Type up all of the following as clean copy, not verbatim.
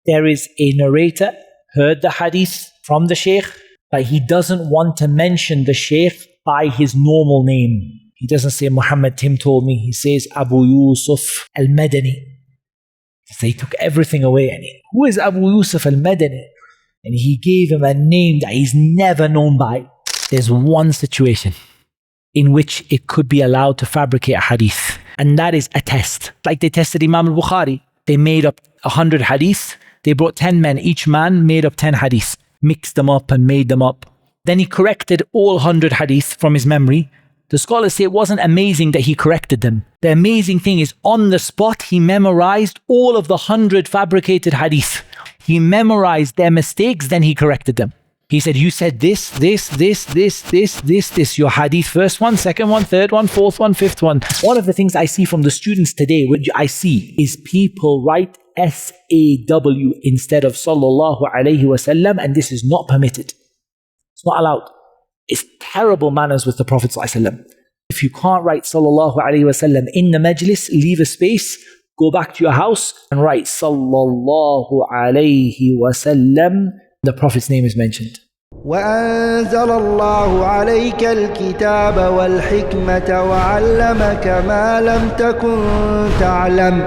there is a narrator, heard the hadith from the shaykh, but he doesn't want to mention the shaykh by his normal name. He doesn't say Muhammad Tim told me, he says Abu Yusuf Al-Madani. So he took everything away. And who is Abu Yusuf Al-Madani? And he gave him a name that he's never known by. There's one situation in which it could be allowed to fabricate a hadith, and that is a test. Like they tested Imam al-Bukhari. They made up 100 hadiths. They brought 10 men. Each man made up 10 hadiths, mixed them up and made them up. Then he corrected all 100 hadiths from his memory. The scholars say it wasn't amazing that he corrected them. The amazing thing is, on the spot, he memorized all of the 100 fabricated hadith. He memorized their mistakes, then he corrected them. He said, you said this, your hadith, first one, second one, third one, fourth one, fifth one. One of the things I see from the students today, which I see, is people write SAW instead of sallallahu alayhi wasallam, and this is not permitted. It's not allowed. It's terrible manners with the Prophet sallallahu alayhi wasallam. If you can't write sallallahu alayhi wasallam in the majlis, leave a space, go back to your house and write sallallahu alayhi wasallam. The Prophet's name is mentioned. وأنزل الله عليك الكتاب والحكمة وعلمك ما لم تكن تعلم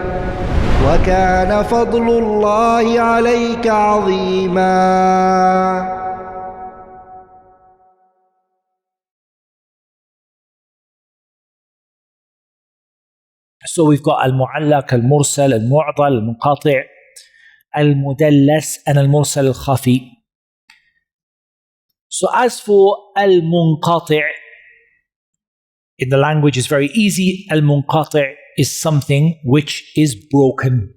وكان فضل الله عليك عظيما. So we've got al-mu'allaq, al-mursal, al-mu'dal, al-munqati', al-mudallas, and al-mursal al-khafi. So as for al-munqati', in the language is very easy. Al-munqati' is something which is broken.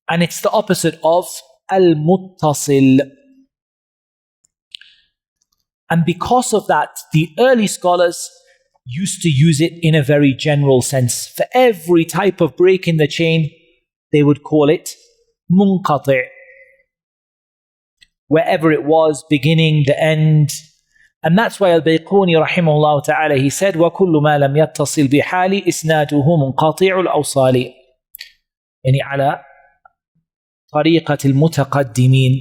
And it's the opposite of al-muttasil. And because of that, the early scholars used to use it in a very general sense. For every type of break in the chain, they would call it munqati'. Wherever it was, beginning, the end. And that's why Al-Bayquni rahimahullah ta'ala, he said, وَكُلُّ مَا لَمْ يَتَّصِلْ بِحَالِ إِسْنَادُهُ مُنْقَطِعُ الْأَوْصَالِ يعني على طريقة المتقدمين.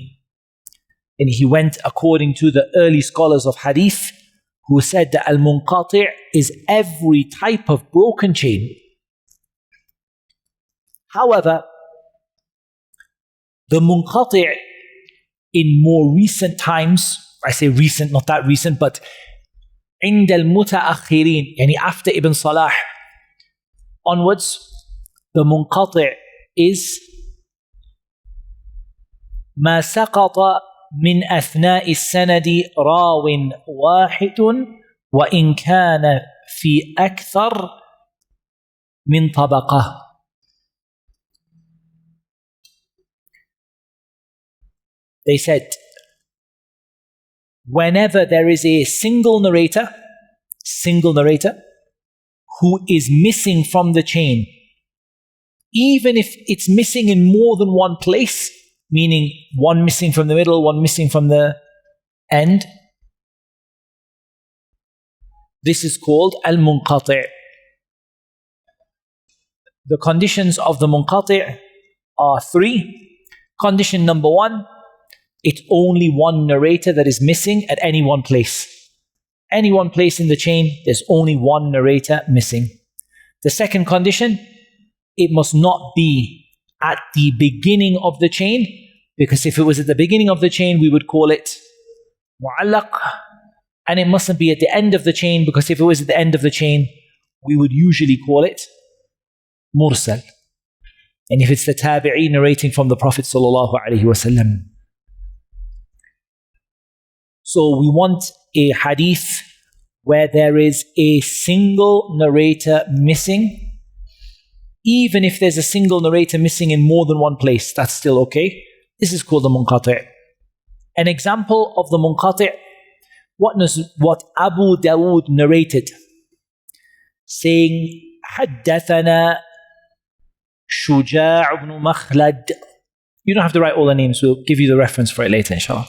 And he went according to the early scholars of hadith, who said that al-munqati' is every type of broken chain. However, the munqati' in more recent times, I say recent, not that recent, but عند المتأخرين, يعني after Ibn Salah onwards, the munqati' is ما سقط من أثناء السند راو واحد وإن كان في أكثر من طبقة. They said, whenever there is a single narrator who is missing from the chain, even if it's missing in more than one place, meaning one missing from the middle, one missing from the end, this is called al-munqati'. The conditions of the munqati' are 3. Condition number 1, it's only one narrator that is missing at any one place. Any one place in the chain, there's only one narrator missing. The second condition, it must not be at the beginning of the chain, because if it was at the beginning of the chain, we would call it mu'allaq. And it mustn't be at the end of the chain, because if it was at the end of the chain, we would usually call it mursal. And if it's the tabi'i narrating from the Prophet sallallahu alaihi wasallam. So we want a hadith where there is a single narrator missing. Even if there's a single narrator missing in more than one place, that's still okay. This is called the munqati'. An example of the munqati', what Abu Dawood narrated, saying, حدثنا شجاع بن مخلد. You don't have to write all the names, we'll give you the reference for it later, inshallah.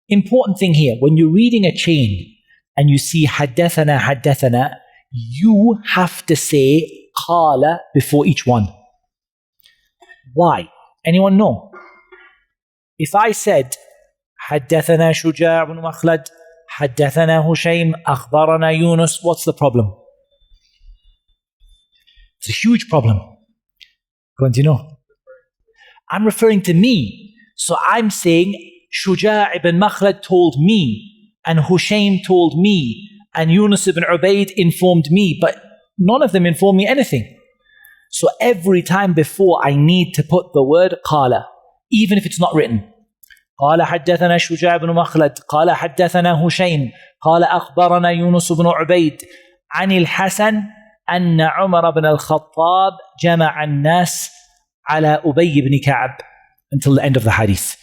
Important thing here, when you're reading a chain and you see حدثنا, you have to say قال before each one. Why? Anyone know? If I said حدثنا شجاع بن مخلد حدثنا هشيم أخبرنا يونس, what's the problem? It's a huge problem. Continue. I'm referring to me. So I'm saying Shuja' ibn Makhlad told me, and Hushaym told me, and Yunus ibn Ubayd informed me, but none of them informed me anything. So every time before I need to put the word qala, even if it's not written. قال حدثنا شجاع بن مخلد قال حدثنا هشيم قال أخبرنا يونس بن عبيد عن الحسن أن عمر بن الخطاب جمع الناس على أبي بن كعب until the end of the hadith.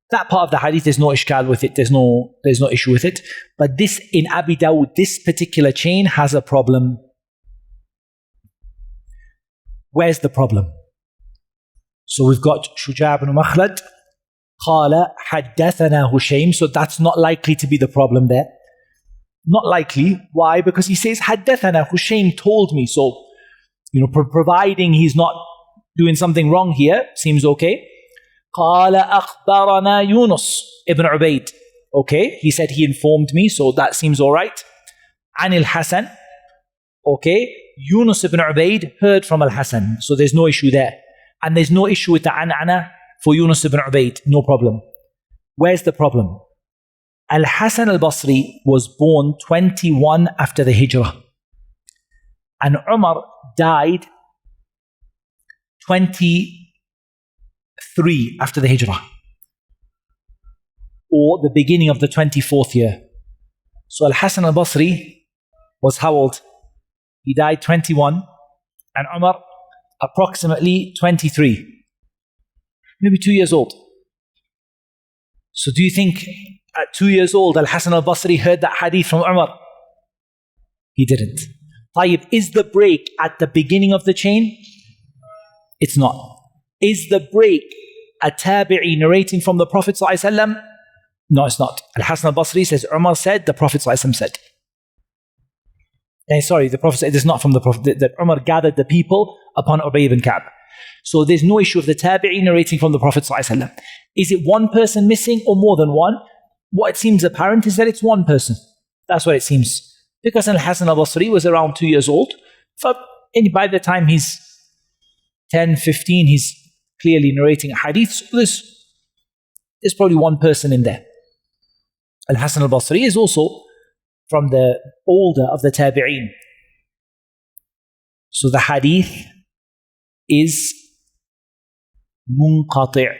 That part of the hadith, there's no ishkal with it, there's no issue with it. But this in Abi Dawud, this particular chain has a problem. Where's the problem? So we've got Shuja' ibn Makhlad قال حدثنا هشيم, so that's not likely to be the problem there. Not likely. Why? Because he says حدثنا Hushaym told me. So, providing he's not doing something wrong here, seems okay. قال أخبرنا يونس ibn Ubayd. Okay, he said he informed me, so that seems alright. عن الحسن. Okay, Yunus ibn Ubayd heard from Al-Hasan, so there's no issue there. And there's no issue with the an'ana for Yunus ibn Ubayd, no problem. Where's the problem? Al-Hasan al-Basri was born 21 after the Hijrah. And Umar died 23 after the Hijrah. Or the beginning of the 24th year. So Al-Hasan al-Basri was how old? He died 21. And Umar approximately 23. Maybe 2 years old. So do you think at 2 years old Al-Hasan al-Basri heard that hadith from Umar? He didn't. Tayyib, is the break at the beginning of the chain? It's not. Is the break a tabi'i narrating from the Prophet ﷺ? No, it's not. Al-Hasan al-Basri says Umar said, the Prophet ﷺ said. Sorry, the Prophet said, it's not from the Prophet, that Umar gathered the people upon Ubay ibn Ka'b. So there's no issue of the tabi'i narrating from the Prophet ﷺ. Is it one person missing or more than one? What it seems apparent is that it's one person. That's what it seems. Because Al-Hasan al-Basri was around 2 years old. And by the time he's 10, 15, he's clearly narrating a hadith. So there's probably one person in there. Al-Hasan al-Basri is also from the older of the tabi'een. So the hadith is munqati'.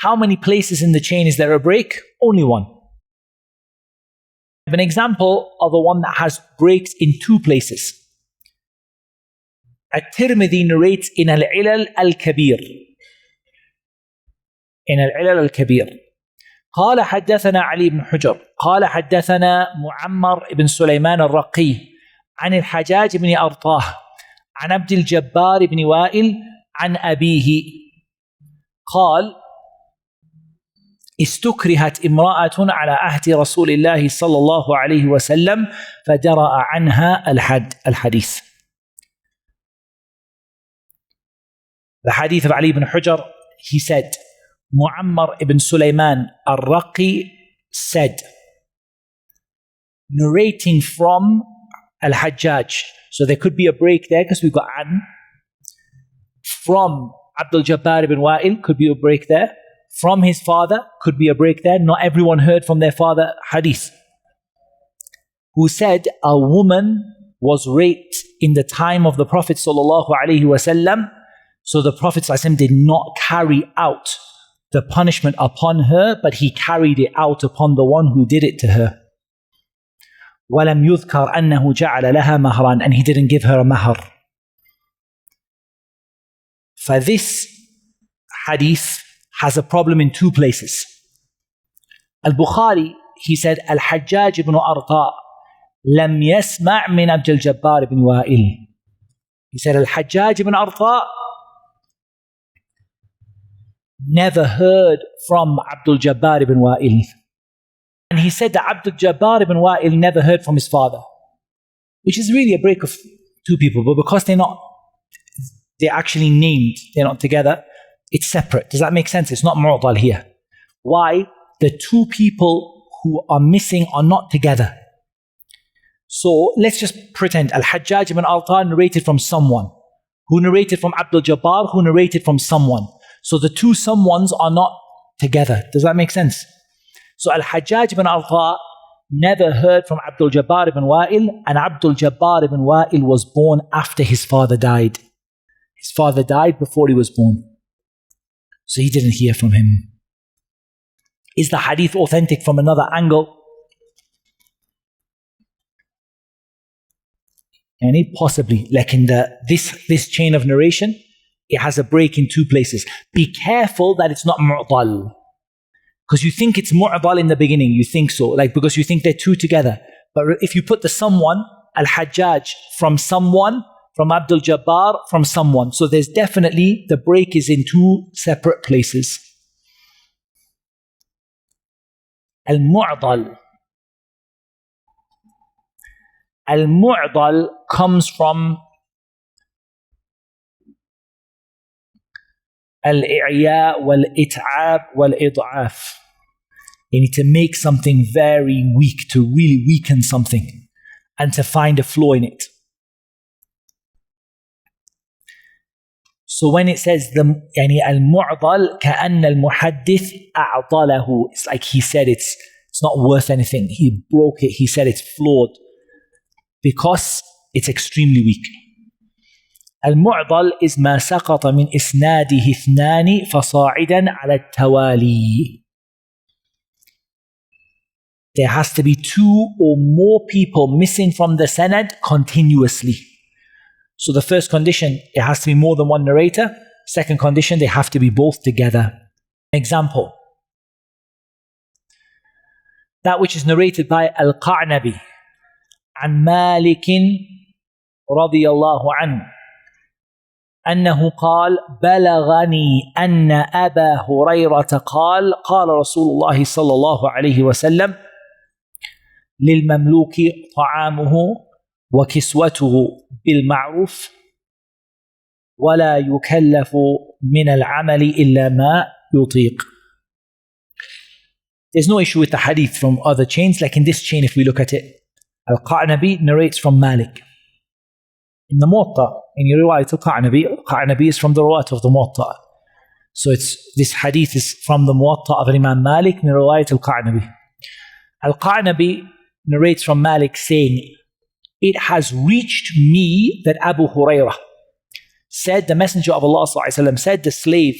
How many places in the chain is there a break? Only one. An example of the one that has breaks in 2 places. At-Tirmidhi narrates in Al-Ilal Al-Kabir. In Al-Ilal Al-Kabir. قال حدثنا علي بن حجر قال حدثنا معمر بن سليمان الرقي عن الحجاج بن أرطاه عن عبد الجبار بن وائل عن أبيه قال استكرهت امرأة على عهد رسول الله صلى الله عليه وسلم فدرأ عنها الحديث. The hadith of Ali ibn Hujr, he said, Muammar ibn Sulaiman al-Raqi said, narrating from Al-Hajjaj. So there could be a break there because we've got an. From Abdul Jabbar ibn Wa'il, could be a break there. From his father, could be a break there. Not everyone heard from their father hadith. Who said a woman was raped in the time of the Prophet sallallahu alaihi wasallam. So the Prophet sallallahu alaihi wasallam did not carry out the punishment upon her, but he carried it out upon the one who did it to her. وَلَمْ يُذْكَرْ أَنَّهُ جَعَلَ لَهَا مَهْرًا, and he didn't give her a mahr. For this hadith has a problem in 2 places. Al-Bukhari, he said, Al-Hajjaj ibn Arta lam yasma' min Abdul Jabbar ibn Wa'il. He said, Al-Hajjaj ibn Arta never heard from Abdul Jabbar ibn Wa'il. And he said that Abdul Jabbar ibn Wa'il never heard from his father. Which is really a break of 2 people, but because they're not they're actually named, they're not together, it's separate. Does that make sense? It's not modal here. Why? The two people who are missing are not together. So let's just pretend Al-Hajjaj ibn Al-Tar narrated from someone, who narrated from Abdul Jabbar, who narrated from someone. So the two someones are not together. Does that make sense? So Al-Hajjaj ibn Al-Tar never heard from Abdul Jabbar ibn Wa'il, and Abdul Jabbar ibn Wa'il was born after his father died. His father died before he was born. So he didn't hear from him. Is the hadith authentic from another angle? And possibly, like in this chain of narration, it has a break in two places. Be careful that it's not mu'dal. Because you think it's mu'dal in the beginning, you think so, like because you think they're two together. But if you put the someone, Al-Hajjaj, from someone, from Abdul Jabbar, from someone. So there's definitely, the break is in two separate places. Al-Mu'dal. Al-Mu'dal comes from Al-I'ya wal-It'ab wal-Id'af. You need to make something very weak, to really weaken something, and to find a flaw in it. So when it says al-mu'dal, كأن المحدث أعطله, it's like he said it's not worth anything. He broke it. He said it's flawed because it's extremely weak. Al-mu'dal is ما سقط من إسناده اثنان فصاعدا على التوالي. There has to be two or more people missing from the sanad continuously. So the first condition, it has to be more than one narrator. Second condition, they have to be both together. Example, that which is narrated by Al-Qa'nabi عن مالك رضي الله عنه أنه قال بلغني أن أبا هريرة قال قال رسول الله صلى الله عليه وسلم للمملوك طعامه وكسوته بالمعروف ولا يكلف من العمل إلا ما يطيق. There's no issue with the hadith from other chains. Like in this chain, if we look at it, Al-Qa'nabi narrates from Malik. In the Muwatta, in your riwayat Al-Qa'nabi is from the riwayat of the Muwatta. So this hadith is from the Muwatta of Imam Malik in riwayat Al-Qa'nabi. Al-Qa'nabi narrates from Malik saying, it has reached me that Abu Hurairah said, the Messenger of Allah ﷺ said, the slave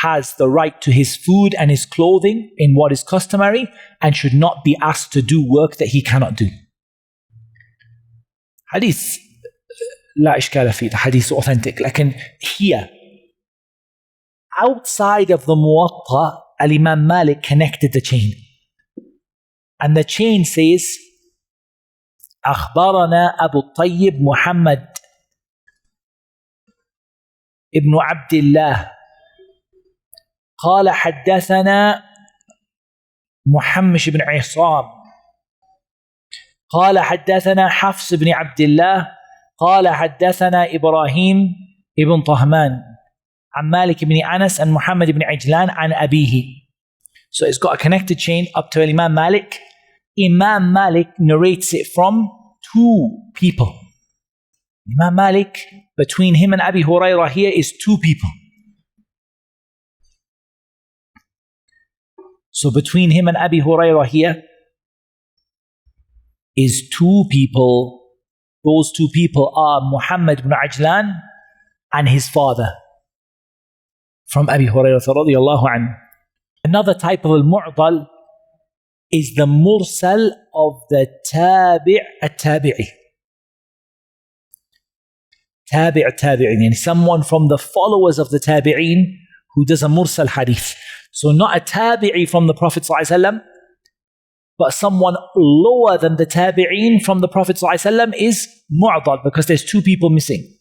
has the right to his food and his clothing in what is customary and should not be asked to do work that he cannot do. Hadith, لا إشكال فيه, the hadith is authentic. Like here, outside of the Muwatta, Al-Imam Malik connected the chain. And the chain says, أخبرنا أبو الطيب محمد ابن عبد الله قال حدثنا محمش بن عصام قال حدثنا حفص بن عبد الله قال حدثنا إبراهيم ابن طهمان عن مالك بن أنس عن محمد بن عجلان عن أبيه. So it's got a connected chain up to Imam Malik. Imam Malik narrates it from two people. Imam Malik, between him and Abi Hurairah here is two people. So between him and Abi Hurairah here is two people. Those two people are Muhammad ibn Ajlan and his father from Abi Hurairah radiyallahu anhu. Another type of al-mu'dal is the mursal of the tabi' al-tabi'in, someone from the followers of the tabi'in who does a mursal hadith. So not a tabi'i from the Prophet ﷺ, but someone lower than the tabi'in from the Prophet ﷺ is mu'dal because there's two people missing.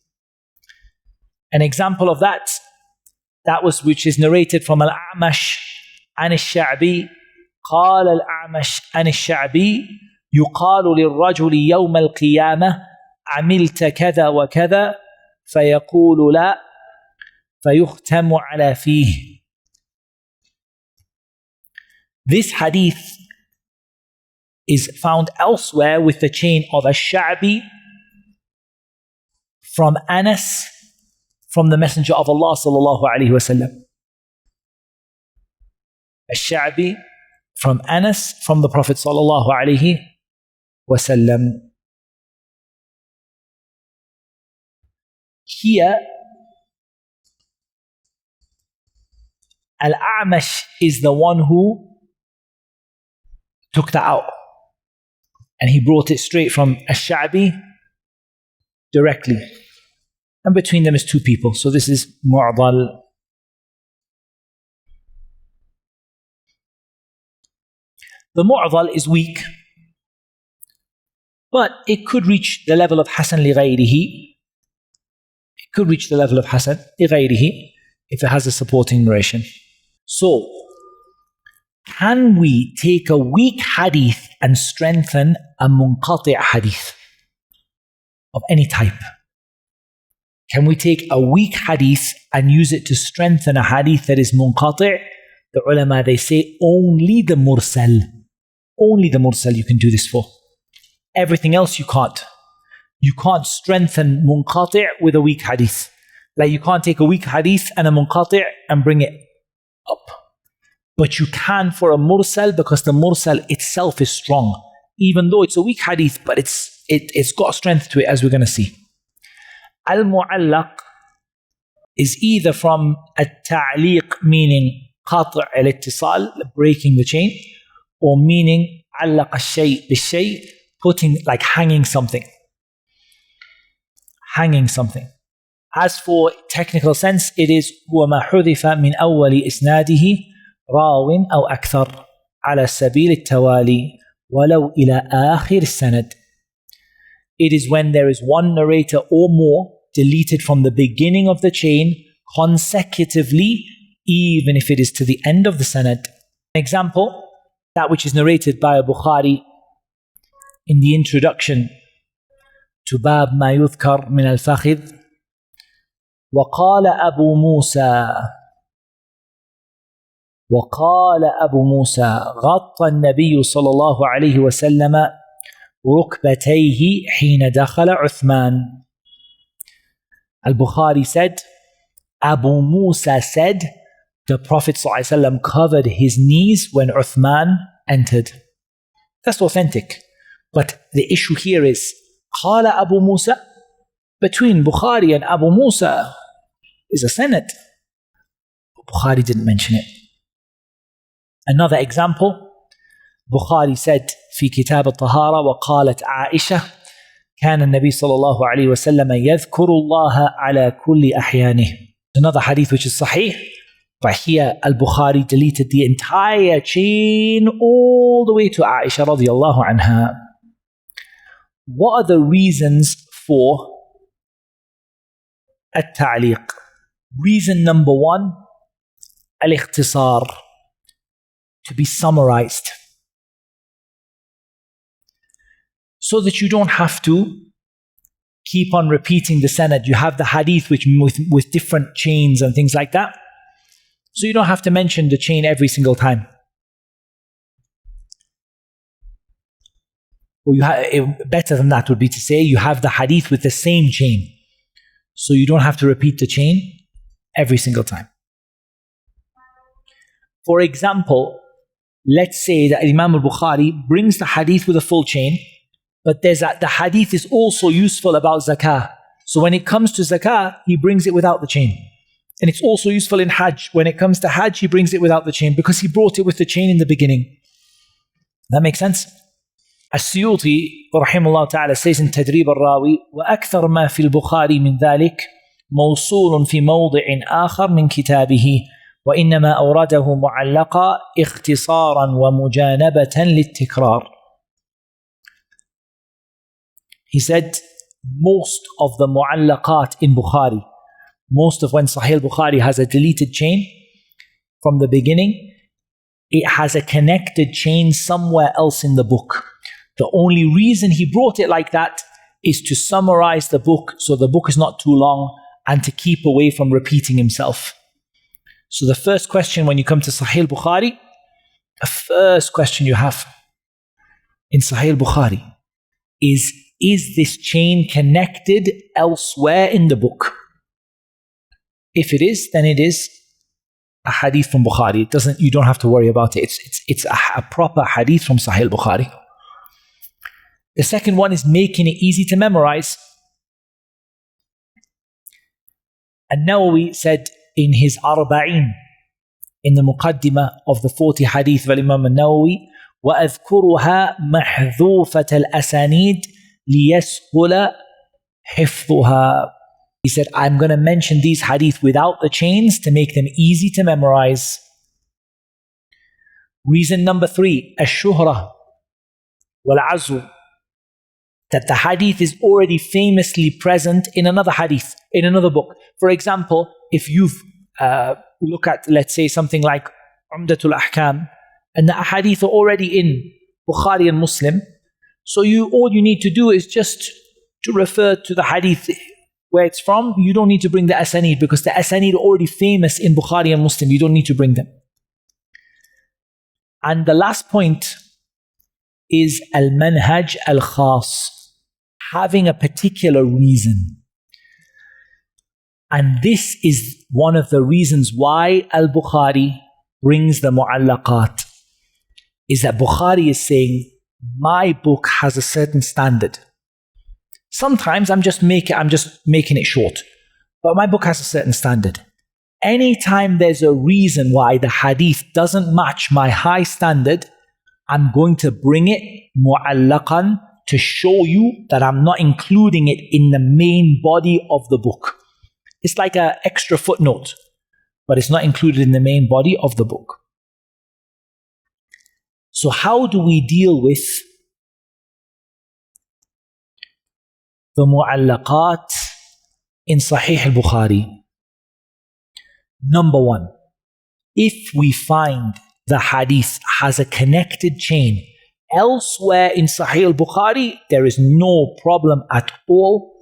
An example of that was which is narrated from Al-A'mash عن الشعبي قال الأعمش عن الشعبي يقال للرجل يوم القيامة عملت كذا وكذا فيقول لا فيختم على فيه. This hadith is found elsewhere with the chain of Ash-Sha'bi from Anas from the Messenger of Allah sallallahu alayhi wasallam. Ash-Sha'bi from Anas from the Prophet sallallahu alayhi wasallam. Here, Al-A'mash is the one who took that out. And he brought it straight from Ash-Sha'bi directly. And between them is two people. So this is modal. The modal is weak. But it could reach the level of Hasan li ghayrihi. It could reach the level of Hasan li ghayrihi if it has a supporting narration. So, can we take a weak hadith and strengthen a munqati' hadith of any type? Can we take a weak hadith and use it to strengthen a hadith that is munqati'? The ulama, they say only the mursal. Only the mursal you can do this for. Everything else you can't. You can't strengthen munqati' with a weak hadith. Like you can't take a weak hadith and a munqati' and bring it up. But you can for a mursal because the mursal itself is strong. Even though it's a weak hadith, but it's got strength to it, as we're going to see. Al-Mu'allaq is either from at-ta'liq, meaning qat' al-ittisal, breaking the chain, or meaning allaq al-shay' bi-shay', putting, like hanging something. Hanging something. As for technical sense, it is هو ما حذف من أول إسناده راو أو أكثر على سبيل التوالي ولو إلى آخر السند. It is when there is one narrator or more deleted from the beginning of the chain consecutively, even if it is to the end of the sanad. An example, that which is narrated by Bukhari in the introduction to Bab ما يذكر من الفخذ. وقال أبو موسى غطى النبي صلى الله عليه وسلم ركبتيه حين دخل عثمان. Al-Bukhari said, Abu Musa said, the Prophet ﷺ covered his knees when Uthman entered. That's authentic. But the issue here is, قال Abu Musa, between Bukhari and Abu Musa is a sanad. Bukhari didn't mention it. Another example, Bukhari said في كتاب الطهارة وقالت عائشة كان النبي صلى الله عليه وسلم يذكر الله على كل أحيانه. Another hadith which is sahih, but here Al-Bukhari deleted the entire chain all the way to Aisha radiallahu anha. What are the reasons for at-ta'liq? Reason number one, al-ikhtisar, to be summarized. So that you don't have to keep on repeating the sanad. You have the hadith with different chains and things like that. So you don't have to mention the chain every single time. Or better than that would be to say you have the hadith with the same chain. So you don't have to repeat the chain every single time. For example, let's say that Imam al-Bukhari brings the hadith with a full chain, but the hadith is also useful about zakah. So when it comes to zakah, he brings it without the chain. And it's also useful in hajj. When it comes to hajj, he brings it without the chain because he brought it with the chain in the beginning. That makes sense? As-Suyuti, rahimahullah ta'ala, says in Tadrib al-Rawi, وَأَكْثَرْ مَا فِي الْبُخَارِ مِنْ ذَلك موصول في موضع آخر من كتابه وإنما أورده معلقا اختصارا ومجانبة للتكرار. He said, most of the mu'allaqat in Bukhari, most of when Sahih Bukhari has a deleted chain from the beginning, it has a connected chain somewhere else in the book. The only reason he brought it like that is to summarize the book so the book is not too long and to keep away from repeating himself. So the first question when you come to Sahih Bukhari, the first question you have in Sahih Bukhari is this chain connected elsewhere in the book? If it is, then it is a hadith from Bukhari. You don't have to worry about it. It's a proper hadith from Sahih Bukhari. The second one is making it easy to memorize. An-Nawawi said in his Arba'in, in the Muqaddimah of the 40 hadith of Imam An-Nawawi, وَأَذْكُرُهَا مَحْذُوفَةَ الْأَسَانِيدِ لِيَسْهُلَ حِفْظُهَا. He said, I'm going to mention these hadith without the chains to make them easy to memorize. Reason number 3, الشهرة والعزو. That the hadith is already famously present in another hadith, in another book. For example, if you look at, let's say, something like Umdatul Ahkam, and the hadith are already in Bukhari and Muslim, so all you need to do is just to refer to the hadith where it's from. You don't need to bring the asanid because the asanid are already famous in Bukhari and Muslim. You don't need to bring them. And the last point is al-manhaj al-khas, having a particular reason. And this is one of the reasons why Al-Bukhari brings the mu'allaqat, is that Bukhari is saying, my book has a certain standard. Sometimes I'm just making it short, but my book has a certain standard. Anytime there's a reason why the hadith doesn't match my high standard, I'm going to bring it mu'allaqan to show you that I'm not including it in the main body of the book. It's like an extra footnote, but it's not included in the main body of the book. So how do we deal with the mu'allaqat in Sahih al-Bukhari? Number 1, if we find the hadith has a connected chain elsewhere in Sahih al-Bukhari, there is no problem at all.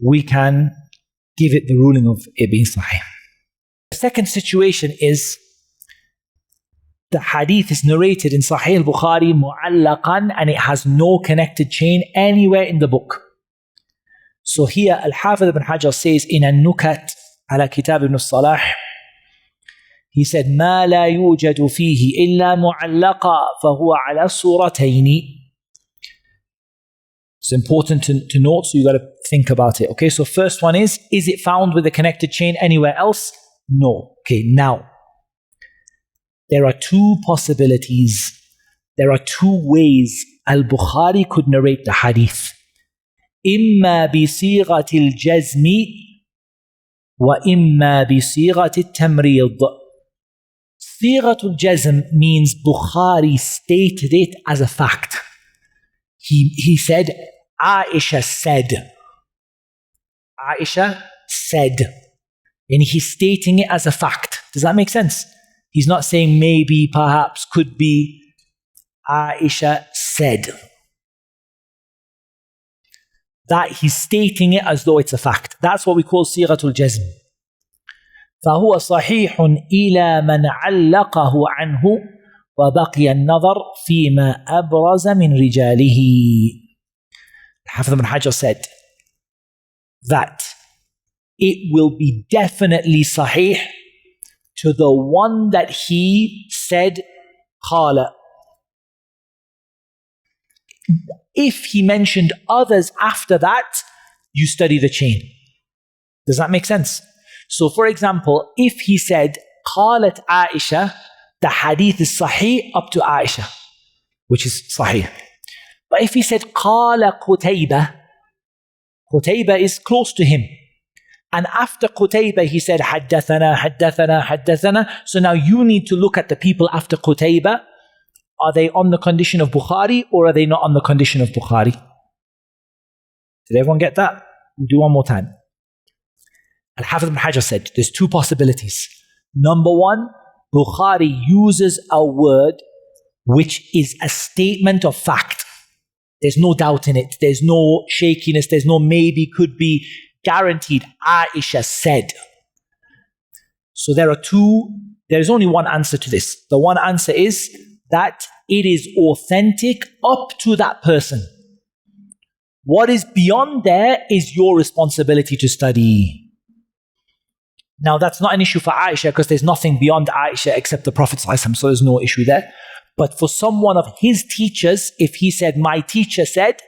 We can give it the ruling of it being Sahih. The second situation is the hadith is narrated in Sahih al-Bukhari mu'allaqan and it has no connected chain anywhere in the book. So here Al-Hafidh ibn Hajar says in Nukhbat Al-Kitab ibn Salah, he said, ما لا يوجد فيه إلا معلقا فهو على صورتين. It's important to note, so you got to think about it. Okay, so first one is it found with a connected chain anywhere else? No. Okay, now, there are two possibilities. There are two ways Al-Bukhari could narrate the hadith. إما بصيغة الجزم وإما بصيغة التمريض. Sighatul Jazm means Bukhari stated it as a fact. He said, Aisha said. Aisha said. And he's stating it as a fact. Does that make sense? He's not saying maybe, perhaps, could be. Aisha said. That he's stating it as though it's a fact. That's what we call Sighatul Jazm. فهو صحيح إلى من علقه عنه وبقي النظر فيما أبرز من رجاله. Hafidh ibn Hajar said that it will be definitely sahih to the one that he said قال. If he mentioned others after that, you study the chain. Does that make sense? So for example, if he said قالت Aisha, the hadith is sahih up to Aisha, which is sahih. But if he said قال قتيبة, Qutayba is close to him. And after Qutayba he said حدثنا حدثنا حدثنا. So now you need to look at the people after Qutayba. Are they on the condition of Bukhari or are they not on the condition of Bukhari? Did everyone get that? We'll do one more time. Al-Hafidh ibn Hajar said there's two possibilities. Number 1, Bukhari uses a word which is a statement of fact. There's no doubt in it. There's no shakiness. There's no maybe, could be. Guaranteed. Aisha said. So there is only one answer to this. The one answer is that it is authentic up to that person. What is beyond there is your responsibility to study. Now, that's not an issue for Aisha because there's nothing beyond Aisha except the Prophet ﷺ, so there's no issue there. But for someone of his teachers, if he said, my teacher said,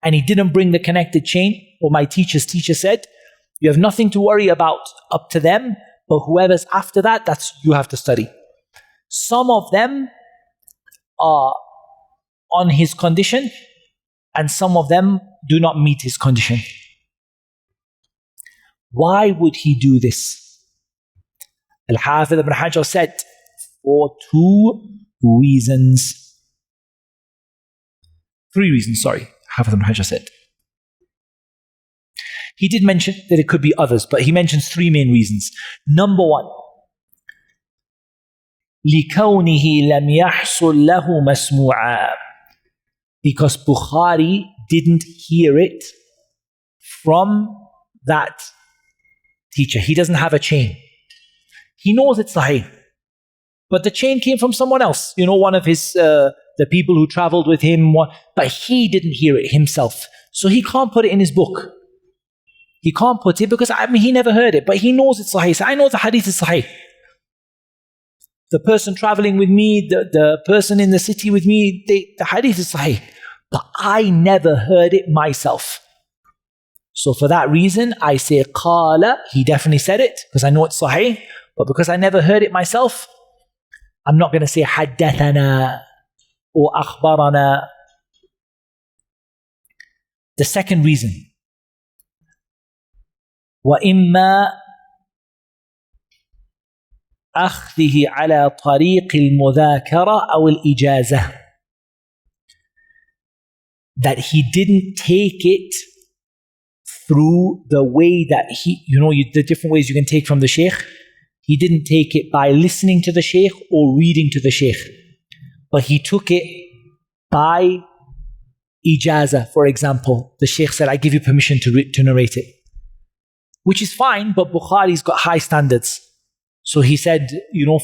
and he didn't bring the connected chain, or my teacher's teacher said, you have nothing to worry about up to them, but whoever's after that, that's you have to study. Some of them are on his condition, and some of them do not meet his condition. Why would he do this? Al-Hafidh ibn Hajar said, for 3 reasons. Hafidh ibn Hajar said. He did mention that it could be others, but he mentions 3 main reasons. Number 1, لِكَوْنِهِ لَمْ يَحْصُلْ لَهُ مَسْمُوعًا, because Bukhari didn't hear it from that teacher. He doesn't have a chain. He knows it's Sahih, but the chain came from someone else. One of his, the people who traveled with him, but he didn't hear it himself. So he can't put it in his book. He can't put it because he never heard it, but he knows it's Sahih. So I know the hadith is Sahih. The person traveling with me, the person in the city with me, the hadith is Sahih. But I never heard it myself. So for that reason, I say qala, he definitely said it because I know it's Sahih. But because I never heard it myself, I'm not going to say haddathana or akhbarana. The second reason, وَإِمَّا أَخْذِهِ عَلَى طَرِيقِ الْمُذَاكَرَةِ أَوْ الْإِجَازَةِ, that he didn't take it through the way that the different ways you can take from the Shaykh. He didn't take it by listening to the Shaykh or reading to the Shaykh, but he took it by ijazah. For example, the Shaykh said, I give you permission to narrate it, which is fine, but Bukhari's got high standards. So he said,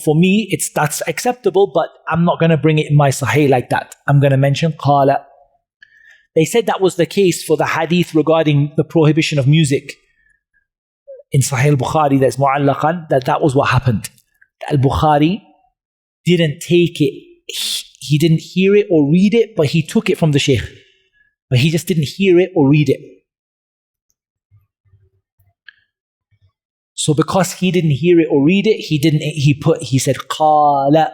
for me, that's acceptable, but I'm not going to bring it in my Sahih like that. I'm going to mention qala. They said that was the case for the hadith regarding the prohibition of music. In Sahih al-Bukhari, that's mu'allaqan, that was what happened. Al-Bukhari didn't take it, he didn't hear it or read it, but he took it from the Shaykh. But he just didn't hear it or read it. So because he didn't hear it or read it, he said qala,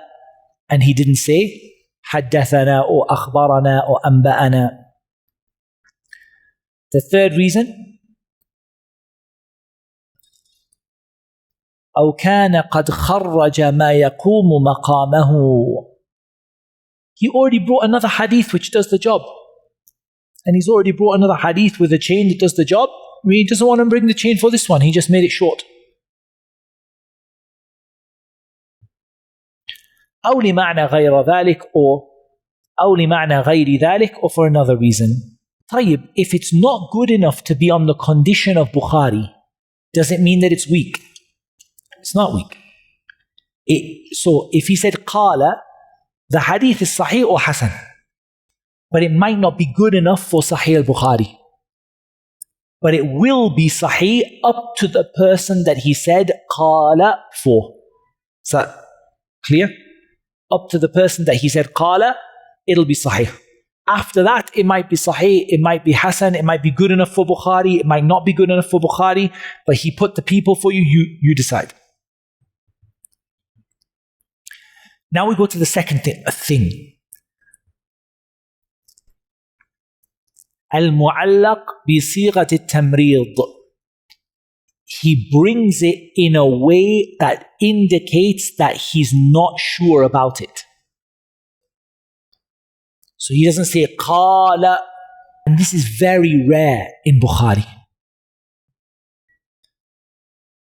and he didn't say haddathana or akhbarana or anba'ana. The third reason, أو كان قد خرج ما يقوم مقامه. He already brought another hadith which does the job. And he's already brought another hadith with a chain that does the job. He doesn't want to bring the chain for this one. He just made it short. أو لمعنى غير ذلك أو لمعنى غير ذلك, or for another reason. طيب, if it's not good enough to be on the condition of Bukhari, does it mean that it's weak? It's not weak. So if he said qala, the hadith is sahih or hasan, but it might not be good enough for Sahih al-Bukhari. But it will be sahih up to the person that he said qala for. Is that clear? Up to the person that he said qala, it'll be sahih. After that, it might be sahih, it might be hasan, it might be good enough for Bukhari, it might not be good enough for Bukhari, but he put the people for you, you decide. Now we go to the second thing. Al-Mu'allaq bi-sighat al-tamrid. He brings it in a way that indicates that he's not sure about it. So he doesn't say qala, and this is very rare in Bukhari.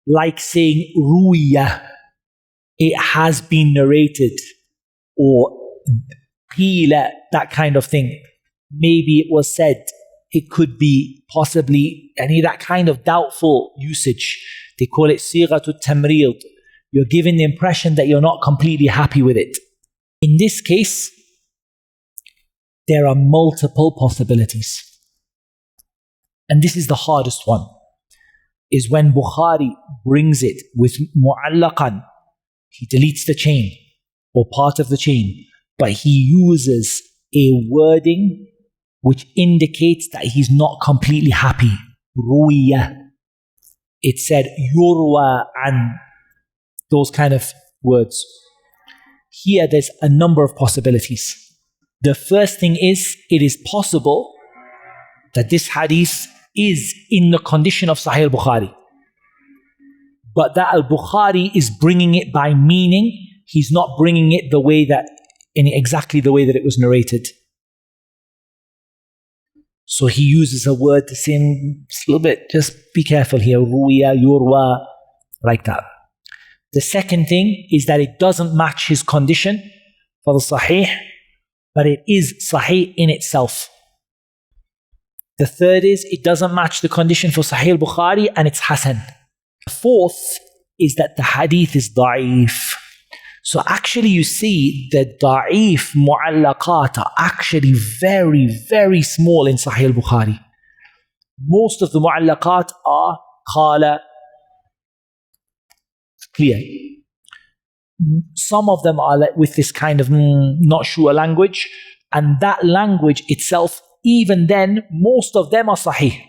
Like saying ruya, it has been narrated, or qila, that kind of thing. maybe it was said, it could be possibly any that kind of doubtful usage. They call it sighatu tamrid. You're giving the impression that you're not completely happy with it. In this case, there are multiple possibilities. And this is the hardest one, is when Bukhari brings it with mu'allaqan. He deletes the chain or part of the chain, but he uses a wording which indicates that he's not completely happy. Ruya. It said yurwa an. Those kind of words. Here there's a number of possibilities. The first thing is, it is possible that this hadith is in the condition of Sahih al-Bukhari. But that al-Bukhari is bringing it by meaning. He's not bringing it the way that, in exactly the way that it was narrated. So he uses a word the same, just a little bit, just be careful here. Ruya, yurwa, like that. The second thing is that it doesn't match his condition for the Sahih, but it is Sahih in itself. The third is it doesn't match the condition for Sahih al-Bukhari and it's Hasan. The fourth is that the hadith is da'if. So actually you see the da'if mu'allaqat are actually very, very small in Sahih al-Bukhari. Most of the mu'allaqat are qala, clear. Some of them are with this kind of not sure language, and that language itself, even then, most of them are sahih.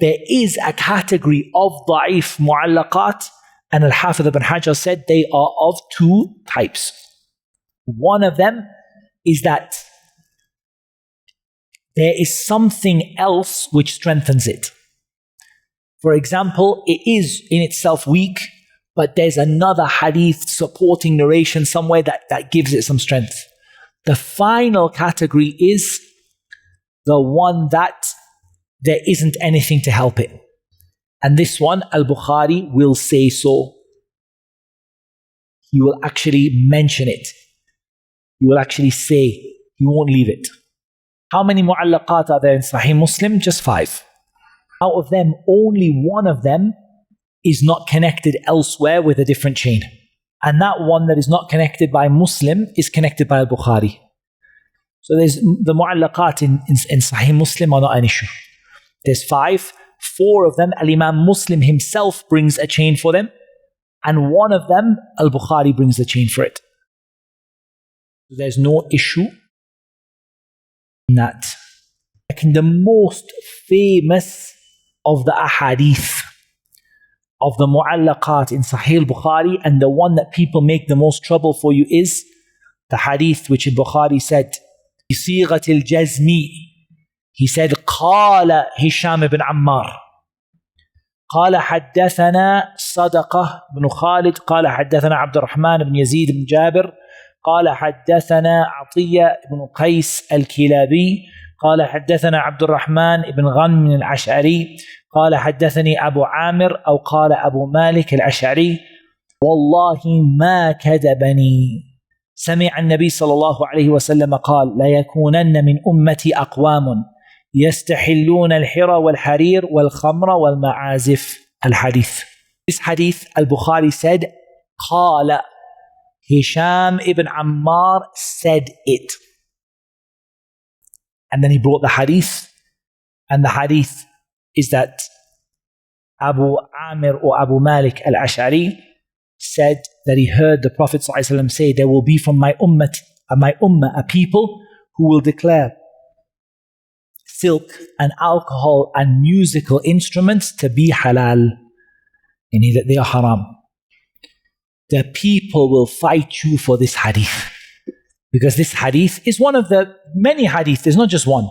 There is a category of da'if mu'allaqat, and Al-Hafidh ibn Hajar said they are of two types. One of them is that there is something else which strengthens it. For example, it is in itself weak, but there's another hadith supporting narration somewhere that gives it some strength. The final category is the one that there isn't anything to help it. And this one, Al-Bukhari will say so. He will actually mention it. He will actually say, he won't leave it. How many mu'allaqat are there in Sahih Muslim? Just 5. Out of them, only one of them is not connected elsewhere with a different chain. And that one that is not connected by Muslim is connected by Al-Bukhari. So there's the mu'allaqat in Sahih Muslim are not an issue. There's 5. 4 of them, Al-Imam Muslim himself brings a chain for them. And one of them, Al-Bukhari brings the chain for it. So there's no issue in that. Like the most famous of the ahadith of the mu'allaqat in Sahih al-Bukhari, and the one that people make the most trouble for you is the hadith which al-Bukhari said, بِصِيغَةِ الْجَزْمِ. He said, قال هشام بن عمار قال حدثنا صدقة بن خالد قال حدثنا عبد الرحمن بن يزيد بن جابر قال حدثنا عطية بن قيس الكلابي قال حدثنا عبد الرحمن بن غنم الأشعري قال حدثني أبو عامر أو قال أبو مالك الأشعري والله ما كذبني سمع النبي صلى الله عليه وسلم قال لا يكونن من أمتي أقوام يستحلون الحرى والحرير والخمر والمعازف. الحديث. This hadith, Al-Bukhari said, قال Hisham ibn Ammar said it. And then he brought the hadith, and the hadith is that Abu Amir or Abu Malik al-Ash'ari said that he heard the Prophet ﷺ say, there will be from my ummah a people who will declare silk and alcohol and musical instruments to be halal, meaning that they are haram. The people will fight you for this hadith, because this hadith is one of the many hadith. There's not just one,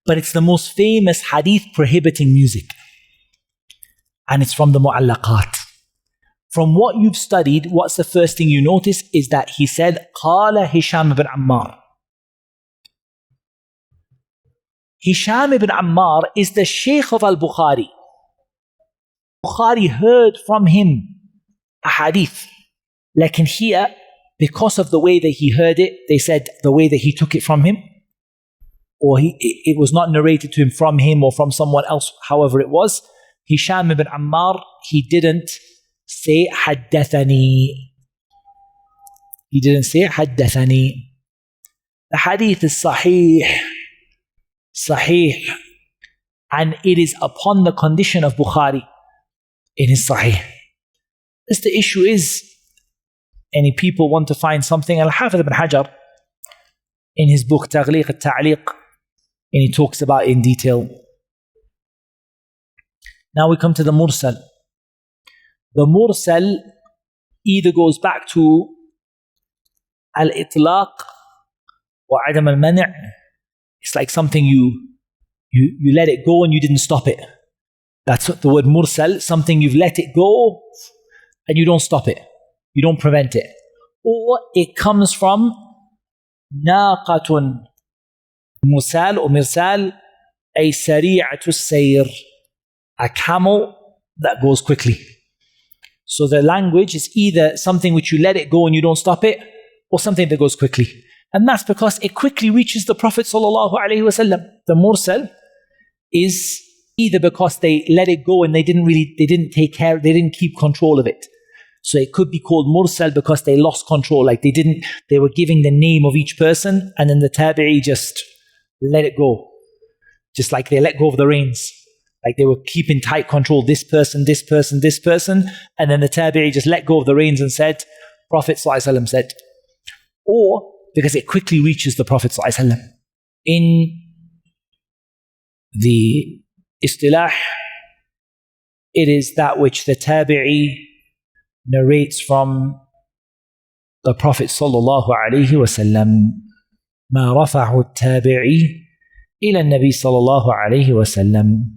but it's the most famous hadith prohibiting music, and it's from the mu'allaqat. From what you've studied, what's the first thing you notice is that he said قال Hisham ibn Ammar. Hisham ibn Ammar is the Shaykh of Al-Bukhari. Bukhari heard from him a hadith. Like in here, because of the way that he heard it, they said the way that he took it from him. or it was not narrated to him from him or from someone else, however it was, Hisham ibn Ammar, he didn't say haddathani. He didn't say haddathani. The hadith is sahih, and it is upon the condition of Bukhari in his sahih. This the issue is, any people want to find something, Al-Hafidh ibn Hajar, in his book Taghliq al-Ta'liq, and he talks about it in detail. Now we come to the mursal. The mursal either goes back to al-itlaq or adam al-man'. It's like something you let it go and you didn't stop it. That's what the word mursal, something you've let it go and you don't stop it. You don't prevent it. Or it comes from naqatun musal or mirsal, ay sari'atu sayr, a camel that goes quickly. So the language is either something which you let it go and you don't stop it, or something that goes quickly. And that's because it quickly reaches the Prophet sallallahu alaihi wasallam. The mursal is either because they let it go and they didn't take care, they didn't keep control of it. So it could be called mursal because they lost control, like they were giving the name of each person and then the tabi'i just let it go. Just like they let go of the reins. Like they were keeping tight control, this person, and then the tabi'i just let go of the reins and said, Prophet ﷺ said. Or because it quickly reaches the Prophet ﷺ. In the istilah, it is that which the tabi'i narrates from the Prophet sallallahu alaihi wasallam. ما رفعه التابعي إلى النبي صلى الله عليه وسلم.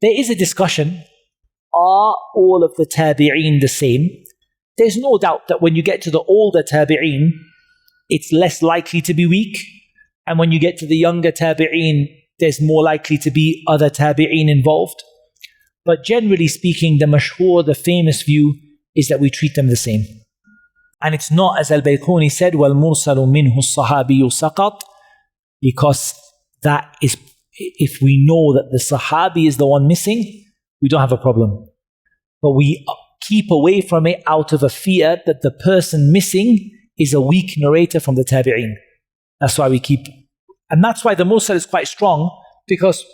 There is a discussion, are all of the tabi'een the same? There's no doubt that when you get to the older tabi'een, it's less likely to be weak, and when you get to the younger tabi'een, there's more likely to be other tabi'een involved. But generally speaking, the mashhur, the famous view is that we treat them the same. And it's not, as Al-Bayquni said, وَالْمُرْسَلُ مِنْهُ الصَّحَابِيُّ سَقَطْ, because that is, if we know that the Sahabi is the one missing, we don't have a problem. But we keep away from it out of a fear that the person missing is a weak narrator from the tabi'een. That's why we keep, and that's why the mursal is quite strong, because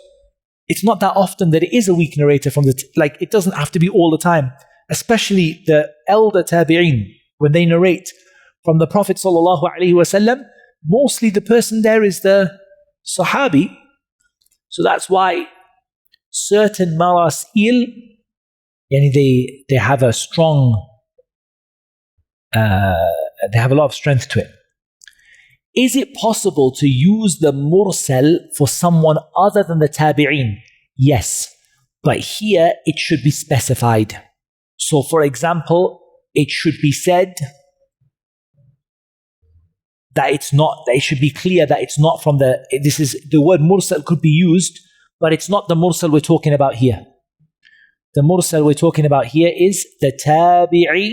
it's not that often that it is a weak narrator from the, like it doesn't have to be all the time. Especially the elder tabi'een, when they narrate from the Prophet sallallahu alaihi wasallam, mostly the person there is the Sahabi. So that's why certain marasil, they have a strong, they have a lot of strength to it. Is it possible to use the mursal for someone other than the tabi'een? Yes, but here it should be specified. So for example, it should be said that it's not, that it should be clear that it's not from the, this is, the word mursal could be used, but it's not the mursal we're talking about here. The mursal we're talking about here is the tabi'i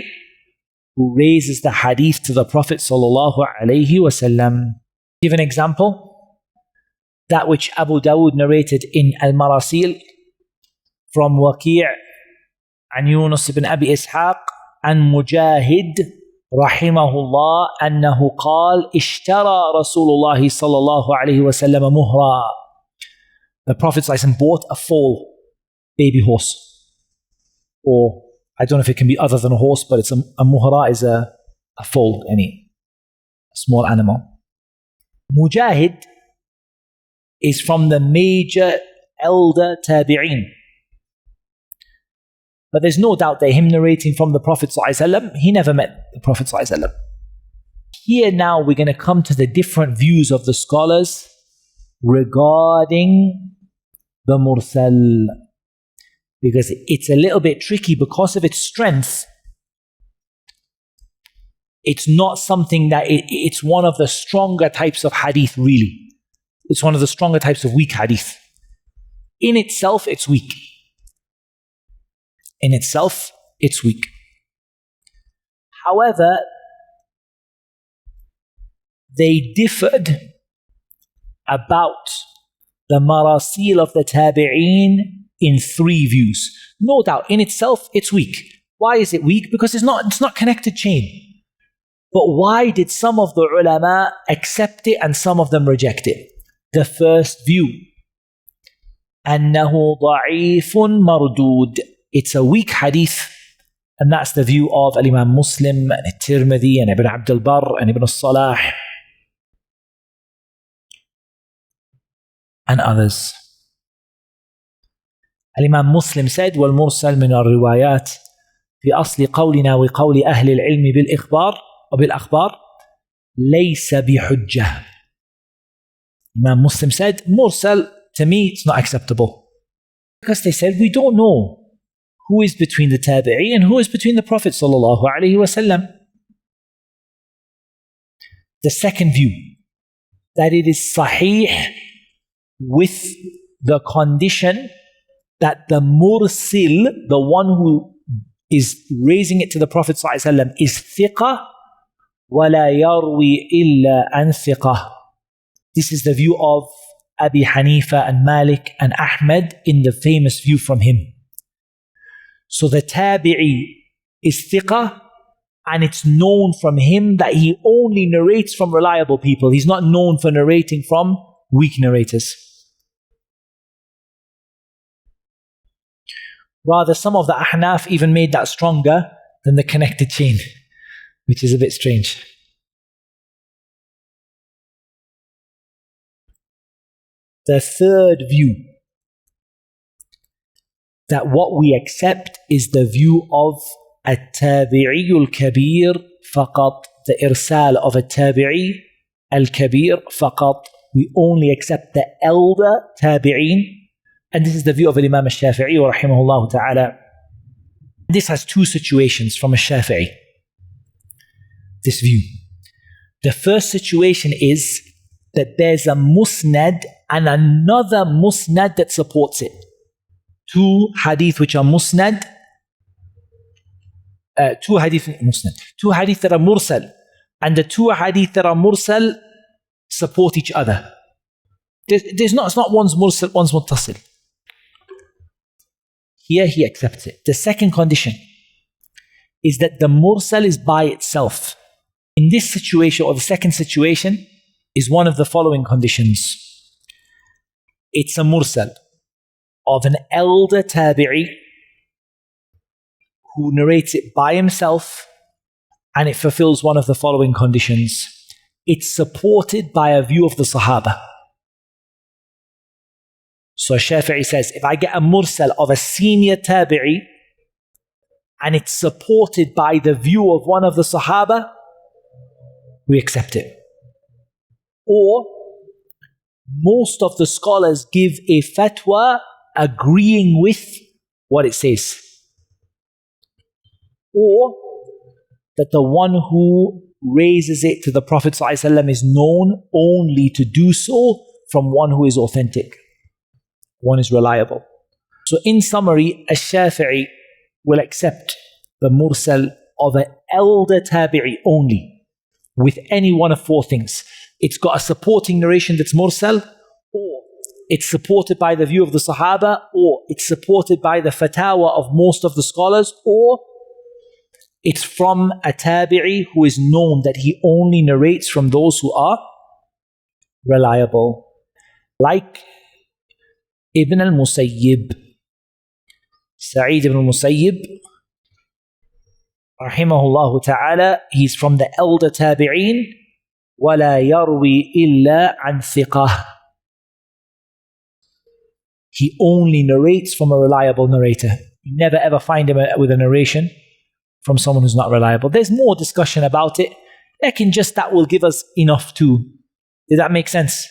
who raises the hadith to the Prophet sallallahu alaihi wasallam. Give an example. That which Abu Dawud narrated in Al-Marasil from Waqi' and Yunus ibn Abi Ishaq and Mujahid rahimahullah annahu qal ishtara Rasulullah sallallahu alaihi wasallam muhra. The Prophet sallallahu alaihi wasallam bought a foal, baby horse. Or I don't know if it can be other than a horse, but it's a muhra is a foal, any small animal. Mujahid is from the major elder tabi'een. But there's no doubt that him narrating from the Prophet ﷺ, he never met the Prophet ﷺ. Here now we're going to come to the different views of the scholars regarding the mursal. Because it's a little bit tricky because of its strength. It's not something that, it's one of the stronger types of hadith really. It's one of the stronger types of weak hadith. In itself, it's weak. In itself, it's weak. However, they differed about the marasil of the tabi'een in 3 views. No doubt, in itself, it's weak. Why is it weak? Because it's not connected chain. But why did some of the ulama accept it and some of them reject it? The first view, أنه ضعيف مردود. It's a weak hadith, and that's the view of Imam Muslim and Tirmidhi and Ibn Abd al-Barr and Ibn al-Salah and others. Imam Muslim said, والمرسل من الروايات في أصل قولنا وقول أهل العلم بالأخبار ليس بحجة. Imam Muslim said, Mursal, to me, it's not acceptable. Because they said, we don't know who is between the tabi'i and who is between the Prophet sallallahu alaihi wasallam. The second view, that it is sahih with the condition that the mursil, the one who is raising it to the Prophet sallallahu alaihi wasallam, is thiqah وَلَا يَرْوِي إِلَّا أَنْ ثِقَةٍ. This is the view of Abi Hanifa and Malik and Ahmed in the famous view from him. So the tabi'i is thiqah, and it's known from him that he only narrates from reliable people. He's not known for narrating from weak narrators. Rather, some of the Ahnaf even made that stronger than the connected chain, which is a bit strange. The third view, that what we accept is the view of التابعي الكبير فقط, the irsal of التابعي الكبير فقط. We only accept the elder tabi'een, and this is the view of Imam al-Shafi'i rahimahullah ta'ala. This has 2 situations from al-Shafi'i, this view. The first situation is that there's a musnad and another musnad that supports it. 2 hadith which are musnad, 2 hadith that are mursal, and the 2 hadith that are mursal support each other. It's not one's mursal, one's muttasil. Here he accepts it. The second condition is that the mursal is by itself. In this situation, or the second situation, is one of the following conditions. It's a mursal of an elder tabi'i who narrates it by himself, and it fulfills one of the following conditions. It's supported by a view of the Sahaba. So Shafi'i says, if I get a mursal of a senior tabi'i and it's supported by the view of one of the Sahaba, we accept it. Or most of the scholars give a fatwa agreeing with what it says. Or that the one who raises it to the Prophet ﷺ is known only to do so from one who is authentic, one is reliable. So in summary, a Shafi'i will accept the mursal of an elder tabi'i only with any one of 4 things. It's got a supporting narration that's mursal, or it's supported by the view of the Sahaba, or it's supported by the fatwa of most of the scholars, or it's from a tabi'i who is known that he only narrates from those who are reliable. Like Ibn al-Musayyib, Sa'id ibn al-Musayyib, rahimahullah ta'ala, he's from the elder tabi'een, وَلَا يَرْوِي إِلَّا عَنْ ثِقَةٍ. He only narrates from a reliable narrator. You never ever find him with a narration from someone who's not reliable. There's more discussion about it. Lekin just that will give us enough to. Did that make sense?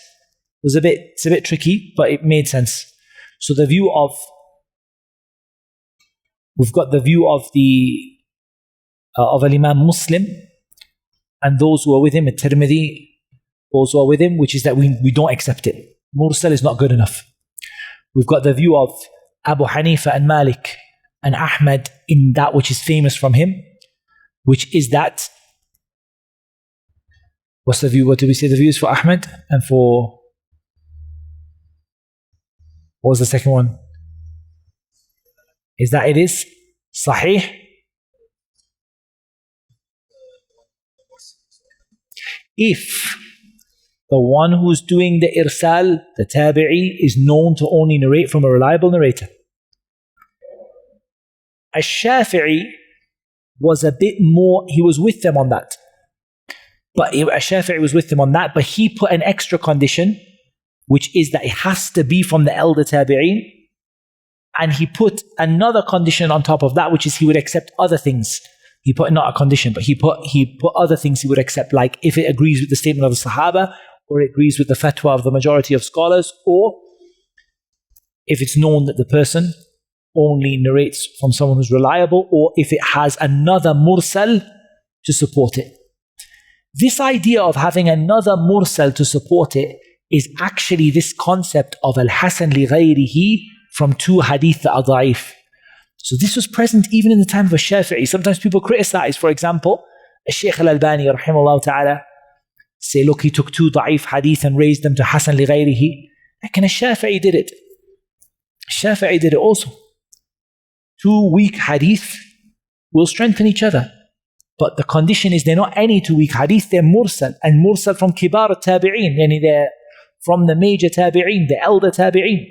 It's a bit tricky, but it made sense. So the view of, we've got the view of Imam Muslim and those who are with him, Tirmidhi, those who are with him, which is that we don't accept it. Mursal is not good enough. We've got the view of Abu Hanifa and Malik and Ahmed in that which is famous from him, which is that, what's the view? What do we say the view is for Ahmed and for What was the second one? Is that it is sahih? If the one who's doing the irsal, the tabi'i, is known to only narrate from a reliable narrator. Ash-Shafi'i was a bit more, he was with them on that. But Ash-Shafi'i was with them on that, but he put an extra condition, which is that it has to be from the elder tabi'in. And he put another condition on top of that, which is he would accept other things. He put not a condition, but he put other things he would accept, like if it agrees with the statement of the Sahaba, or it agrees with the fatwa of the majority of scholars, or if it's known that the person only narrates from someone who's reliable, or if it has another mursal to support it. This idea of having another mursal to support it is actually this concept of al-hasan li ghayrihi from two hadith that are da'if. So this was present even in the time of Ash-Shafi'i. Sometimes people criticize, for example, Shaykh Al-Albani rahimahullah ta'ala, say, look, he took two da'if hadith and raised them to hasan li ghayrihi. Like, Ash-Shafi'i did it. Ash-Shafi'i did it also. Two weak hadith will strengthen each other. But the condition is they're not any two weak hadith, they're mursal. And mursal from kibar al-tabi'een, yani they're from the major tabi'een, the elder tabi'een.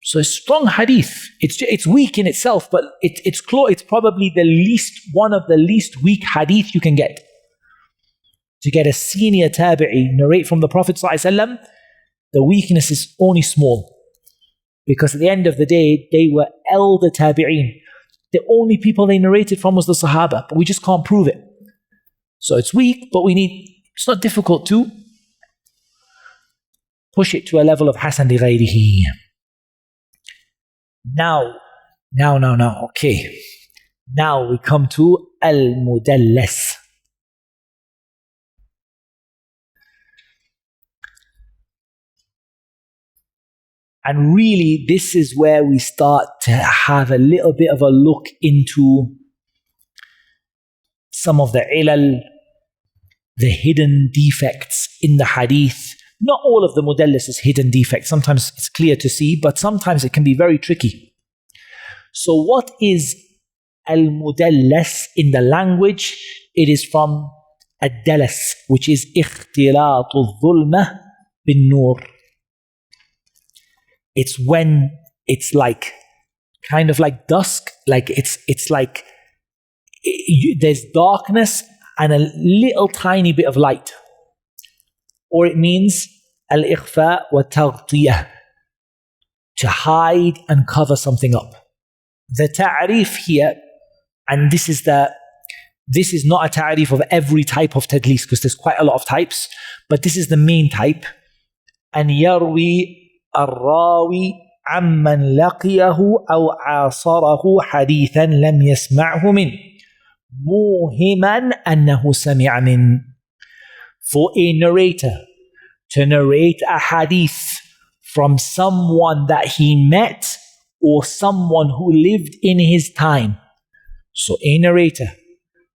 So it's strong hadith. It's weak in itself, but it's probably one of the least weak hadith you can get. To get a senior tabi'i narrate from the Prophet ﷺ, the weakness is only small. Because at the end of the day, they were elder tabi'een. The only people they narrated from was the Sahaba, but we just can't prove it. So it's weak, but it's not difficult to push it to a level of hasan li ghayrihi. Now, okay. Now we come to al-mudallas. And really, this is where we start to have a little bit of a look into some of the ilal, the hidden defects in the hadith. Not all of the mudallis is hidden defects. Sometimes it's clear to see, but sometimes it can be very tricky. So what is al-mudallas in the language? It is from ad-dalas, which is اختلاط الظلمة بالنور. It's when it's like, kind of like dusk, like it's like there's darkness and a little tiny bit of light. Or it means al-ikhfa wa taghtiyah, to hide and cover something up. The ta'rif here, and this is not a ta'rif of every type of tadlis, because there's quite a lot of types, but this is the main type. And yarwi الراوي عمن لقيه أو عاصره حديثا لم يسمعه منه موهما أنه سمع منه. For a narrator to narrate a hadith from someone that he met or someone who lived in his time. So a narrator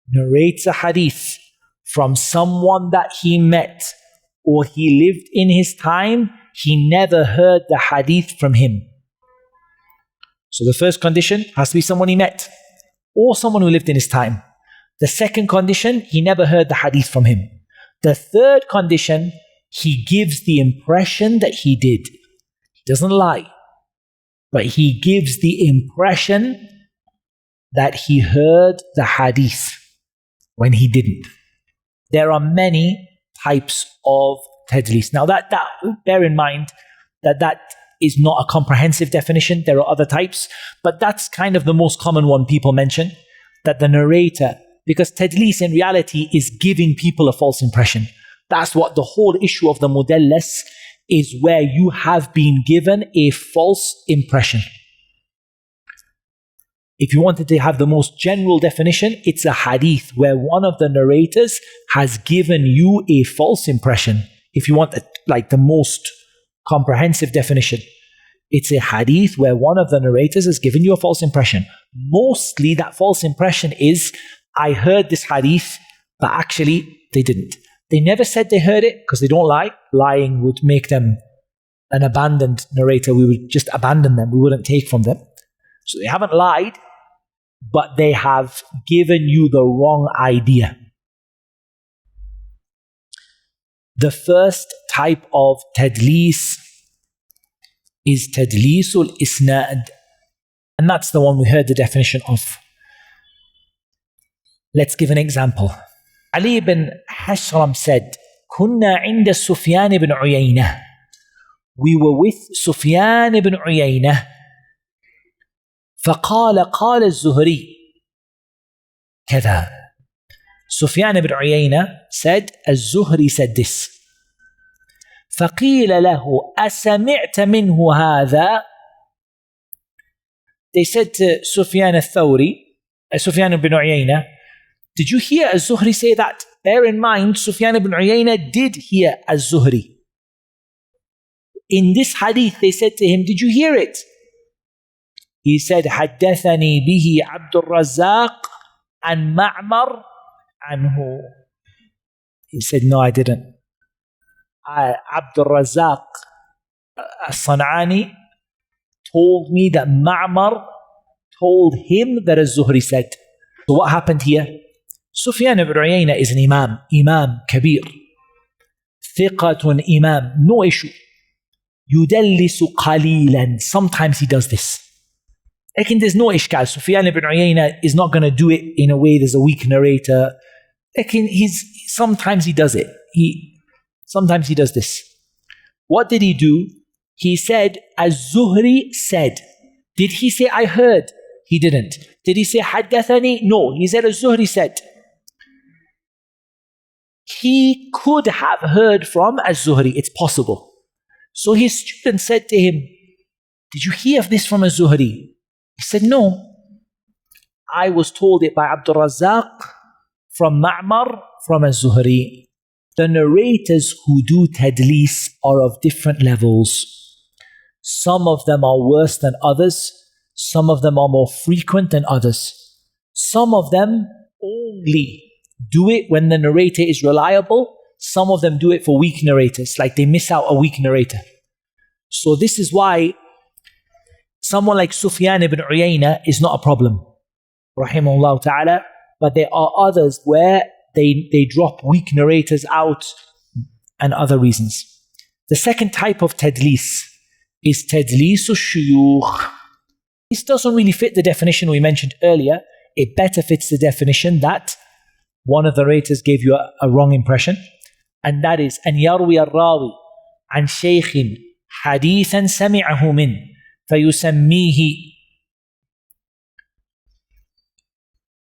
narrates a hadith from someone that he met or he lived in his time, he never heard the hadith from him. So the first condition has to be someone he met or someone who lived in his time. The second condition, he never heard the hadith from him. The third condition, he gives the impression that he did. He doesn't lie, but he gives the impression that he heard the hadith when he didn't. There are many types of tadlis. Now that bear in mind that is not a comprehensive definition. There are other types, but that's kind of the most common one people mention, that the narrator, because tadlis in reality is giving people a false impression. That's what the whole issue of the mudallas is, where you have been given a false impression. If you wanted to have the most general definition, it's a hadith where one of the narrators has given you a false impression. If you want the most comprehensive definition, it's a hadith where one of the narrators has given you a false impression. Mostly that false impression is, I heard this hadith, but actually they didn't. They never said they heard it because they don't lie. Lying would make them an abandoned narrator, we would just abandon them. We wouldn't take from them. So they haven't lied, but they have given you the wrong idea. The first type of tadlis is tadlisul isnad. And that's the one we heard the definition of. Let's give an example. Ali ibn Hashram said, Kunna inda Sufyan ibn Uyaynah. We were with Sufyan ibn Uyaynah. فقال قال الزهري كذا. Sufyan ibn Uyaynah said, الزهري said this. فقيل له أسمعت منه هذا. They said to Sufyan al-Thawri, Sufyan ibn Uyaynah, did you hear al-Zuhri say that? Bear in mind, Sufyan ibn Uyaynah did hear al-Zuhri. In this hadith, they said to him, did you hear it? He said, حدثني به عبد الرزاق عن معمر عنه. He said, no, I didn't. Abdul Razak al-San'ani told me that Ma'mar told him that al-Zuhri said. So what happened here? Sufyan ibn Uyaynah is an Imam Kabir. Thiqatun Imam, no issue. Yudallisu qalilan. Sometimes he does this. Like, there's no ishkal. Sufyan ibn Uyaynah is not going to do it in a way there's a weak narrator. Like, sometimes he does it. Sometimes he does this. What did he do? He said, Az-Zuhri said. Did he say, I heard? He didn't. Did he say, Haddathani? No. He said, Az-Zuhri said. He could have heard from Az-Zuhri. It's possible. So his student said to him, did you hear of this from Az-Zuhri? He said, no. I was told it by Abdul Razak from Ma'mar from Az-Zuhri. The narrators who do tadlis are of different levels. Some of them are worse than others. Some of them are more frequent than others. Some of them only do it when the narrator is reliable. Some of them do it for weak narrators, like they miss out a weak narrator. So this is why someone like Sufyan ibn Uyaynah is not a problem, rahimahullah ta'ala, but there are others where they drop weak narrators out and other reasons. The second type of tadlis is tadlisu shuyukh. This doesn't really fit the definition we mentioned earlier. It better fits the definition that one of the narrators gave you a wrong impression, and that is أن يروي الراوي عن شيخ حديثا سمعه منه فيسميه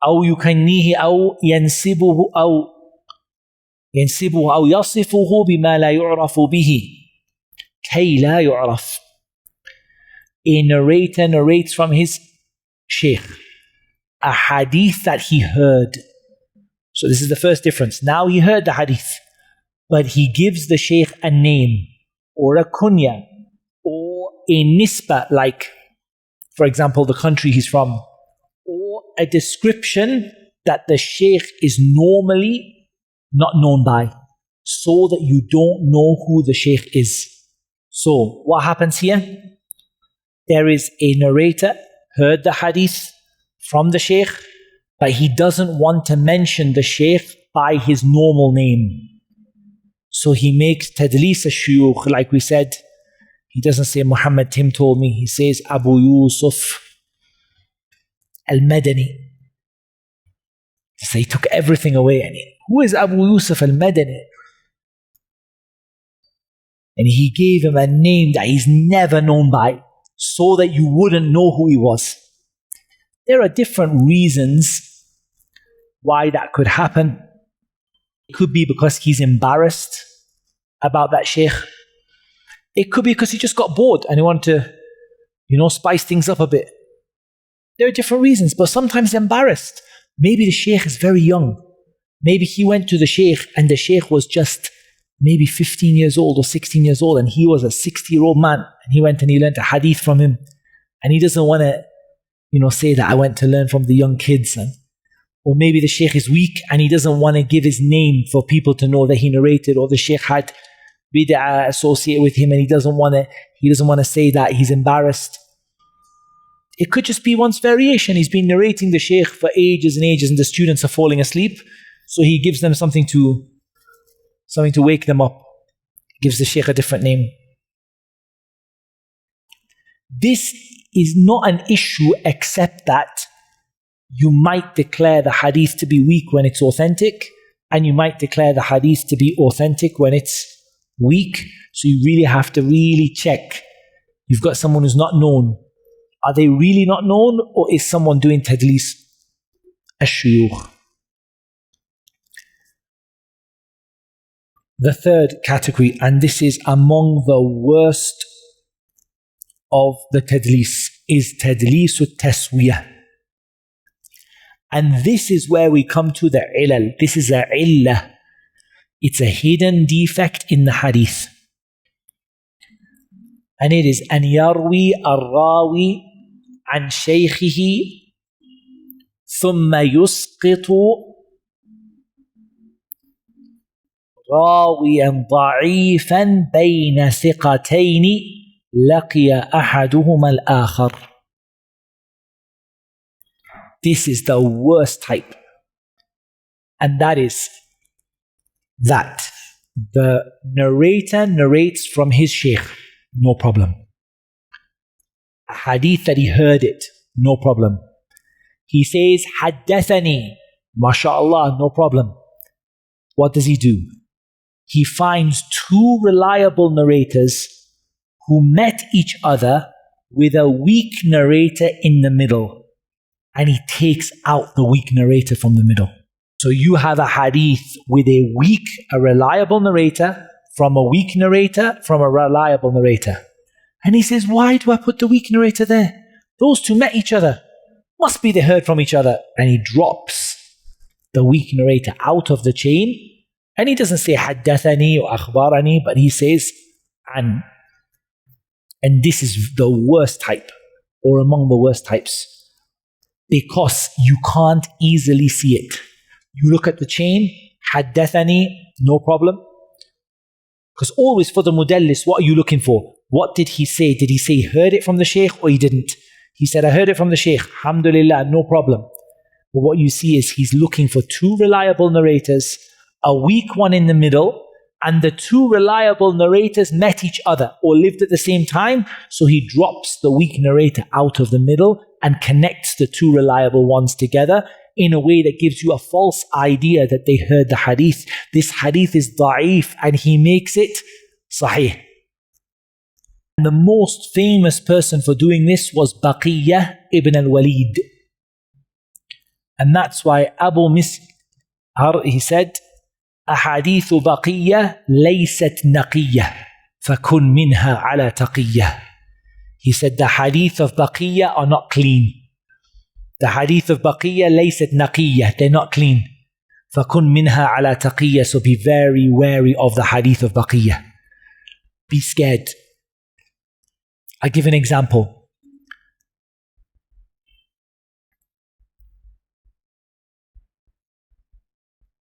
أو يكنيه أو ينسبه أو يصفه بما لا يعرف به كي لا يعرف. A narrator narrates from his sheikh a hadith that he heard. So this is the first difference. Now he heard the hadith, but he gives the sheikh a name or a kunya or a nisba, like, for example, the country he's from, or a description that the sheikh is normally not known by, so that you don't know who the sheikh is. So what happens here? There is a narrator, heard the hadith from the sheikh, but he doesn't want to mention the sheikh by his normal name. So he makes tadlis al-shuyukh, like we said. He doesn't say Muhammad Tim told me. He says Abu Yusuf Al-Madani. So he took everything away. And who is Abu Yusuf Al-Madani? And he gave him a name that he's never known by, so that you wouldn't know who he was. There are different reasons why that could happen. It could be because he's embarrassed about that sheikh. It could be because he just got bored and he wanted to, spice things up a bit. There are different reasons, but sometimes embarrassed. Maybe the sheikh is very young. Maybe he went to the sheikh and the sheikh was just maybe 15 years old or 16 years old and he was a 60-year-old man, and he went and he learned a hadith from him, and he doesn't want to, say that I went to learn from the young kids. Or maybe the sheikh is weak and he doesn't want to give his name for people to know that he narrated, or the sheikh had bid'ah associated with him and he doesn't want to say that, he's embarrassed. It could just be one's variation. He's been narrating the Shaykh for ages and ages and the students are falling asleep. So he gives them something to wake them up. Gives the Shaykh a different name. This is not an issue except that you might declare the hadith to be weak when it's authentic, and you might declare the hadith to be authentic when it's weak. So you really have to check. You've got someone who's not known. Are they really not known, or is someone doing tadlis ash-shuyukh? The third category, and this is among the worst of the tadlis, is tadlis al-taswiyah. And this is where we come to the ilal. This is a illah. It's a hidden defect in the hadith. And it is أن يروي الراوي عن شيخه ثم يسقط راويا ضعيفا بين ثقتين لقي أحدهما الآخر. This is the worst type. And that is that the narrator narrates from his shaykh, no problem. A hadith that he heard it, no problem. He says, haddathani, mashallah, no problem. What does he do? He finds two reliable narrators who met each other with a weak narrator in the middle. And he takes out the weak narrator from the middle. So you have a hadith with a reliable narrator, from a weak narrator, from a reliable narrator. And he says, why do I put the weak narrator there? Those two met each other. Must be they heard from each other. And he drops the weak narrator out of the chain. And he doesn't say haddathani or akhbarani, but he says an. And this is the worst type, or among the worst types. Because you can't easily see it. You look at the chain, haddathani, no problem. Because always for the mudallis, what are you looking for? What did he say? Did he say he heard it from the shaykh or he didn't? He said, I heard it from the shaykh. Alhamdulillah, no problem. But what you see is he's looking for two reliable narrators, a weak one in the middle, and the two reliable narrators met each other or lived at the same time. So he drops the weak narrator out of the middle and connects the two reliable ones together in a way that gives you a false idea that they heard the hadith. This hadith is da'if, and he makes it sahih. And the most famous person for doing this was Baqiyah ibn al-Walid. And that's why Abu Mishar, he said, أحاديث بقية ليست نقية فكن منها على تقية. He said the hadith of Baqiyah are not clean. The hadith of Baqiyah ليست نقية, they're not clean. فكن منها على تقية, so be very wary of the hadith of Baqiyah. Be scared. I give an example.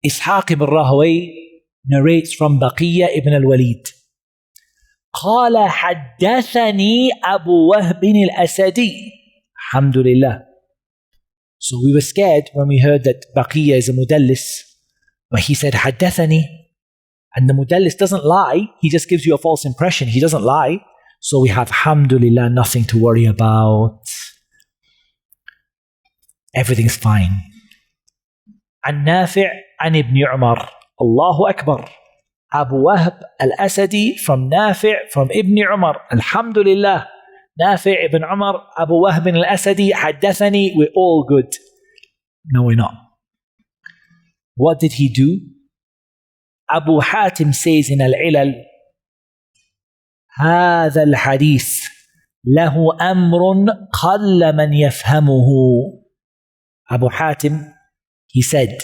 Ishaq ibn Rahaway narrates from Baqiyah ibn al-Walid. قال حدثني أبو وهب الأسدي. Alhamdulillah. So we were scared when we heard that Baqiyah is a mudallis. But he said حدثني. And the mudallis doesn't lie. He just gives you a false impression. He doesn't lie. So we have, alhamdulillah, nothing to worry about. Everything's fine. عن نافع عن ابن عمر. Allahu Akbar. Abu Wahb al-Asadi from Nafi' from Ibn Umar. Alhamdulillah. Nafi' ibn Umar, Abu Wahb al-Asadi, haddathani, we're all good. No, we're not. What did he do? Abu Hatim says in Al-Ilal, هذا الحديث له أمر قل من يفهمه. Abu Hatim, he said,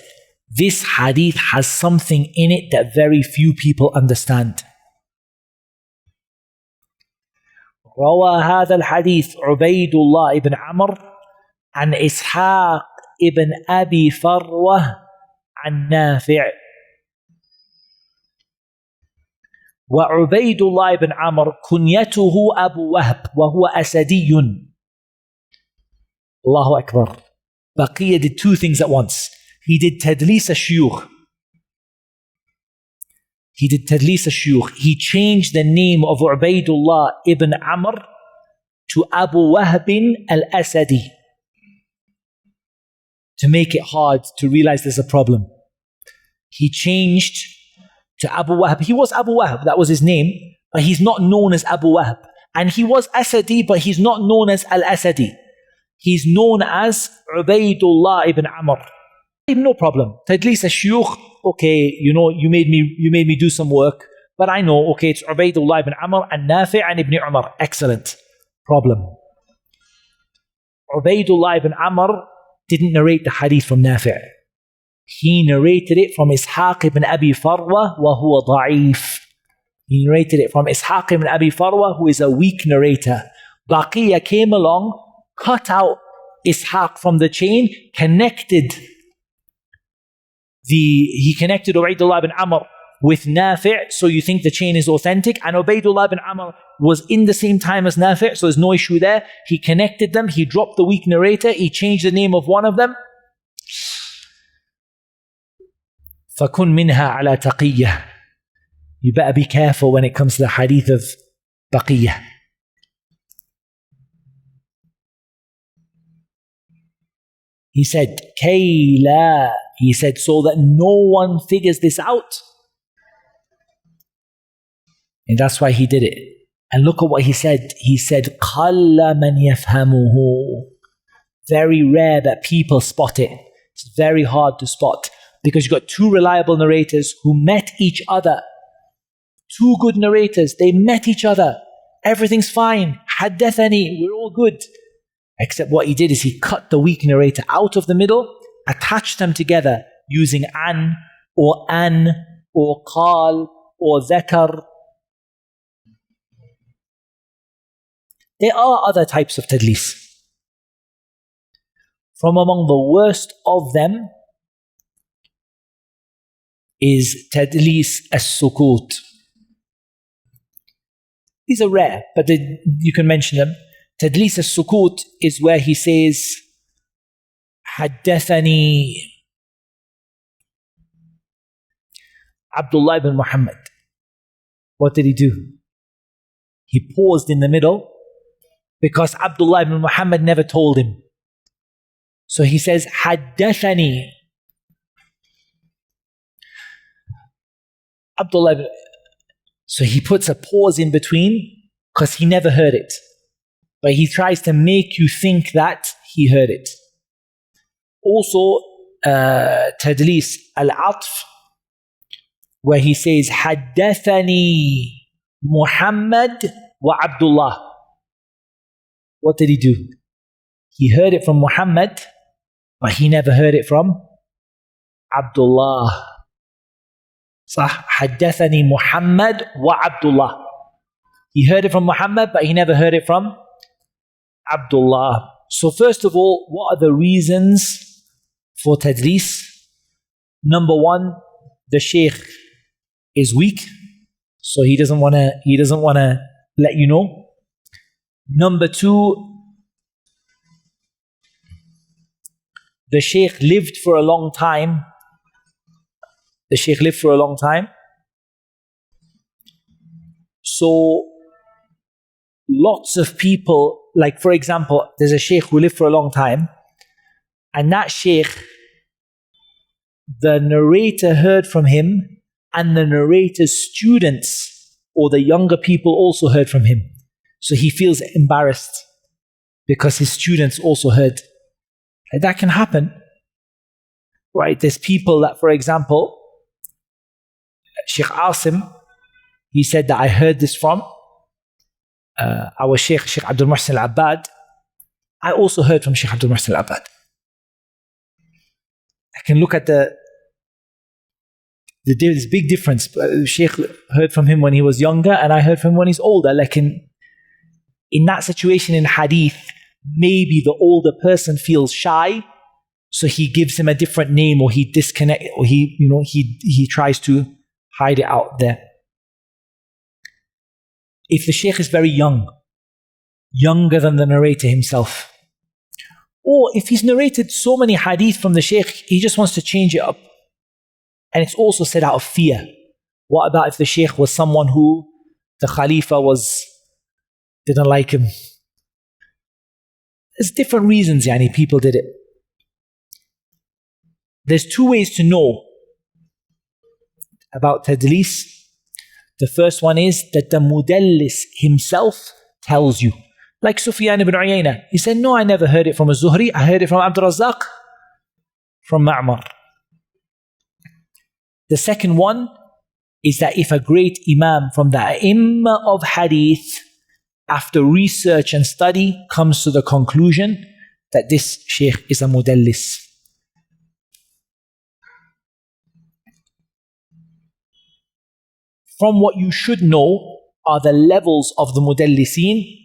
this hadith has something in it that very few people understand. روى هذا الحديث عبيد الله ibn Amr عن إسحاق ibn أبي فروة عن نافع. وعبيد الله بن عمر كنيته أبو وهب وهو أسدي. Allahu Akbar. Baqiyya did two things at once. He did tadlis al-shuyukh. He changed the name of Ubaidullah ibn Amr to Abu Wahb al-Asadi, to make it hard to realize there's a problem. He changed to Abu Wahb. He was Abu Wahb, that was his name, but he's not known as Abu Wahb. And he was Asadi, but he's not known as Al-Asadi. He's known as Ubaidullah ibn Amr. No problem. Tadlis al-shuyukh, okay, you made me do some work, but I know, okay, it's Ubaidullah ibn Amr and Nafi' and Ibn Umar. Excellent. Problem. Ubaidullah ibn Amr didn't narrate the hadith from Nafi'. He narrated it from Ishaq ibn Abi Farwa wa huwa da'if. He narrated it from Ishaq ibn Abi Farwa, who is a weak narrator. Baqiyya came along, cut out Ishaq from the chain, connected Ubaidullah ibn Amr with Nafi', so you think the chain is authentic, and Ubaidullah ibn Amr was in the same time as Nafi', so there's no issue there. He connected them, he dropped the weak narrator, he changed the name of one of them. فَكُن مِنْهَا عَلَى تَقِيَّةٍ. You better be careful when it comes to the hadith of Baqiyya. He said, Kayla. He said, so that no one figures this out. And that's why he did it. And look at what he said. He said, قَلَّ مَنْ يَفْهَمُهُ. Very rare that people spot it. It's very hard to spot. Because you've got two reliable narrators who met each other. Two good narrators. They met each other. Everything's fine. حدثني. We're all good. Except what he did is he cut the weak narrator out of the middle, attached them together using an or qal or dhakar. There are other types of tadlis. From among the worst of them is tadlis as-sukut. These are rare, but you can mention them. Tadlis al-sukut is where he says, Haddathani Abdullah ibn Muhammad. What did he do? He paused in the middle because Abdullah ibn Muhammad never told him. So he says, Haddathani Abdullah ibn. So he puts a pause in between because he never heard it. But he tries to make you think that he heard it. Also, tadlis al-atf, where he says, Haddathani Muhammad wa Abdullah. What did he do? He heard it from Muhammad, but he never heard it from Abdullah. Sah, Haddathani Muhammad wa Abdullah. He heard it from Muhammad, but he never heard it from Abdullah. So first of all, what are the reasons for tadlis? Number one, the sheikh is weak, so he doesn't want to let you know. Number two, the sheikh lived for a long time. So lots of people, like for example, there's a sheikh who lived for a long time, and that sheikh, the narrator heard from him, and the narrator's students or the younger people also heard from him. So he feels embarrassed because his students also heard. And that can happen, right? There's people that, for example, Sheikh Asim, he said that I heard this from our Sheikh Abdul Muhsin Al-Abbad. I also heard from Sheikh Abdul Muhsin Al-Abbad. I can look at there's big difference. Sheikh heard from him when he was younger, and I heard from him when he's older. Like in that situation in hadith, maybe the older person feels shy, so he gives him a different name, or he disconnects, or he tries to hide it out there. if the Shaykh is very young, younger than the narrator himself. Or if he's narrated so many hadith from the Shaykh, he just wants to change it up. And it's also said out of fear. What about if the Shaykh was someone who the Khalifa didn't like him? There's different reasons, people did it. There's two ways to know about tadlis. The first one is that the mudallis himself tells you. Like Sufyan ibn Uyayna. He said, no, I never heard it from az-Zuhri. I heard it from Abd al-Razzaq, from Ma'mar. The second one is that if a great imam from the A'imma of Hadith, after research and study, comes to the conclusion that this Shaykh is a mudallis. From what you should know are the levels of the mudallisin.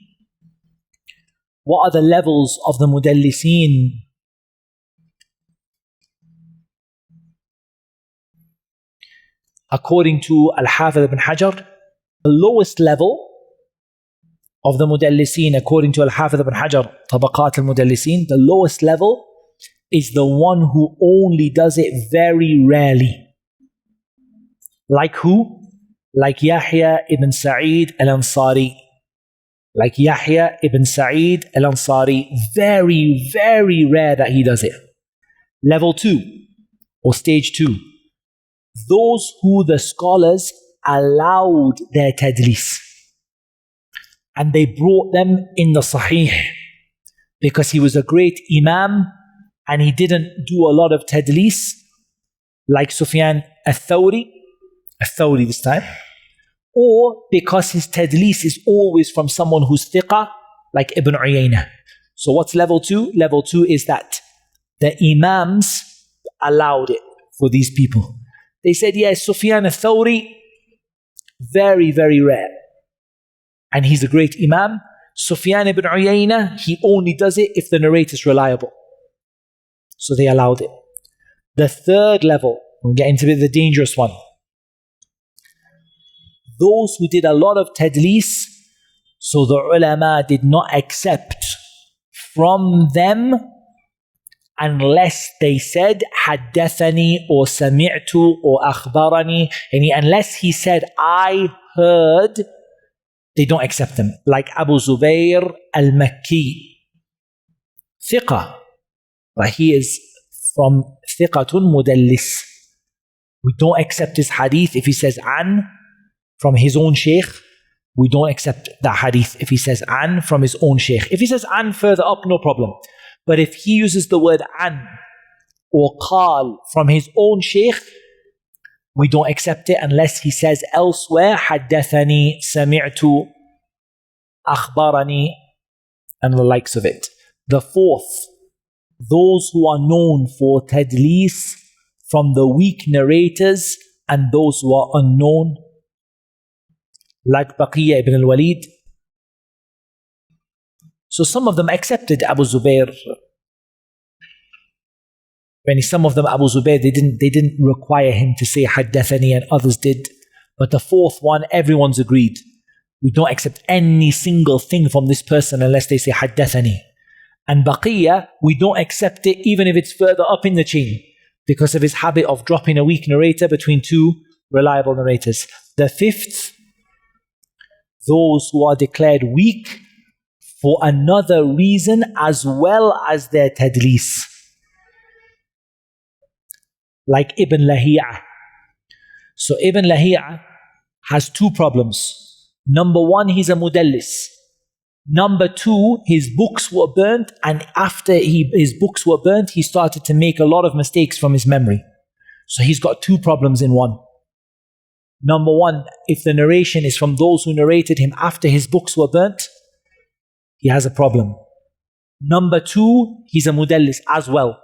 What are the levels of the mudallisin? According to Al-Hafidh ibn Hajar, the lowest level of the mudallisin, according to Al-Hafidh ibn Hajar, Tabaqat al-Mudallisin, the lowest level is the one who only does it very rarely. Like who? Like Yahya ibn Sa'id al-Ansari. Like Yahya ibn Sa'id al-Ansari. Very, very rare that he does it. Level 2 or stage 2. Those who the scholars allowed their tadlis. And they brought them in the Sahih. Because he was a great imam and he didn't do a lot of tadlis. Like Sufyan al-Thawri this time. Or because his tadlis is always from someone who's thiqah, like Ibn Uyayna. So what's level 2? Level 2 is that the imams allowed it for these people. They said, yes, Sufyan al-Thawri, very, very rare. And he's a great imam. Sufyan ibn Uyayna, he only does it if the narrator is reliable. So they allowed it. The third level, we'll get into the dangerous one. Those who did a lot of tadlis, so the ulama did not accept from them unless they said haddathani or sami'tu or akhbarani. Unless he said I heard, they don't accept them. Like Abu Zubayr al-Makki, thiqah, but he is from thiqatun mudallis. We don't accept his hadith if he says an from his own shaykh. We don't accept that hadith if he says an from his own shaykh. If he says an further up, no problem. But if he uses the word an or qal from his own shaykh, we don't accept it unless he says elsewhere haddathani, sami'tu, akhbarani, and the likes of it. The fourth, those who are known for tadlis from the weak narrators and those who are unknown, like Baqiyya ibn al-Walid. So some of them accepted Abu Zubayr. Some of them, Abu Zubayr, they didn't require him to say haddathani, and others did. But the fourth one, everyone's agreed. We don't accept any single thing from this person unless they say haddathani. And Baqiyya, we don't accept it even if it's further up in the chain, because of his habit of dropping a weak narrator between two reliable narrators. The fifth, those who are declared weak for another reason as well as their tadlis. Like Ibn Lahi'a. So Ibn Lahi'a has two problems. Number one, he's a mudallis. Number two, his books were burnt, and after his books were burnt, he started to make a lot of mistakes from his memory. So he's got two problems in one. Number one, if the narration is from those who narrated him after his books were burnt, he has a problem. Number two, he's a mudallis as well.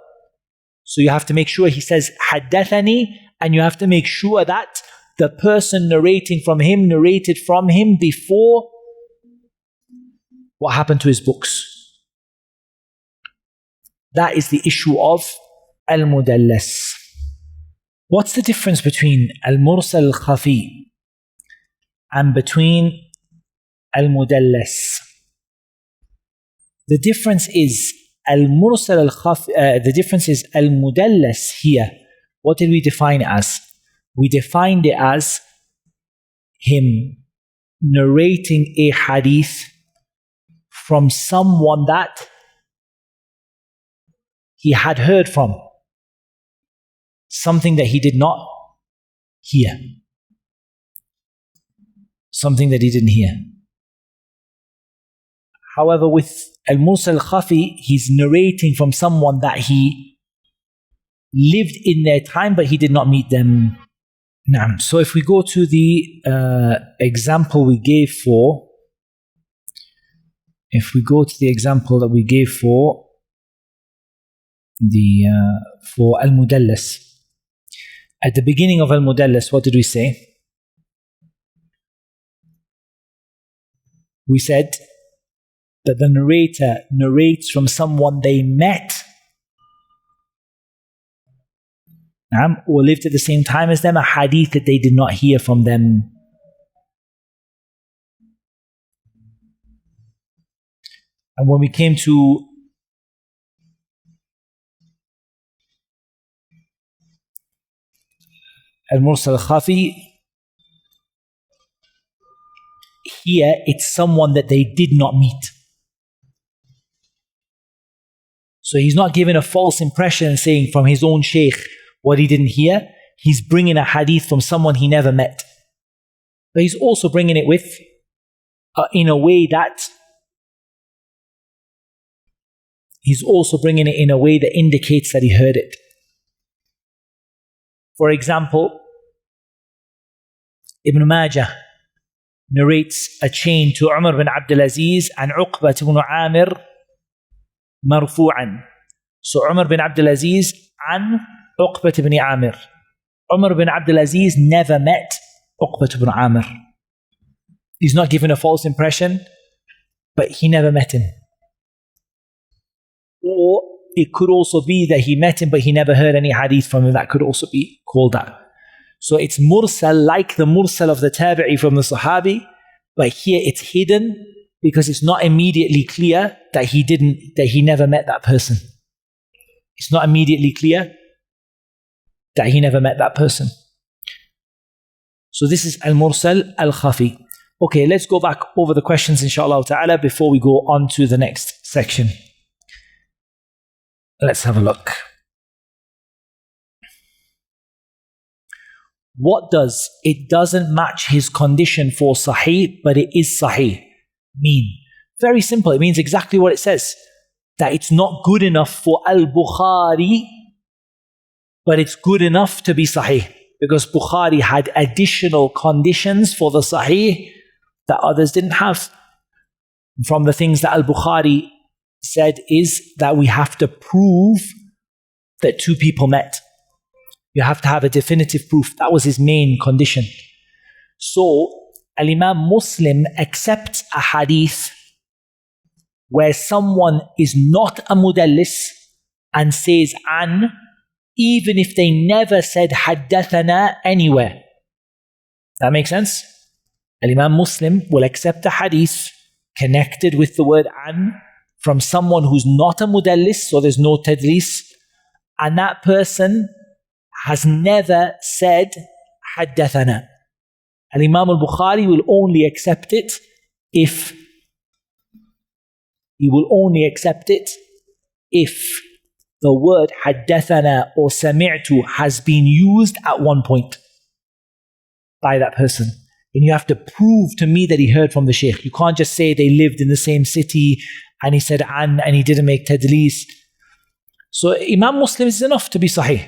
So you have to make sure he says haddathani, and you have to make sure that the person narrating from him narrated from him before what happened to his books. That is the issue of al-mudallas. What's the difference between al-mursal al-khafi and between al-mudallas. The difference is al-mursal al-khafi, the difference is al-mudallas here. What did we define it as? We defined it as him narrating a hadith from someone that he had heard from, something that he did not hear, something that he didn't hear. However, with al-mursal al-khafi, he's narrating from someone that he lived in their time but he did not meet them. So if we go to the example we gave for, if we go to the example that we gave for the for al-mudallas, at the beginning of al-mudallas, what did we say? We said that the narrator narrates from someone they met or lived at the same time as them, a hadith that they did not hear from them. And when we came to al-mursal al-khafi, here it's someone that they did not meet. So he's not giving a false impression and saying from his own shaykh what he didn't hear. He's bringing a hadith from someone he never met. But he's also bringing it with, in a way that, he's also bringing it in a way that indicates that he heard it. For example, Ibn Majah narrates a chain to Umar bin Abdul Aziz and Uqbat ibn Amir marfu'an. So Umar bin Abdul Aziz and Uqbat ibn Amir. Umar bin Abdul Aziz never met Uqbat ibn Amir. He's not giving a false impression, but he never met him. Or it could also be that he met him, but he never heard any hadith from him. That could also be called that. So it's mursal, like the mursal of the tabi'i from the sahabi, but here it's hidden because it's not immediately clear that he never met that person. It's not immediately clear that he never met that person. So this is al-mursal al-khafi. Okay, let's go back over the questions inshallah ta'ala before we go on to the next section. Let's have a look. What does "it doesn't match his condition for sahih, but it is sahih" mean? Very simple. It means exactly what it says. That it's not good enough for al-Bukhari, but it's good enough to be sahih. Because Bukhari had additional conditions for the sahih that others didn't have. From the things that al-Bukhari said is that we have to prove that two people met. You have to have a definitive proof. That was his main condition. So, Al-Imam Muslim accepts a hadith where someone is not a mudallis and says an, even if they never said haddathana anywhere. That makes sense? Al-Imam Muslim will accept a hadith connected with the word an from someone who's not a mudallis, so there's no tadlis, and that person has never said haddathana. Al-Imam al-Bukhari will only accept it if the word haddathana or sami'tu has been used at one point by that person. And you have to prove to me that he heard from the shaykh. You can't just say they lived in the same city and he said an and he didn't make tadlis. So Imam Muslim is enough to be sahih.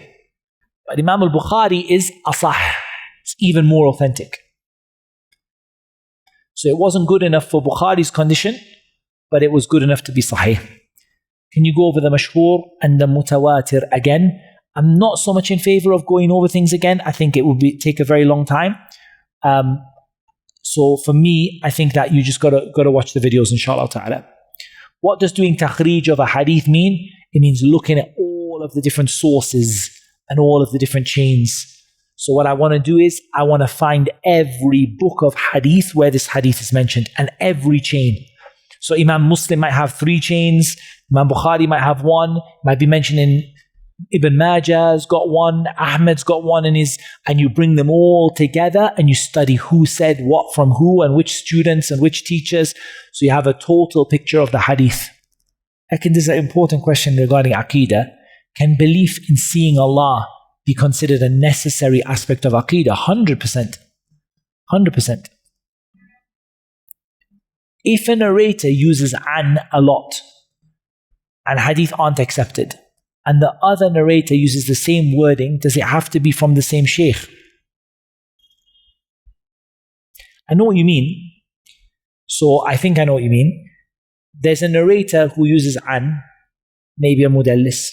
But Imam al-Bukhari is asah. It's even more authentic. So it wasn't good enough for Bukhari's condition, but it was good enough to be sahih. Can you go over the mashhur and the mutawatir again? I'm not so much in favor of going over things again. I think it would take a very long time. So for me, I think that you just gotta watch the videos, inshallah ta'ala. What does doing takhrij of a hadith mean? It means looking at all of the different sources and all of the different chains. So what I want to do is, I want to find every book of hadith where this hadith is mentioned, and every chain. So Imam Muslim might have 3 chains, Imam Bukhari might have 1, might be mentioned in Ibn Majah's got 1, Ahmed's got 1 in his, and you bring them all together and you study who said what from who and which students and which teachers. So you have a total picture of the hadith. I think this is an important question regarding Aqeedah. Can belief in seeing Allah be considered a necessary aspect of Aqeedah? 100%. 100%. If a narrator uses an a lot and hadith aren't accepted, and the other narrator uses the same wording, does it have to be from the same sheikh? I know what you mean. So I think I know what you mean. There's a narrator who uses an, maybe a mudallis,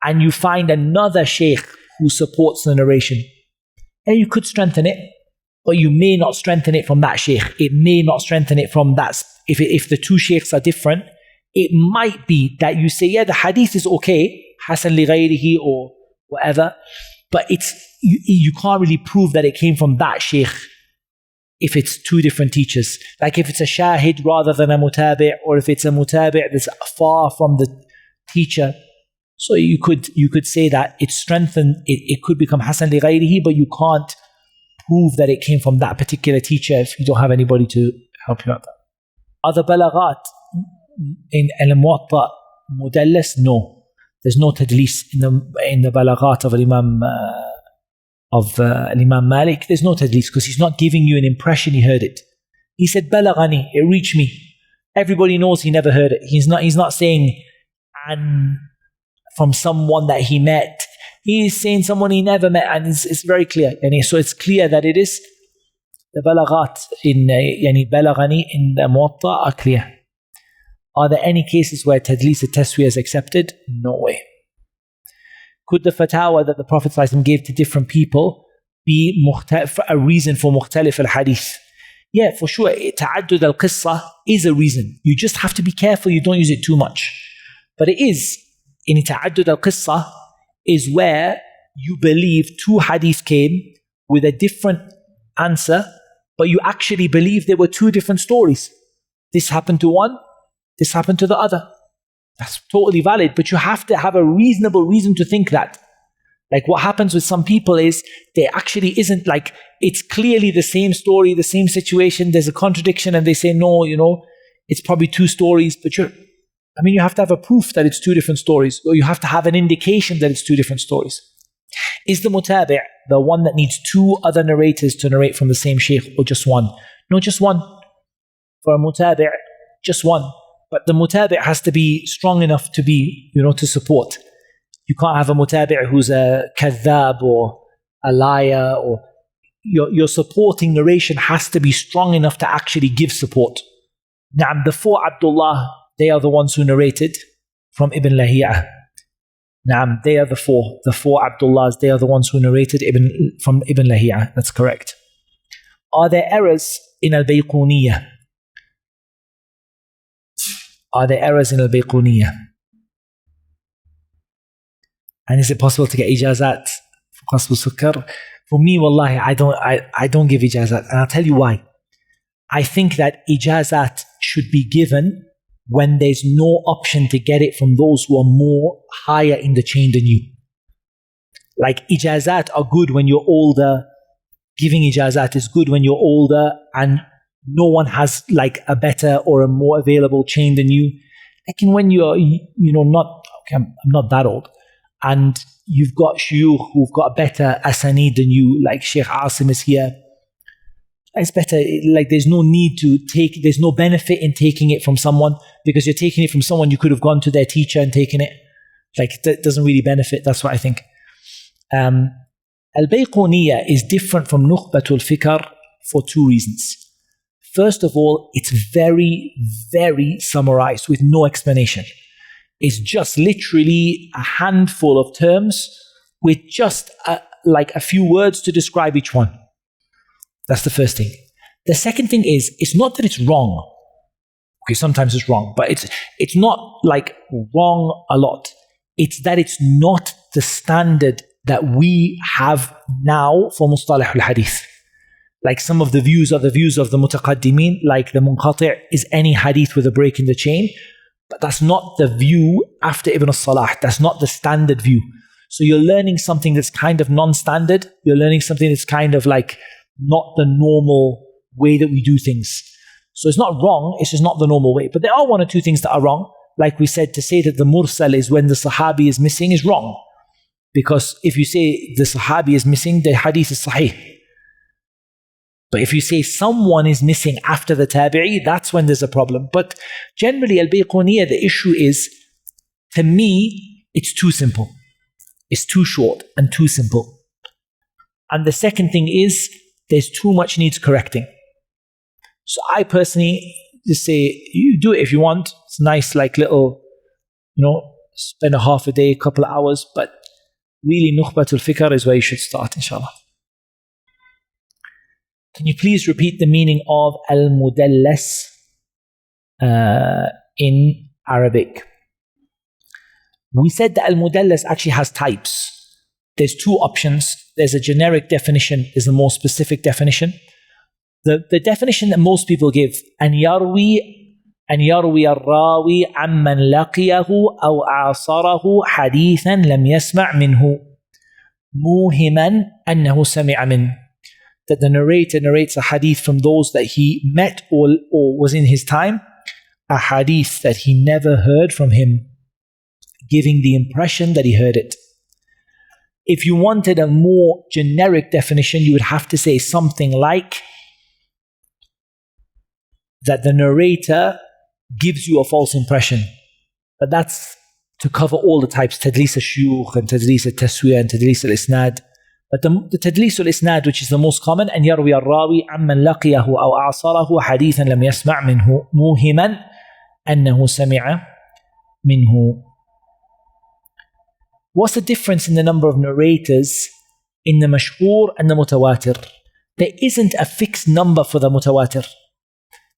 and you find another sheikh who supports the narration. And you could strengthen it, but you may not strengthen it from that sheikh. It may not strengthen it from that. If the 2 sheikhs are different, it might be that you say, yeah, the hadith is okay, Hasan li ghayrihi or whatever, but you can't really prove that it came from that sheikh if it's 2 different teachers. Like if it's a shahid rather than a mutabi', or if it's a mutabi' that's far from the teacher. So you could say that it's strengthened, it could become Hasan li ghayrihi, but you can't prove that it came from that particular teacher if you don't have anybody to help you out. Other balaghat in al-Muwatta mudallis, no. There's no tadlis in the balaghat of Imam Imam Malik. There's no tadlis because he's not giving you an impression he heard it. He said balagani, it reached me. Everybody knows he never heard it. He's not saying an from someone that he met. He is saying someone he never met, and it's very clear. So it's clear that it is the balaghat in balagani in the Muwatta are clear. Are there any cases where tadlis al-taswiyah is accepted? No way. Could the fatwa that the Prophet ﷺ gave to different people be a reason for mukhtalif al-hadith? Yeah, for sure. Ta'addud al-qissa is a reason. You just have to be careful you don't use it too much. But it is, in ta'addud al-qissa, is where you believe 2 hadith came with a different answer, but you actually believe there were 2 different stories. This happened to one, this happened to the other. That's totally valid, but you have to have a reasonable reason to think that. Like what happens with some people is, there actually isn't, like, it's clearly the same story, the same situation, there's a contradiction, and they say, no, it's probably 2 stories, but you have to have a proof that it's 2 different stories, or you have to have an indication that it's 2 different stories. Is the mutabi' the one that needs 2 other narrators to narrate from the same sheikh, or just one? No, just one. For a mutabi', just one. But the mutabi' has to be strong enough to be, to support. You can't have a mutabi' who's a kadhab or a liar, or your supporting narration has to be strong enough to actually give support. Now, the 4 Abdullah, they are the ones who narrated from Ibn Lahiyah. Naam, they are the 4 Abdullahs, they are the ones who narrated from Ibn Lahiyah. That's correct. Are there errors in al-Bayquniyah? Are there errors in al-Bayquniyah? And is it possible to get ijazat for qasb al-sukkar? For me, wallahi, I don't give ijazat, and I'll tell you why. I think that ijazat should be given when there's no option to get it from those who are more higher in the chain than you. Like ijazat are good when you're older. Giving ijazat is good when you're older and no one has like a better or a more available chain than you. Like when you're, I'm not that old, and you've got shuyukh who've got a better asanid than you, like Sheikh Asim is here. It's better, like there's no benefit in taking it from someone, because you're taking it from someone you could have gone to their teacher and taken it. Like that doesn't really benefit, that's what I think. Al-Bayquniyah is different from Nukhbat Al-Fikr for 2 reasons. First of all, it's very, very summarized with no explanation. It's just literally a handful of terms with just like a few words to describe each one. That's the first thing. The second thing is, it's not that it's wrong. Okay, sometimes it's wrong, but it's not like wrong a lot. It's that it's not the standard that we have now for mustalah al-hadith. Like some of the views are the views of the mutaqaddimin, like the munqati' is any hadith with a break in the chain. But that's not the view after Ibn al-Salah. That's not the standard view. So you're learning something that's kind of non-standard. You're learning something that's kind of like not the normal way that we do things. So it's not wrong, it's just not the normal way. But there are one or two things that are wrong. Like we said, to say that the mursal is when the sahabi is missing is wrong. Because if you say the sahabi is missing, the hadith is sahih. But if you say someone is missing after the tabi'i, that's when there's a problem. But generally, al-Bayquniyya, the issue is, to me, it's too simple. It's too short and too simple. And the second thing is, there's too much needs correcting. So I personally just say, you do it if you want. It's nice, like little, spend a half a day, a couple of hours. But really, Nukhbat Al-Fikr is where you should start, inshallah. Can you please repeat the meaning of al-mudallas in Arabic? We said that al-mudallas actually has types. There's two options. There's a generic definition, there's a more specific definition. The definition that most people give, أن يروي الراوي عمن لقيه أو عاصره حديثا لم يسمع منه موهما أنه سمع منه. That the narrator narrates a hadith from those that he met or was in his time, a hadith that he never heard from him, giving the impression that he heard it. If you wanted a more generic definition, you would have to say something like that the narrator gives you a false impression. But that's to cover all the types, tadlis al-shuyukh and tadlis al-taswiyah and tadlis al-isnad. But the tadlis al-isnad, which is the most common, أن يروي الراوي عمن لقيه أو أعصره حديثا لم يسمع منه موهما أنه سمع منه. What's the difference in the number of narrators in the mashhur and the mutawatir? There isn't a fixed number for the mutawatir.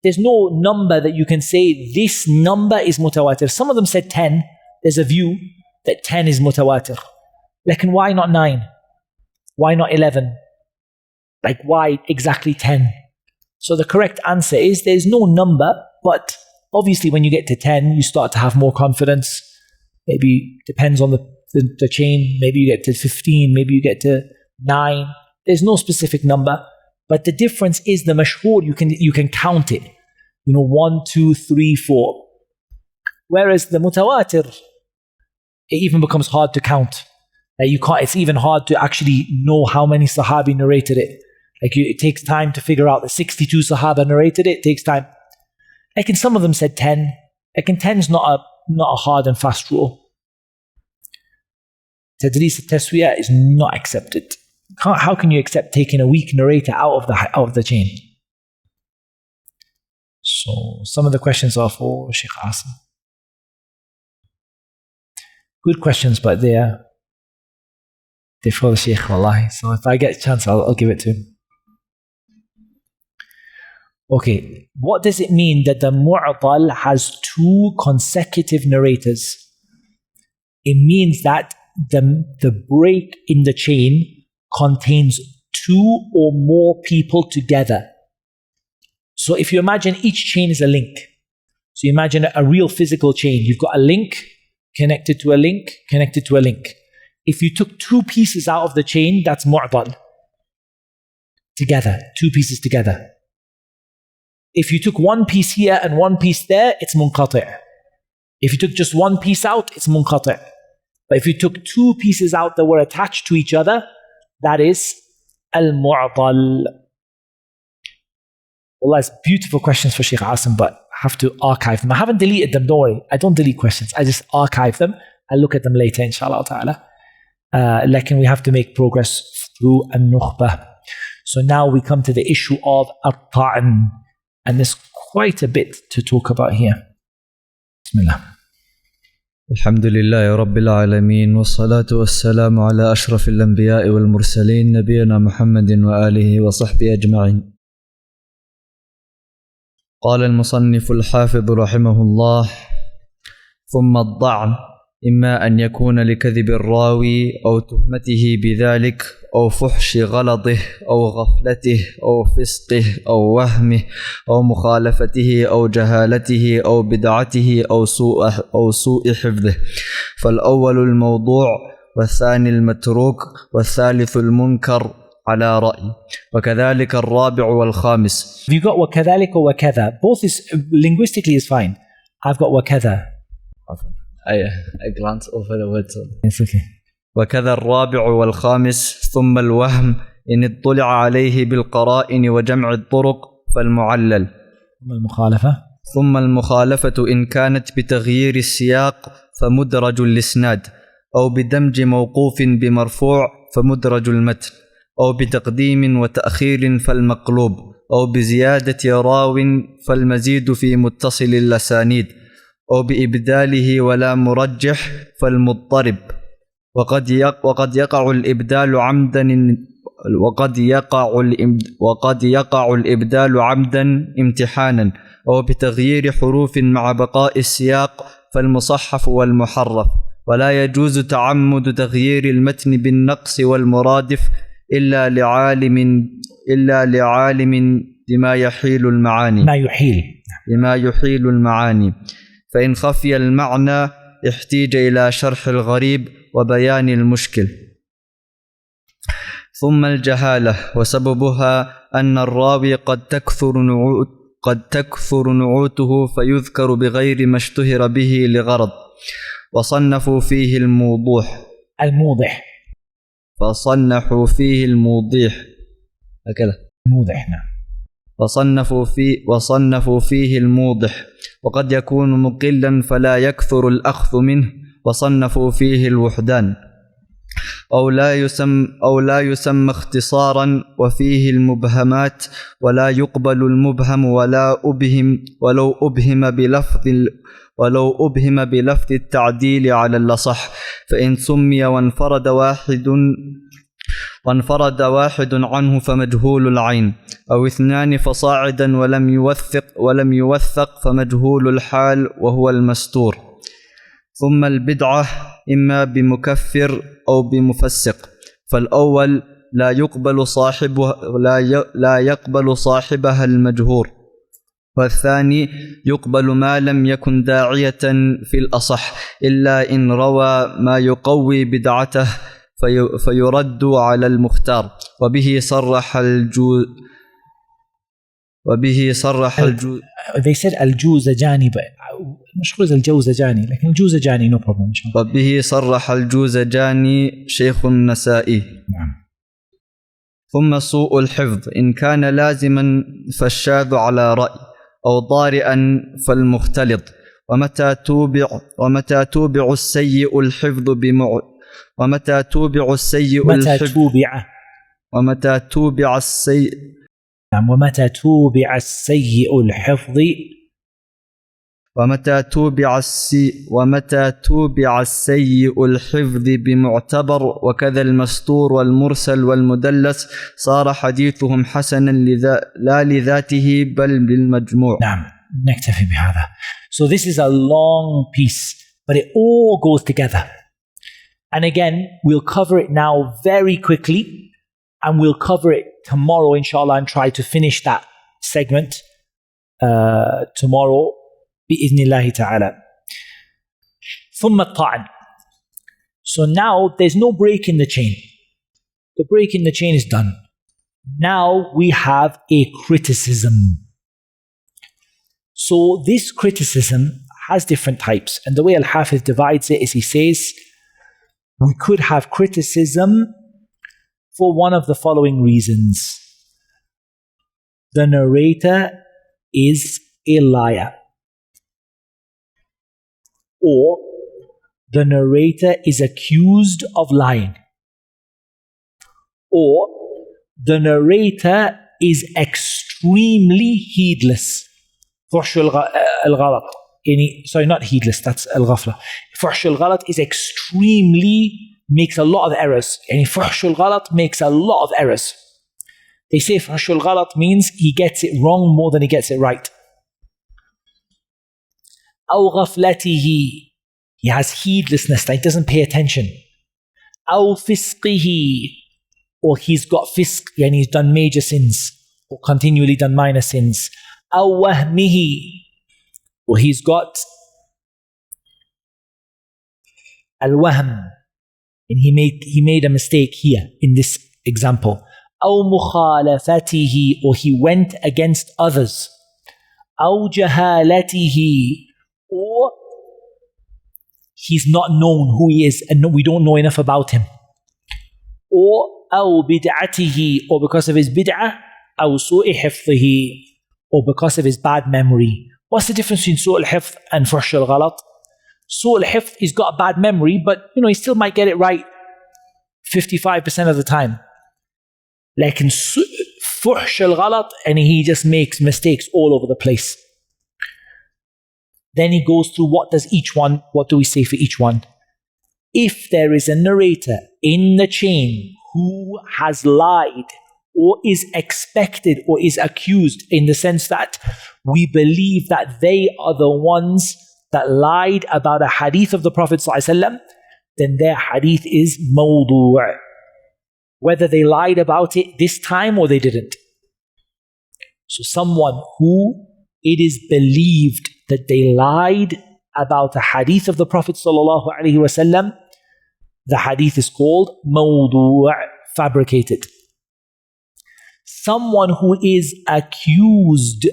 There's no number that you can say this number is mutawatir. Some of them said 10. There's a view that 10 is mutawatir. Like, why not 9? Why not 11? Like, why exactly 10? So the correct answer is there's no number, but obviously when you get to 10, you start to have more confidence. Maybe depends on the chain. Maybe you get to 15, maybe you get to 9. There's no specific number. But the difference is the mashhur, you can count it. 1, 2, 3, 4. Whereas the mutawatir, it even becomes hard to count. Like it's even hard to actually know how many Sahabi narrated it. It takes time to figure out that 62 Sahaba narrated it. It takes time. Like, some of them said 10. Like, 10 is not a hard and fast rule. Tadlis al-taswiyah is not accepted. How can you accept taking a weak narrator out of the chain? So some of the questions are for Sheikh Asim. Good questions, but they're for the Sheikh, wallahi. So if I get a chance, I'll give it to him. Okay, what does it mean that the mu'tal has 2 consecutive narrators? It means that the break in the chain contains 2 or more people together. So if you imagine each chain is a link. So you imagine a real physical chain. You've got a link connected to a link, connected to a link. If you took 2 pieces out of the chain, that's mu'tal. Together, 2 pieces together. If you took 1 piece here and 1 piece there, it's munqati'. If you took just 1 piece out, it's munqati'. But if you took 2 pieces out that were attached to each other, that is al-mu'tal. Wallah, it's beautiful questions for Sheikh Asim, but I have to archive them. I haven't deleted them, don't worry. I don't delete questions. I just archive them. I'll look at them later, inshallah ta'ala. Like, we have to make progress through al-nukhbah. So now we come to the issue of al-ta'n. And there's quite a bit to talk about here. Bismillah. الحمد لله رب العالمين والصلاة والسلام على أشرف الأنبياء والمرسلين نبينا محمد وآله وصحبه أجمعين. قال المصنف الحافظ رحمه الله: ثم الضعن إما أن يكون لكذب الراوي أو تهمته بذلك أو فحش غلطه أو غفلته أو فسقه أو وهمه أو مخالفته أو جهالته أو بدعته أو سوء حفظه. فالأول الموضوع والثاني المتروك والثالث المنكر على رأي، وكذلك الرابع والخامس. Have you got وكذلك or وكذا? Both is linguistically is fine. I've got وكذا. I glance over the words. It's okay. وكذا الرابع والخامس. ثم الوهم إن اطلع عليه بالقرائن وجمع الطرق فالمعلل. ثم المخالفة إن كانت بتغيير السياق فمدرج الإسناد، أو بدمج موقوف بمرفوع فمدرج المتن، أو بتقديم وتأخير فالمقلوب، أو بزيادة راو فالمزيد في متصل الأسانيد، أو بإبداله ولا مرجح فالمضطرب. وقد يقع الإبدال عمدا امتحانا، أو بتغيير حروف مع بقاء السياق فالمصحف والمحرف. ولا يجوز تعمد تغيير المتن بالنقص والمرادف إلا لعالم بما يحيل المعاني. فإن خفي المعنى احتيج إلى شرح الغريب وبيان المشكل. ثم الجهالة، وسببها أن الراوي قد تكثر نعوته فيذكر بغير ما اشتهر به لغرض. وصنفوا فيه الموضوح هكذا. وصنفوا فيه الموضح، وقد يكون مقلا فلا يكثر الأخذ منه. وصنفوا فيه الوحدان، أو لا يسمى اختصارا. وفيه المبهمات، ولا يقبل المبهم ولو أبهم بلفظ التعديل على الأصح. فإن سمي وانفرد واحد عنه فمجهول العين، أو اثنان فصاعدا ولم يوثق فمجهول الحال وهو المستور. ثم البدعة إما بمكفر أو بمفسق. فالأول لا يقبل صاحبها المجهور، والثاني يقبل ما لم يكن داعية في الأصح إلا إن روى ما يقوي بدعته فيرد على المختار. وبه صرح They said الجوزجاني مشغول الجوزجاني، لكن الجوزجاني no problem إن شاء الله. وبه صرح الجوزجاني شيخ النسائي. نعم. ثم سوء الحفظ إن كان لازما فالشاذ على رأي، أو ضارئا فالمختلط. ومتى توبع السيء الحفظ ومتى توبع السيء الحفظ ومتى توبع السيء نعم. ومتى توبع السيء الحفظ بمعتبر. وكذا المستور والمرسل والمدلس صار حديثهم حسنا لا لذاته بل بالمجموع. نعم، نكتفي بهذا. So this is a long piece, but it all goes together. And again, we'll cover it now very quickly, and we'll cover it tomorrow, inshallah, and try to finish that segment tomorrow, بإذن الله تعالى. ثم الطعن. So now there's no break in the chain. The break in the chain is done. Now we have a criticism. So this criticism has different types, and the way Al-Hafiz divides it is he says we could have criticism for one of the following reasons. The narrator is a liar, or the narrator is accused of lying, or the narrator is extremely heedless. فحش الغلط sorry, not heedless, that's الغفلة. فحش الغلط is extremely, makes a lot of errors. فحش الغلط makes a lot of errors. They say فحش الغلط means he gets it wrong more than he gets it right. أو غفلته, He has heedlessness, that he doesn't pay attention. أو فسقه, or he's got fisq, and he's done major sins, or continually done minor sins. أو وهمه, or he's got al-wahm, and he made a mistake here in this example. أو مخالفته, or he went against others. أو جهالته, or he's not known who he is and we don't know enough about him. Or أو بدعته, or because of his bid'ah. أو سوء حفظه, or because of his bad memory. What's the difference between سوء الحفظ and فحش الغلط? سوء الحفظ, he's got a bad memory, but he still might get it right 55% of the time. Like in فحش الغلط, and he just makes mistakes all over the place. Then he goes through what do we say for each one? If there is a narrator in the chain who has lied, or is expected, or is accused, in the sense that we believe that they are the ones that lied about a hadith of the Prophet ﷺ, then their hadith is mawdu'. Whether they lied about it this time or they didn't. So someone who it is believed that they lied about a hadith of the Prophet ﷺ, the hadith is called mawdu', fabricated. Someone who is accused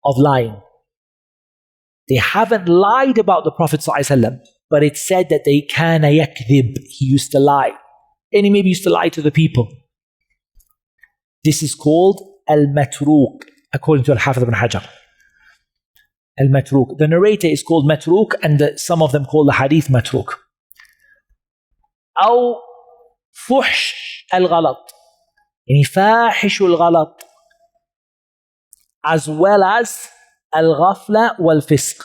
of lying. They haven't lied about the Prophet ﷺ, but it's said that they kana yakdhib, he used to lie. And he maybe used to lie to the people. This is called al-matruq, according to Al-Hafidh ibn Hajar. Al-matruq. The narrator is called matruq, and some of them call the hadith matruq. أو فحش الغلط, يعني فاحش الغلط, as well as al-ghafla wal-fisq.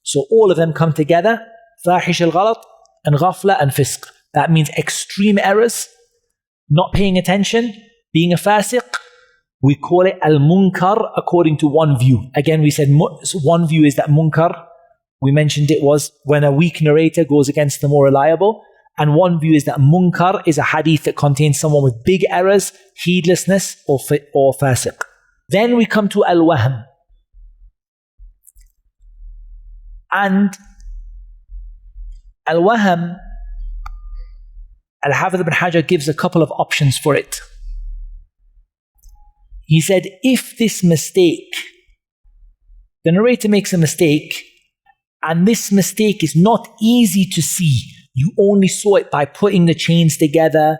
So all of them come together, فاحش الغلط and ghafla and fisq. That means extreme errors, not paying attention, being a fasiq. We call it al-munkar according to one view. Again, we said one view is that munkar, we mentioned it was when a weak narrator goes against the more reliable. And one view is that munkar is a hadith that contains someone with big errors, heedlessness, or fasiq. Then we come to al-wahm. And al-wahm, Al-Hafidh ibn Hajar gives a couple of options for it. He said, if this mistake, the narrator makes a mistake, and this mistake is not easy to see, you only saw it by putting the chains together,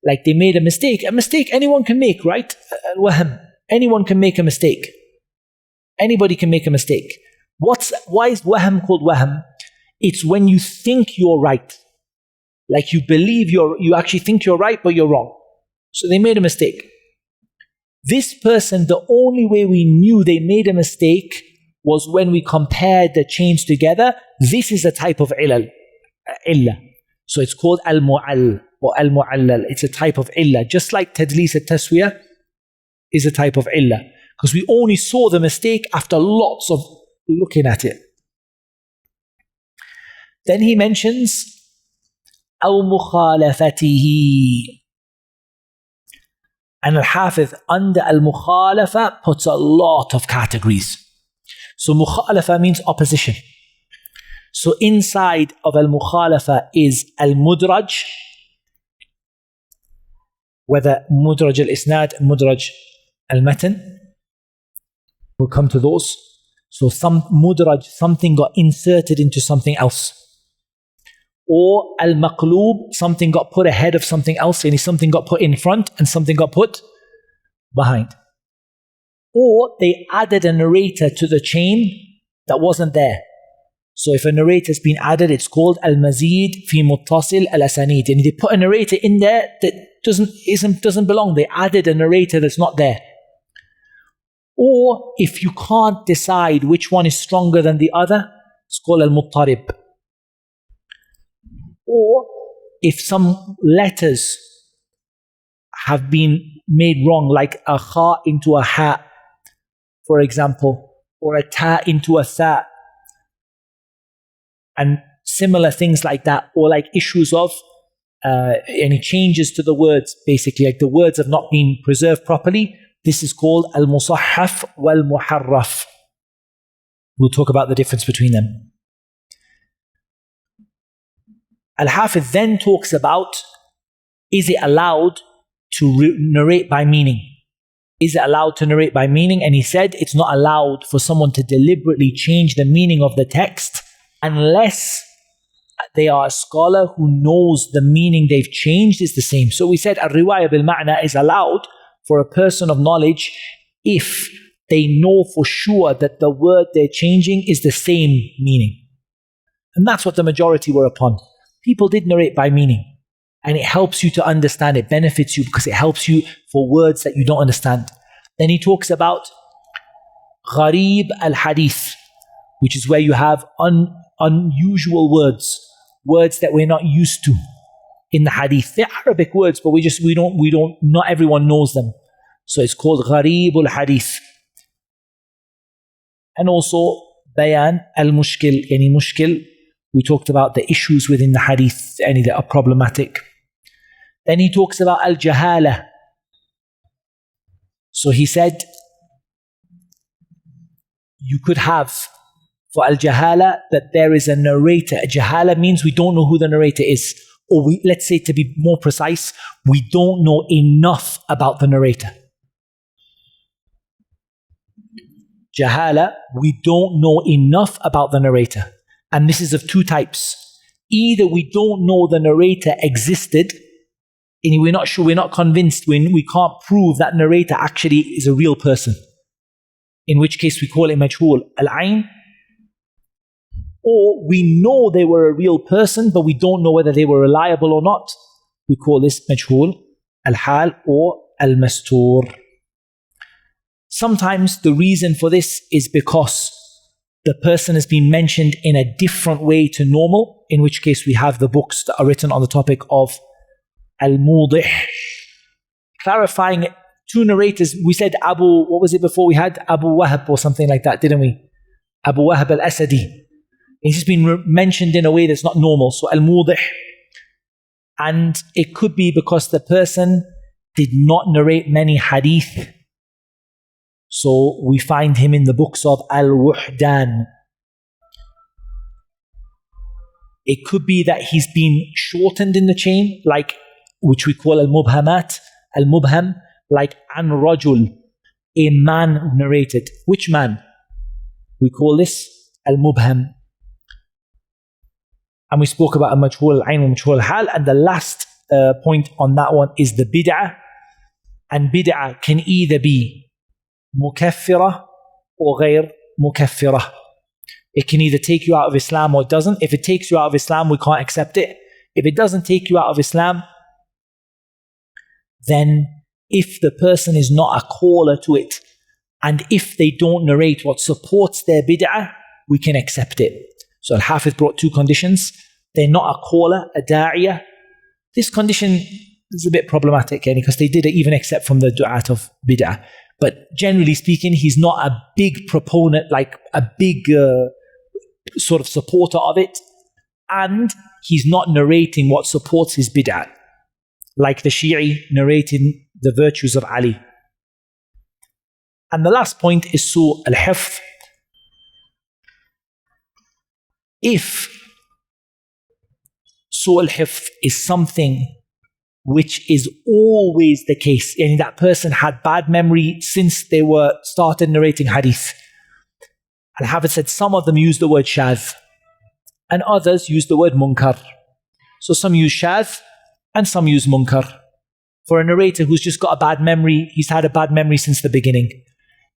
like they made a mistake. A mistake anyone can make, right? Al-wahm. Anyone can make a mistake. Anybody can make a mistake. Why is wahm called wahm? It's when you think you're right. Like you believe you actually think you're right, but you're wrong. So they made a mistake. This person, the only way we knew they made a mistake was when we compared the chains together. This is a type of illah. So it's called al-mu'all or al-mu'allal. It's a type of illah. Just like tadlis al-taswiyah is a type of illah. Because we only saw the mistake after lots of looking at it. Then he mentions أو مخالفته. And Al-Hafidh under Al-Mukhalafa puts a lot of categories. So Mukhalafa means opposition. So inside of Al-Mukhalafa is Al-Mudraj, whether Mudraj Al-Isnad, Mudraj Al-Matan. We'll come to those. So some Mudraj, something got inserted into something else. Or al-maqloob, something got put ahead of something else, and something got put in front and something got put behind. Or they added a narrator to the chain that wasn't there. So if a narrator has been added, it's called al-mazid fi muttasil al-asanid. And they put a narrator in there that doesn't belong. They added a narrator that's not there. Or if you can't decide which one is stronger than the other, it's called al-muttarib. Or if some letters have been made wrong, like a kha into a ha, for example, or a ta into a tha, and similar things like that, or like issues of any changes to the words, basically like the words have not been preserved properly. This is called al-musahhaf wal-muharraf. We'll talk about the difference between them. Al-Hafiz then talks about, is it allowed to narrate by meaning? Is it allowed to narrate by meaning? And he said it's not allowed for someone to deliberately change the meaning of the text unless they are a scholar who knows the meaning they've changed is the same. So we said al-riwaya bil-ma'na is allowed for a person of knowledge if they know for sure that the word they're changing is the same meaning. And that's what the majority were upon. People did narrate by meaning. And it helps you to understand, it benefits you because it helps you for words that you don't understand. Then he talks about gharib al-hadith, which is where you have unusual words, words that we're not used to in the hadith. They're Arabic words, but not everyone knows them. So it's called gharib al-hadith. And also bayan al-mushkil, yani mushkil. We talked about the issues within the hadith, any that are problematic. Then he talks about al-jahala. So he said, you could have for al-jahala that there is a narrator. Jahala means we don't know who the narrator is. Or let's say, to be more precise, we don't know enough about the narrator. Jahala, we don't know enough about the narrator. And this is of two types. Either we don't know the narrator existed, and we're not sure, we're not convinced, we can't prove that narrator actually is a real person, in which case we call it majhul al-ayn. Or we know they were a real person, but we don't know whether they were reliable or not. We call this majhul al-hal or al-mastur. Sometimes the reason for this is because the person has been mentioned in a different way to normal, in which case we have the books that are written on the topic of al-mudih. Clarifying two narrators, we said what was it before? We had Abu Wahab or something like that, didn't we? Abu Wahab al-Asadi. He's just been mentioned in a way that's not normal. So al-mudih. And it could be because the person did not narrate many hadith. So we find him in the books of al-wuhdan. It could be that he's been shortened in the chain, like which we call al-mubhamat, al-mubham, like an rajul, a man narrated. Which man? We call this al-mubham. And we spoke about al-majhul al-ayn and majhul al-hal. And the last point on that one is the bid'ah. And bid'ah can either be mukaffirah or ghayr mukaffirah. It can either take you out of Islam or it doesn't. If it takes you out of Islam, we can't accept it. If it doesn't take you out of Islam, then if the person is not a caller to it, and if they don't narrate what supports their bid'ah, we can accept it. So Al-Hafiz brought two conditions. They're not a caller, a da'iyah. This condition is a bit problematic, because they did it even accept from the du'at of bid'ah. But generally speaking, he's not a big proponent, like a big sort of supporter of it. And he's not narrating what supports his bid'ah, like the Shi'i narrating the virtues of Ali. And the last point is su' al-hifz. If su' al-hifz is something which is always the case, and that person had bad memory since they were started narrating hadith. Al-Hafiz said some of them use the word shadh and others use the word munkar. So some use shadh and some use munkar. For a narrator who's just got a bad memory, he's had a bad memory since the beginning.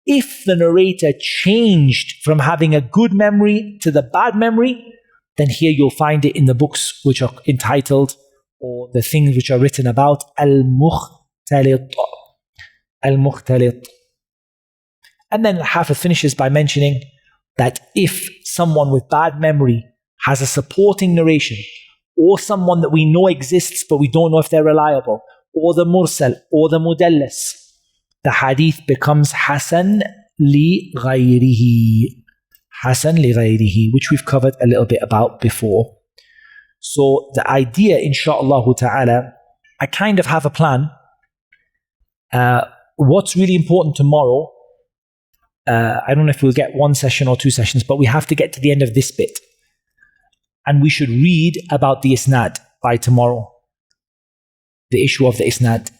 If the narrator changed from having a good memory to the bad memory, then here you'll find it in the books which are entitled, or the things which are written about al-mukhtalit. Al-mukhtalit. And then Al-Hafiz finishes by mentioning that if someone with bad memory has a supporting narration, or someone that we know exists but we don't know if they're reliable, or the mursal, or the mudallas, the hadith becomes hasan لغيره. Hasan لغيره, which we've covered a little bit about before. So the idea, inshaAllah ta'ala, I kind of have a plan. What's really important tomorrow, I don't know if we'll get one session or two sessions, but we have to get to the end of this bit. And we should read about the isnad by tomorrow. The issue of the isnad.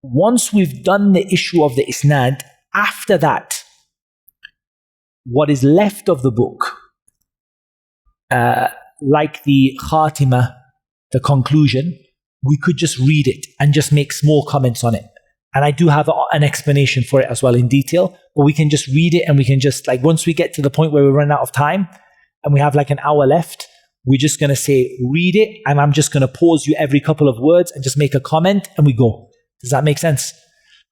Once we've done the issue of the isnad, after that, what is left of the book, like the khatima, the conclusion, we could just read it and just make small comments on it. And I do have an explanation for it as well in detail, but we can just read it and we can just, like, once we get to the point where we run out of time and we have like an hour left, we're just going to say, read it, and I'm just going to pause you every couple of words and just make a comment and we go. Does that make sense?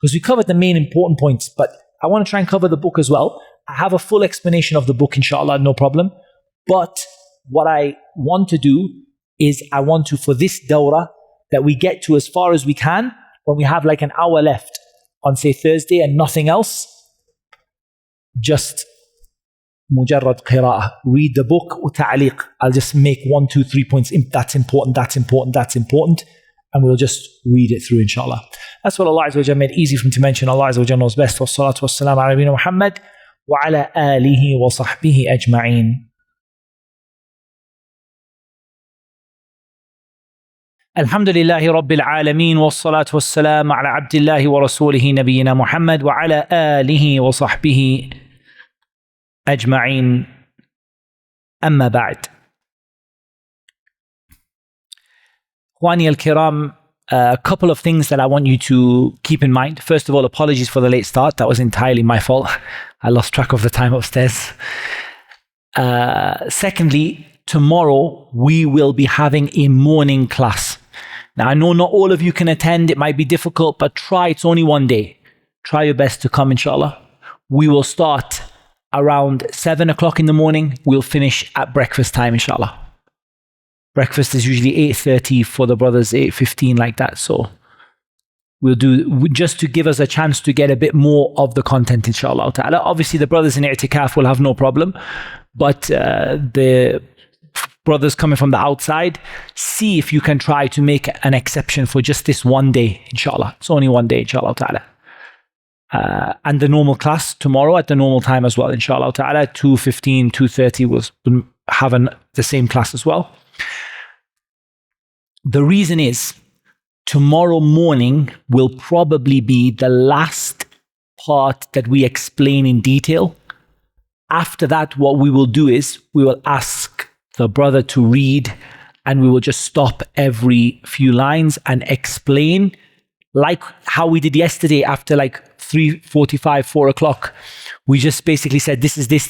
Because we covered the main important points, but I want to try and cover the book as well. I have a full explanation of the book, inshallah, no problem. But what I want to do is I want to, for this dawrah, that we get to as far as we can when we have like an hour left on, say, Thursday and nothing else. Just mujarrad qira'ah. Read the book, ta'liq. I'll just make 1, 2, 3 points. That's important, that's important, that's important. And we'll just read it through, inshallah. That's what Allah Azza wa Jalla made easy for him to mention. Allah Azza wa Jalla knows best. Wassalatu wassalamu ala nabiyyina Muhammad wa ala alihi wa sahbihi ajma'een. الحمد لله رب العالمين والصلاة والسلام على عبد الله ورسوله نبينا محمد وعلى آله وصحبه أجمعين. أما بعد. Ikhwani al-Kiram, a couple of things that I want you to keep in mind. First of all, apologies for the late start. That was entirely my fault. I lost track of the time upstairs. Secondly, tomorrow we will be having a morning class. Now, I know not all of you can attend. It might be difficult, but try. It's only one day. Try your best to come, inshallah. We will start around 7 o'clock in the morning. We'll finish at breakfast time, inshallah. Breakfast is usually 8:30 for the brothers, 8:15, like that. So we'll do, just to give us a chance to get a bit more of the content, inshallah ta'ala. Obviously, the brothers in i'tikaf will have no problem, but the brothers coming from the outside, see if you can try to make an exception for just this one day, inshallah. It's only one day, inshallah ta'ala. And the normal class tomorrow at the normal time as well, inshallah ta'ala. 2:15, 2:30 we'll have the same class as well. The reason is, tomorrow morning will probably be the last part that we explain in detail. After that, what we will do is we will ask the brother to read, and we will just stop every few lines and explain, like how we did yesterday after like 3:45, 4 o'clock. We just basically said, this is this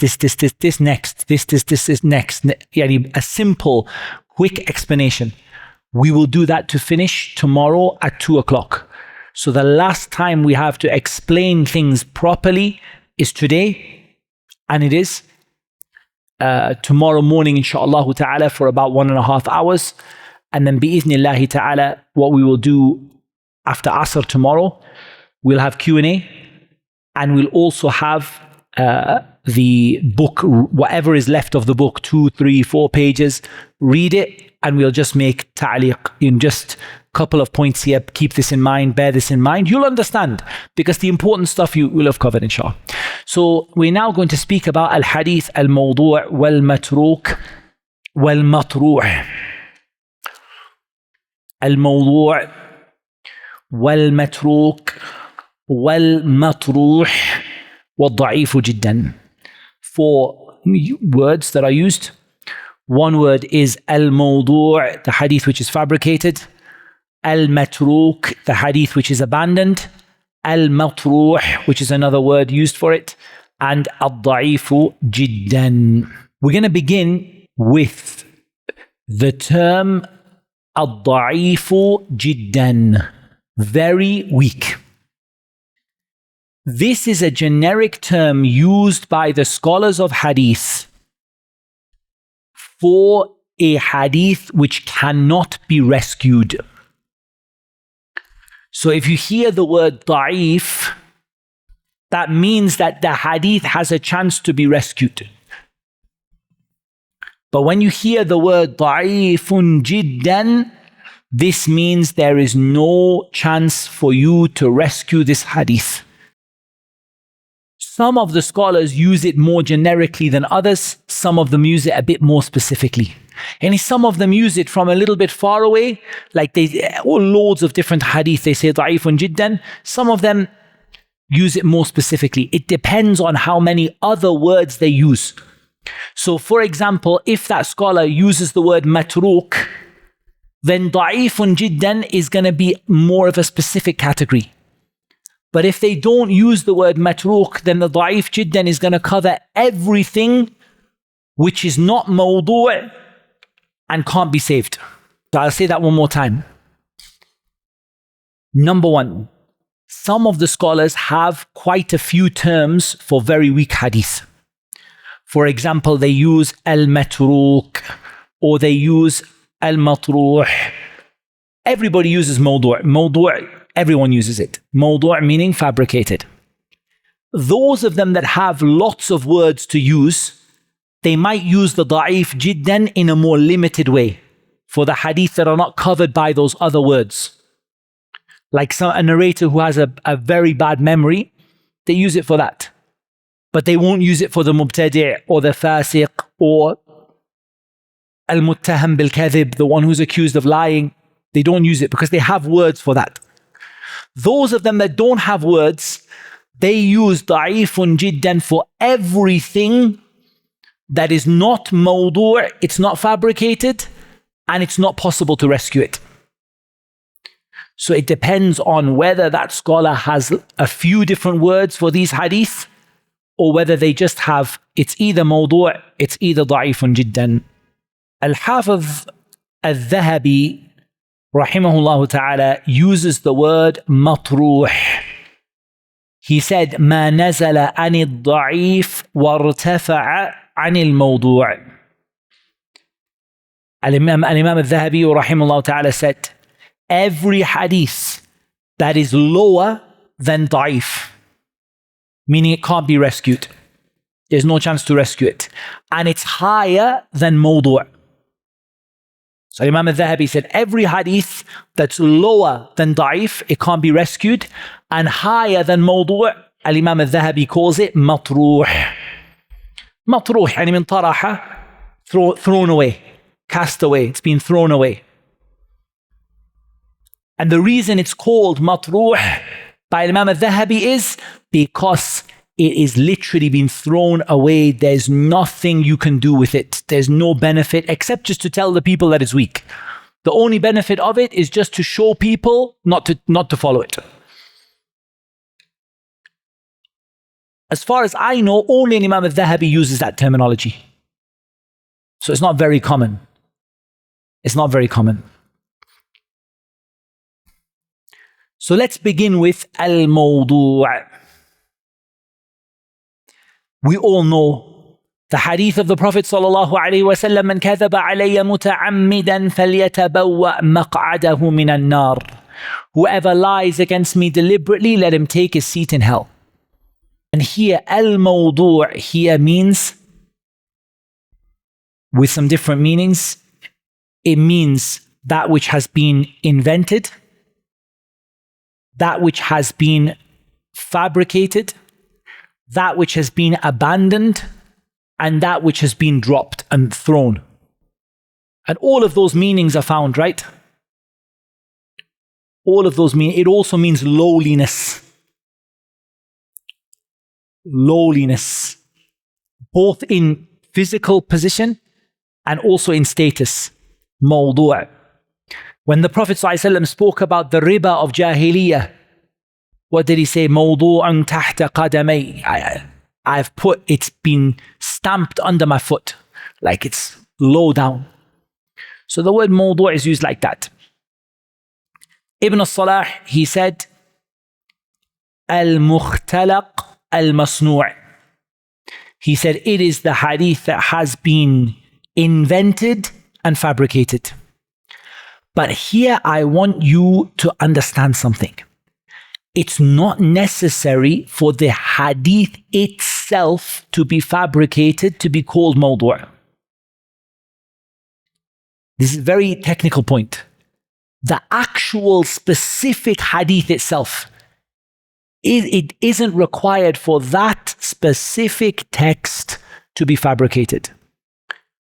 next, this is next. Yani a simple, quick explanation. We will do that to finish tomorrow at 2 o'clock. So the last time we have to explain things properly is today, and it is tomorrow morning, inshaAllah ta'ala, for about 1.5 hours. And then bi'ithnillahi ta'ala, what we will do after Asr tomorrow, we'll have Q&A, and we'll also have the book, whatever is left of the book, 2, 3, 4 pages, read it, and we'll just make ta'liq in just a couple of points here. Keep this in mind, bear this in mind. You'll understand, because the important stuff you will have covered, inshallah. So we're now going to speak about al-hadith, al-mawdu' wal-matruk wal-matru'. Al-mawdu' wal-matruk wal-matru' wal-da'ifu jiddan. 4 words that are used. One word is al-mawdu', the hadith which is fabricated. Al-matruk, the hadith which is abandoned. Al-matruh, which is another word used for it. And al-da'ifu jiddan. We're going to begin with the term al-da'ifu jiddan, very weak. This is a generic term used by the scholars of hadith for a hadith which cannot be rescued. So if you hear the word da'if, that means that the hadith has a chance to be rescued. But when you hear the word ضعيف جدا, this means there is no chance for you to rescue this hadith. Some of the scholars use it more generically than others. Some of them use it a bit more specifically. And some of them use it from a little bit far away, like loads of different hadith, they say ضعيف جدا. Some of them use it more specifically. It depends on how many other words they use. So for example, if that scholar uses the word matruk, then ضعيف جدا is going to be more of a specific category. But if they don't use the word matruk, then the ضعيف جدا is going to cover everything which is not موضوع and can't be saved. So I'll say that one more time. Number one, some of the scholars have quite a few terms for very weak hadith. For example, they use al-matruk, or they use al-matruh. Everybody uses mawdu'. Mawdu', everyone uses it. Mawdu' meaning fabricated. Those of them that have lots of words to use, they might use the da'if jiddan in a more limited way for the hadith that are not covered by those other words. Like a narrator who has a very bad memory, they use it for that. But they won't use it for the mubtadi' or the fasiq or al-muttaham bil-kadhib, the one who's accused of lying. They don't use it because they have words for that. Those of them that don't have words, they use da'ifun jiddan for everything that is not mawdu', it's not fabricated, and it's not possible to rescue it. So it depends on whether that scholar has a few different words for these hadith, or whether they just have, it's either mawdu', it's either da'ifun jiddan. Al-Hafiz Al-Dhahabi, rahimahullah ta'ala, uses the word matruh. He said, ما نزل عن الضعيف وارتفع عن الموضوع. Al-Imam Al-Dhahabi rahimahullah ta'ala said, every hadith that is lower than da'if, meaning it can't be rescued, there's no chance to rescue it, and it's higher than mawdu'. So Imam Al-Dhahabi said, every hadith that's lower than da'if, it can't be rescued, and higher than mawdu', Al-Imam Al-Dhahabi calls it matruh. Matruh, يعني من طرح, thrown away, cast away, it's been thrown away. And the reason it's called matruh by Imam Al-Dhahabi is because it is literally been thrown away. There's nothing you can do with it. There's no benefit except just to tell the people that it's weak. The only benefit of it is just to show people not to follow it. As far as I know, only Imam Al-Dhahabi uses that terminology. So it's not very common. It's not very common. So let's begin with al-mawdu'. We all know the hadith of the Prophet sallallahu alaihi wasallam, "Man kadhaba alayya muta'ammidan falyatabawwa maq'adahu minan nar." Whoever lies against me deliberately, let him take his seat in hell. And here al-mawdu' here means, with some different meanings, it means that which has been invented, that which has been fabricated, that which has been abandoned, and that which has been dropped and thrown. And all of those meanings are found, right? All of those mean. It also means lowliness. Lowliness. Both in physical position and also in status. Mawdu'. When the Prophet ﷺ spoke about the riba of Jahiliyyah, what did he say? Mawdu'an tahta qadamay. I've put, it's been stamped under my foot, like it's low down. So the word mawdu' is used like that. Ibn al-Salah, he said, al-mukhtalaq al-masnu'. He said, it is the hadith that has been invented and fabricated. But here I want you to understand something. it's not necessary for the hadith itself to be fabricated to be called mawdu'. This is a very technical point. The actual specific hadith itself, it isn't required for that specific text to be fabricated.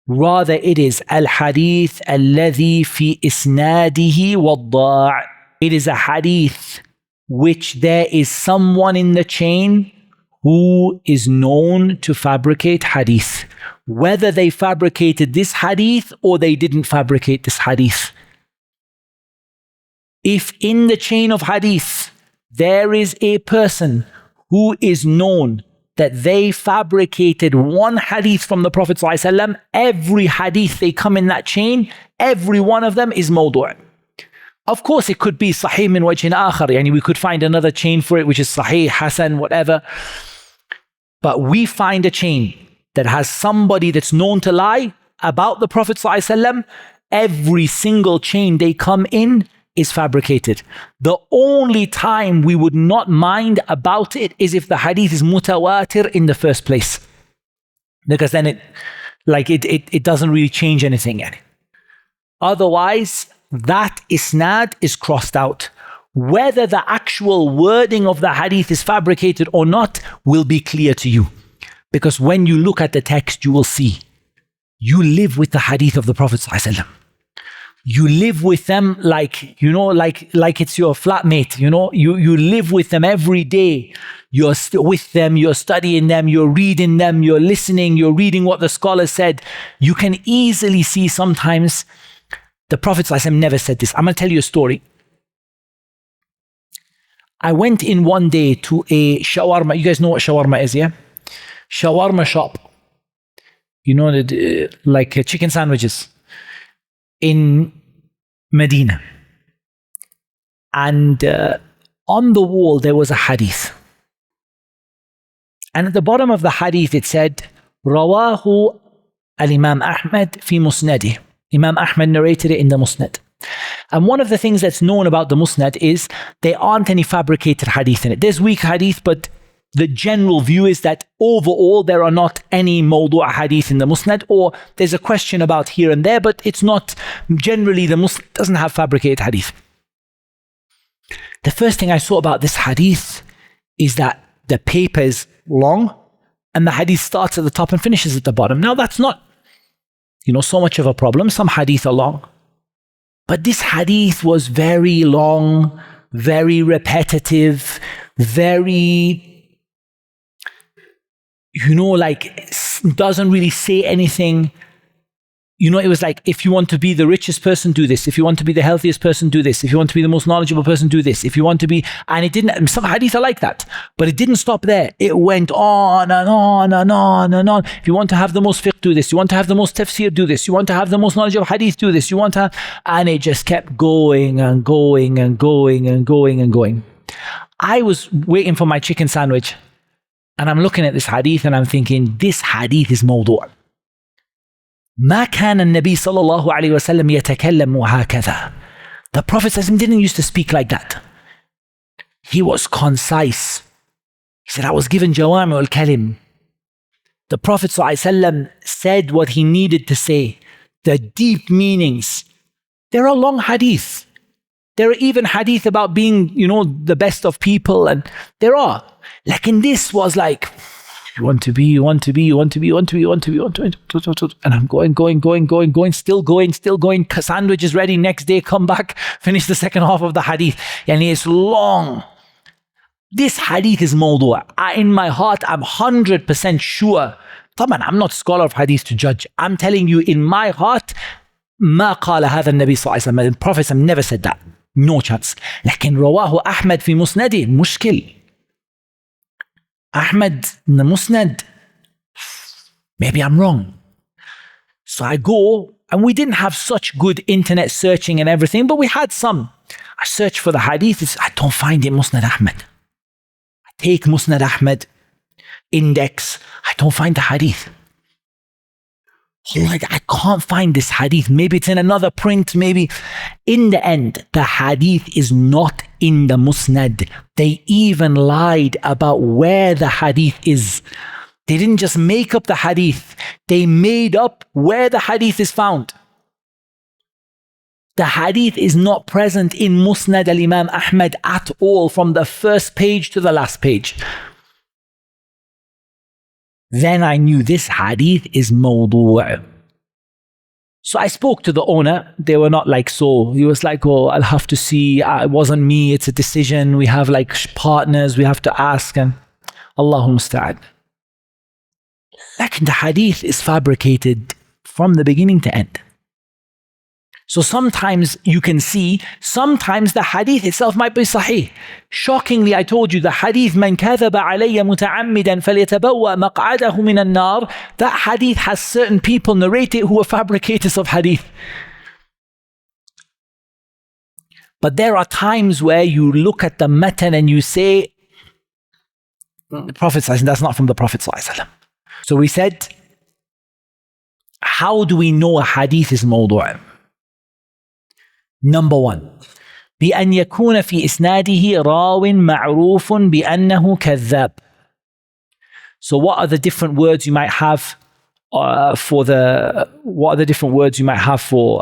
Rather, it is al-hadith alladhi fi isnadihi wad-da'. It is a hadith which there is someone in the chain who is known to fabricate hadith. Whether they fabricated this hadith or they didn't fabricate this hadith. If in the chain of hadith there is a person who is known that they fabricated one hadith from the Prophet ﷺ, every hadith they come in that chain, every one of them is mawdu'. Of course, it could be sahih min wajhin akhar, yani we could find another chain for it, which is sahih, hasan, whatever. But we find a chain that has somebody that's known to lie about the Prophet ﷺ. Every single chain they come in is fabricated. The only time we would not mind about it is if the hadith is mutawatir in the first place. Because then it doesn't really change anything. Otherwise, that isnad is crossed out. Whether the actual wording of the hadith is fabricated or not will be clear to you. Because when you look at the text, you will see. You live with the hadith of the Prophet ﷺ. You live with them like it's your flatmate, you live with them every day. You're with them, you're studying them, you're reading them, you're listening, you're reading what the scholar said. You can easily see sometimes the Prophet ﷺ never said this. I'm going to tell you a story. I went in one day to a shawarma. You guys know what shawarma is, yeah? Shawarma shop. Like chicken sandwiches in Medina. And on the wall there was a hadith. And at the bottom of the hadith it said, Rawahu al-Imam Ahmad fi musnadih. Imam Ahmad narrated it in the Musnad. And one of the things that's known about the Musnad is there aren't any fabricated hadith in it. There's weak hadith, but the general view is that overall there are not any mawdu' hadith in the Musnad, or there's a question about here and there, but it's not, generally the Musnad doesn't have fabricated hadith. The first thing I saw about this hadith is that the paper is long and the hadith starts at the top and finishes at the bottom. Now that's not so much of a problem. Some hadith are long. But this hadith was very long, very repetitive, very, doesn't really say anything. It was like, if you want to be the richest person, do this. If you want to be the healthiest person, do this. If you want to be the most knowledgeable person, do this. If you want to be, and it didn't, some hadith are like that, but it didn't stop there. It went on and on and on and on. If you want to have the most fiqh, do this. You want to have the most tafsir, do this. You want to have the most knowledge of hadith, do this. You want to, and it just kept going and going and going and going and going. I was waiting for my chicken sandwich and I'm looking at this hadith and I'm thinking, this hadith is mawdu'. ما كان النبي صلى الله عليه وسلم يتكلم هكذا. The Prophet didn't used to speak like that. He was concise. He said, I was given jawami al-kalim. The Prophet said what he needed to say. The deep meanings. There are long hadith. There are even hadith about being, the best of people, and there are. Like in this was like, you want to be, and I'm going, still going, sandwich is ready, next day come back, finish the second half of the hadith. And it's long. This hadith is mawdu'. In my heart, I'm 100% sure. I'm not a scholar of hadith to judge. I'm telling you, in my heart, ما قال هذا النبي صلى الله عليه وسلم. The Prophet never said that. No chance. لكن رواه أحمد في مسنده مشكل. Ahmad in the Musnad, maybe I'm wrong. So I go, and we didn't have such good internet searching and everything, but we had some. I search for the hadith, I don't find it Musnad Ahmad. I take Musnad Ahmad, index, I don't find the hadith. Like, I can't find this hadith. Maybe it's in another print, maybe. In the end, the hadith is not in the musnad. They even lied about where the hadith is. They didn't just make up the hadith. They made up where the hadith is found. The hadith is not present in Musnad al-Imam Ahmad at all, from the first page to the last page. Then I knew this hadith is mawdu'. So I spoke to the owner. They were not like so. He was like, oh, I'll have to see. It wasn't me. It's a decision. We have like partners. We have to ask. And Allahu musta'an. Like, the hadith is fabricated from the beginning to end. So sometimes you can see, sometimes the hadith itself might be sahih. Shockingly, I told you the hadith, man kadhaba alayya muta'ammidan falyatabawwa maq'adahu min an-nar, that hadith has certain people narrate it who are fabricators of hadith. But there are times where you look at the matan and you say, the Prophet ﷺ, that's not from the Prophet ﷺ. So we said, how do we know a hadith is mawdu'? Number one, بأن يكون في إسناده راو معروف بأنه كذاب. So what are the different words you might have for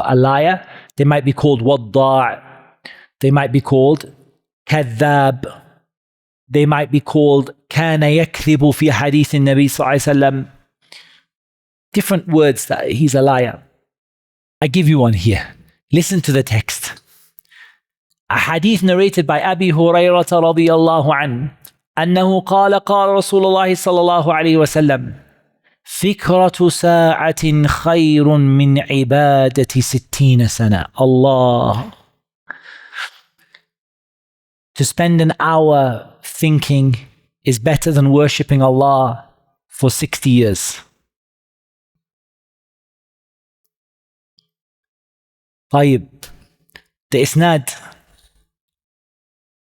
a liar? They might be called wadda'. They might be called كذاب. They might be called كان يكذب في حديث النبي صلى الله عليه وسلم. Different words that he's a liar. I give you one here. Listen to the text. A hadith narrated by Abi Hurairah radiyallahu anhu أنه قال رسول الله صلى الله عليه وسلم فكرة ساعة خير من عبادة 60 سنة. Allah. To spend an hour thinking is better than worshipping Allah for 60 years. طيب, the isnad,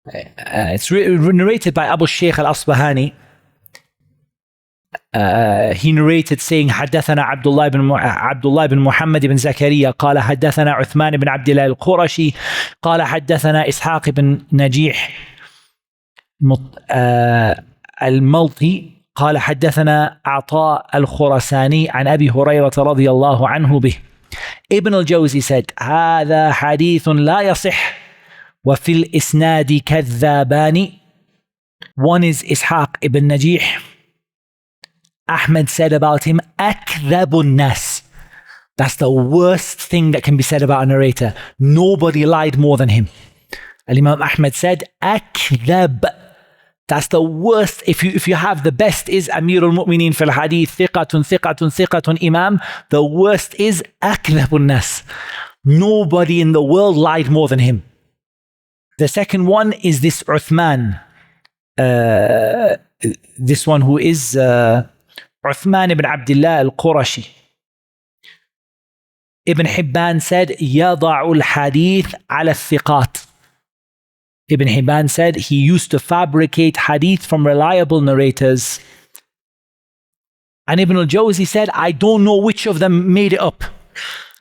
it's narrated by Abu Shaykh al-Asbahani. He narrated saying حدثنا عبد الله بن محمد بن زكريا قال حدثنا عثمان بن عبد الله القرشي قال حدثنا إسحاق بن نجيح الملطي قال حدثنا عطاء الخرساني عن أبي هريرة رضي الله عنه به. Ibn al-Jawzi said, هذا حديث لا يصح وفي الإسناد كذابان. One is Ishaq ibn Najih. Ahmed said about him, أكذب الناس. That's the worst thing that can be said about a narrator. Nobody lied more than him. Imam Ahmed said, أكذب. That's the worst. If you have the best is Amir al-Mu'mineen fil hadith, thiqatun imam. The worst is akdhabun nas. Nobody in the world lied more than him. The second one is this Uthman. This one who is Uthman ibn Abdullah al-Qurashi. Ibn Hibban said, يضع الحديث على الثقات. Ibn Hibban said he used to fabricate hadith from reliable narrators. And Ibn al-Jawzi said, I don't know which of them made it up.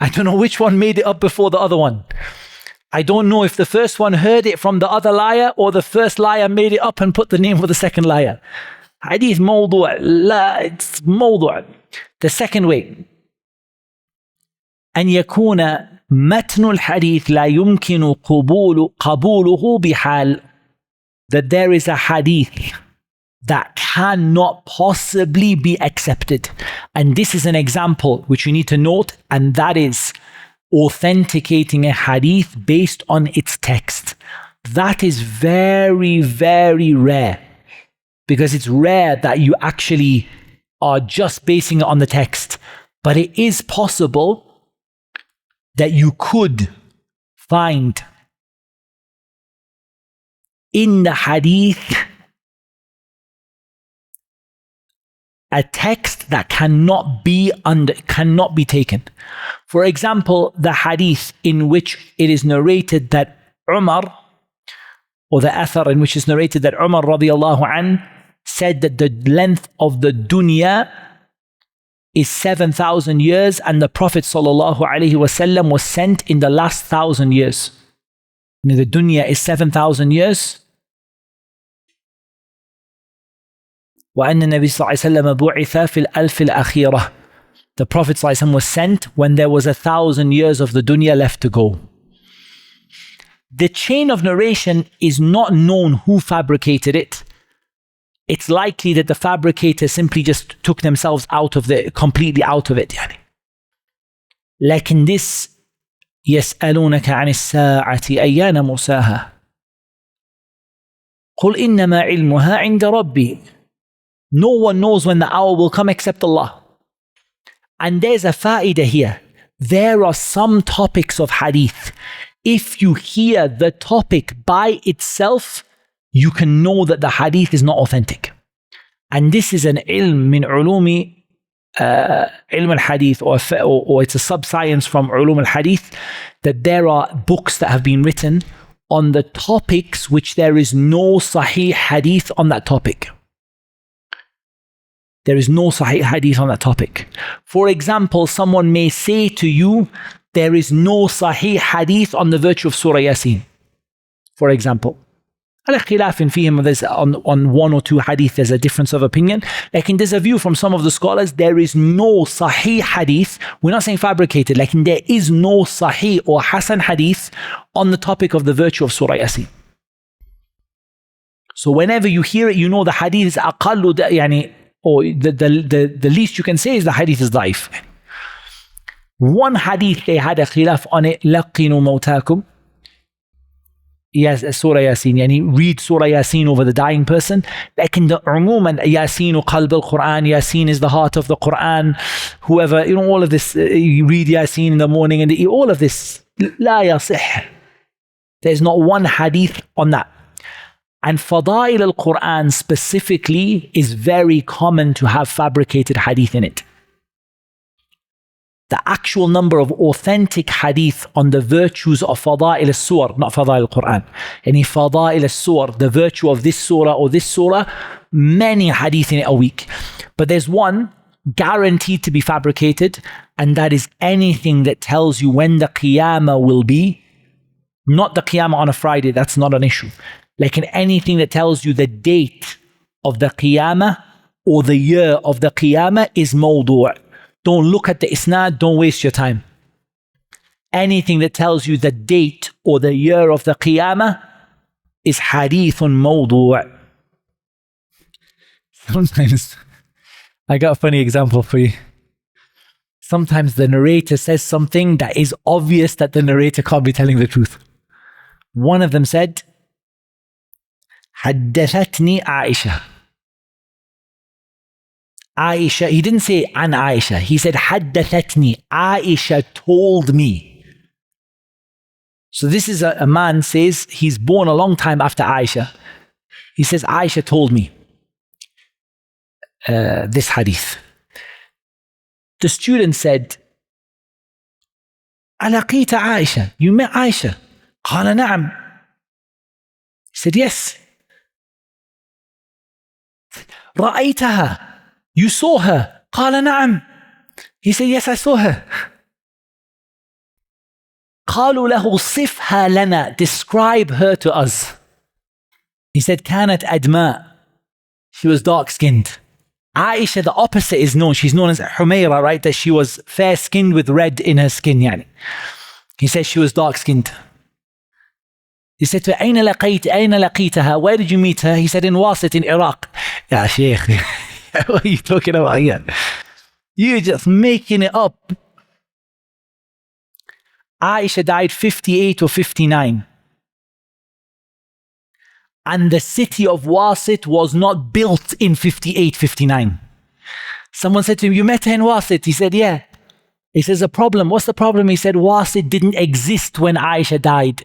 I don't know which one made it up before the other one. I don't know if the first one heard it from the other liar or the first liar made it up and put the name for the second liar. Hadith mawdu'. La, it's mawdu'. The second way. أن يكون متن الحديث لا يمكن قبوله بحال. That there is a hadith that cannot possibly be accepted. And this is an example which you need to note, and that is authenticating a hadith based on its text. That is very, very rare, because it's rare that you actually are just basing it on the text. But it is possible that you could find in the hadith a text that cannot be taken. For example, the hadith in which it is narrated that Umar, or the athar in which is narrated that Umar radiallahu an said that the length of the dunya is 7,000 years, and the Prophet ﷺ was sent in the last 1,000 years. The dunya is 7,000 years. وأن النبي صلى الله عليه وسلم بعث في الألف الأخيرة. The Prophet ﷺ was sent when there was 1,000 years of the dunya left to go. The chain of narration is not known who fabricated it. It's likely that the fabricator simply just took themselves completely out of it. يعني. لكن this يسألونك عن الساعة أيان مرساها قل إنما علمها عند ربي. No one knows when the hour will come except Allah. And there's a fa'idah here. There are some topics of hadith. If you hear the topic by itself, you can know that the hadith is not authentic. And this is an ilm min ulumi ilm al-hadith, or it's a sub-science from ulum al-hadith, that there are books that have been written on the topics which there is no sahih hadith on that topic. There is no sahih hadith on that topic. For example, someone may say to you, there is no sahih hadith on the virtue of Surah Yasin. For example. على خلاف فيهم, there's on one or two hadith there's a difference of opinion. Like there's a view from some of the scholars, there is no sahih hadith. We're not saying fabricated, like there is no sahih or hasan hadith on the topic of the virtue of Surah Yasin. So whenever you hear it, you know the hadith is aqallu, yani, or the least you can say is the hadith is daif. One hadith they had a khilaf on it, laqinu mawtakum. Yes, Surah Yasin, yani read Surah Yasin over the dying person. Like in the umum, Yasin qalb al-Qur'an, Yasin is the heart of the Qur'an. Whoever, all of this, you read Yasin in the morning and all of this, la yasih. There's not one hadith on that. And Fadail al-Qur'an specifically is very common to have fabricated hadith in it. The actual number of authentic hadith on the virtues of Fadail al-Surah, not Fadail al-Qur'an, any Fadail al-Surah, the virtue of this surah or this surah, many hadith in it a week. But there's one guaranteed to be fabricated, and that is anything that tells you when the Qiyamah will be. Not the Qiyamah on a Friday, that's not an issue. Like in anything that tells you the date of the Qiyamah or the year of the Qiyamah is mawdu'. Don't look at the isnad, don't waste your time. Anything that tells you the date or the year of the Qiyamah is hadithun mawdu'. Sometimes, I got a funny example for you. Sometimes the narrator says something that is obvious that the narrator can't be telling the truth. One of them said, حدثتني عائشة. Aisha, he didn't say an Aisha, he said حدثتني. Aisha told me. So this is a man says he's born a long time after Aisha. He says Aisha told me this hadith. The student said, ألقيت عائشة? You met Aisha? قال نعم. He said yes. رأيتها? You saw her? قال نعم. He said yes, I saw her. قالوا له صفها لنا. Describe her to us. He said كانت أدماء. She was dark-skinned. Aisha, the opposite is known. She's known as Humayra, right? That she was fair-skinned with red in her skin. Yani. He said she was dark-skinned. He said to her, أين لقيتها? Where did you meet her? He said in Wasit in Iraq. Ya Sheikh, what are you talking about here? You're just making it up. Aisha died 58 or 59. And the city of Wasit was not built in 58, 59. Someone said to him, you met her in Wasit? He said, yeah. He says, a problem. What's the problem? He said, Wasit didn't exist when Aisha died.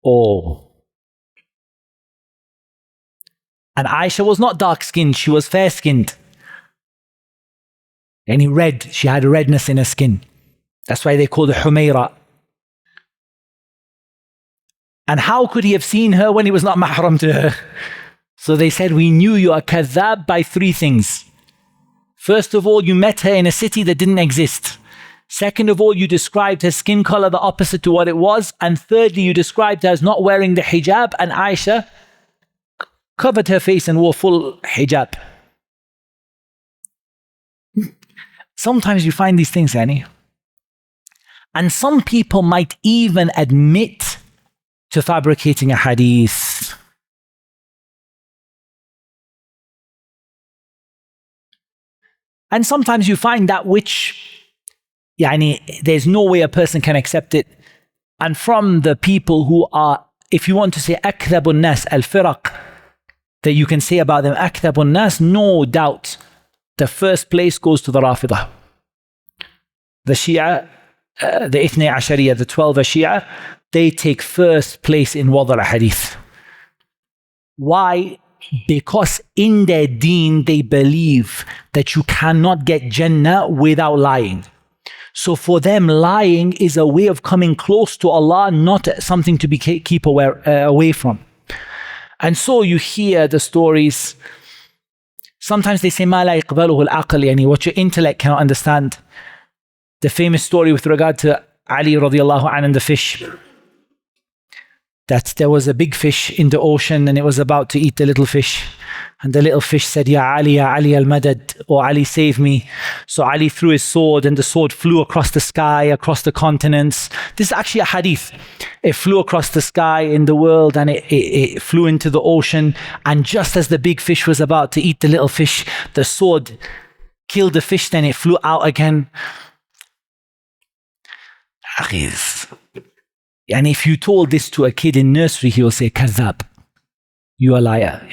Oh. And Aisha was not dark-skinned, she was fair-skinned. And red, she had redness in her skin. That's why they called her Humayra. And how could he have seen her when he was not mahram to her? So they said, we knew you are kadhab by three things. First of all, you met her in a city that didn't exist. Second of all, you described her skin color the opposite to what it was. And thirdly, you described her as not wearing the hijab, and Aisha covered her face and wore full hijab. Sometimes you find these things, Yani. And some people might even admit to fabricating a hadith. And sometimes you find that which, there's no way a person can accept it. And from the people who are, if you want to say akdhabun nas al-firaq, that you can say about them akdhabun nas, no doubt the first place goes to the Rafidah. The Shia, the Ithnay Ashariya, the 12 Shia, they take first place in Wada al-Hadith. Why? Because in their deen, they believe that you cannot get Jannah without lying. So for them, lying is a way of coming close to Allah, not something to be keep away from. And so you hear the stories. Sometimes they say, "Ma la yaqbaluhu al-aql," yani what your intellect cannot understand. The famous story with regard to Ali radiallahu anhu and the fish. That there was a big fish in the ocean and it was about to eat the little fish. And the little fish said, Ya Ali al-madad, or Ali save me. So Ali threw his sword and the sword flew across the sky, across the continents. This is actually a hadith. It flew across the sky in the world and it flew into the ocean. And just as the big fish was about to eat the little fish, the sword killed the fish, then it flew out again. And if you told this to a kid in nursery, he will say, Kazab, you are a liar.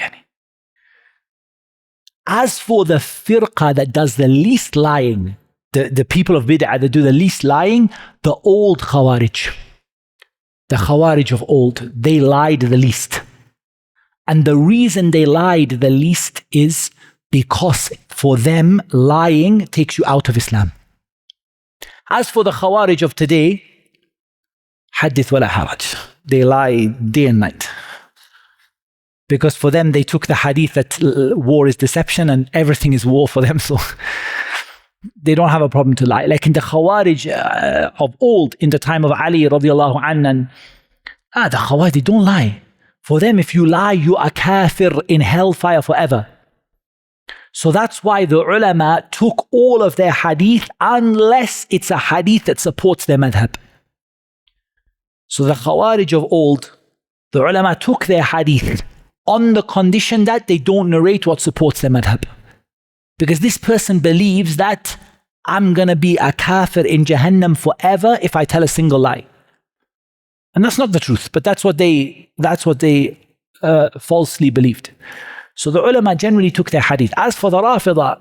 As for the firqa that does the least lying, the people of bid'ah that do the least lying, the old Khawarij, the Khawarij of old, they lied the least. And the reason they lied the least is because for them, lying takes you out of Islam. As for the Khawarij of today, Hadith wala haraj. They lie day and night. Because for them, they took the hadith that war is deception and everything is war for them. So they don't have a problem to lie. Like in the Khawarij of old, in the time of Ali radiallahu anhu, the Khawarij, they don't lie. For them, if you lie, you are kafir in hellfire forever. So that's why the ulama took all of their hadith unless it's a hadith that supports their madhab. So the Khawarij of old, the ulama took their hadith on the condition that they don't narrate what supports their madhab. Because this person believes that I'm going to be a kafir in Jahannam forever if I tell a single lie. And that's not the truth, but that's what they falsely believed. So the ulama generally took their hadith. As for the Rafidah,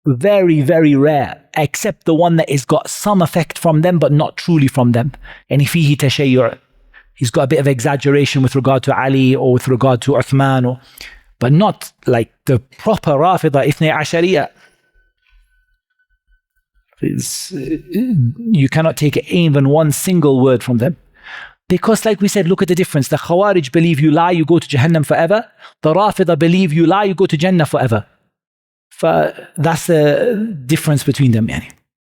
very, very rare, except the one that has got some effect from them, but not truly from them. And if he tashayyur, he's got a bit of exaggeration with regard to Ali or with regard to Uthman, but not like the proper Rafidah, Ithnay Ashariya. You cannot take even one single word from them. Because like we said, look at the difference. The Khawarij believe you lie, you go to Jahannam forever. The Rafidah believe you lie, you go to Jannah forever. That's the difference between them.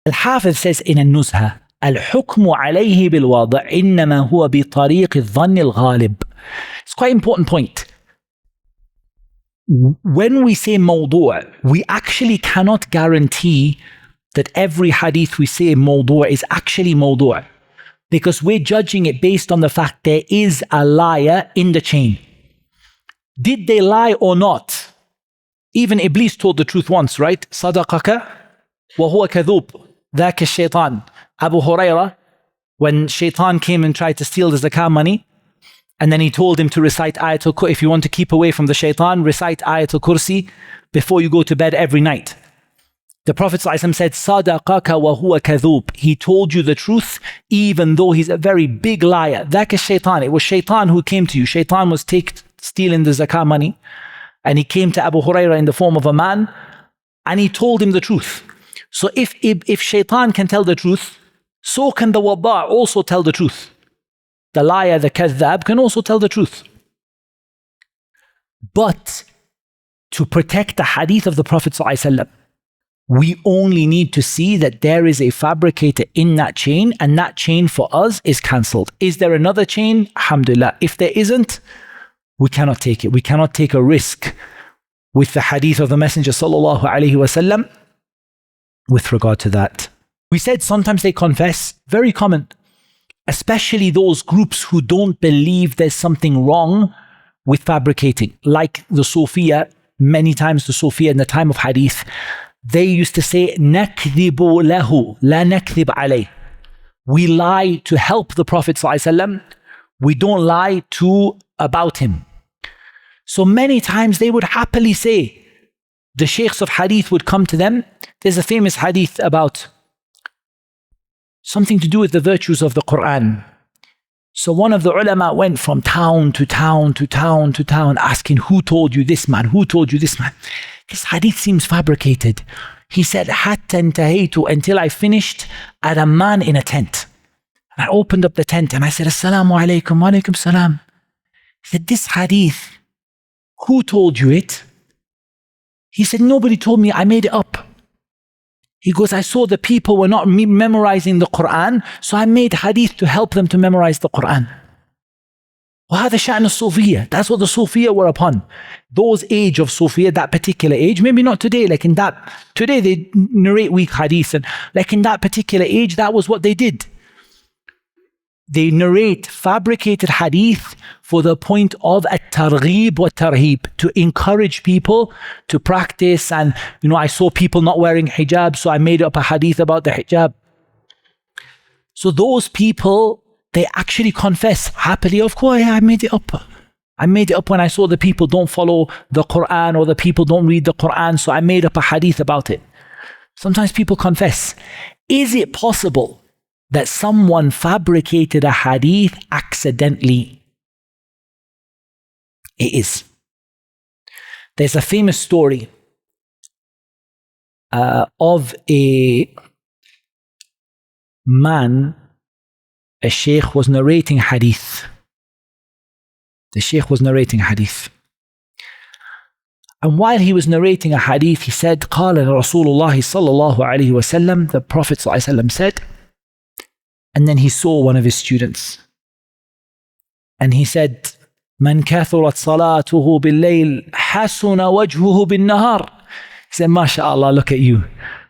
Al-Hafiz says in Al-Nuzha, الحكم عليه بالوضع إنما هو بطريق الظن الغالب. It's quite an important point. When we say mawdu', we actually cannot guarantee that every hadith we say mawdu' is actually mawdu', because we're judging it based on the fact there is a liar in the chain. Did they lie or not? Even Iblis told the truth once, right? صدقك وهو كذوب ذاك الشيطان. Abu Hurairah, when shaitan came and tried to steal the zakah money, and then he told him to recite Ayatul Kursi. If you want to keep away from the shaitan, recite Ayatul Kursi before you go to bed every night. The Prophet ﷺ said, صدقك وهو كذوب. He told you the truth, even though he's a very big liar. ذاك الشيطان. It was shaitan who came to you. Shaitan was stealing the zakah money. And he came to Abu Hurairah in the form of a man, and he told him the truth. So if shaitan can tell the truth, so can the wadda' also tell the truth. The liar, the kadhab, can also tell the truth. But to protect the hadith of the Prophet ﷺ. We only need to see that there is a fabricator in that chain, and that chain for us is cancelled. Is there another chain? Alhamdulillah. If there isn't, we cannot take it. We cannot take a risk with the hadith of the Messenger sallallahu alaihi wasallam with regard to that. We said sometimes they confess, very common, especially those groups who don't believe there's something wrong with fabricating, like the Sufiya. Many times the Sufiya in the time of hadith, they used to say, نَكْذِبُ لَهُ لَا نَكْذِبْ عَلَيْهِ. We lie to help the Prophet ﷺ. We don't lie about him. So many times they would happily say, the sheikhs of hadith would come to them. There's a famous hadith about something to do with the virtues of the Qur'an. So one of the ulama went from town to town to town to town asking, who told you this, man? Who told you this, man? This hadith seems fabricated. He said, حَتَّى انْتَهَيْتُ, until I finished at a man in a tent. And I opened up the tent and I said, Assalamu alaikum, wa alaikum salam. He said, this hadith, who told you it? He said, nobody told me, I made it up. He goes, I saw the people were not memorizing the Qur'an, so I made hadith to help them to memorize the Qur'an. وهذا شأن الصوفية. That's what the Sufiya were upon. Those age of Sufiya, that particular age, maybe not today, like in that, today they narrate weak hadith, and like in that particular age, that was what they did. They narrate fabricated hadith for the point of at-targhib wa tarhib, to encourage people to practice. And, I saw people not wearing hijab, so I made up a hadith about the hijab. So those people, they actually confess happily, of course, I made it up. I made it up when I saw the people don't follow the Qur'an, or the people don't read the Qur'an, so I made up a hadith about it. Sometimes people confess. Is it possible that someone fabricated a hadith accidentally? It is. There's a famous story of a man, a sheikh was narrating hadith. The sheikh was narrating hadith. And while he was narrating a hadith, he said, قال رسول الله صلى الله عليه وسلم, the Prophet صلى الله عليه وسلم said, and then he saw one of his students. And he said, من كثرت صلاته بالليل حسن وجهه بالنهار. He said, MashaAllah, look at you.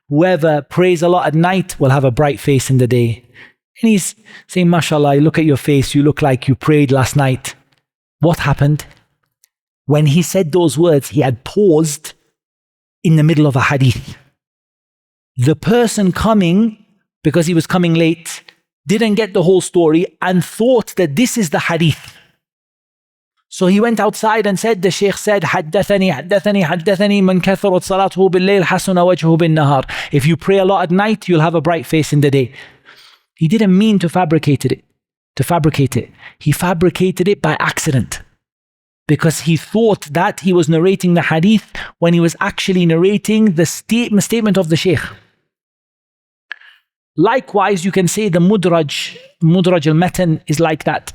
Whoever prays a lot at night will have a bright face in the day. And he's saying, MashaAllah, look at your face. You look like you prayed last night. What happened? When he said those words, he had paused in the middle of a hadith. The person coming, because he was coming late, didn't get the whole story and thought that this is the hadith. So he went outside and said, the sheikh said, حدثني حدثني حدثني من كثرت صلاته بالليل حسن وجهه بالنهار. If you pray a lot at night, you'll have a bright face in the day. He didn't mean to fabricate it. He fabricated it by accident, because he thought that he was narrating the hadith when he was actually narrating the statement of the sheikh. Likewise, you can say the mudraj al-matan is like that.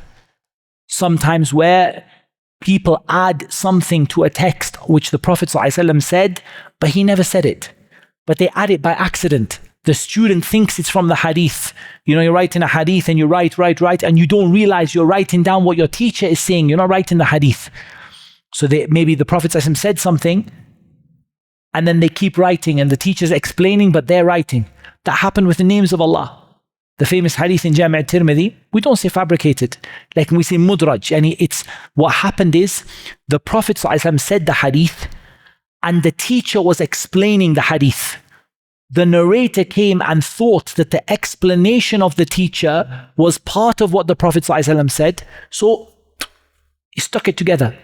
Sometimes where people add something to a text which the Prophet ﷺ said, but he never said it. But they add it by accident. The student thinks it's from the hadith. You're writing a hadith and you write, and you don't realize you're writing down what your teacher is saying. You're not writing the hadith. So maybe the Prophet ﷺ said something, and then they keep writing, and the teacher's explaining, but they're writing. That happened with the names of Allah. The famous hadith in Jami' al-Tirmidhi, we don't say fabricated, like we say mudraj. And it's what happened is the Prophet ﷺ said the hadith, and the teacher was explaining the hadith. The narrator came and thought that the explanation of the teacher was part of what the Prophet ﷺ said, so he stuck it together.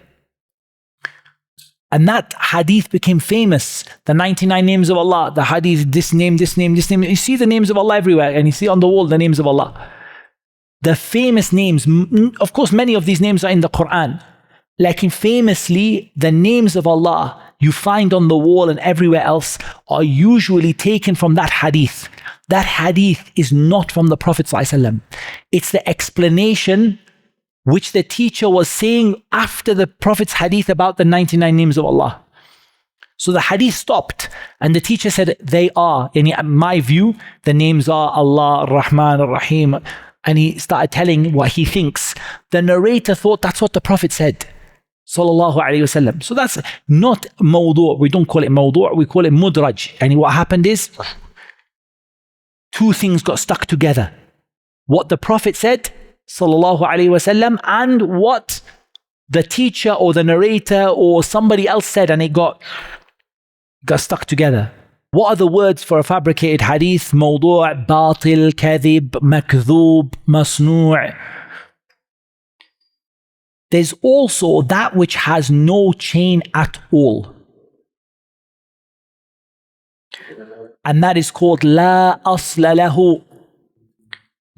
And that hadith became famous. The 99 names of Allah, the hadith, this name, this name, this name. You see the names of Allah everywhere, and you see on the wall the names of Allah. The famous names, of course, many of these names are in the Qur'an. Like famously, the names of Allah you find on the wall and everywhere else are usually taken from that hadith. That hadith is not from the Prophet ﷺ. It's the explanation which the teacher was saying after the Prophet's hadith about the 99 names of Allah. So the hadith stopped and the teacher said, they are, in my view, the names are Allah, Ar-Rahman, Ar-Rahim. And he started telling what he thinks. The narrator thought that's what the Prophet said. Sallallahu Alaihi Wasallam. So that's not mawdu'. We don't call it mawdu', we call it mudraj. And what happened is, two things got stuck together. What the Prophet said, Sallallahu Alaihi Wasallam, and what the teacher or the narrator or somebody else said, and it got stuck together. What are the words for a fabricated hadith? Mawdu', batil, kadhib, makdhoob, masnu'. There's also that which has no chain at all. And that is called la asla lahu.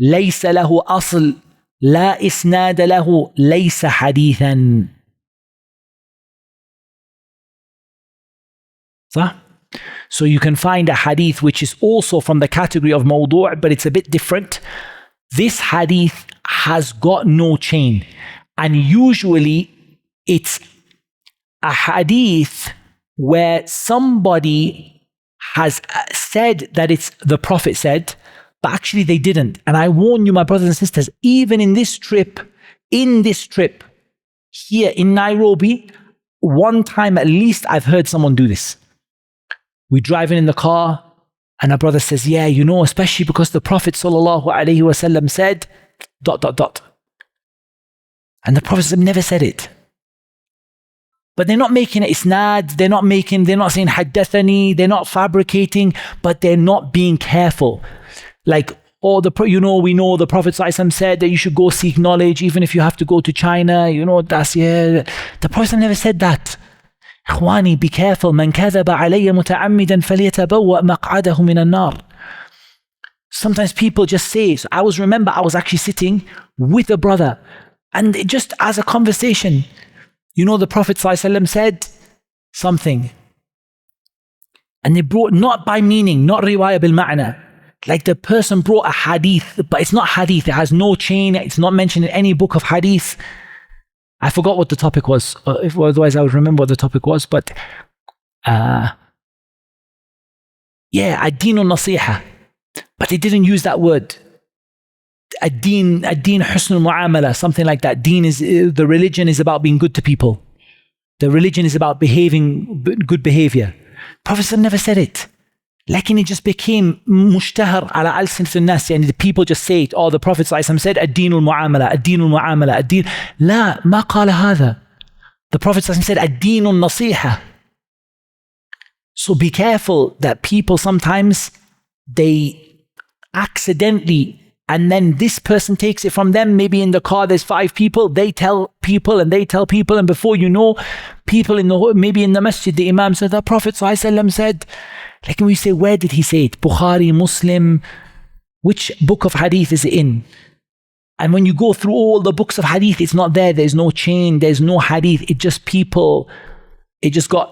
Laysa lahu asl. La isnad lahu. Laysa hadithan. So you can find a hadith which is also from the category of mawdu', but it's a bit different. This hadith has got no chain. And usually it's a hadith where somebody has said that it's the Prophet said, but actually they didn't. And I warn you, my brothers and sisters, even in this trip here in Nairobi, one time at least I've heard someone do this. We're driving in the car and a brother says, yeah, you know, especially because the Prophet sallallahu alaihi wasallam said ... And the Prophet never said it. But they're not making it isnad, they're not saying haddathani, they're not fabricating, but they're not being careful. Like, we know the Prophet ﷺ said that you should go seek knowledge even if you have to go to China, The Prophet never said that. Ikhwani, be careful. Man kadhaba alayya muta'ammidan falyatabawwa maq'adahu min an-nar. Sometimes people just say, so I was actually sitting with a brother, and just as a conversation, the Prophet ﷺ said something. And they brought, not by meaning, not riwayah bil ma'na. Like the person brought a hadith, but it's not hadith. It has no chain. It's not mentioned in any book of hadith. I forgot what the topic was. Otherwise I would remember what the topic was. But ad-deen nasiha. But they didn't use that word. Ad-deen husn al-mu'amala, something like that. The religion is about being good to people. The religion is about behaving, good behavior. Prophet never said it. Like, it just became mushtahar ala al-sinat al-nas, and the people just say it. Oh, the Prophet said ad-deen al-mu'amala, ad-deen al-mu'amala, ad-deen. La, ma qala hadha. The Prophet said ad-deen al-nasiha. So be careful that people sometimes, they accidentally, and then this person takes it from them. Maybe in the car there's 5 people, they tell people, and before you know, people maybe in the masjid, the imam said, the Prophet said, like we say, where did he say it? Bukhari, Muslim, which book of hadith is it in? And when you go through all the books of hadith, it's not there. There's no chain, there's no hadith. It just got,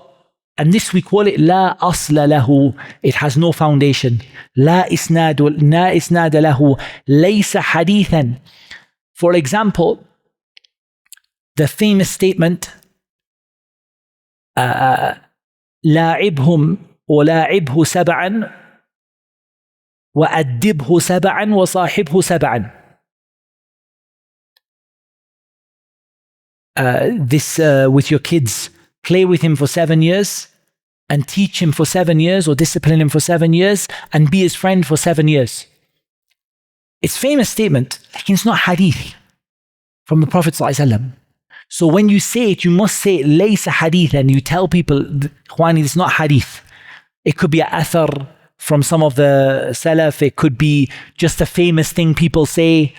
and this we call it la asla lahu. It has no foundation. La isnad lahu. Laysa hadithan. For example, the famous statement, لاعبهم ولاعبه سبعا وأدبه سبعا وصاحبه سبعا. This with your kids, play with him for 7 years and teach him for 7 years, or discipline him for 7 years and be his friend for 7 years. It's a famous statement, like it's not hadith from the Prophet ﷺ. So when you say it, you must say laysa hadith, and you tell people, Khwani, it's not hadith. It could be an athar from some of the salaf. It could be just a famous thing people say.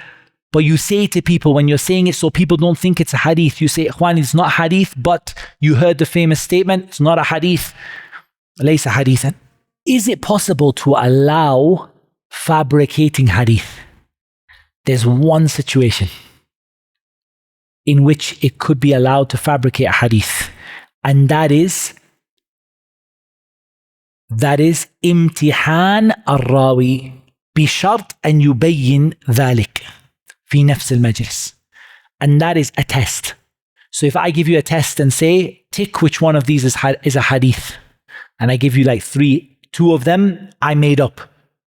But you say to people when you're saying it so people don't think it's a hadith. You say, Khwani, it's not hadith, but you heard the famous statement. It's not a hadith. Laysa hadithan. Is it possible to allow fabricating hadith? There's one situation in which it could be allowed to fabricate a hadith. And that is امتحان الراوي بشرط أن يبين ذلك في نفس المجلس. And that is a test. So if I give you a test and say, tick which one of these is a hadith, and I give you like three. Two of them I made up.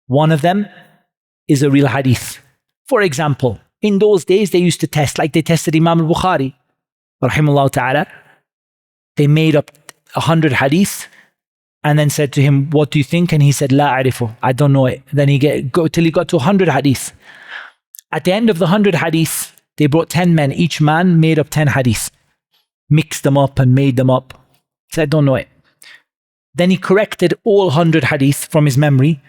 One of them is a real hadith. For example, in those days they used to test, like they tested Imam al-Bukhari, rahimahullah ta'ala. They made up 100 hadith and then said to him, what do you think? And he said, La a'rifu, I don't know it. Then go till he got to 100 hadith. At the end of the 100 hadith, they brought 10 men. Each man made up 10 hadith, mixed them up and made them up. He said, I don't know it. Then he corrected all 100 hadith from his memory.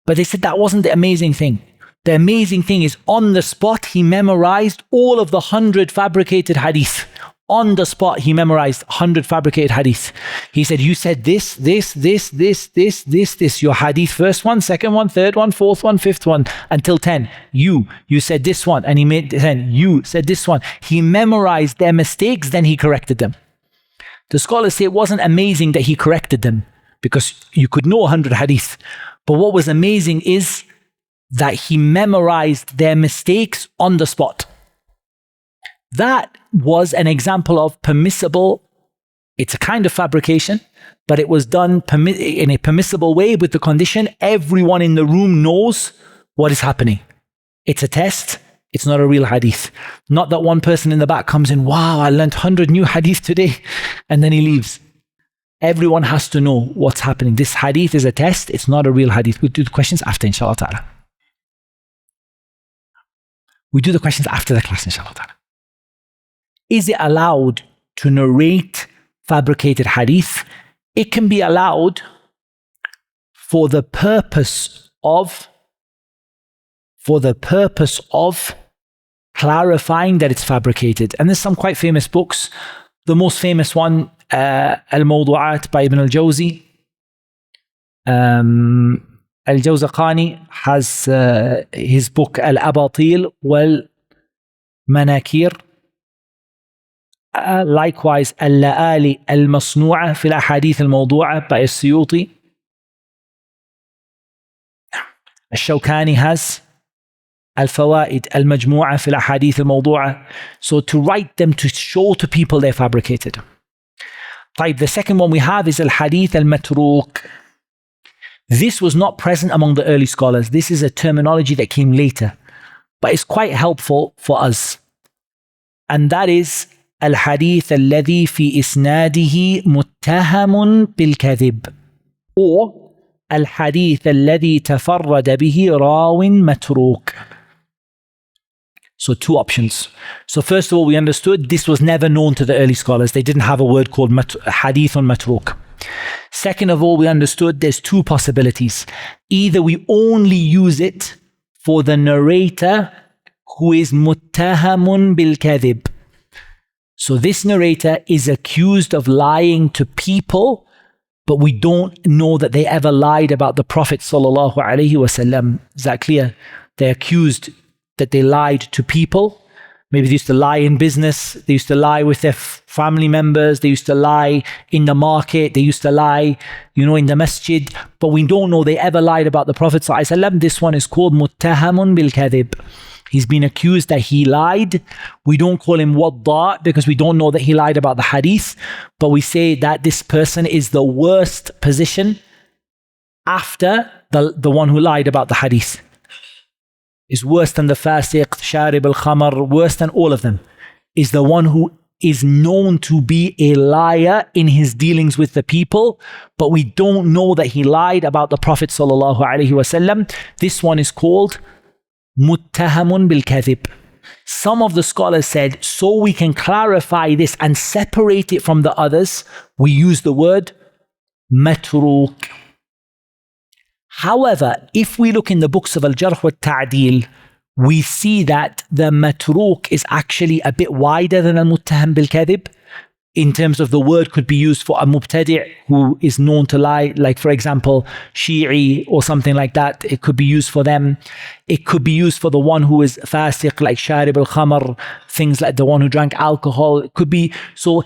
But they said that wasn't the amazing thing. The amazing thing is on the spot, he memorized all of the 100 fabricated hadith. On the spot, he memorized 100 fabricated hadith. He said, you said this, your hadith, first one, second one, third one, fourth one, fifth one, until 10. You said this one, and he made 10. You said this one. He memorized their mistakes, then he corrected them. The scholars say it wasn't amazing that he corrected them, because you could know 100 hadith. But what was amazing is that he memorized their mistakes on the spot. That was an example of permissible. It's a kind of fabrication, but it was done in a permissible way with the condition everyone in the room knows what is happening. It's a test. It's not a real hadith. Not that one person in the back comes in, wow, I learned 100 new hadith today, and then he leaves. Everyone has to know what's happening. This hadith is a test. It's not a real hadith. We'll do the questions after, inshallah ta'ala. We do the questions after the class, inshallah ta'ala. Is it allowed to narrate fabricated hadith? It can be allowed for the purpose of clarifying that it's fabricated. And there's some quite famous books. The most famous one, Al-Mawdu'at by Ibn al-Jawzi. Al-Jawzaqani has his book Al-Abatil wal-Manakir. Likewise, Al-La'ali Al-Masnu'a fi al-Ahadith al-Mawdu'a by As-Suyuti. Al-Shawkani has Al-Fawaid Al-Majmu'a fi al-Ahadith al-Mawdu'a. So to write them to show to people they're fabricated. The second one we have is Al-Hadith Al-Matruk. This was not present among the early scholars. This is a terminology that came later, but it's quite helpful for us. And that is Al-Hadith Alladhi fi isnadihi muttahamun bil-kadhib, or Al-Hadith Alladhi tafarrada bihi rawin matruk. So two options. So first of all, we understood this was never known to the early scholars. They didn't have a word called hadith on matruk. Second of all, we understood there's two possibilities. Either we only use it for the narrator who is muttahamun bil kadhib. So this narrator is accused of lying to people, but we don't know that they ever lied about the Prophet sallallahu alaihi wasallam. Is that clear? They're accused that they lied to people. Maybe they used to lie in business. They used to lie with their family members. They used to lie in the market. They used to lie, in the masjid. But we don't know they ever lied about the Prophet sallallahu alaihi wasallam. This one is called muttahamun bil kadhib. He's been accused that he lied. We don't call him wadda because we don't know that he lied about the hadith. But we say that this person is the worst position after the one who lied about the hadith. Is worse than the fasiq, sharib al-khamar, worse than all of them, is the one who is known to be a liar in his dealings with the people, but we don't know that he lied about the Prophet sallallahu alaihi wasallam. This one is called muttahamun bil kadhib. Some of the scholars said, so we can clarify this and separate it from the others, we use the word matruk. However, if we look in the books of Al-Jarh wa Ta'dil, we see that the matruk is actually a bit wider than al-muttaham bil-kadhib. In terms of the word could be used for a mubtadi' who is known to lie, like for example, Shi'i or something like that. It could be used for them. It could be used for the one who is fasiq, like sharib al-khamar, things like the one who drank alcohol. It could be, so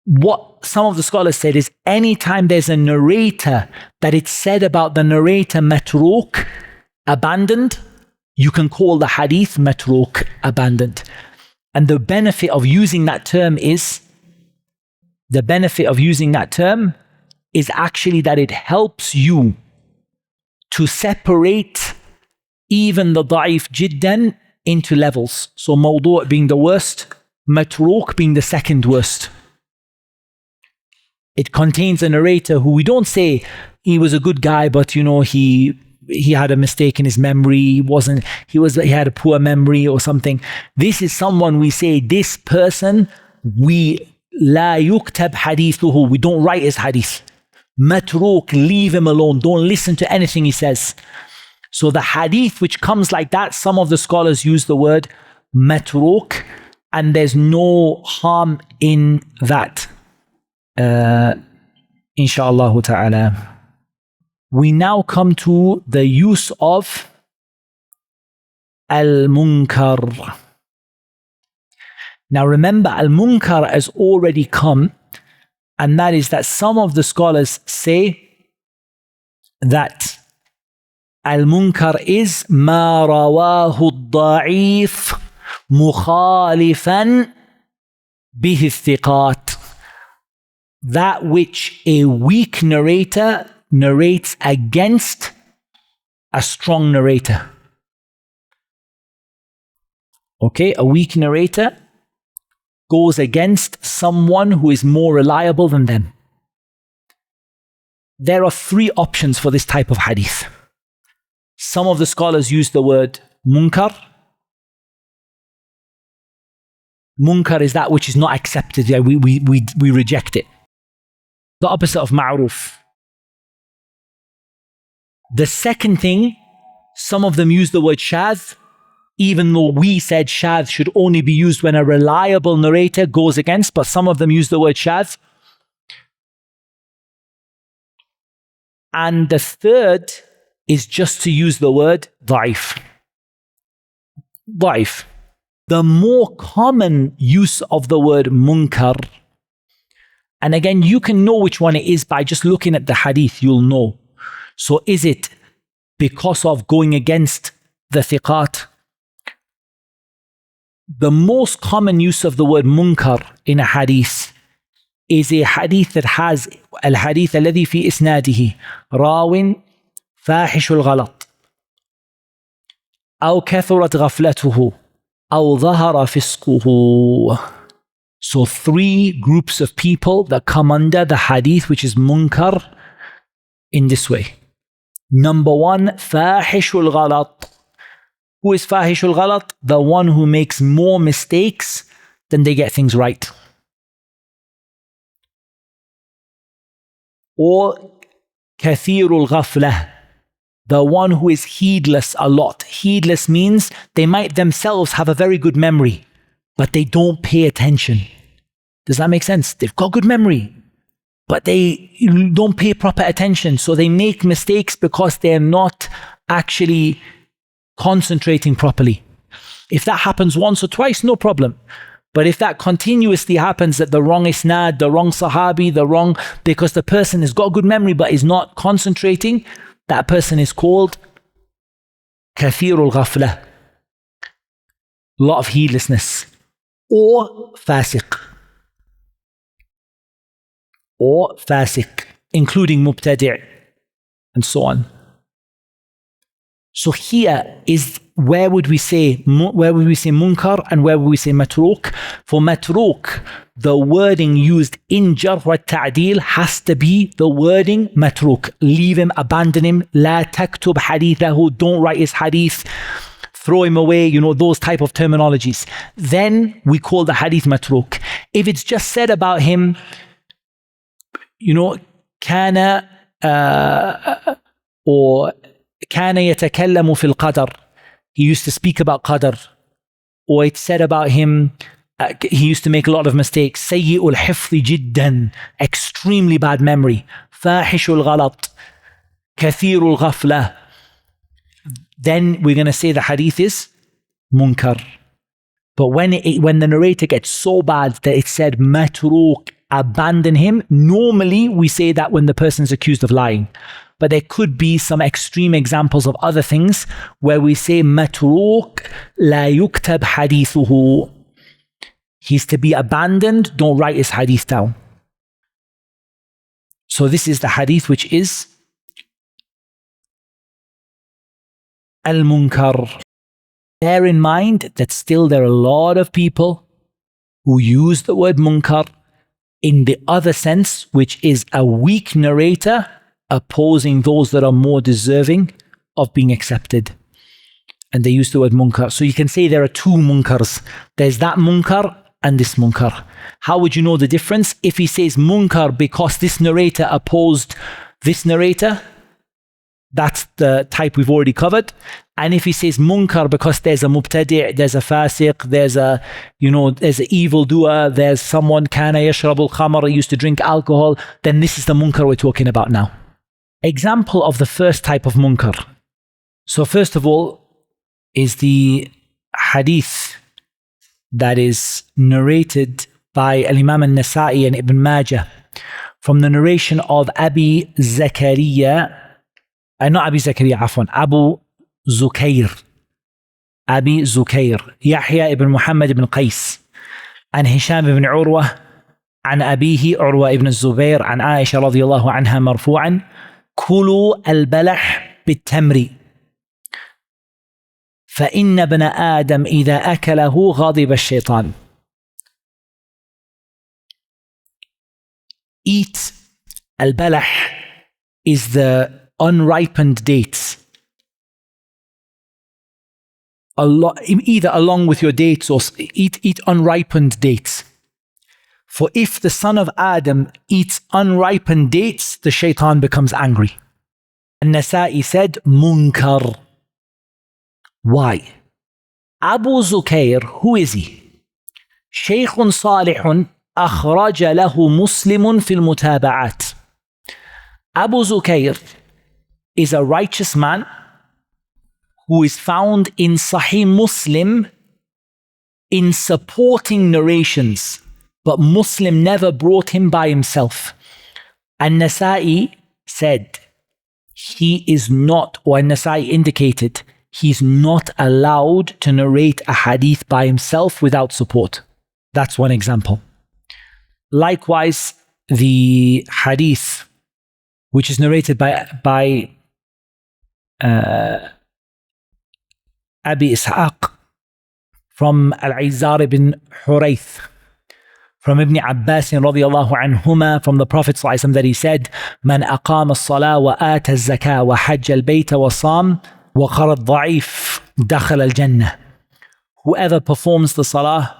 what some of the scholars said is anytime there's a narrator that it's said about the narrator matruk, abandoned, you can call the hadith matruk, abandoned. And the benefit of using that term is is actually that it helps you to separate even the da'if jiddan into levels. So mawdu' being the worst, matruk being the second worst. It contains a narrator who we don't say he was a good guy, but you know, he had a mistake in his memory, he had a poor memory or something. This is someone we say, this person, la yuktab hadithuhu, we don't write his hadith. Matruk, leave him alone, don't listen to anything he says. So the hadith which comes like that, some of the scholars use the word matruk, and there's no harm in that. Inshallah ta'ala. We now come to the use of al-munkar. Now remember, al-munkar has already come, and that is that some of the scholars say that al-munkar is ma rawahu ad-da'if mukhalifan bihi thiqat. That which a weak narrator narrates against a strong narrator. Okay, a weak narrator goes against someone who is more reliable than them. There are three options for this type of hadith. Some of the scholars use the word munkar. Munkar is that which is not accepted. Yeah, we reject it. The opposite of ma'ruf. The second thing, some of them use the word shadh, even though we said shadh should only be used when a reliable narrator goes against, but some of them use the word shadh. And the third is just to use the word da'if. Da'if. The more common use of the word munkar, and again, you can know which one it is by just looking at the hadith, you'll know. So is it because of going against the thiqat? The most common use of the word munkar in a hadith is a hadith that has al-hadith alladhi fi isnadihi rawin fahishul ghalat aw kathurat ghaflatuhu aw dhahara fisquhu. So three groups of people that come under the hadith which is munkar in this way. Number one, fahishul ghalat. Who is fahishul ghalat? The one who makes more mistakes than they get things right. Or kathirul ghaflah. The one who is heedless a lot. Heedless means they might themselves have a very good memory, but they don't pay attention. Does that make sense? They've got good memory, but they don't pay proper attention. So they make mistakes because they're not actually concentrating properly. If that happens once or twice, no problem. But if that continuously happens, that the wrong isnad, the wrong sahabi, because the person has got good memory but is not concentrating, that person is called kathirul ghaflah. A lot of heedlessness. Or fasiq. Or fasiq, including mubtadi' and so on. So here is where would we say munkar and where would we say matruk? For matruk, the wording used in jarh wa ta'dil has to be the wording matruk. Leave him, abandon him. La taktub hadithahu, don't write his hadith. Throw him away, those type of terminologies. Then we call the hadith matruk. If it's just said about him, kana or kana yatakallamu fil qadar. He used to speak about qadar. Or it's said about him, he used to make a lot of mistakes. Sayyi'ul hifzi jiddan. Extremely bad memory. Fahishul ghalat. Kathirul ghaflah. Then we're going to say the hadith is munkar. But when the narrator gets so bad that it said matruk, abandon him, normally we say that when the person is accused of lying. But there could be some extreme examples of other things where we say matruk la yuktab hadithuhu. He's to be abandoned, don't write his hadith down. So this is the hadith which is al-munkar. Bear in mind that still there are a lot of people who use the word munkar in the other sense, which is a weak narrator opposing those that are more deserving of being accepted. And they use the word munkar. So you can say there are two munkars. There's that munkar and this munkar. How would you know the difference? If he says munkar because this narrator opposed this narrator, that's the type we've already covered. And if he says munkar because there's a mubtadi', there's a fasiq, there's a, there's an evildoer, there's someone kana yashrabul khamar, used to drink alcohol, then this is the munkar we're talking about now. Example of the first type of munkar. So first of all is the hadith that is narrated by Al-Imam Al-Nasa'i and Ibn Majah from the narration of Abi Zakaria, not Abi Zakaria, afwan, Abu Zukair, Abi Zukair, Yahya ibn Muhammad ibn Qais, عن هشام ibn Urwa, عن أبيه عروة ibn الزبير, عن عائشة رضي الله عنها مرفوعا: كلوا البلح بالتمر فإن ابن آدم إذا أكله غضب الشيطان. Eat al-balah is the unripened dates. Either along with your dates or eat unripened dates. For if the son of Adam eats unripened dates, the shaitan becomes angry. And Nasa'i said, munkar. Why? Abu Zukair, who is he? Shaykhun salihun akhraja lahu muslimun fil mutaba'at. Abu Zukair is a righteous man who is found in Sahih Muslim in supporting narrations, but Muslim never brought him by himself. And Nasa'i said he is not, or Nasa'i indicated, he's not allowed to narrate a hadith by himself without support. That's one example. Likewise, the hadith which is narrated by Abi Ishaq from Al-Izar ibn Hurayth, from Ibn Abbas radiyallahu anhuma, from the Prophet sallallahu alaihi wasallam, that he said, "Man aqama as-salah wa ata az-zakah wa hajja al-bayta wa sam wa qara ad-da'if dakhala al-jannah." Whoever performs the salah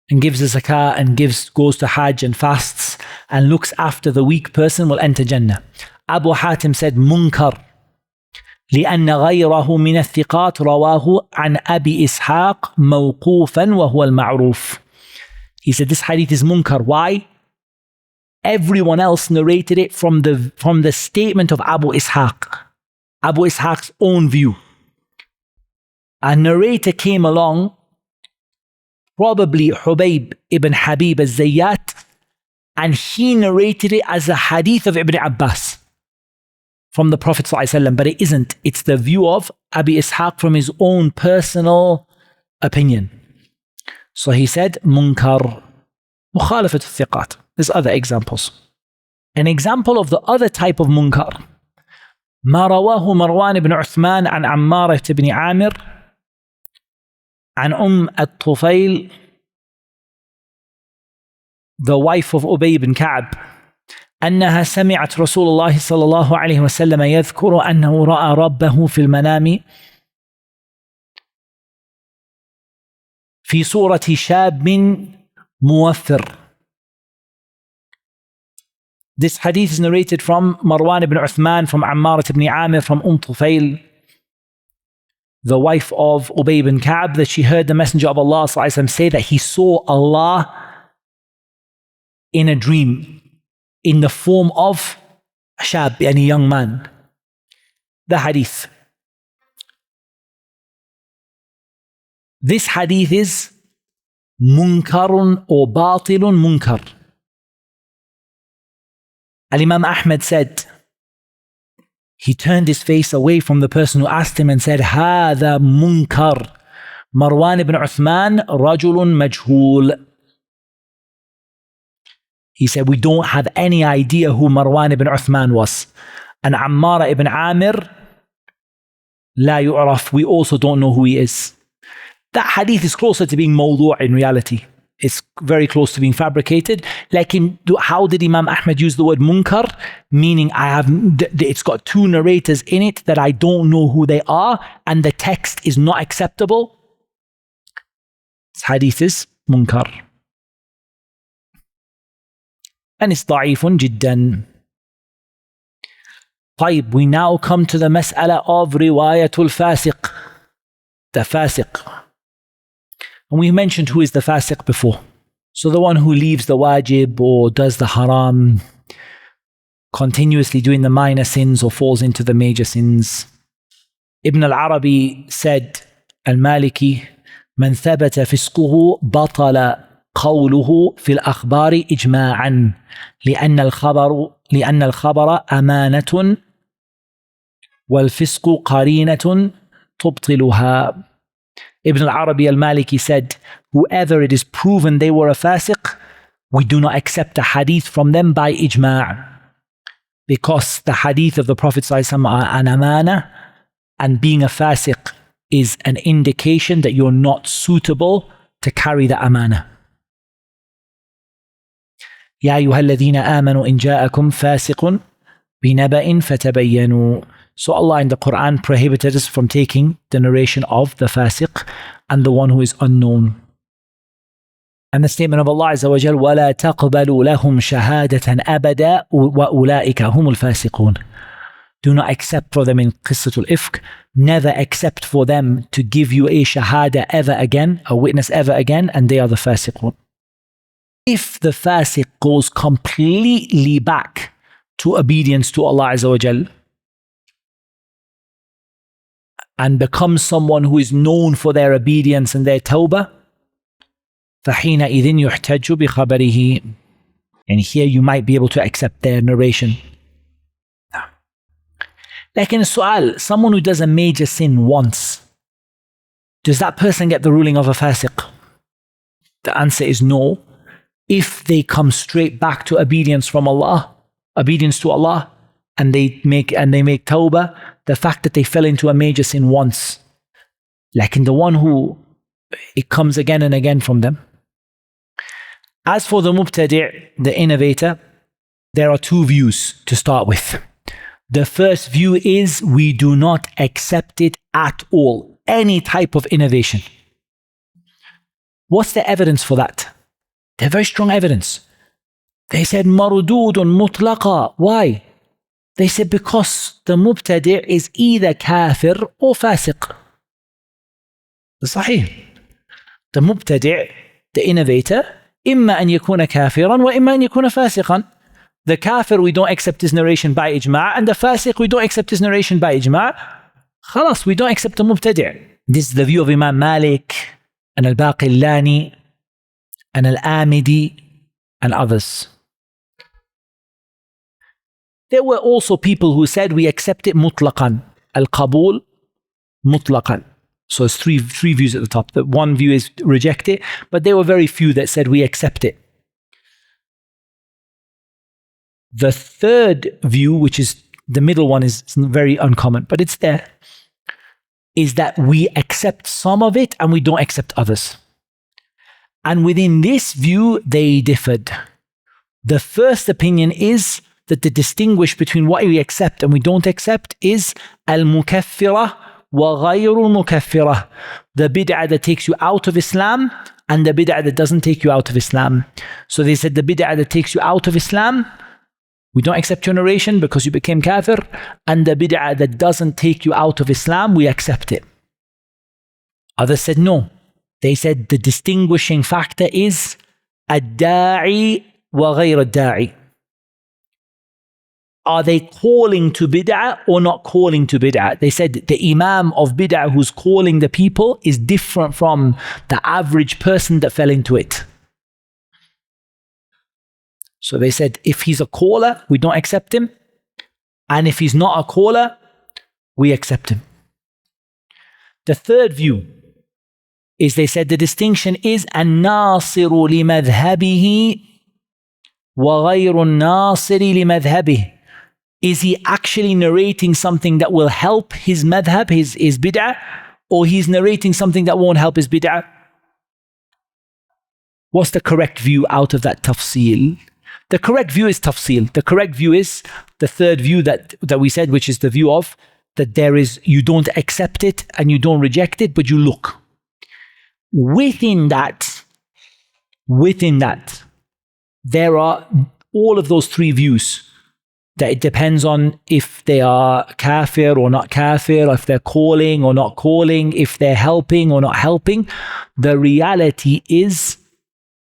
and gives the zakah and goes to hajj and fasts and looks after the weak person will enter Jannah. Abu Hatim said, munkar, لأن غيره من الثقات رواه عن أبي إسحاق موقوفا وهو المعروف. He said this hadith is munkar. Why? Everyone else narrated it from the statement of Abu Ishaq, Abu Ishaq's own view. A narrator came along, probably Hubayb ibn Habib al-Zayyat, and he narrated it as a hadith of Ibn Abbas from the Prophet ﷺ, but it isn't. It's the view of Abi Ishaq from his own personal opinion. So he said, munkar, mukhalafat al-thiqat. There's other examples. An example of the other type of munkar, ما رواه مروان بن عثمان عن عمارة بن عامر عن الطفيل, the wife of Ubay bin Ka'b, أنها سمعت رسول الله صلى الله عليه وسلم يذكر أنه رأى ربه في المنام في صورة شاب موفر. This hadith is narrated from Marwan ibn Uthman, from Ammar ibn Amir, from Tufail, the wife of Ubay bin Ka'b, that she heard the Messenger of Allah say that he saw Allah in a dream in the form of a shab, a young man. The hadith. This hadith is munkarun or batilun munkar. Al-Imam Ahmad said, he turned his face away from the person who asked him and said, هذا munkar. Marwan ibn Uthman, rajulun majhul. He said, we don't have any idea who Marwan ibn Uthman was. And Ammar ibn Amir, la yu'raf, we also don't know who he is. That hadith is closer to being mawdu' in reality. It's very close to being fabricated. Like, how did Imam Ahmad use the word munkar? Meaning, it's got two narrators in it that I don't know who they are, and the text is not acceptable. This hadith is munkar. And it's ضعيف جدا. طيب, we now come to the mas'ala of riwayatul fasiq, the fasiq. And we mentioned who is the fasiq before. So the one who leaves the wajib or does the haram, continuously doing the minor sins or falls into the major sins. Ibn al-Arabi said, al-Maliki, من ثبت فسقه بطل قوله في الأخبار إجماعا لأن الخبر أمانة والفسق قرينة تبطلها. Ibn al-Arabi al-Maliki said, whoever it is proven they were a fasiq, we do not accept a hadith from them by ijma', because the hadith of the Prophet ﷺ are an amana, and being a fasiq is an indication that you're not suitable to carry the amana. يا أيها الذين آمنوا إن جاءكم فاسق بنبأ فتبينوا. So Allah in the Qur'an prohibited us from taking the narration of the fasiq and the one who is unknown. And the statement of Allah Azza wa Jal, وَلَا تَقْبَلُوا لَهُمْ شَهَادَةً أَبَدًا وَأُولَٰئِكَ هُمُ الْفَاسِقُونَ. Do not accept for them in Qissatul Ifk, never accept for them to give you a shahada ever again, a witness ever again, and they are the fasiqun. If the fasiq goes completely back to obedience to Allah Azza wa Jal, and becomes someone who is known for their obedience and their tawbah, فَحِينَئِذٍ يُحْتَجُّ بِخَبَرِهِ. And here you might be able to accept their narration. Like in a su'al, someone who does a major sin once, does that person get the ruling of a fasiq? The answer is no. If they come straight back to obedience from Allah, obedience to Allah, and they make tawbah, the fact that they fell into a major sin once, like in the one who it comes again and again from them. As for the mubtadi', the innovator, there are two views to start with. The first view is we do not accept it at all, any type of innovation. What's the evidence for that? They're very strong evidence. They said marududun mutlaqa. Why? They said because the mubtadi' is either kafir or fasiq. صحيح. The mubtadi', the innovator, إما أن يكون كافرا وإما أن يكون فاسقا. The kafir, we don't accept his narration by ijma', and the fasiq, we don't accept his narration by ijma'. خلاص, we don't accept the mubtadi'. This is the view of Imam Malik and al-Baqillani and al-Amidi and others. There were also people who said we accept it mutlaqan, al-qabul mutlaqan. So it's three views at the top. The one view is reject it, but there were very few that said we accept it. The third view, which is the middle one, is very uncommon, but it's there, is that we accept some of it and we don't accept others. And within this view, they differed. The first opinion is that the distinguish between what we accept and we don't accept is al-mukaffirah wa ghayru al-mukaffirah. The bid'ah that takes you out of Islam and the bid'ah that doesn't take you out of Islam. So they said the bid'ah that takes you out of Islam, we don't accept your narration because you became kafir, and the bid'ah that doesn't take you out of Islam, we accept it. Others said no. They said the distinguishing factor is ad-da'i wa ghayr ad-da'i. Are they calling to bid'ah or not calling to bid'ah? They said the imam of bid'ah who's calling the people is different from the average person that fell into it. So they said if he's a caller, we don't accept him. And if he's not a caller, we accept him. The third view is they said the distinction is an-nasiru li madhhabihi وغير الناصر لمذهبه. Is he actually narrating something that will help his madhab, his bid'ah, or he's narrating something that won't help his bid'ah? What's the correct view out of that tafsil? The correct view is tafsil. The correct view is the third view that we said, which is the view of that you don't accept it and you don't reject it, but you look. Within that, there are all of those three views. That it depends on if they are kafir or not kafir, if they're calling or not calling, if they're helping or not helping. The reality is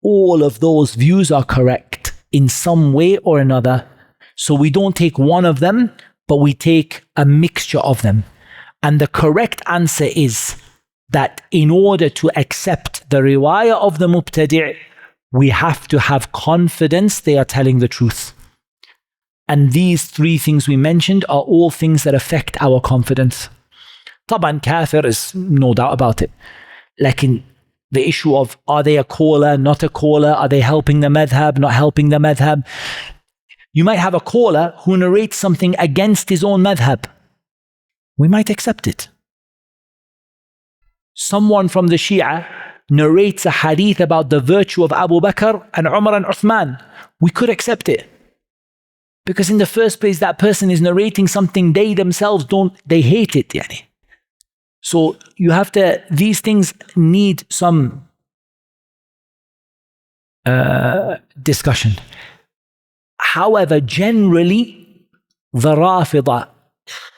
all of those views are correct in some way or another. So we don't take one of them, but we take a mixture of them. And the correct answer is that in order to accept the riwayah of the mubtadi', we have to have confidence they are telling the truth. And these three things we mentioned are all things that affect our confidence. Taban kafir is no doubt about it. Like in the issue of, are they a caller, not a caller? Are they helping the madhab, not helping the madhab? You might have a caller who narrates something against his own madhab. We might accept it. Someone from the Shia narrates a hadith about the virtue of Abu Bakr and Umar and Uthman. We could accept it. Because in the first place, that person is narrating something they themselves they hate it. Yani. So you have to, these things need some discussion. However, generally, the Rafida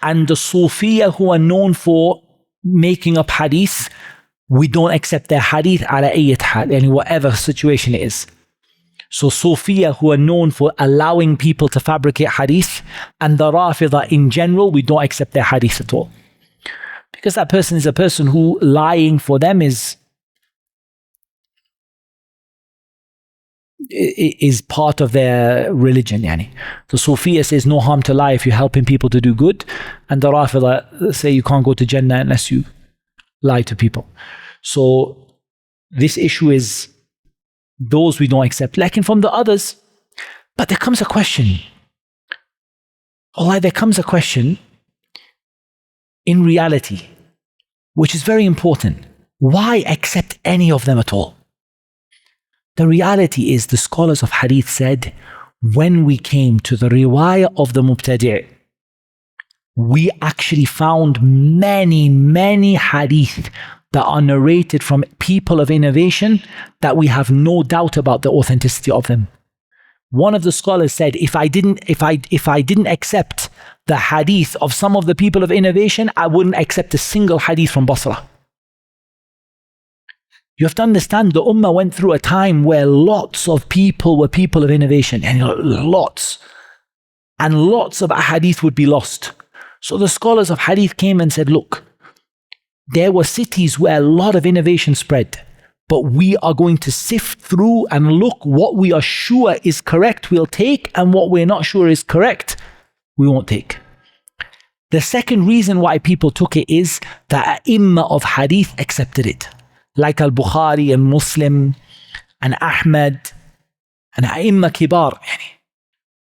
and the Sufiya who are known for making up hadith, we don't accept their hadith ala ayyat hal, yani whatever situation it is. So Sufiya who are known for allowing people to fabricate hadith, and the Rafida in general, we don't accept their hadith at all. Because that person is a person who lying for them is part of their religion. Yani. The Sufiya says no harm to lie if you're helping people to do good, and the Rafida say you can't go to Jannah unless you lie to people. So this issue is, those we don't accept. Like from the others, but there comes a question. Allah, there comes a question in reality, which is very important. Why accept any of them at all? The reality is, the scholars of hadith said, when we came to the riwayah of the mubtadi', we actually found many hadith that are narrated from people of innovation that we have no doubt about the authenticity of them. One of the scholars said, if I didn't accept the hadith of some of the people of innovation, I wouldn't accept a single hadith from Basra. You have to understand, the Ummah went through a time where lots of people were people of innovation, and lots of hadith would be lost. So the scholars of hadith came and said, look, there were cities where a lot of innovation spread, but we are going to sift through and look what we are sure is correct, we'll take, and what we're not sure is correct, we won't take. The second reason why people took it is that Imam of hadith accepted it. Like Al-Bukhari and Muslim and Ahmad and A'imma Kibar,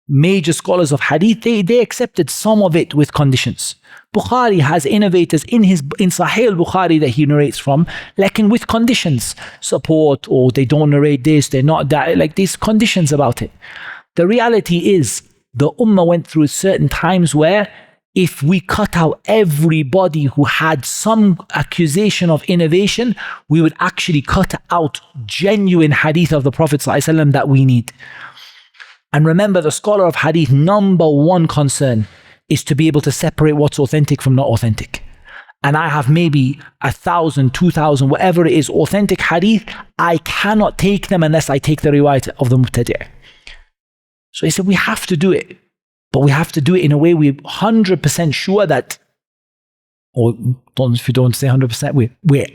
major scholars of hadith, they accepted some of it with conditions. Bukhari has innovators in Sahih al-Bukhari that he narrates from, like with conditions, support, or they don't narrate this, they're not that, like these conditions about it. The reality is, the Ummah went through certain times where if we cut out everybody who had some accusation of innovation, we would actually cut out genuine hadith of the Prophet ﷺ that we need. And remember, the scholar of hadith, number one concern is to be able to separate what's authentic from not authentic. And I have maybe 1,000, 2,000, whatever it is, authentic hadith. I cannot take them unless I take the riwayat of the mubtadi'. So he said, we have to do it. But we have to do it in a way we're 100% sure that, or if you don't say 100%, we're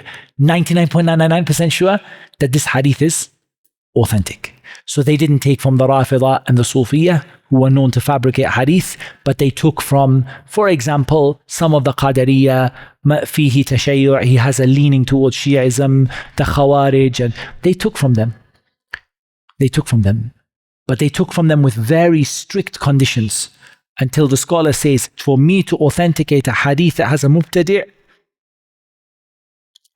99.999% sure that this hadith is authentic. So they didn't take from the Rafida and the Sufiya, who are known to fabricate hadith, but they took from, for example, some of the Qadariyya, fihi tashayyu', he has a leaning towards Shi'ism, the Khawarij, and they took from them. But but they took from them with very strict conditions, until the scholar says, for me to authenticate a hadith that has a mubtadi',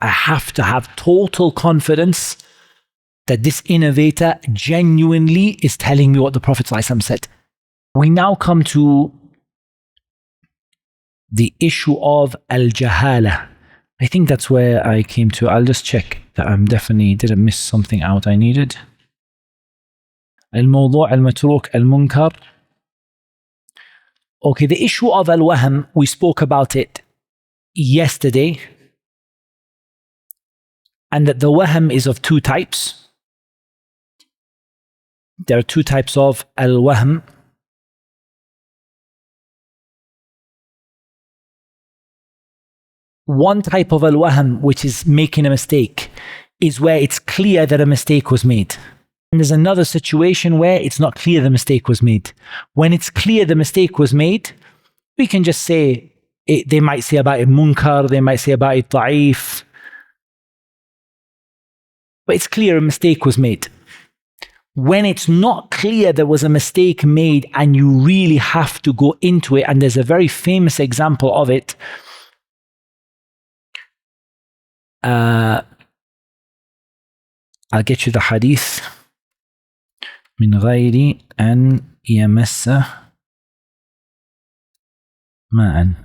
I have to have total confidence that this innovator genuinely is telling me what the Prophet ﷺ said. We now come to the issue of al-jahala. I think that's where I came to. I'll just check that I'm definitely didn't miss something out I needed. Al-mawdu' al-matruk al-munkar. Okay, the issue of al-wahm, we spoke about it yesterday, and that the wahm is of two types. There are two types of al-wahm. One type of al-wahm, which is making a mistake, is where it's clear that a mistake was made. And there's another situation where it's not clear the mistake was made. When it's clear the mistake was made, we can just say, they might say about it munkar, they might say about it da'if, but it's clear a mistake was made. When it's not clear there was a mistake made and you really have to go into it, and there's a very famous example of it, I'll get you the hadith. من غير أن يمس ماء.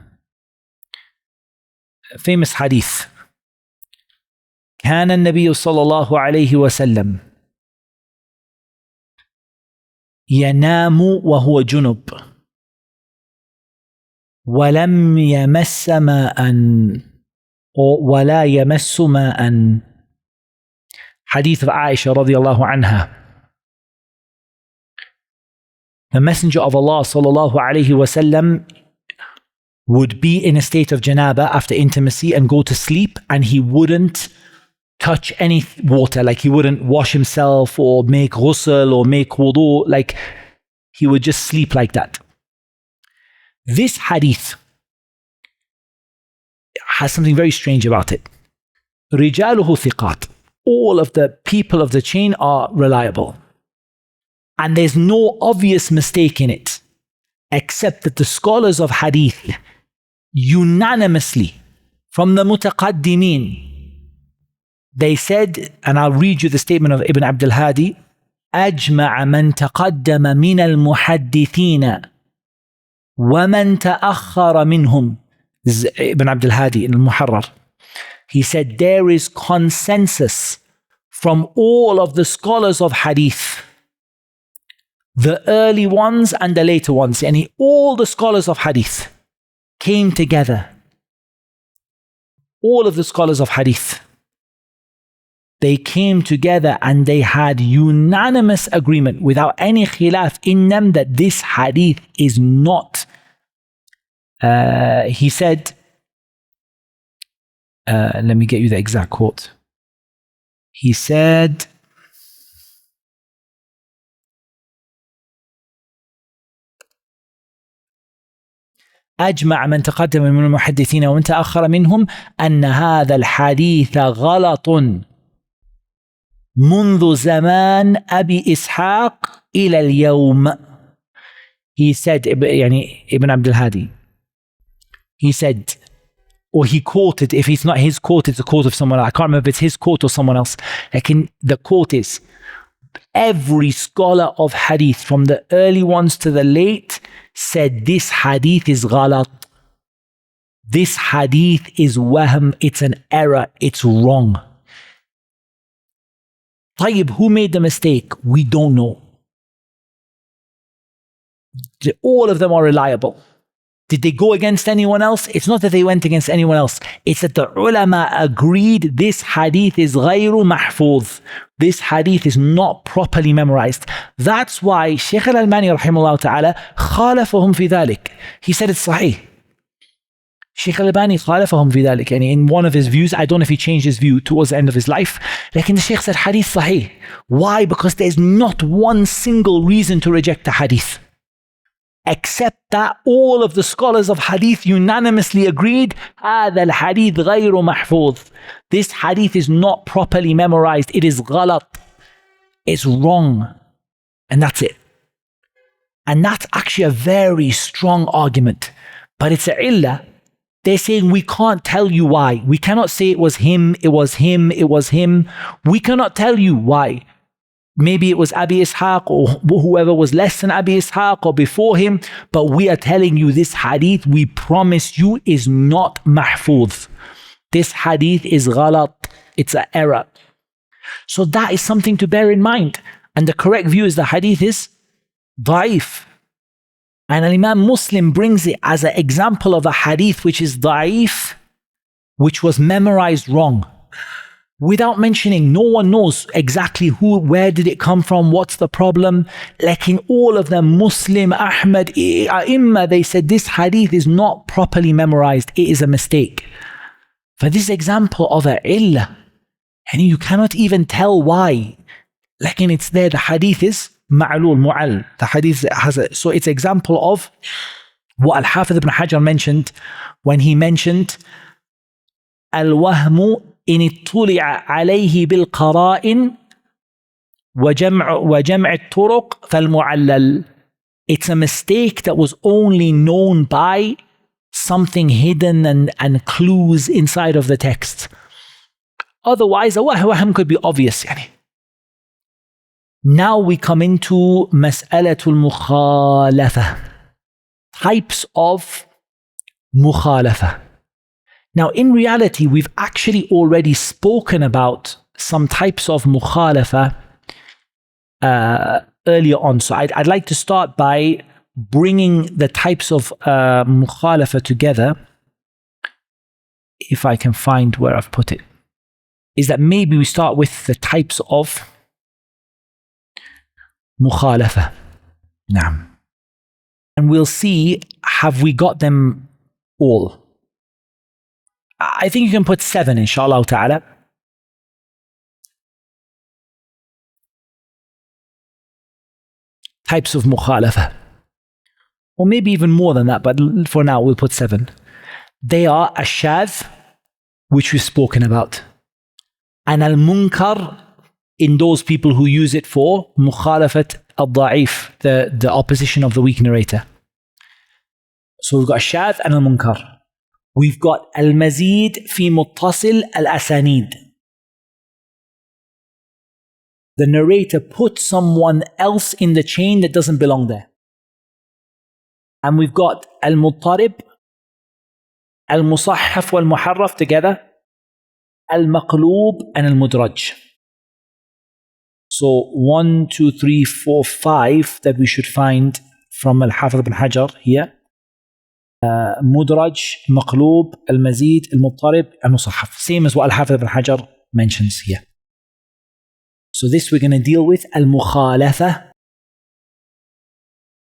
Famous hadith. كان النبي صلى الله عليه وسلم ينام وهو جنب ولم يمس ماء ولا يمس ماء. Hadith of Aisha radiallahu anha. The Messenger of Allah sallallahu alayhi wasallam would be in a state of janaba after intimacy and go to sleep, and he wouldn't touch any water, like he wouldn't wash himself or make ghusl or make wudu, like he would just sleep like that. This hadith has something very strange about it. Rijaluhu thiqat. All of the people of the chain are reliable. And there's no obvious mistake in it, except that the scholars of hadith unanimously, from the mutaqaddimin, they said, and I'll read you the statement of Ibn Abdul Hadi, أجمع من تقدم من المحدثين ومن تأخر منهم. This is Ibn Abdul Hadi in Al-Muharrar. He said there is consensus from all of the scholars of hadith, the early ones and the later ones, and all the scholars of hadith came together. All of the scholars of hadith, they came together and they had unanimous agreement without any khilaf in them that this hadith is not, he said, let me get you the exact quote. He said, أجمع من تقدم من المحدثين ومن تأخر منهم أن هذا الحديث غلط منذ زمان أبي إسحاق إلى اليوم. He said, يعني Ibn Abdul Hadi, he said, or he quoted, if it's not his quote, it's a quote of someone else. I can't remember if it's his quote or someone else. Like the quote is, every scholar of hadith, from the early ones to the late, said this hadith is ghalat. This hadith is wahm, it's an error, it's wrong. Tayyib, who made the mistake? We don't know. All of them are reliable. Did they go against anyone else? It's not that they went against anyone else. It's that the ulama agreed this hadith is ghayru mahfuz. This hadith is not properly memorized. That's why Shaykh al-Albani rahimahullah ta'ala khalafahum fi dhalik. He said it's sahih. Shaykh al-Albani khalafahum fi dhalik. And in one of his views, I don't know if he changed his view towards the end of his life, like the Shaykh said hadith sahih. Why? Because there's not one single reason to reject the hadith, except that all of the scholars of hadith unanimously agreed, هذا الحديث غير محفوظ. This hadith is not properly memorized. It is ghalat. It's wrong. And that's it. And that's actually a very strong argument. But it's a illah. They're saying we can't tell you why. We cannot say it was him, it was him, it was him. We cannot tell you why. Maybe it was Abi Ishaq or whoever was less than Abi Ishaq or before him. But we are telling you this hadith, we promise you, is not mahfuz. This hadith is ghalat. It's an error. So that is something to bear in mind. And the correct view is the hadith is da'if. And Imam Muslim brings it as an example of a hadith which is da'if, which was memorized wrong. Without mentioning, no one knows exactly who, where did it come from, what's the problem. Like in all of them, Muslim, Ahmad, A'imma, they said this hadith is not properly memorized. It is a mistake. For this example of a illah, and you cannot even tell why. Like in it's there, the hadith is ma'lul, mu'al. The hadith has a, so it's example of what Al-Hafidh ibn Hajar mentioned when he mentioned al-wahmu in ittul'a alayhi bil qara'in wa jam'a al-turuq fal-mu'allal. It's a mistake that was only known by something hidden and clues inside of the text. Otherwise, a wahm could be obvious. Now we come into mas'alatul mukhalafa. Types of mukhalafa. Now, in reality, we've actually already spoken about some types of mukhalafa earlier on. So I'd like to start by bringing the types of mukhalafa together. If I can find where I've put it. Is that maybe we start with the types of mukhalafa. Naam. And we'll see, have we got them all? I think you can put 7, inshallah ta'ala. Types of mukhalafa. Or maybe even more than that, but for now we'll put 7. They are ash-shadh, which we've spoken about. And al-munkar, in those people who use it for mukhalafat al-da'if, the opposition of the weak narrator. So we've got shadh and al-munkar. We've got al-mazid fi muttasil al-asanid. The narrator puts someone else in the chain that doesn't belong there. And we've got al-muttarib, al-musahhaf wal-muharraf together, al-maqloob and al-mudraj. So 1, 2, 3, 4, 5 that we should find from Al-Hafidh ibn Hajar here. Mudraj, maqloob, al-mazid, al-muttarib, al-musahhaf. Same as what Al-Hafidh ibn Hajar mentions here. So this we're going to deal with al-mukhalafa,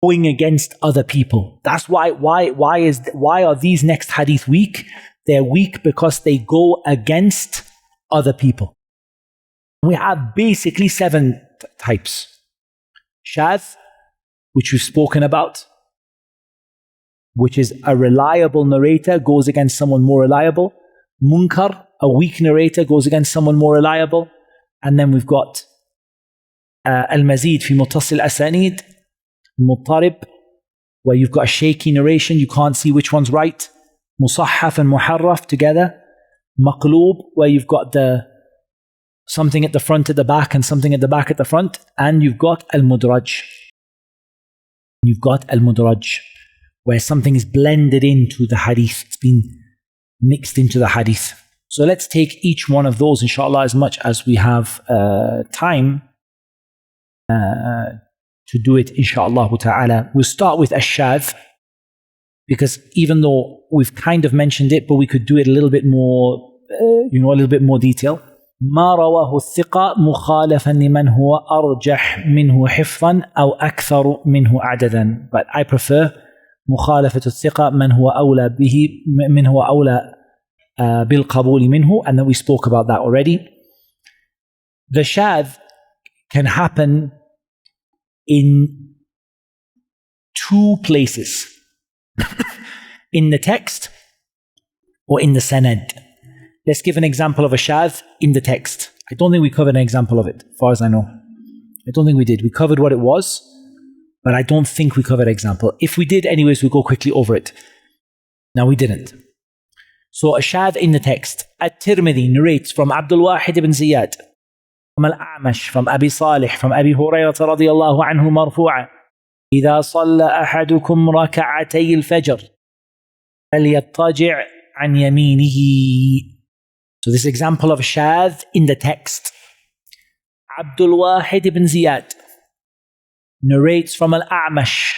going against other people. That's why are these next hadith weak? They're weak because they go against other people. We have basically 7 types. Shadh, which we've spoken about, which is a reliable narrator goes against someone more reliable. Munkar, a weak narrator goes against someone more reliable. And then we've got al-mazid fi muttasil asanid, muttarib, where you've got a shaky narration, you can't see which one's right. Musahhaf and muharraf together. Maqloob, where you've got something at the front at the back and something at the back at the front. And you've got al-mudraj. You've got al-mudraj, where something is blended into the hadith. It's been mixed into the hadith. So let's take each one of those, inshallah, as much as we have time to do it, inshallah ta'ala. We'll start with ash-shadh, because even though we've kind of mentioned it, but we could do it a little bit more, a little bit more detail. ما رواه الثقة مخالفا لمن هو أرجح منه حفظا أو أكثر منه عددا. But I prefer مخالفة الثقة من هو أولى به من هو أولى بالقبول منه, and then we spoke about that already. The shadh can happen in 2 places. In the text or in the sanad. Let's give an example of a shadh in the text. I don't think we covered an example of it, as far as I know. I don't think we did. We covered what it was, but I don't think we covered example. If we did anyways, we'll go quickly over it. Now we didn't. So a shadh in the text. At-Tirmidhi narrates from Abdul Wahid ibn Ziyad, from Al-A'mash, from Abi Salih, from Abi Hurairah radiyallahu anhu marfu'a. إذا صلى أحدكم ركعتي الفجر فليضطجع عن يمينه. So this example of a shadh in the text. Abdul Wahid ibn Ziyad narrates from Al-A'mash,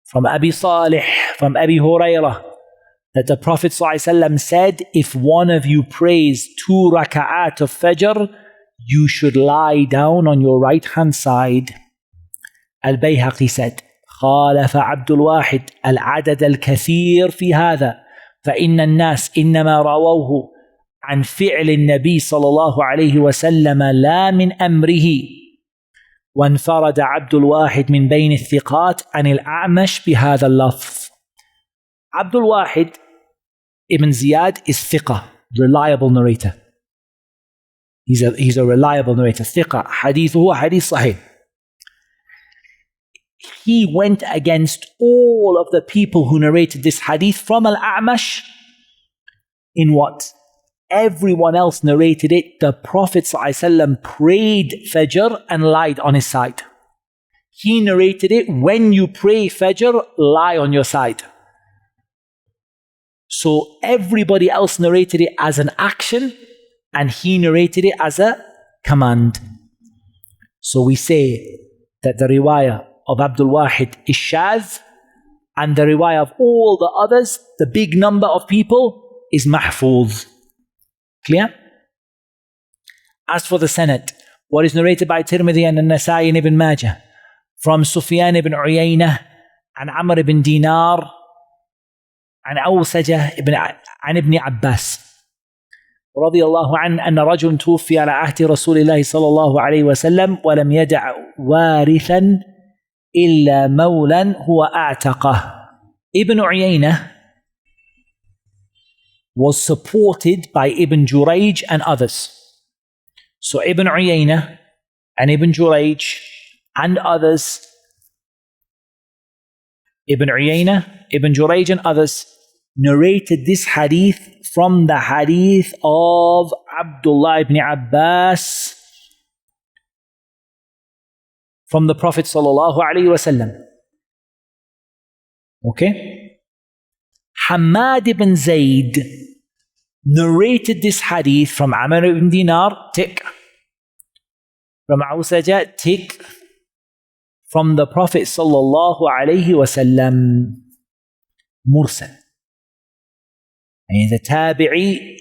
from Abi Salih, from Abi Hurairah, that the Prophet ﷺ said, if one of you prays 2 raka'at of Fajr, you should lie down on your right hand side. Al-Bayhaqi said, خالف عبد الواحد العدد الكثير في هذا فإن الناس إنما رووه عن فعل النبي صلى الله عليه وسلم لا من أمره. وانفرد عبد الواحد من بين الثقات عن الأعمش بهذا اللفظ. Abdul Wahid ibn Ziyad is thiqa, reliable narrator. He's a reliable narrator. Thiqa, hadithuhu hadith sahih. He went against all of the people who narrated this hadith from Al-A'mash in what? Everyone else narrated it. The Prophet ﷺ prayed Fajr and lied on his side. He narrated it, when you pray Fajr, lie on your side. So everybody else narrated it as an action and he narrated it as a command. So we say that the riwayah of Abdul Wahid is shadh and the riwayah of all the others, the big number of people, is mahfuz. Clear? As for the sanad, what is narrated by Tirmidhi and An-Nasai and Ibn Majah from Sufyan ibn Uyaynah and Amr ibn Dinar عن أوسجة عن ابن عباس رضي الله عنه أن رجل توفي على عهد رسول الله صلى الله عليه وسلم ولم يدع وارثا إلا مولا هو أعتقه. Ibn Uyaynah was supported by Ibn Jurayj and others. So Ibn Uyaynah and Ibn Jurayj and others, Ibn Uyaynah, Ibn Jurayj and others narrated this hadith from the hadith of Abdullah ibn Abbas from the Prophet sallallahu alaihi wasallam. Okay? Hamad ibn Zayd narrated this hadith from Amr ibn Dinar, tick. From Awsaja, tick. From the Prophet sallallahu alaihi wasallam, mursal. And the tabi'i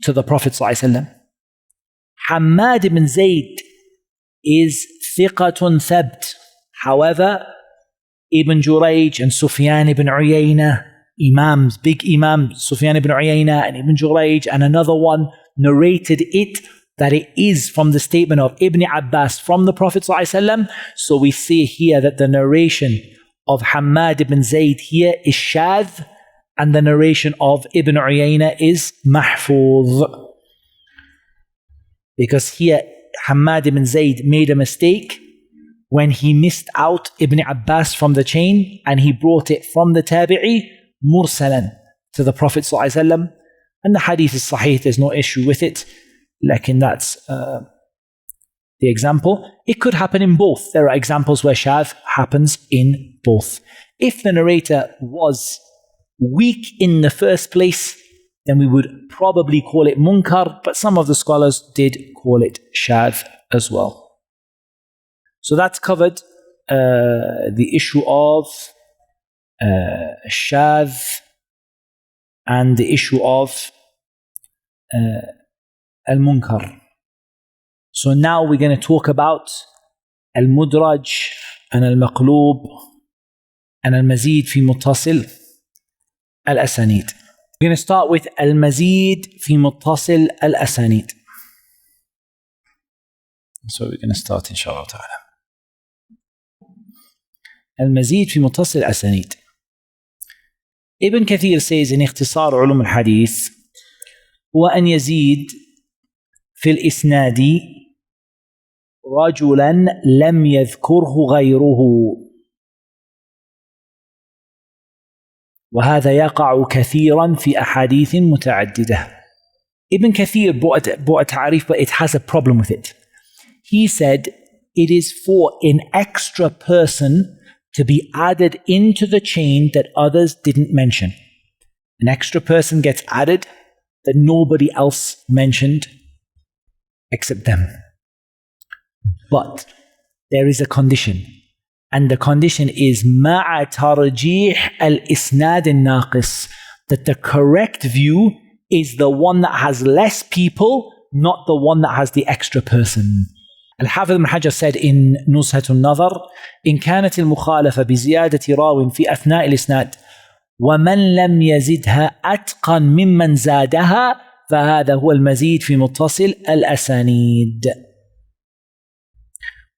to the Prophet sallallahu alaihi wasallam. Hamad ibn Zayd is thiqatun thabt. However, Ibn Jurayj and Sufyan ibn Uyaynah, imams, big imams, Sufyan ibn Uyaynah and Ibn Jurayj and another one narrated it that it is from the statement of Ibn Abbas from the Prophet ﷺ. So we see here that the narration of Hamad ibn Zayd here is shadh and the narration of Ibn Uyaynah is mahfuz. Because here Hamad ibn Zayd made a mistake when he missed out Ibn Abbas from the chain and he brought it from the tabi'i mursalan to the Prophet ﷺ. And the hadith is sahih, there's no issue with it. Lakin that's the example. It could happen in both. There are examples where shadh happens in both. If the narrator was weak in the first place, then we would probably call it munkar, but some of the scholars did call it shadh as well. So that's covered the issue of shadh and the issue of al-munkar. So now we're going to talk about al-mudraj and al-maqloob and al-mazid fi muttasil al-asanid. We're going to start with al-mazid fi muttasil al-asanid. So we're going to start inshallah ta'ala. Al-mazid fi muttasil al-asanid. Ibn Kathir says in اختصار علوم الحديث هو أن يزيد في الإسناد رجلا لم يذكره غيره. وهذا يقع كثيرا في أحاديث متعددة. Ibn Kathir brought a ta'arif, but it has a problem with it. He said it is for an extra person to be added into the chain that others didn't mention. An extra person gets added that nobody else mentioned except them. But there is a condition. And the condition is مع ترجيح الإسناد الناقص, that the correct view is the one that has less people, not the one that has the extra person. Al-Hafidh ibn Hajar said in نزهة النظر إن كانت المخالفة بزيادة راو في أثناء الإسناد ومن لم يزدها أتقن ممن زادها فهذا هو المزيد في متصل الأسانيد.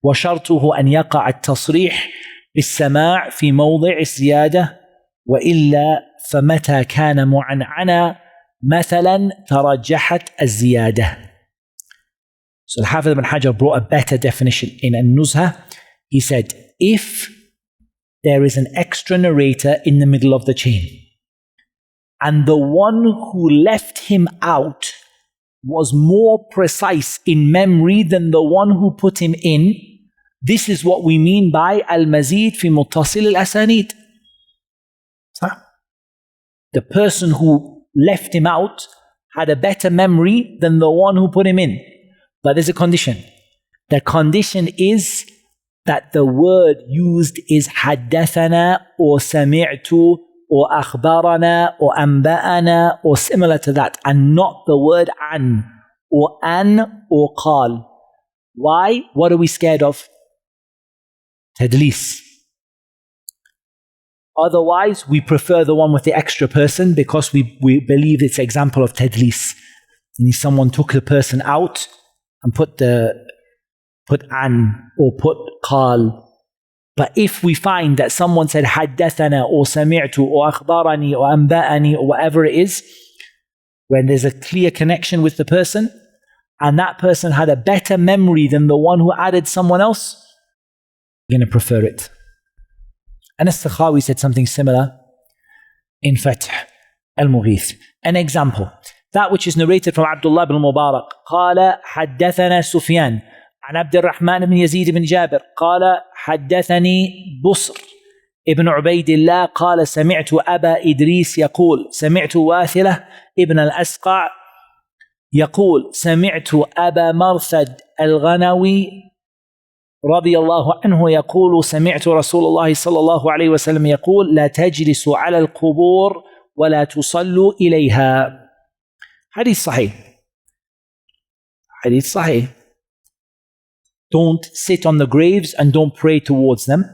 وشرطه أن يقع التصريح بالسماع في موضع الزيادة وإلا فمتى كان معنعنا مثلا ترجحت الزيادة. So Al-Hafidh ibn Hajar brought a better definition in An-Nuzha. He said, if there is an extra narrator in the middle of the chain and the one who left him out was more precise in memory than the one who put him in, this is what we mean by al-mazid fi muttasil al-asanid. The person who left him out had a better memory than the one who put him in. But there's a condition. The condition is that the word used is haddathana or sami'tu or akhbarana or anba'ana or similar to that, and not the word an or qal. Why? What are we scared of? Tadlis. Otherwise, we prefer the one with the extra person because we believe it's an example of tadlis. Someone took the person out and put an or put qal. But if we find that someone said haddathana or sami'tu or akhbarani or anba'ani or whatever it is, when there's a clear connection with the person and that person had a better memory than the one who added someone else, we're going to prefer it. And As-Sakhawi said something similar in Fath al-Mughith. An example, that which is narrated from Abdullah ibn Mubarak. قال حدثنا سفيان عن عبد الرحمن بن يزيد بن جابر قال حدثني بصر ابن عبيد الله قال سمعت أبا إدريس يقول سمعت واثلة ابن الأسقع يقول سمعت أبا مرثد الغنوي رضي الله عنه يقول سمعت رسول الله صلى الله عليه وسلم يقول لا تجلسوا على القبور ولا تصلوا إليها. Hadith Sahih. Hadith Sahih. Don't sit on the graves and don't pray towards them.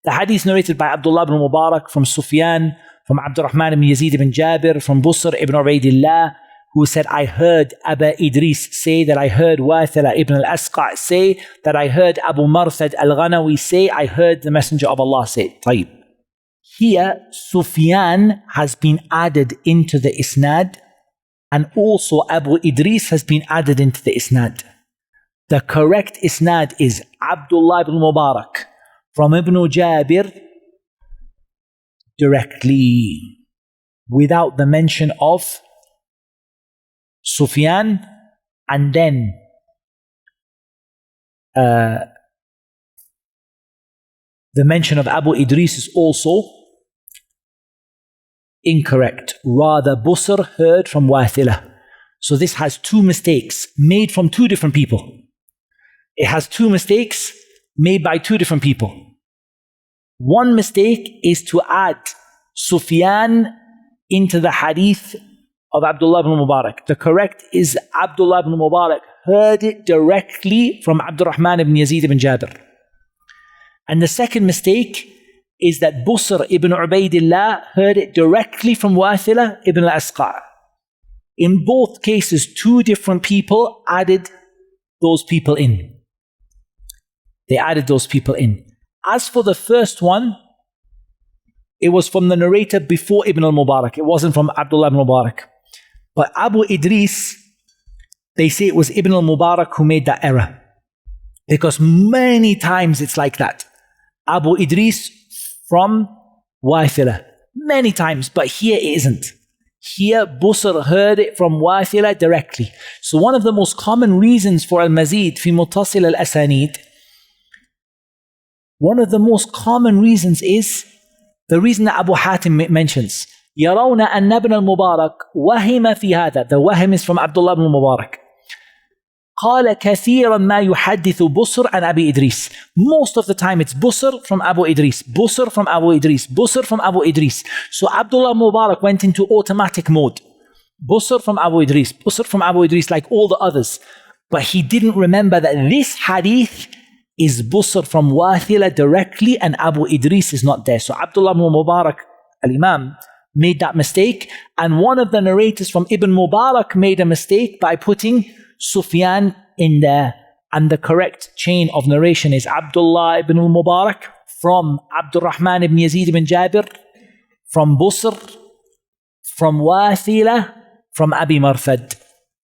The hadith narrated by Abdullah ibn Mubarak from Sufyan, from Abdurrahman ibn Yazid ibn Jabir, from Busr ibn Ubaidillah, who said, I heard Aba Idris say that I heard Wathila ibn al-Asqa' say that I heard Abu Marthad al-Ghanawi say, I heard the Messenger of Allah say. طيب. Here, Sufyan has been added into the isnad, and also Abu Idris has been added into the isnad. The correct isnad is Abdullah ibn Mubarak from Ibn Jabir directly, without the mention of Sufyan, and then the mention of Abu Idris is also incorrect. Rather, Busr heard from Wathila. So this has two mistakes made from two different people. It has two mistakes made by two different people. One mistake is to add Sufyan into the hadith of Abdullah ibn Mubarak. The correct is Abdullah ibn Mubarak heard it directly from Abdurrahman ibn Yazid ibn Jabir. And the second mistake is that Busr ibn Ubaidillah heard it directly from Wathila ibn al-Asqa'. In both cases, two different people added those people in. They added those people in. As for the first one, it was from the narrator before Ibn al-Mubarak. It wasn't from Abdullah ibn Mubarak. But Abu Idris, they say it was Ibn al-Mubarak who made that error. Because many times it's like that. Abu Idris from Wathila. Many times, but here it isn't. Here, Busr heard it from Wathila directly. So one of the most common reasons for al-mazid fi muttasil al-asanid, one of the most common reasons is the reason that Abu Hatim mentions. يرون أن ابن المبارك وهم في هذا. The wahm is from Abdullah ibn Mubarak. قال كثيرا ما يحدث بصر عن أبي إدريس. Most of the time it's Busr from Abu Idris, Busr from Abu Idris, Busr from Abu Idris. So Abdullah Mubarak went into automatic mode. Busr from Abu Idris, Busr from Abu Idris, like all the others. But he didn't remember that this hadith is Busr from Wathila directly and Abu Idris is not there. So Abdullah ibn Mubarak, al-Imam, made that mistake. And one of the narrators from Ibn Mubarak made a mistake by putting Sufyan in there, and the correct chain of narration is Abdullah ibn al-Mubarak from Abdurrahman ibn Yazid ibn Jabir, from Busr, from Wathila, from Abi Marthad.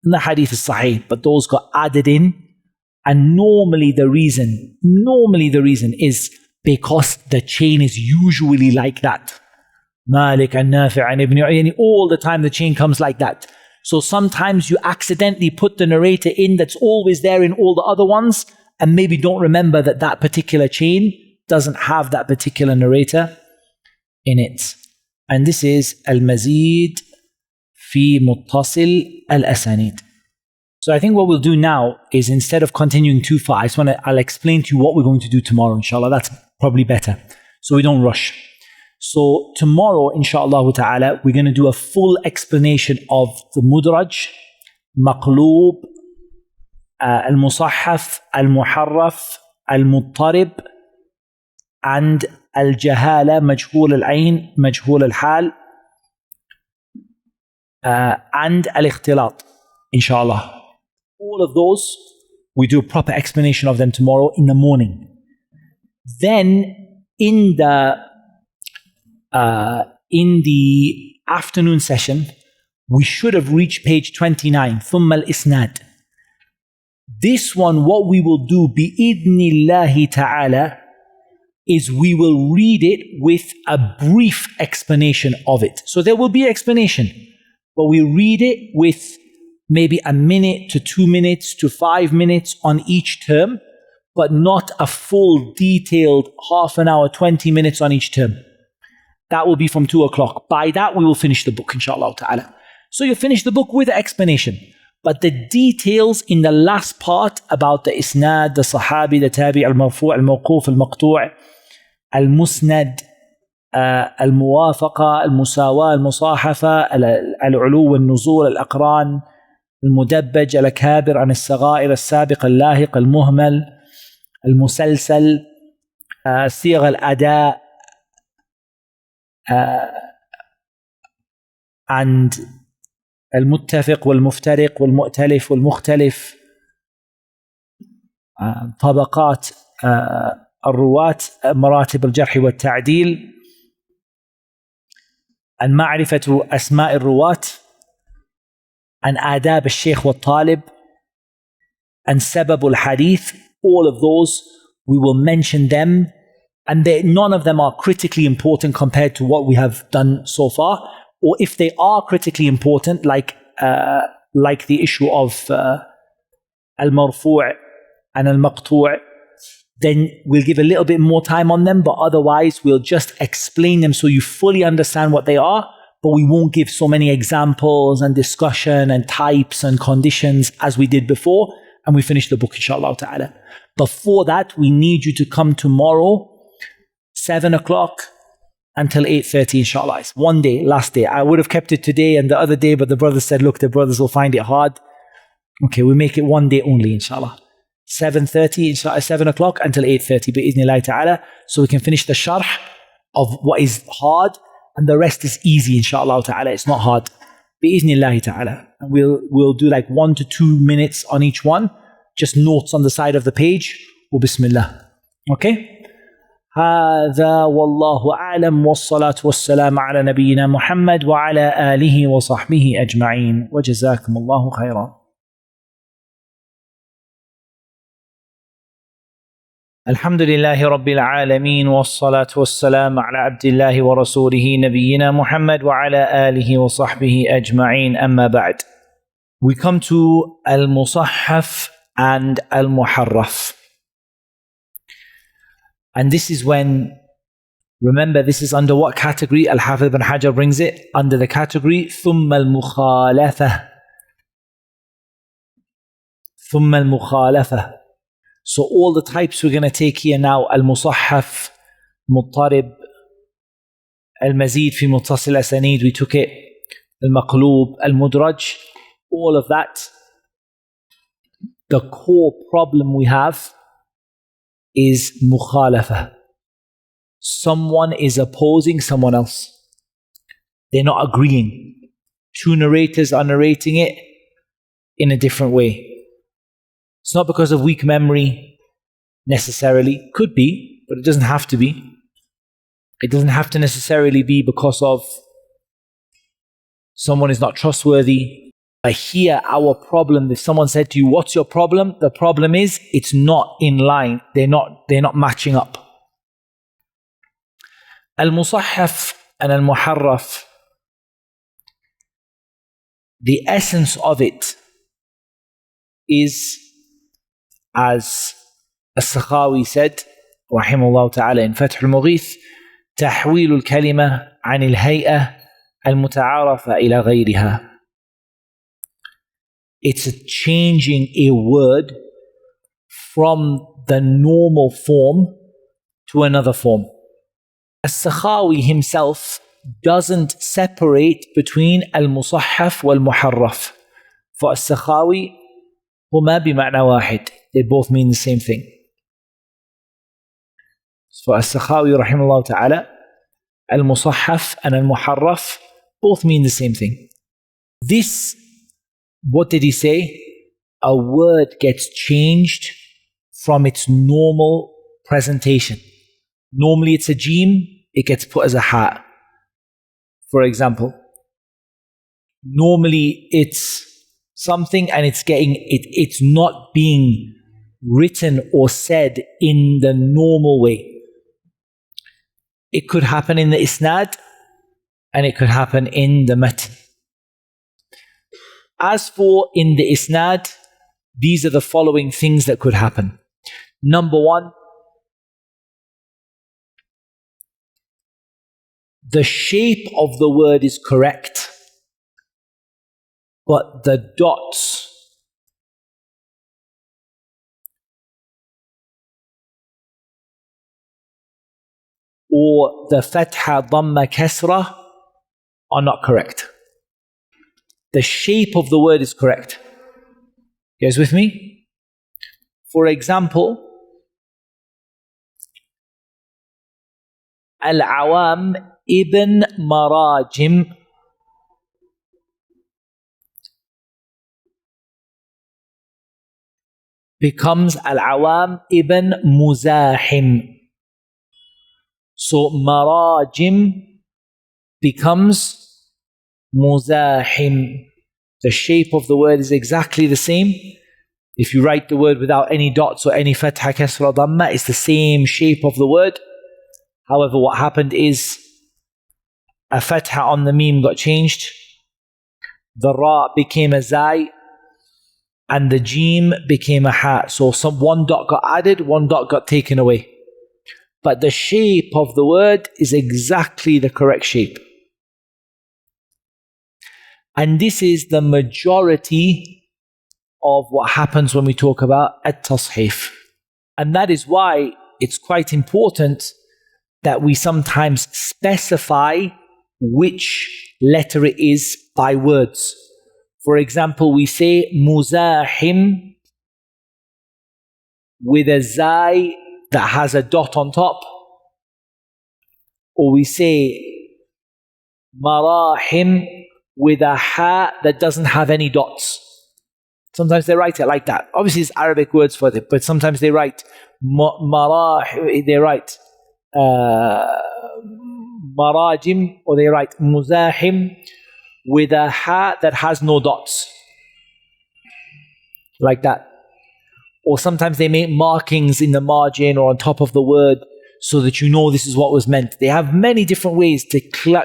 And the hadith is sahih, but those got added in. And normally the reason is because the chain is usually like that. Malik and Nafi' and Ibn Uyayni, all the time the chain comes like that. So sometimes you accidentally put the narrator in that's always there in all the other ones, and maybe don't remember that that particular chain doesn't have that particular narrator in it. And this is al-mazid fi muttasil al-asanid. So I think what we'll do now is, instead of continuing too far, I'll explain to you what we're going to do tomorrow, inshallah. That's probably better, so we don't rush. So tomorrow, inshallah ta'ala, we're going to do a full explanation of the mudraj, maqloob, al-musahhaf, al-muharraf, al-muttarib, and al-jahala, majhul al-ayn, majhul al-hal, and al-ikhtilat, inshallah. All of those, we do a proper explanation of them tomorrow in the morning. Then in the afternoon session, we should have reached page 29, ثم الإسناد. This one, what we will do بإذن الله تعالى is we will read it with a brief explanation of it. So there will be an explanation, but we read it with maybe a minute to 2 minutes to 5 minutes on each term, but not a full detailed half an hour, 20 minutes on each term. That will be from 2 o'clock. By that, we will finish the book, inshallah ta'ala. So you finish the book with the explanation. But the details in the last part about the isnad, the sahabi, the tabi, al-marfu', al-mawquf, al-maqtu', al-musnad, al-muwafaqa, al-musawa, al-musahafa, al-ulu, al-nuzul, al-aqran, المدبج الأكابر عن الصغائر السابق اللاحق المهمل المسلسل صيغ الأداء and المتفق والمفترق والمؤتلف والمختلف طبقات الرواة مراتب الجرح والتعديل عن معرفة أسماء الرواة عن آداب الشيخ والطالب and سبب الحديث. All of those, we will mention them, and none of them are critically important compared to what we have done so far. Or if they are critically important, like the issue of al-marfu' and al-maqtu', then we'll give a little bit more time on them, but otherwise we'll just explain them so you fully understand what they are, but we won't give so many examples and discussion and types and conditions as we did before, and we finish the book, inshallah ta'ala. Before that, we need you to come tomorrow, 7 o'clock until 8:30, inshallah. It's one day, last day. I would have kept it today and the other day, but the brothers said, look, the brothers will find it hard. Okay, we make it one day only, inshallah. 7:30, inshallah, 7 o'clock until 8:30, bi'idhnillahi ta'ala, so we can finish the sharh of what is hard, and the rest is easy, inshallah ta'ala. It's not hard, bi'idhnillahi ta'ala. And we'll do like 1 to 2 minutes on each one, just notes on the side of the page. Bismillah. Okay? هذا والله أعلم والصلاة والسلام على نبينا محمد وعلى آله وصحبه أجمعين وجزاكم الله خيرا. الحمد لله رب العالمين والصلاة والسلام على عبد الله ورسوله نبينا محمد وعلى آله وصحبه أجمعين أما بعد. We come to Al-Musahhaf and Al-Muharraf. And this is when, remember, this is under what category? Al-Hafidh ibn Hajar brings it under the category ثم المخالفة. ثم المخالفة. So all the types we're going to take here now, Al-Musahhaf, Muttarib, Al-Mazid fi Muttasil Asanid, we took it, Al-Maqloob, Al-Mudraj, all of that. The core problem we have is Mukhalafa. Someone is opposing someone else. They're not agreeing. Two narrators are narrating it in a different way. It's not because of weak memory necessarily. Could be, but it doesn't have to be. It doesn't have to necessarily be because of someone is not trustworthy. But here, our problem, if someone said to you, what's your problem? The problem is, it's not in line. They're not matching up. Al-Musahhaf and Al-Muharraf, the essence of it is, as As-Sakhawi said, rahimahullah ta'ala, in Fath al-Mughith, تحويل الكلمة عن الهيئة المتعارفة إلى غيرها. It's a changing a word from the normal form to another form. As-Sakhawi himself doesn't separate between al-Musahhaf wal-Muharraf. For As-Sakhawi, هما بمعنى واحد. They both mean the same thing. For As-Sakhawi rahimahullah ta'ala, al-Musahhaf and al-Muharraf both mean the same thing. This, what did he say? A word gets changed from its normal presentation. Normally it's a jim, it gets put as a ha. For example, normally it's something and it's not being written or said in the normal way. It could happen in the isnad and it could happen in the matn. As for in the isnad, these are the following things that could happen. Number one, the shape of the word is correct, but the dots or the fatha, dhamma, kasra are not correct. The shape of the word is correct. You guys with me? For example, Al-Awam ibn Marajim becomes Al-Awam ibn Muzahim. So Marajim becomes Muzahim. The shape of the word is exactly the same. If you write the word without any dots or any fatha, kasra, dhamma, it's the same shape of the word. However, what happened is a fatha on the meme got changed. The ra became a zai and the jim became a ha. So one dot got added, one dot got taken away. But the shape of the word is exactly the correct shape. And this is the majority of what happens when we talk about at-tashif. And that is why it's quite important that we sometimes specify which letter it is by words. For example, we say muzahim with a zai that has a dot on top, or we say marahim with a ha that doesn't have any dots. Sometimes they write it like that. Obviously, it's Arabic words for it, but sometimes they write marajim, or they write muzahim with a ha that has no dots, like that. Or sometimes they make markings in the margin or on top of the word so that you know this is what was meant. They have many different ways to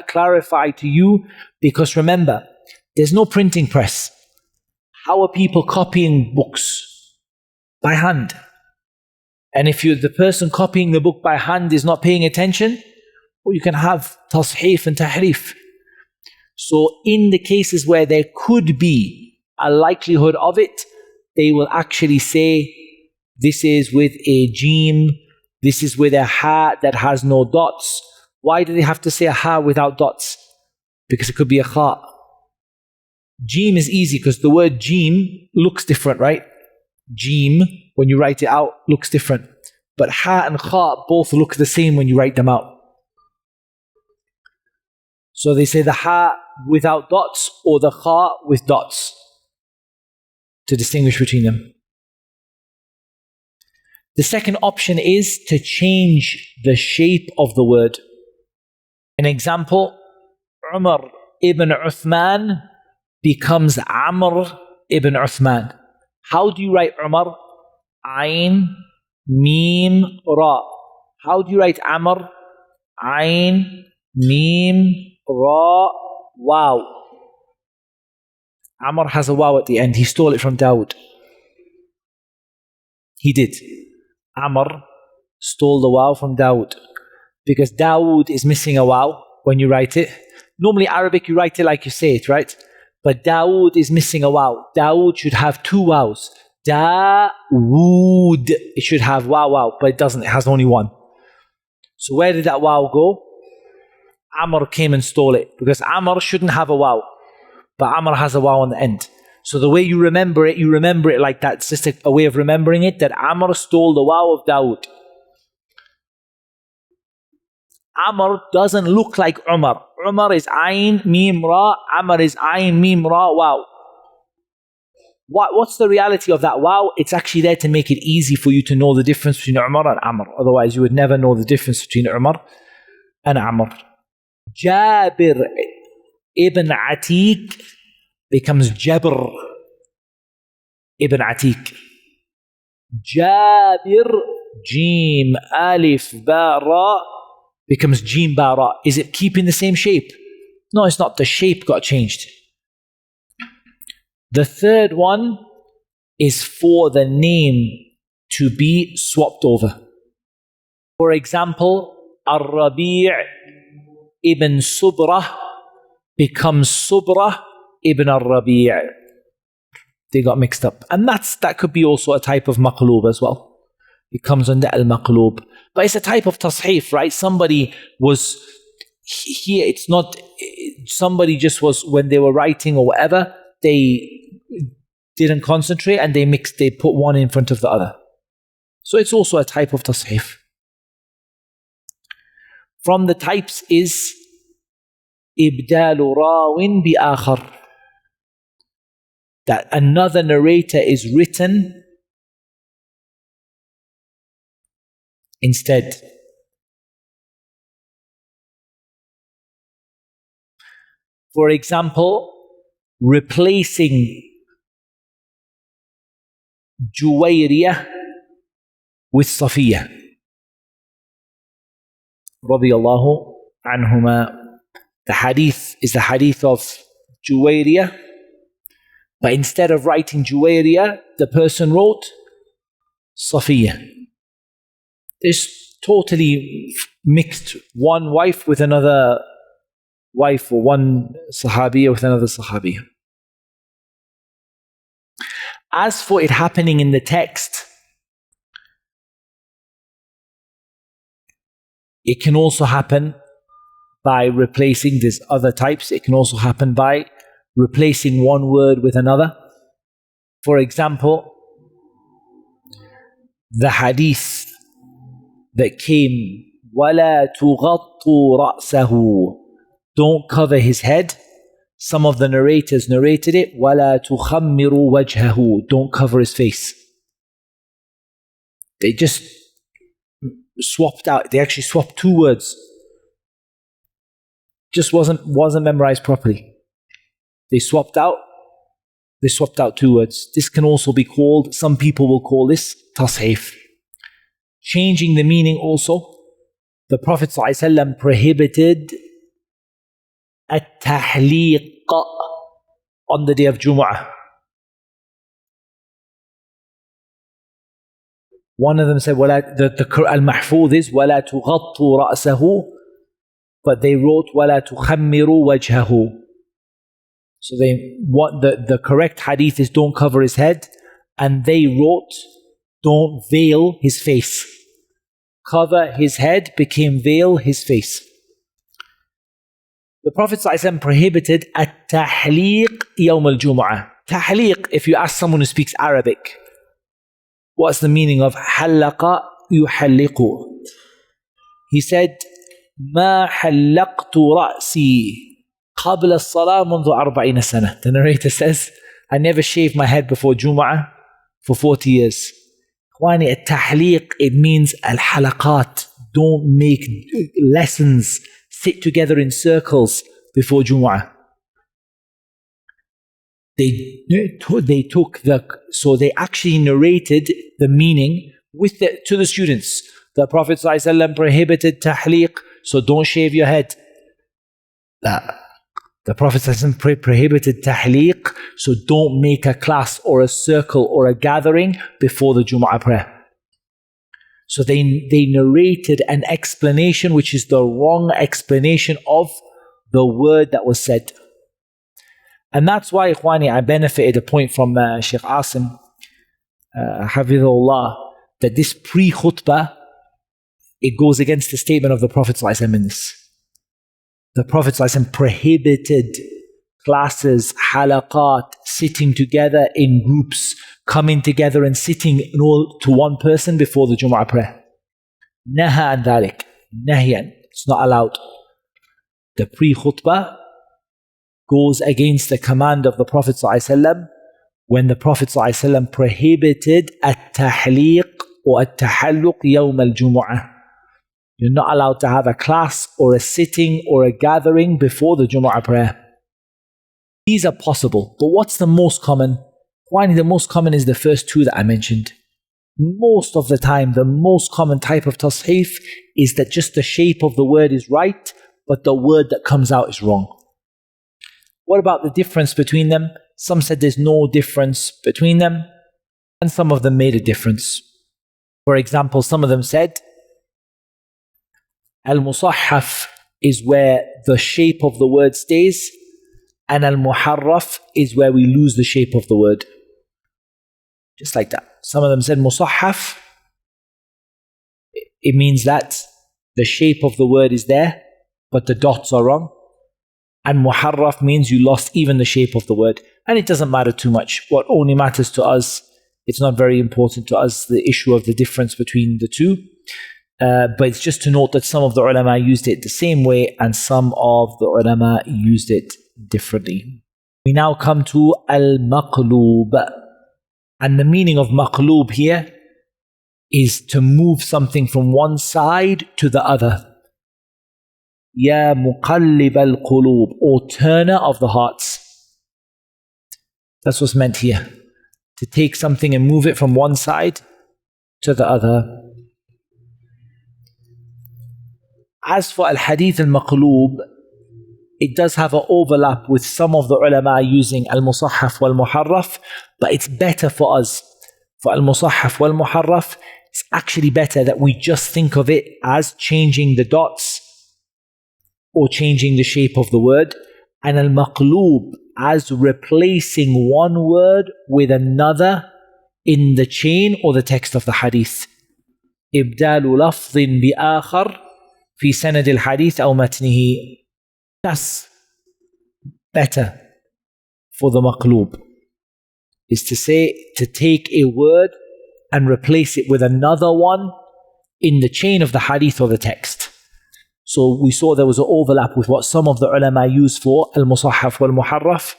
clarify to you, because remember, there's no printing press. How are people copying books? By hand. And if the person copying the book by hand is not paying attention, well, you can have tasheef and tahrif. So in the cases where there could be a likelihood of it, they will actually say, this is with a jim, this is with a ha that has no dots. Why do they have to say a ha without dots? Because it could be a kha. Jim is easy because the word jim looks different, right? Jim, when you write it out, looks different. But ha and kha both look the same when you write them out. So they say the ha without dots or the kha with dots to distinguish between them. The second option is to change the shape of the word. An example, Umar ibn Uthman becomes Amr ibn Uthman. How do you write Umar? Ain, Mim, Ra. How do you write Amr? Ain, Mim, Ra, Waw. Amr has a waw at the end. He stole it from Dawood. He did. Amr stole the waw from Dawood. Because Dawood is missing a waw when you write it. Normally Arabic you write it like you say it, right? But Dawood is missing a waw. Dawood should have two waws. Dawood. It should have waw, but it doesn't. It has only one. So where did that waw go? Amr came and stole it. Because Amr shouldn't have a waw. But Amr has a waw on the end. So the way you remember it like that. It's just a way of remembering it, that Amr stole the waw of Dawood. Amr doesn't look like Umar. Umar is Ayn, Mim, Ra. Amr is Ayn, Mim, Ra, Waw. What's the reality of that waw? It's actually there to make it easy for you to know the difference between Umar and Amr. Otherwise you would never know the difference between Umar and Amr. Jabir ibn Atiq becomes Jabr ibn Atiq. Jabir, Jim, Alif, Ba, Ra becomes Jim, Ba, Ra. Is it keeping the same shape? No, it's not. The shape got changed. The third one is for the name to be swapped over. For example, Ar-Rabi' ibn Subrah becomes Subrah ibn Ar-Rabi'. They got mixed up. And that could be also a type of maqloob as well. It comes under al-maqloob. But it's a type of tasheef, right? Somebody was here, it's not, somebody just was, when they were writing or whatever, they didn't concentrate and they put one in front of the other. So it's also a type of tasheef. From the types is ibdalu rawin bi akhar, that another narrator is written instead. For example, replacing Juwayriyah with Safiyah radiyallahu anhuma. The hadith is the hadith of Juwayriyah, but instead of writing Juwayriyah, the person wrote Safiyah. There's totally mixed one wife with another wife, or one sahabiya with another sahabiya. As for it happening in the text, it can also happen by replacing, there's other types, it can also happen by replacing one word with another. For example, the hadith that came, وَلَا تُغَطُّوا رَأْسَهُ, don't cover his head. Some of the narrators narrated it, وَلَا تُخَمِّرُوا وَجْهَهُ, don't cover his face. They just swapped out, they actually swapped two words. Just wasn't memorized properly. They swapped out They swapped out two words. This can also be called, some people will call this tasheef. Changing the meaning also. The Prophet ﷺ prohibited at-tahliq on the day of Jumu'ah. One of them said, the Al-Mahfuz is, وَلَا تُغَطُّوا رَأْسَهُ, but they wrote, وَلَا تُخَمِّرُوا وَجْهَهُ. So the correct hadith is, don't cover his head, and they wrote, don't veil his face. Cover his head became veil his face. The Prophet ﷺ prohibited at-tahliq yawm al-jumu'ah. Tahliq, if you ask someone who speaks Arabic, what's the meaning of halaqah yuhalliqu? He said, ما حلقت رأسي قبل الصلاة منذ 40 سنة. The narrator says, I never shaved my head before Jumu'ah for 40 years. Ikhwani, at-tahliq, it means al-halaqat. Don't make lessons, sit together in circles before Jumu'ah. So they actually narrated the meaning to the students. The Prophet ﷺ prohibited tahliq, so don't shave your head. The Prophet ﷺ prohibited tahliq, so don't make a class or a circle or a gathering before the Jumu'ah prayer. So they narrated an explanation which is the wrong explanation of the word that was said. And that's why, Ikhwani, I benefited a point from Shaykh Asim, Hafidhullah, that this pre-khutbah, it goes against the statement of the Prophet ﷺ in this. The Prophet ﷺ prohibited classes, halaqat, sitting together in groups, coming together and sitting to one person before the Jumu'ah prayer. Naha an dhalik. Nahyan. It's not allowed. The pre-khutbah goes against the command of the Prophet ﷺ when the Prophet ﷺ prohibited at-tahliq or at-tahalluq yawm al-jumu'ah. You're not allowed to have a class or a sitting or a gathering before the Jumu'ah prayer. These are possible, but what's the most common? The most common is the first two that I mentioned. Most of the time, the most common type of tasheef is that just the shape of the word is right, but the word that comes out is wrong. What about the difference between them? Some said there's no difference between them, and some of them made a difference. For example, some of them said, Al-Musahhaf is where the shape of the word stays, and Al-Muharraf is where we lose the shape of the word. Just like that. Some of them said Musahhaf, it means that the shape of the word is there, but the dots are wrong. And Muharraf means you lost even the shape of the word. And it doesn't matter too much. What only matters to us, it's not very important to us, the issue of the difference between the two. But it's just to note that some of the ulama used it the same way and some of the ulama used it differently. We now come to al-maqloob. And the meaning of maqloob here is to move something from one side to the other. Ya muqallib al-quloob, or turner of the hearts. That's what's meant here. To take something and move it from one side to the other. As for al-hadith al-maqloob, it does have an overlap with some of the ulama using al-musahhaf wal-muharraf, but it's better for us. For al-musahhaf wal-muharraf, it's actually better that we just think of it as changing the dots or changing the shape of the word, and al-maqloob as replacing one word with another in the chain or the text of the hadith. إبدال لفظ بآخر في سند الحديث أو متنه. That's better for the maqloob, is to say, to take a word and replace it with another one in the chain of the hadith or the text. So we saw there was an overlap with what some of the ulama use for al-musahhaf wal-muharraf,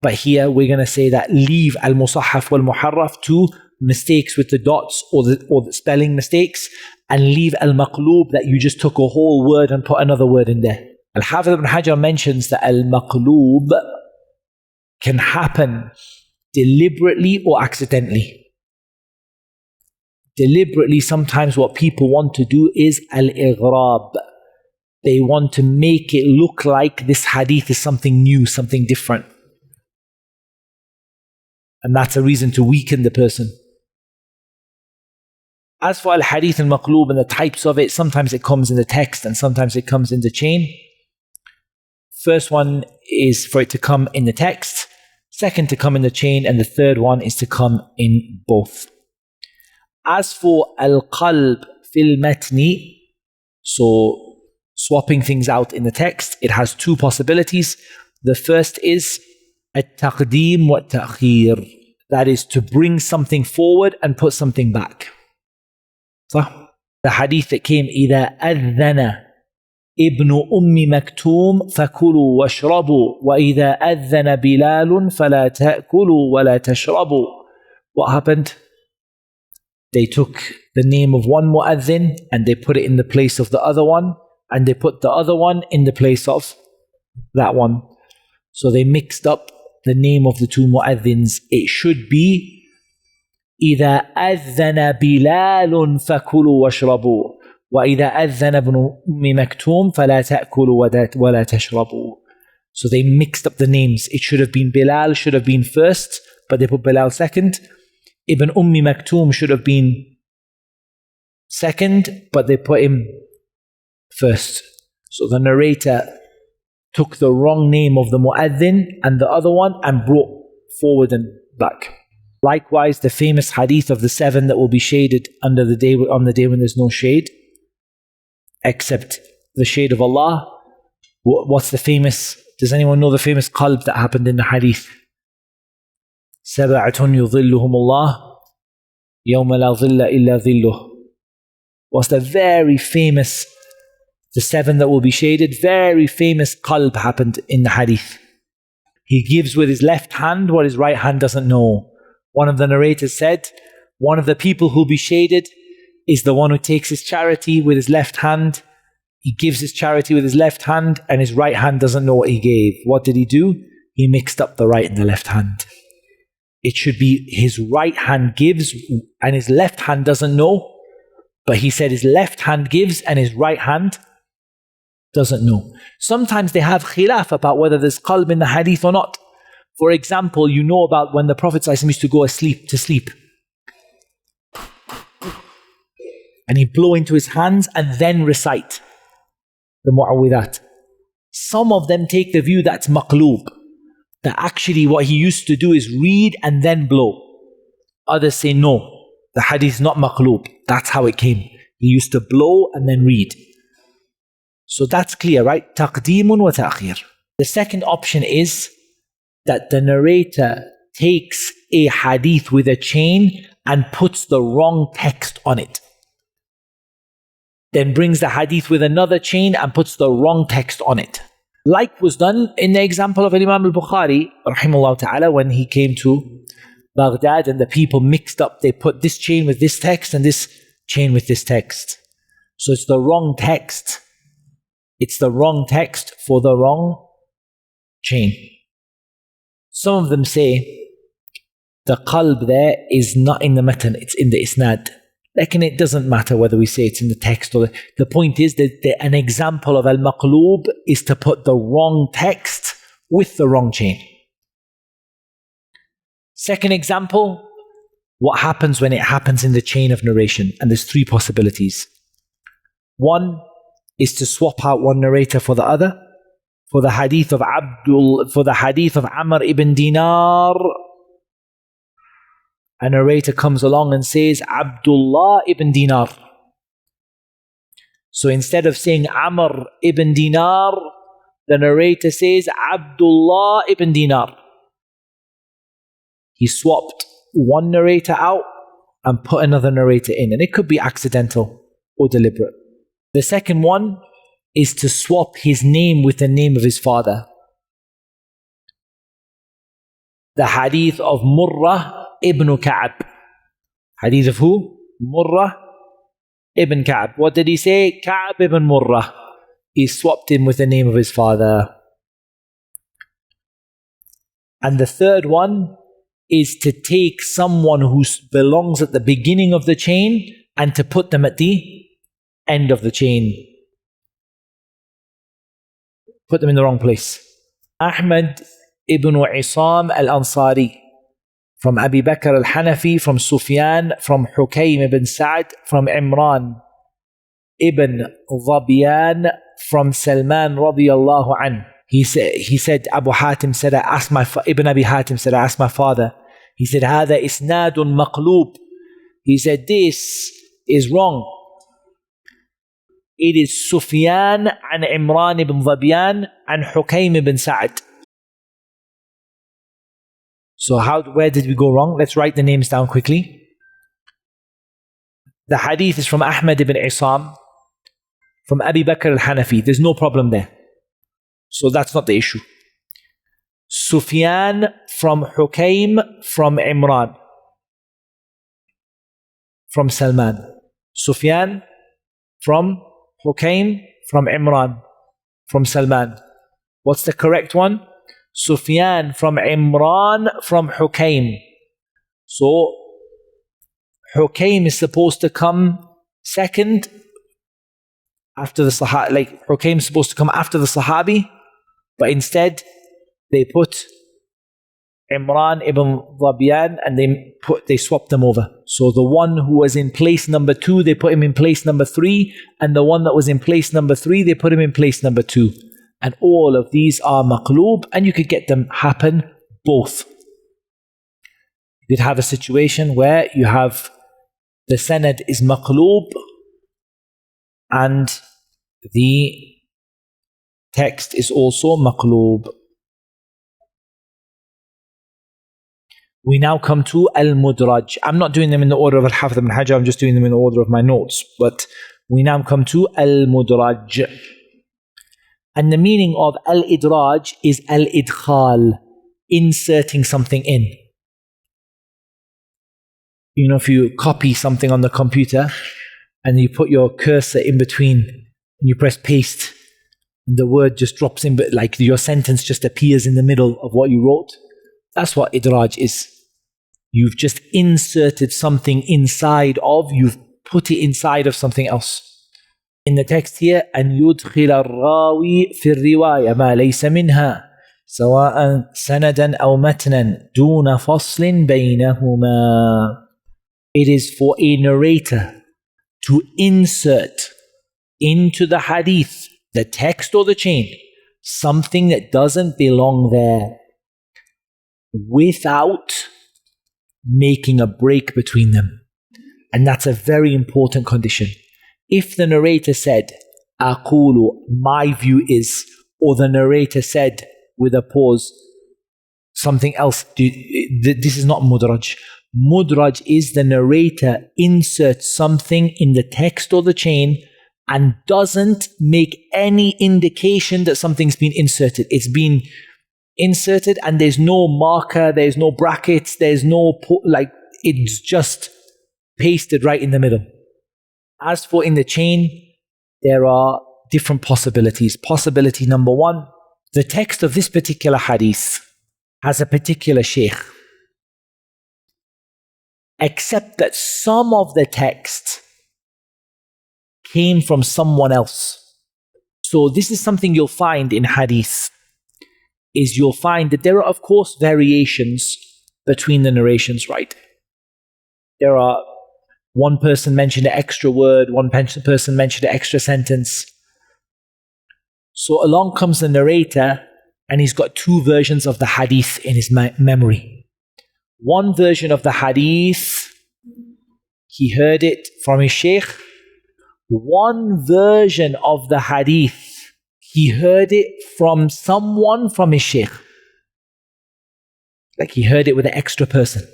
but here we're going to say that leave al-musahhaf wal-muharraf to mistakes with the dots or the spelling mistakes, and leave al-maqloob that you just took a whole word and put another word in there. Al-Hafidh ibn Hajar mentions that al-maqloob can happen deliberately or accidentally. Deliberately, sometimes what people want to do is al-ighrab. They want to make it look like this hadith is something new, something different. And that's a reason to weaken the person. As for al-hadith al-maqloob and the types of it, sometimes it comes in the text and sometimes it comes in the chain. First one is for it to come in the text, second to come in the chain, and the third one is to come in both. As for al-qalb fil matni, so swapping things out in the text, it has two possibilities. The first is at-taqdeem wa at-ta'khir. That is to bring something forward and put something back. So, the hadith that came, إِذَا أَذَّنَ ابن أم مكتوم فكلوا واشربوا وإذا أذن بلال فلا تأكلوا ولا تشربوا. What happened? They took the name of one mu'adhin and they put it in the place of the other one, and they put the other one in the place of that one. So they mixed up the name of the two mu'adhins. It should be إِذَا أَذَّنَ بِلَالٌ فَكُلُوا وَاشْرَبُوا وَإِذَا أَذَّنَ ابْنُ أُمِّ مَكْتُومٍ فَلَا تَأْكُلُوا وَلَا تَشْرَبُوا. So they mixed up the names. It should have been Bilal, should have been first, but they put Bilal second. Ibn Ummi Maktoum should have been second, but they put him first. So the narrator took the wrong name of the mu'adhin and the other one and brought forward and back. Likewise, the famous hadith of the 7 that will be shaded on the day when there's no shade, except the shade of Allah. What's the famous, does anyone know the famous qalb that happened in the hadith? سَبَعَةٌ يُظِلُّهُمُ اللَّهُ يَوْمَ لَا ظِلَّ إِلَّا ظِلُّهُ. What's the very famous, the 7 that will be shaded, very famous qalb happened in the hadith. He gives with his left hand what his right hand doesn't know. One of the narrators said, one of the people who'll be shaded is the one who takes his charity with his left hand. He gives his charity with his left hand and his right hand doesn't know what he gave. What did he do? He mixed up the right and the left hand. It should be his right hand gives and his left hand doesn't know. But he said his left hand gives and his right hand doesn't know. Sometimes they have khilaf about whether there's qalb in the hadith or not. For example, you know about when the Prophet ﷺ used to go to sleep. And he'd blow into his hands and then recite the mu'awwidat. Some of them take the view that's maqloob, that actually what he used to do is read and then blow. Others say no, the hadith is not maqloob. That's how it came. He used to blow and then read. So that's clear, right? Taqdeemun wa ta'khir. The second option is that the narrator takes a hadith with a chain and puts the wrong text on it. Then brings the hadith with another chain and puts the wrong text on it. Like was done in the example of Imam al-Bukhari, rahimahullah ta'ala, when he came to Baghdad and the people mixed up. They put this chain with this text and this chain with this text. So it's the wrong text. It's the wrong text for the wrong chain. Some of them say the qalb there is not in the matan, it's in the isnad. Like, and it doesn't matter whether we say it's in the text or the point is that an example of al-maqloob is to put the wrong text with the wrong chain. Second example, what happens when it happens in the chain of narration? And there's 3 possibilities. One is to swap out one narrator for the other. For the hadith of Amr ibn Dinar, a narrator comes along and says Abdullah ibn Dinar. So instead of saying Amr ibn Dinar, the narrator says Abdullah ibn Dinar. He swapped one narrator out and put another narrator in, and it could be accidental or deliberate. The second one is to swap his name with the name of his father. The hadith of Murrah ibn Ka'ab. Hadith of who? Murrah ibn Ka'ab. What did he say? Ka'ab ibn Murrah. He swapped him with the name of his father. And the third one is to take someone who belongs at the beginning of the chain and to put them at the end of the chain. Put them in the wrong place. Ahmad ibn Isam al-Ansari, from Abi Bakr al-Hanafi, from Sufyan, from Hukaym ibn Sa'd, from Imran ibn Dhabiyan, from Salman radiyallahu anhu. He said, Abu Hatim said, Ibn Abi Hatim said, I asked my father. He said, هذا إسناد مقلوب. He said, this is wrong. It is Sufyan and Imran ibn Dhabiyan and Hukaym ibn Sa'd. So where did we go wrong? Let's write the names down quickly. The hadith is from Ahmad ibn Isam, from Abi Bakr al-Hanafi. There's no problem there. So that's not the issue. Sufyan from Hukaym from Imran from Salman. Sufyan from Hukaym from Imran from Salman. What's the correct one? Sufyan from Imran from Hukaym. So Hukaym is supposed to come second after the Sahabi. Like Hukaym is supposed to come after the Sahabi, but instead they put Imran ibn Dhabiyan and they swapped them over. So the one who was in place number 2, they put him in place number 3, and the one that was in place number 3, they put him in place number 2. And all of these are maqloob, and you could get them happen both. You could have a situation where you have the sanad is maqloob and the text is also maqloob. We now come to al-mudraj. I'm not doing them in the order of al-Hafidh ibn Hajar, I'm just doing them in the order of my notes. But we now come to al-mudraj. And the meaning of al-idraj is al-idkhal, inserting something in. You know, if you copy something on the computer and you put your cursor in between and you press paste, and the word just drops in, but like your sentence just appears in the middle of what you wrote. That's what idraj is. You've just inserted something inside of, you've put it inside of something else. In the text here, أن يدخل الراوي في الرواية ما ليس منها سواء سندا أو متنا دون فصل بينهما. It is for a narrator to insert into the hadith, the text or the chain, something that doesn't belong there, without making a break between them. And that's a very important condition. If the narrator said, أقول, my view is, or the narrator said with a pause, something else, this is not mudraj. Mudraj is the narrator inserts something in the text or the chain and doesn't make any indication that something's been inserted. It's been inserted and there's no marker, there's no brackets, there's no, it's just pasted right in the middle. As for in the chain, there are different possibilities. Possibility number 1, the text of this particular hadith has a particular shaykh, except that some of the text came from someone else. So this is something you'll find in hadith, is you'll find that there are of course variations between the narrations, right? There are one person mentioned an extra word, one person mentioned an extra sentence. So along comes the narrator and he's got 2 versions of the hadith in his memory. One version of the hadith, he heard it from his shaykh. One version of the hadith, he heard it from someone from his shaykh. Like he heard it with an extra person.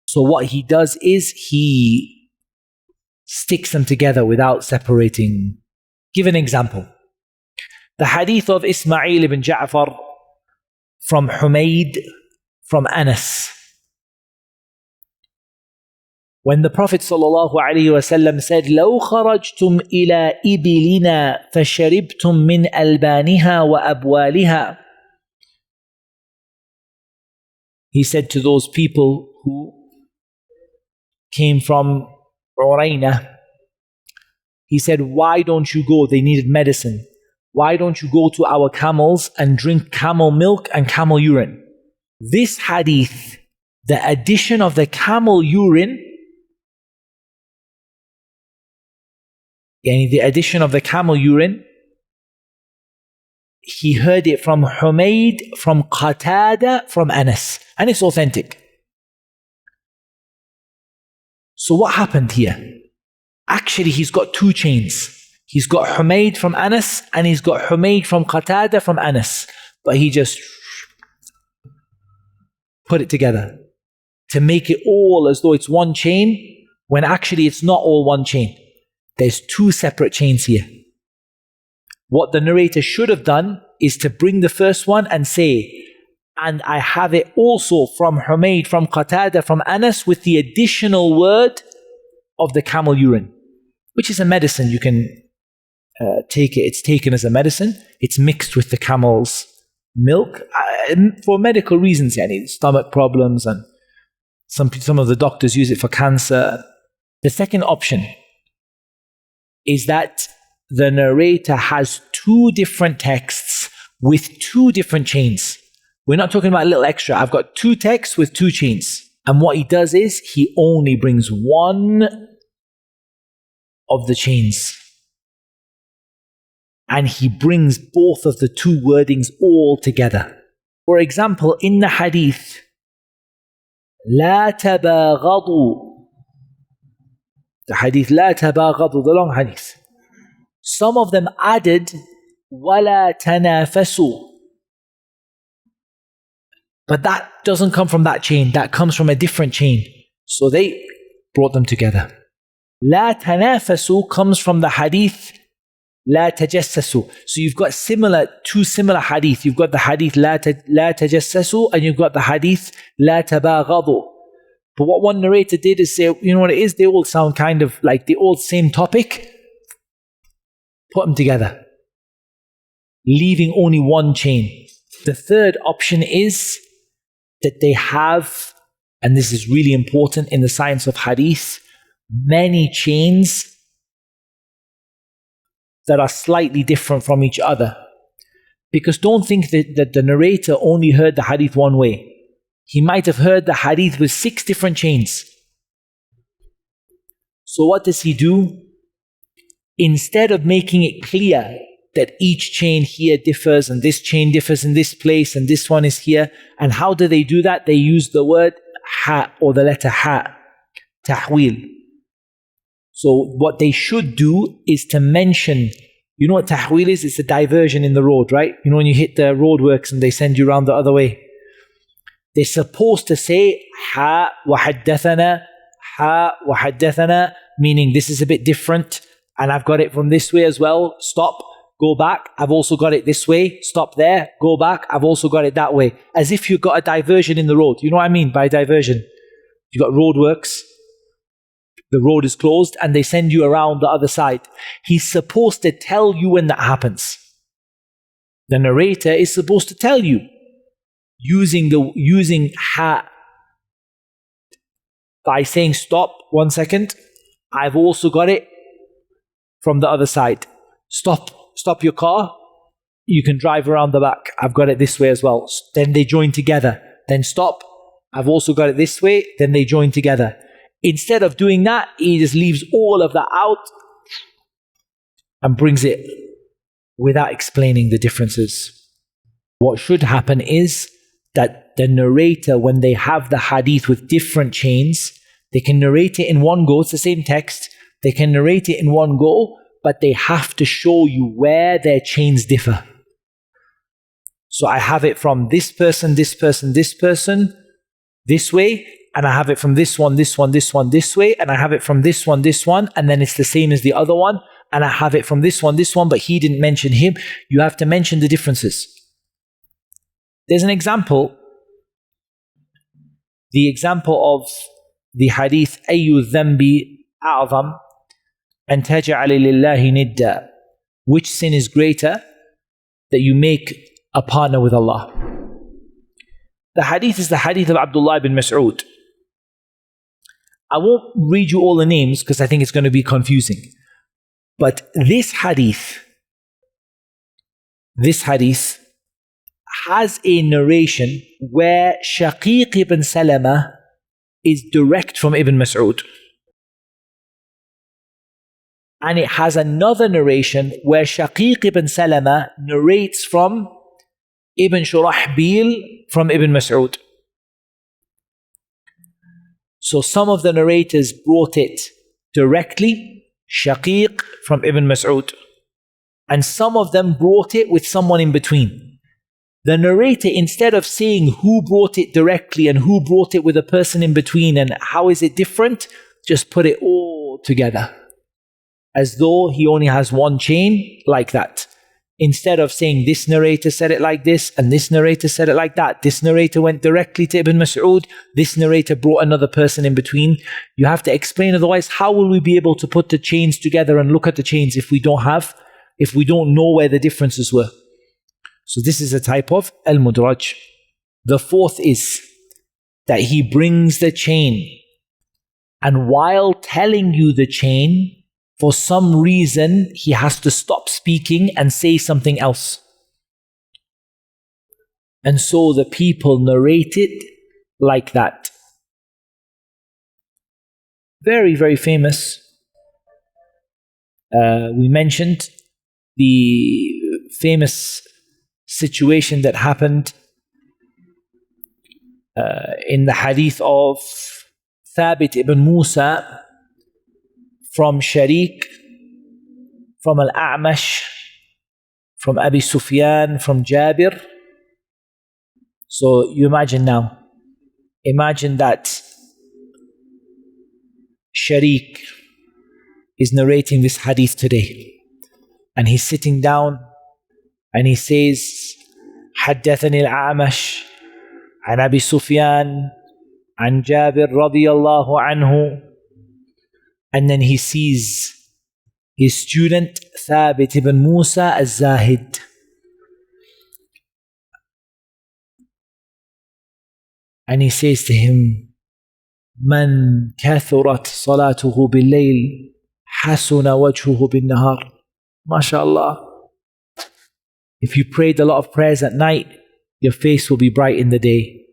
So what he does is he sticks them together without separating. Give an example. The hadith of Ismail ibn Ja'far from Humayd from Anas. When the Prophet ﷺ said, لو خرجتم إلى إبلنا فشربتم من ألبانها وأبوالها. he said to those people who came from Uraina, he said, why don't you go? They needed medicine. Why don't you go to our camels and drink camel milk and camel urine? This hadith, the addition of the camel urine, the addition of the camel urine, he heard it from Humayd, from Qatada, from Anas, and it's authentic. So what happened here? Actually, he's got two chains. He's got Humayd from Anas and he's got Humayd from Qatada from Anas. But he just put it together to make it all as though it's one chain, when actually it's not all one chain. There's two separate chains here. What the narrator should have done is to bring the first one and say, and I have it also from Humayd, from Qatada, from Anas, with the additional word of the camel urine, which is a medicine. You can take it. It's taken as a medicine. It's mixed with the camel's milk for medical reasons, stomach problems, and some of the doctors use it for cancer. The second option is that the narrator has two different texts with two different chains. We're not talking about a little extra. I've got two texts with two chains. And what he does is he only brings one of the chains. And he brings both of the two wordings all together. For example, in the hadith, لا تباغضوا, the hadith لا تباغضوا, the long hadith, some of them added ولا تنافسوا. But that doesn't come from that chain. That comes from a different chain. So they brought them together. لا تنافسوا comes from the hadith لا تجسسوا. So you've got two similar hadith. You've got the hadith لا تجسسوا and you've got the hadith لا تباغضوا. But what one narrator did is say, you know what it is? They all sound kind of like the old same topic. Put them together, leaving only one chain. The third option is that they have, and this is really important in the science of hadith, many chains that are slightly different from each other. Because don't think that the narrator only heard the hadith one way. He might have heard the hadith with 6 different chains. So what does he do? Instead of making it clear that each chain here differs and this chain differs in this place and this one is here, and how do they do that? They use the word ha, or the letter ha, tahwil. So what they should do is to mention, you know what tahwil is? It's a diversion in the road, right? You know when you hit the roadworks and they send you around the other way. They're supposed to say ha wa haddathana, meaning this is a bit different and I've got it from this way as well. Stop, go back. I've also got it this way. Stop there, go back. I've also got it that way. As if you've got a diversion in the road. You know what I mean by diversion? You've got roadworks. The road is closed and they send you around the other side. He's supposed to tell you when that happens. The narrator is supposed to tell you using ha by saying stop, 1 second. I've also got it from the other side. Stop your car. You can drive around the back. I've got it this way as well. Then they join together. Then stop. I've also got it this way. Then they join together. Instead of doing that, he just leaves all of that out and brings it without explaining the differences. What should happen is that the narrator, when they have the hadith with different chains, they can narrate it in one go. It's the same text. They can narrate it in one go, but they have to show you where their chains differ. So I have it from this person, this person, this person, this way, and I have it from this one, this one, this one, this way, and I have it from this one, and then it's the same as the other one, and I have it from this one, but he didn't mention him. You have to mention the differences. There's an example. The example of the hadith, أَيُّ الذَّنْبِ أَعْظَمُ أَنْ تَجْعَلِ لِلَّهِ نِدًّا. Which sin is greater? That you make a partner with Allah. The hadith is the hadith of Abdullah ibn Mas'ud. I won't read you all the names because I think it's going to be confusing. But this hadith has a narration where Shaqiq ibn Salama is direct from Ibn Mas'ud. And it has another narration where Shaqiq ibn Salama narrates from Ibn Shurahbil from Ibn Mas'ud. So some of the narrators brought it directly, Shaqiq from Ibn Mas'ud. And some of them brought it with someone in between. The narrator, instead of saying who brought it directly and who brought it with a person in between and how is it different, just put it all together. As though he only has one chain, like that. Instead of saying this narrator said it like this and this narrator said it like that, this narrator went directly to Ibn Mas'ud, this narrator brought another person in between. You have to explain, otherwise how will we be able to put the chains together and look at the chains if we don't know where the differences were? So this is a type of al-mudraj. The fourth is that he brings the chain, and while telling you the chain, for some reason, he has to stop speaking and say something else. And so the people narrate it like that. Very, very famous. We mentioned the famous situation that happened in the hadith of Thabit ibn Musa from Sharik, from Al-A'mash, from Abi Sufyan, from Jabir. So you imagine that Sharik is narrating this hadith today, and he's sitting down and he says, حدثني الأعمش عن أبي سفيان عن جابر رضي الله عنه. And then he sees his student Thabit ibn Musa al-Zahid. And he says to him, من كثرت صلاته بالليل حسن وجهه بالنهار. MashaAllah. If you prayed a lot of prayers at night, your face will be bright in the day.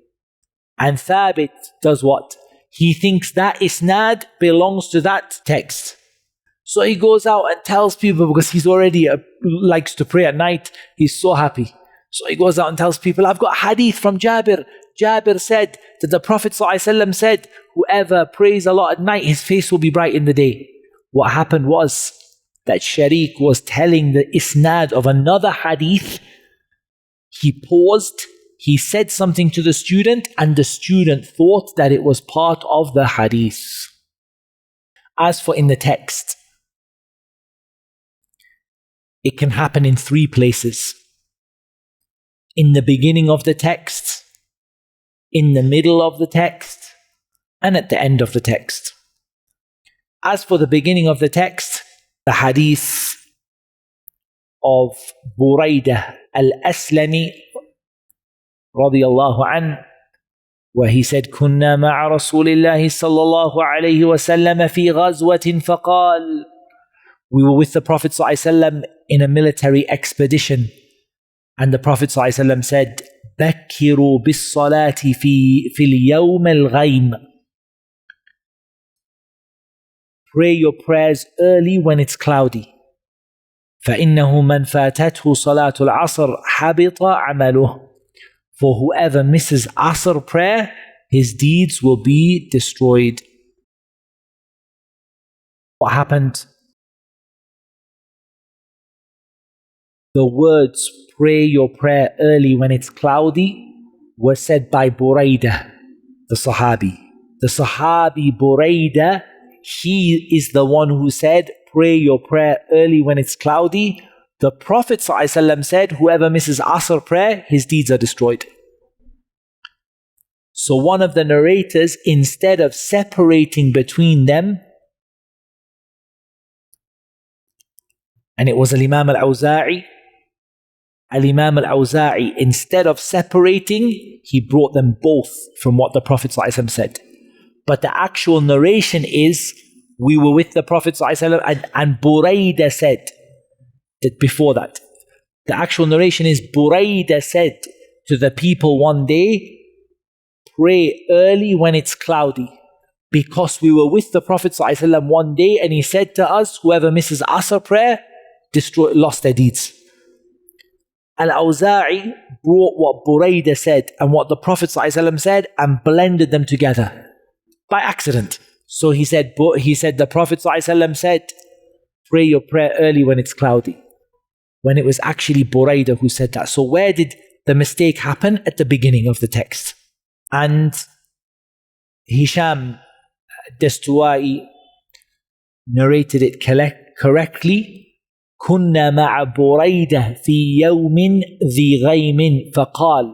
And Thabit does what? He thinks that isnad belongs to that text. So he goes out and tells people, because he's already likes to pray at night, he's so happy. So he goes out and tells people, I've got hadith from Jabir. Jabir said that the Prophet ﷺ said, whoever prays a lot at night, his face will be bright in the day. What happened was that Sharik was telling the isnad of another hadith. He paused. He said something to the student, and the student thought that it was part of the hadith. As for in the text, it can happen in 3 places. In the beginning of the text, in the middle of the text, and at the end of the text. As for the beginning of the text, the hadith of Buraidah al-Aslami radiyallahu anhu, where he said, كنا مع رسول الله صلى الله عليه وسلم في غزوة فقال, we were with the Prophet صلى الله عليه وسلم in a military expedition, and the Prophet صلى الله عليه وسلم said, بكروا بالصلاة في اليوم الغيم. Pray your prayers early when it's cloudy. فإنه من فاتته صلاة العصر حبط عمله. For whoever misses Asr prayer, his deeds will be destroyed. What happened? The words, pray your prayer early when it's cloudy, were said by Buraidah, the Sahabi. The Sahabi Buraidah, he is the one who said, pray your prayer early when it's cloudy. The Prophet ﷺ said, whoever misses Asr prayer, his deeds are destroyed. So one of the narrators, instead of separating between them, and it was Al-Imam Al-Awza'i, Al-Imam Al-Awza'i, instead of separating, he brought them both from what the Prophet ﷺ said. But the actual narration is, we were with the Prophet ﷺ and Buraidah said that before that. The actual narration is, Buraidah said to the people one day, pray early when it's cloudy. Because we were with the Prophet ﷺ one day and he said to us, whoever misses Asr prayer, lost their deeds. Al-Awza'i brought what Buraidah said and what the Prophet ﷺ said and blended them together by accident. So he said the Prophet ﷺ said, pray your prayer early when it's cloudy. When it was actually Buraidah who said that. So where did the mistake happen? At the beginning of the text. And Hisham Dastuwai narrated it correctly. كنا مع بريدة في يوم ذي غيم فقال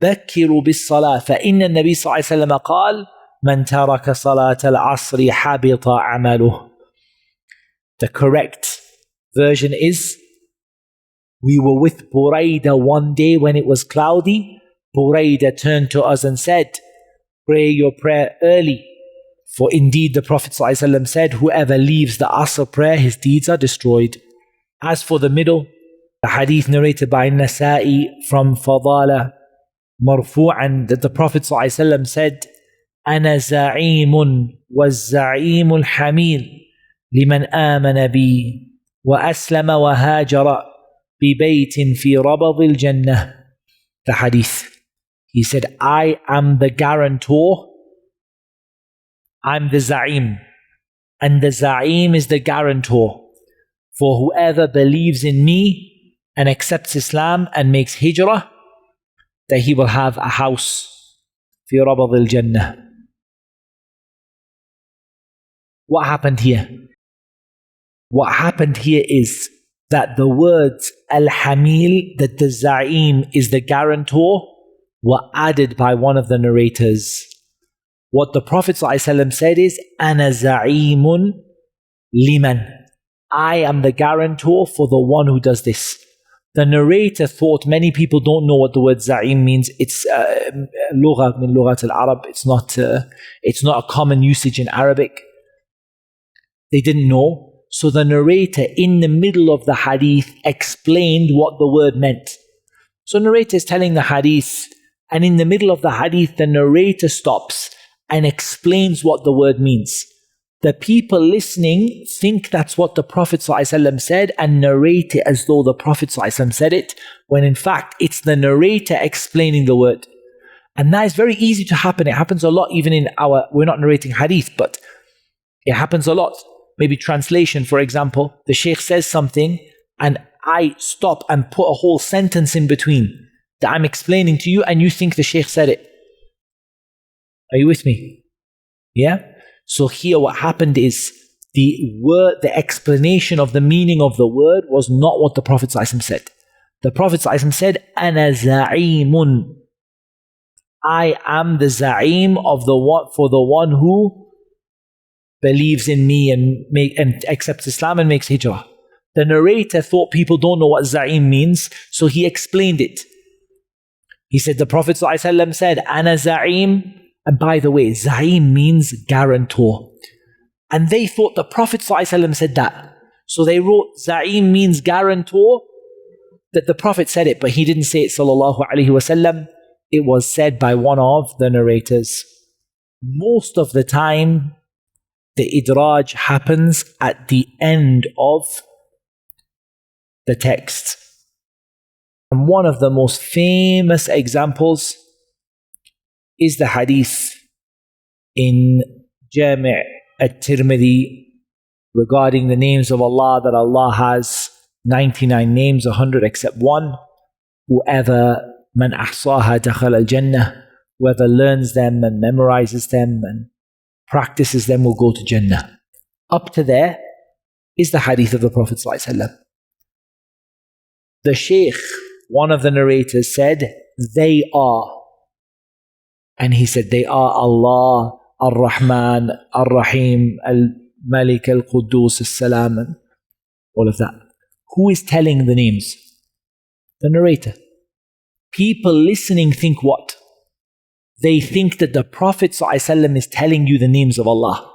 بكروا بالصلاة فإن النبي صلى الله عليه وسلم قال من ترك صلاة العصر حبط عمله. The correct version is, we were with Buraidah one day when it was cloudy. Buraidah turned to us and said, pray your prayer early. For indeed the Prophet ﷺ said, whoever leaves the Asr prayer, his deeds are destroyed. As for the middle, the hadith narrated by Nasa'i from Fadala marfu'an, that the Prophet ﷺ said, أنا زعيم والزعيم الحميل لمن آمن بي وأسلم وهاجر ببيت في ربض الجنة. The hadith. He said, I am the guarantor, I'm the Za'im, and the Za'im is the guarantor for whoever believes in me and accepts Islam and makes hijrah, that he will have a house في ربض الجنة. What happened here? What happened here is that the words Al-Hamil, that the Za'im is the guarantor, were added by one of the narrators. What the Prophet ﷺ said is, Ana Za'imun liman. I am the guarantor for the one who does this. The narrator thought many people don't know what the word Za'im means. It's lugha min lughat al-Arab. It's not a common usage in Arabic. They didn't know. So the narrator in the middle of the hadith explained what the word meant. So narrator is telling the hadith, and in the middle of the hadith, the narrator stops and explains what the word means. The people listening think that's what the Prophet ﷺ said and narrate it as though the Prophet ﷺ said it, when in fact it's the narrator explaining the word. And that is very easy to happen. It happens a lot even in we're not narrating hadith, but it happens a lot. Maybe translation, for example, the Shaykh says something and I stop and put a whole sentence in between that I'm explaining to you and you think the Shaykh said it. Are you with me? Yeah? So here what happened is the explanation of the meaning of the word was not what the Prophet ﷺ said. The Prophet ﷺ said, Ana za'imun. I am the za'im of the one, for the one who believes in me and accepts Islam and makes hijrah. The narrator thought people don't know what za'im means, so he explained it. He said, the Prophet ﷺ said, Ana za'im. And by the way, Za'im means guarantor. And they thought the Prophet ﷺ said that. So they wrote, Za'im means guarantor, that the Prophet said it, but he didn't say it sallallahu alaihi wasallam. It was said by one of the narrators. Most of the time, the idraj happens at the end of the text. And one of the most famous examples is the hadith in Jami' At-Tirmidhi regarding the names of Allah, that Allah has 99 names, 100 except one. Whoever man ahsaha dakhal al-Jannah, whoever learns them and memorizes them and practices them will go to Jannah. Up to there is the hadith of the Prophet ﷺ. The Shaykh, one of the narrators, said, they are. And he said, they are Allah, Ar-Rahman, Ar-Rahim, Al-Malik, Al-Quddus, Al-Salam, and all of that. Who is telling the names? The narrator. People listening think what? They think that the Prophet ﷺ is telling you the names of Allah.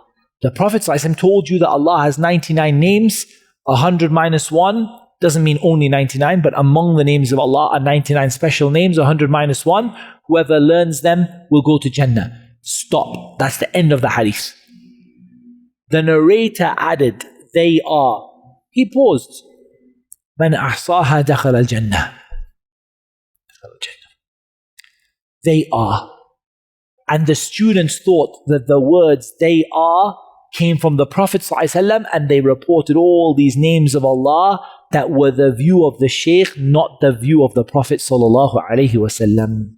The Prophet ﷺ told you that Allah has 99 names, 100 minus 1 doesn't mean only 99, but among the names of Allah are 99 special names, 100 minus 1. Whoever learns them will go to Jannah. Stop. That's the end of the hadith. The narrator added, they are. He paused. Man ahsaha dakhal al-Jannah. They are. And the students thought that the words they are came from the Prophet ﷺ, and they reported all these names of Allah that were the view of the Shaykh, not the view of the Prophet ﷺ.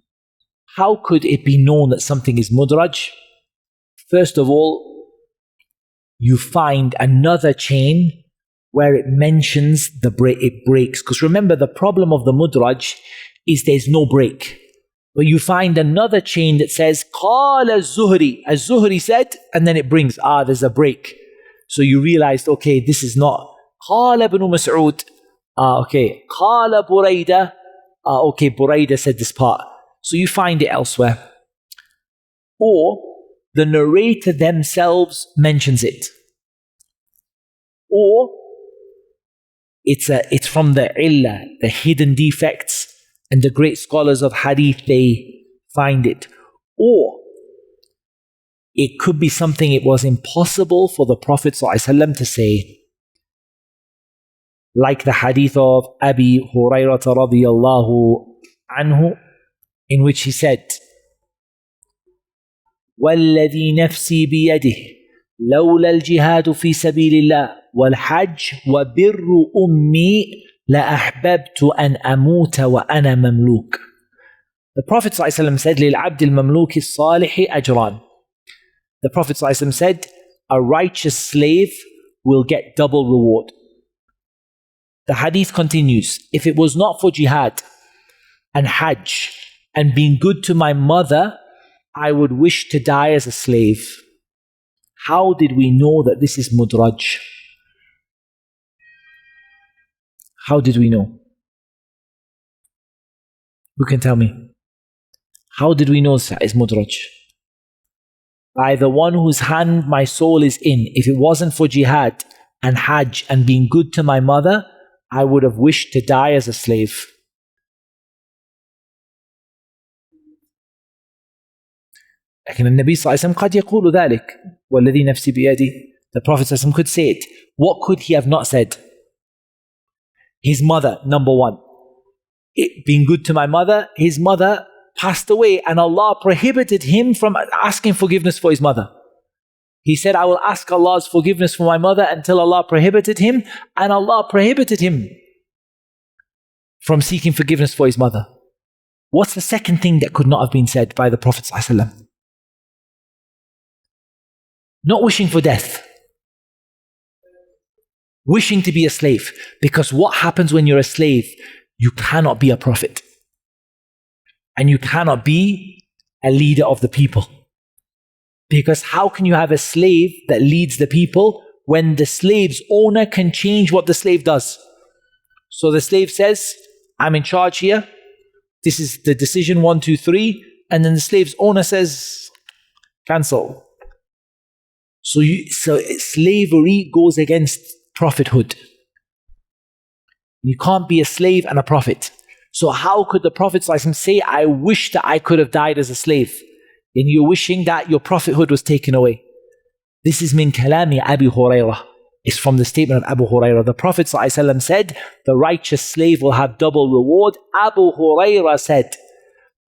How could it be known that something is mudraj? First of all, you find another chain where it mentions it breaks. Because remember, the problem of the mudraj is there's no break. But you find another chain that says, Qala az-Zuhri. Az-Zuhri said, and then it brings, there's a break. So you realized, okay, this is not. Qala ibn Mas'ud. Okay. Qala Burayda. Okay, Burayda said this part. So you find it elsewhere. Or the narrator themselves mentions it. Or it's from the illah, the hidden defects, and the great scholars of hadith, they find it. Or it could be something it was impossible for the Prophet ﷺ to say. Like the hadith of Abi Hurairah radiyallahu anhu, in which he said, وَالَّذِي نَفْسِي بِيَدِهِ لَوْلَا الْجِهَادُ فِي سَبِيلِ اللَّهِ وَالْحَجِّ وَبِرُّ أُمِّي لَأَحْبَبْتُ أَنْ أَمُوتَ وَأَنَا مَمْلُوكٌ. The Prophet ﷺ said, لِلْعَبْدِ الْمَمْلُوكِ الصَّالِحِ أَجْران. The Prophet ﷺ said, a righteous slave will get double reward. The hadith continues, if it was not for jihad and hajj and being good to my mother, I would wish to die as a slave. How did we know that this is mudraj? How did we know? Who can tell me? How did we know that is mudraj? By the one whose hand my soul is in. If it wasn't for jihad and hajj and being good to my mother, I would have wished to die as a slave. لكن النبي صلى الله عليه وسلم قد يقول ذلك والذي نفسي بيده. The Prophet صلى الله عليه وسلم could say it. What could he have not said? His mother, number one. Being good to my mother, his mother passed away and Allah prohibited him from asking forgiveness for his mother. He said, I will ask Allah's forgiveness for my mother until Allah prohibited him, and Allah prohibited him from seeking forgiveness for his mother. What's the second thing that could not have been said by the Prophet ﷺ? Not wishing for death. Wishing to be a slave. Because what happens when you're a slave? You cannot be a prophet. And you cannot be a leader of the people. Because how can you have a slave that leads the people when the slave's owner can change what the slave does? So the slave says, I'm in charge here. This is the decision 1, 2, 3. And then the slave's owner says, cancel. So slavery goes against prophethood. You can't be a slave and a prophet. So how could the Prophet ﷺ say, I wish that I could have died as a slave? And you're wishing that your prophethood was taken away. This is min kalami Abi Hurairah. It's from the statement of Abu Hurairah. The Prophet ﷺ said, the righteous slave will have double reward. Abu Hurairah said,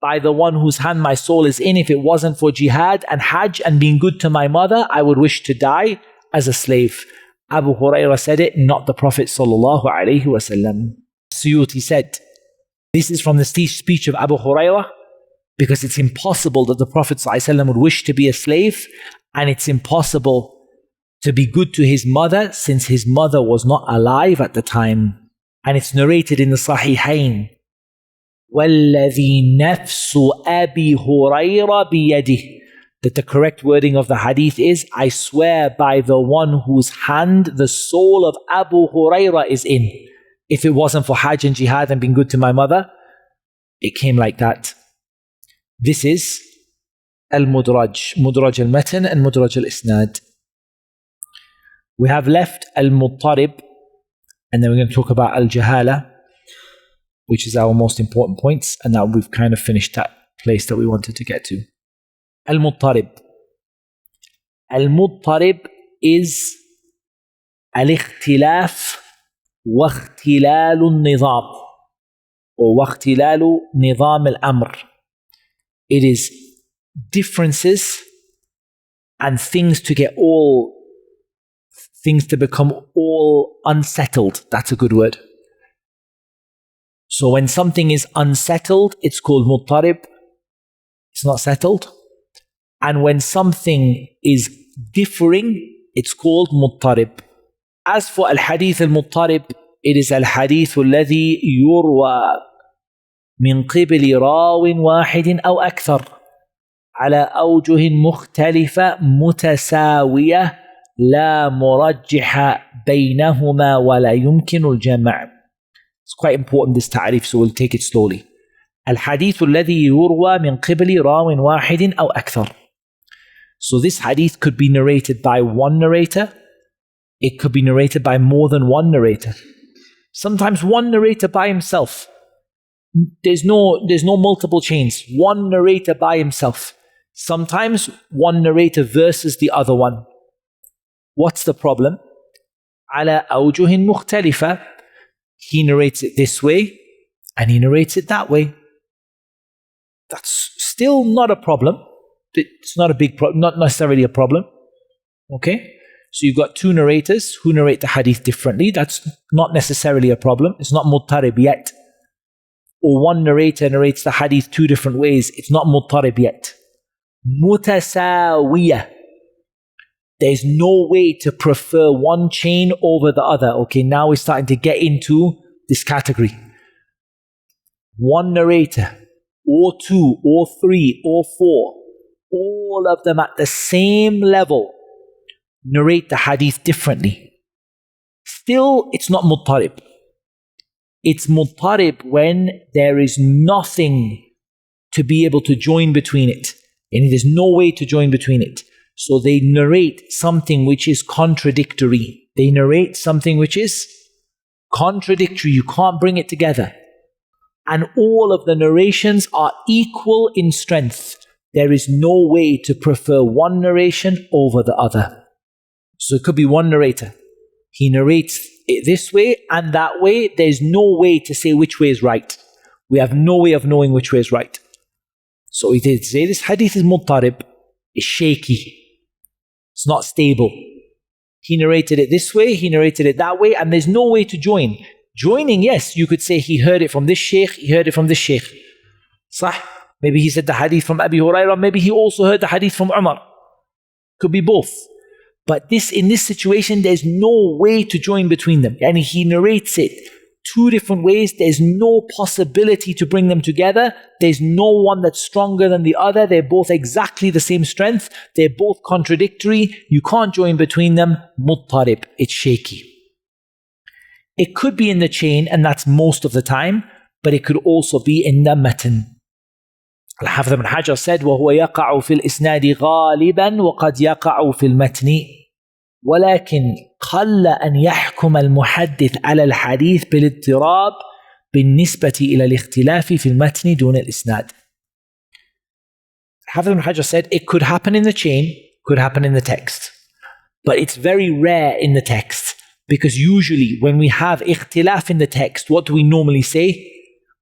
by the one whose hand my soul is in, if it wasn't for jihad and hajj and being good to my mother, I would wish to die as a slave. Abu Hurairah said it, not the Prophet ﷺ. Suyuti said, this is from the speech of Abu Hurairah, because it's impossible that the Prophet ﷺ would wish to be a slave, and it's impossible to be good to his mother since his mother was not alive at the time. And it's narrated in the Sahihain, وَالَّذِي نَفْسُ أَبِي هُرَيْرَ بِيَدِهِ, that the correct wording of the hadith is, I swear by the one whose hand the soul of Abu Hurairah is in. if it wasn't for Hajj and Jihad and being good to my mother, it came like that. This is Al-Mudraj, Mudraj al-Matan and Mudraj al-Isnad. We have left Al-Muttarib, and then we're going to talk about Al-Jahala, which is our most important points, and now we've kind of finished that place that we wanted to get to. Al-Muttarib. Al-Muttarib is al-ikhtilaf wa ikhtilalu al-nizam, or wa ikhtilalu nizam al-amr. It is differences and things to become all unsettled. That's a good word. So when something is unsettled, it's called muttarib. It's not settled. And when something is differing, it's called muttarib. As for al-hadith al-muttarib, it is al-hadith alladhi yurwa min qibli rawin wahidin aw akthar ala awjuhin mukhtalifa mutasawiyah la murajjiha baynahuma wa la yumkinu al-jam'. It's quite important, this ta'rif, so we'll take it slowly. Al-hadith alladhi yurwa min qibli rawin wahidin aw akthar. So this hadith could be narrated by one narrator. It could be narrated by more than one narrator. Sometimes one narrator by himself. There's no multiple chains. One narrator by himself. Sometimes one narrator versus the other one. What's the problem? Ala awjuhin mukhtalifa. He narrates it this way and he narrates it that way. That's still not a problem. It's not a big problem, not necessarily a problem. Okay? So you've got two narrators who narrate the hadith differently. That's not necessarily a problem. It's not muttarib yet. Or one narrator narrates the hadith two different ways. It's not muttarib yet. Mutasawiyah. There's no way to prefer one chain over the other. Okay, now we're starting to get into this category. One narrator, or two, or three, or four, all of them at the same level narrate the hadith differently. Still, it's not muttarib. It's muttarib when there is nothing to be able to join between it. And there's no way to join between it. So they narrate something which is contradictory. They narrate something which is contradictory. You can't bring it together. And all of the narrations are equal in strength. There is no way to prefer one narration over the other. So it could be one narrator. He narrates it this way and that way. There's no way to say which way is right. We have no way of knowing which way is right. So he did say this hadith is muttarib, is shaky. It's not stable. He narrated it this way, he narrated it that way, and there's no way to join. Joining, yes, you could say he heard it from this sheikh, he heard it from this sheikh. Sah? Maybe he said the hadith from Abi Hurairah, maybe he also heard the hadith from Umar. Could be both. But in this situation, there's no way to join between them. And he narrates it two different ways. There's no possibility to bring them together. There's no one that's stronger than the other. They're both exactly the same strength. They're both contradictory. You can't join between them. Muttarib. It's shaky. It could be in the chain, and that's most of the time, but it could also be in the matan. Al-Hafidh ibn Hajar said, وَهُوَ يَقَعُ فِي الْإِسْنَادِ غَالِبًا وَقَدْ يَقَعُ فِي الْمَتْنِ ولكن قل أن يحكم المحدث على الحديث بالاضطراب بالنسبة إلى الاختلاف في المتن دون الإسناد. Hafidh ibn Hajar said it could happen in the chain, could happen in the text, but it's very rare in the text, because usually when we have ikhtilaf in the text, what do we normally say?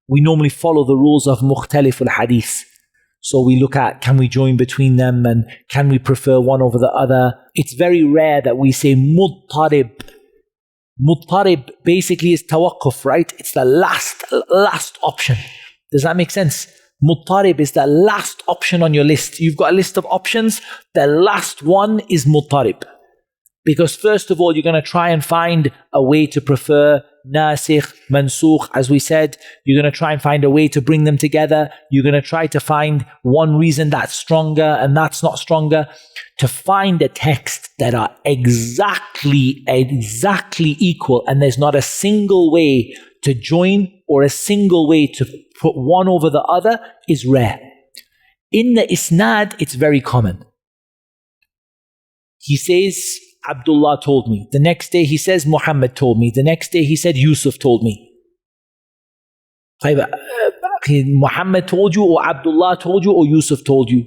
We normally follow the rules of mukhtalif al-hadith. So we look at, can we join between them and can we prefer one over the other? It's very rare that we say muttarib. Muttarib basically is tawaqquf, right? It's the last option. Does that make sense? Muttarib is the last option on your list. You've got a list of options. The last one is muttarib. Because first of all, you're going to try and find a way to prefer nasikh, mansukh, as we said. You're going to try and find a way to bring them together. You're going to try to find one reason that's stronger and that's not stronger. To find a text that are exactly equal, and there's not a single way to join or a single way to put one over the other is rare. In the isnad, it's very common. He says, Abdullah told me. The next day he says, Muhammad told me. The next day he said, Yusuf told me. Muhammad told you, or Abdullah told you, or Yusuf told you?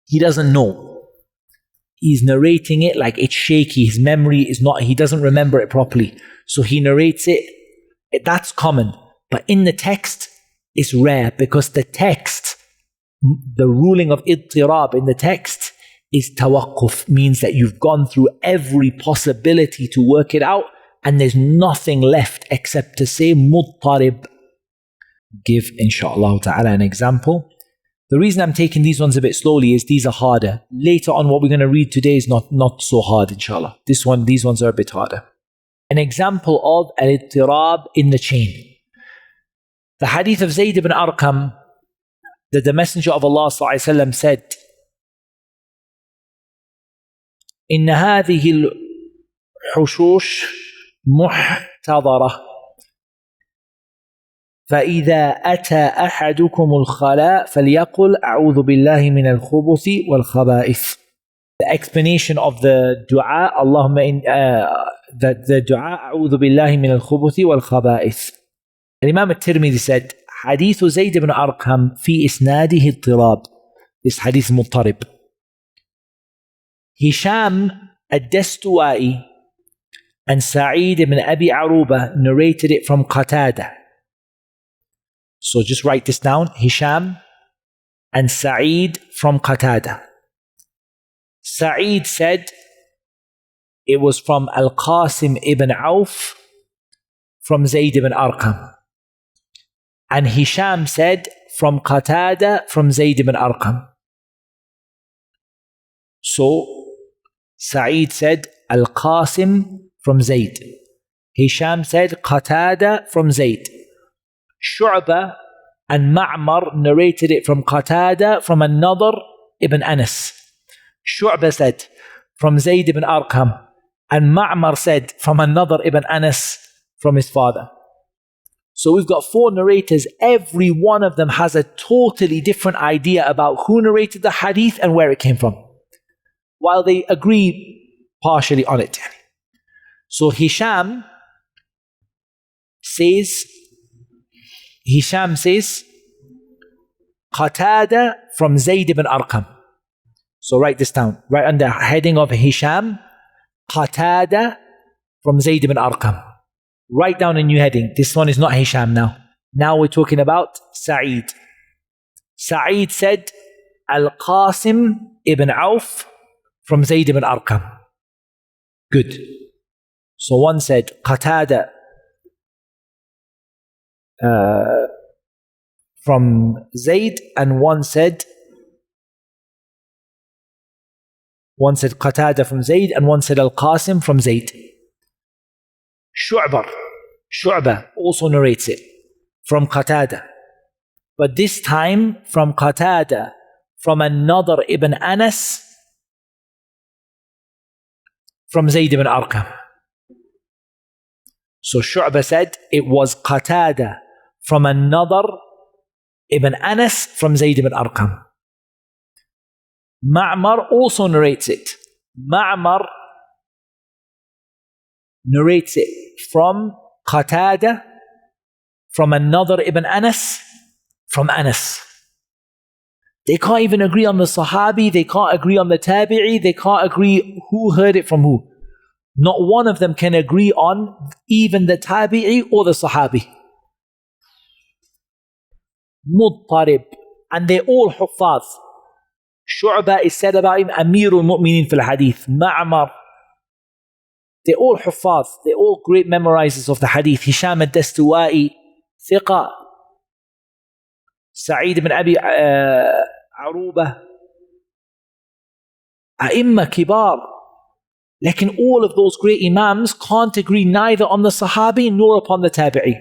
He doesn't know. He's narrating it like it's shaky. His memory is not, he doesn't remember it properly. So he narrates it. That's common. But in the text, it's rare, because the text, the ruling of idtirab in the text is tawaqquf, means that you've gone through every possibility to work it out and there's nothing left except to say muttarib. Give, inshallah ta'ala, an example. The reason I'm taking these ones a bit slowly is these are harder. Later on, what we're going to read today is not so hard, inshallah. These ones are a bit harder. An example of al-idtirab in the chain. The hadith of Zayd ibn Arqam, that the Messenger of Allah ﷺ said, إن هذه الحشوش محتضرة فإذا أتى أحدكم الخلاء فليقل أعوذ بالله من الخبث والخبائث. The explanation of the dua, the dua أعوذ بالله من الخبث والخبائث. Imam al-Tirmidhi said, حديث زيد بن أرقم في إسناده اضطراب. This hadith is مضطرب. Hisham al-Dastuwai and Sa'id ibn Abi Aruba narrated it from Qatada. So just write this down. Hisham and Sa'id from Qatada. Sa'id said it was from Al-Qasim ibn Auf from Zayd ibn Arqam. And Hisham said from Qatada from Zayd ibn Arqam. So Sa'id said Al-Qasim from Zayd. Hisham said Qatada from Zayd. Shu'bah and Ma'mar narrated it from Qatada from An-Nadr ibn Anas. Shu'bah said from Zayd ibn Arqam, and Ma'mar said from An-Nadr ibn Anas from his father. So we've got 4 narrators. Every one of them has a totally different idea about who narrated the hadith and where it came from, while they agree partially on it. So Hisham says Qatada from Zayd ibn Arqam. So write this down. Right under heading of Hisham, Qatada from Zayd ibn Arqam. Write down a new heading. This one is not Hisham now. Now we're talking about Sa'id. Sa'id said Al-Qasim ibn Auf from Zayd ibn Arqam. Good. So one said Qatada from Zayd, and one said Qatada from Zayd, and one said Al-Qasim from Zayd. Shu'bah also narrates it from Qatada, but this time from Qatada from An-Nadr ibn Anas from Zayd ibn Arqam. So Shu'bah said it was Qatada from An-Nadr ibn Anas from Zayd ibn Arqam. Ma'mar also narrates it. Ma'mar narrates it from Qatada from An-Nadr ibn Anas from Anas. They can't even agree on the Sahabi, they can't agree on the Tabi'i, they can't agree who heard it from who. Not one of them can agree on even the Tabi'i or the Sahabi. Muttarib. And they're all Huffaz. Shu'bah is said about him Amirul Mu'mineen fil Hadith. Ma'mar. They're all Huffaz. They're all great memorizers of the Hadith. Hisham al-Dastuwai, Thiqa. Sa'id ibn Abi Aruba, A'imma kibar. Lekin all of those great imams can't agree neither on the Sahabi nor upon the Tabi'i.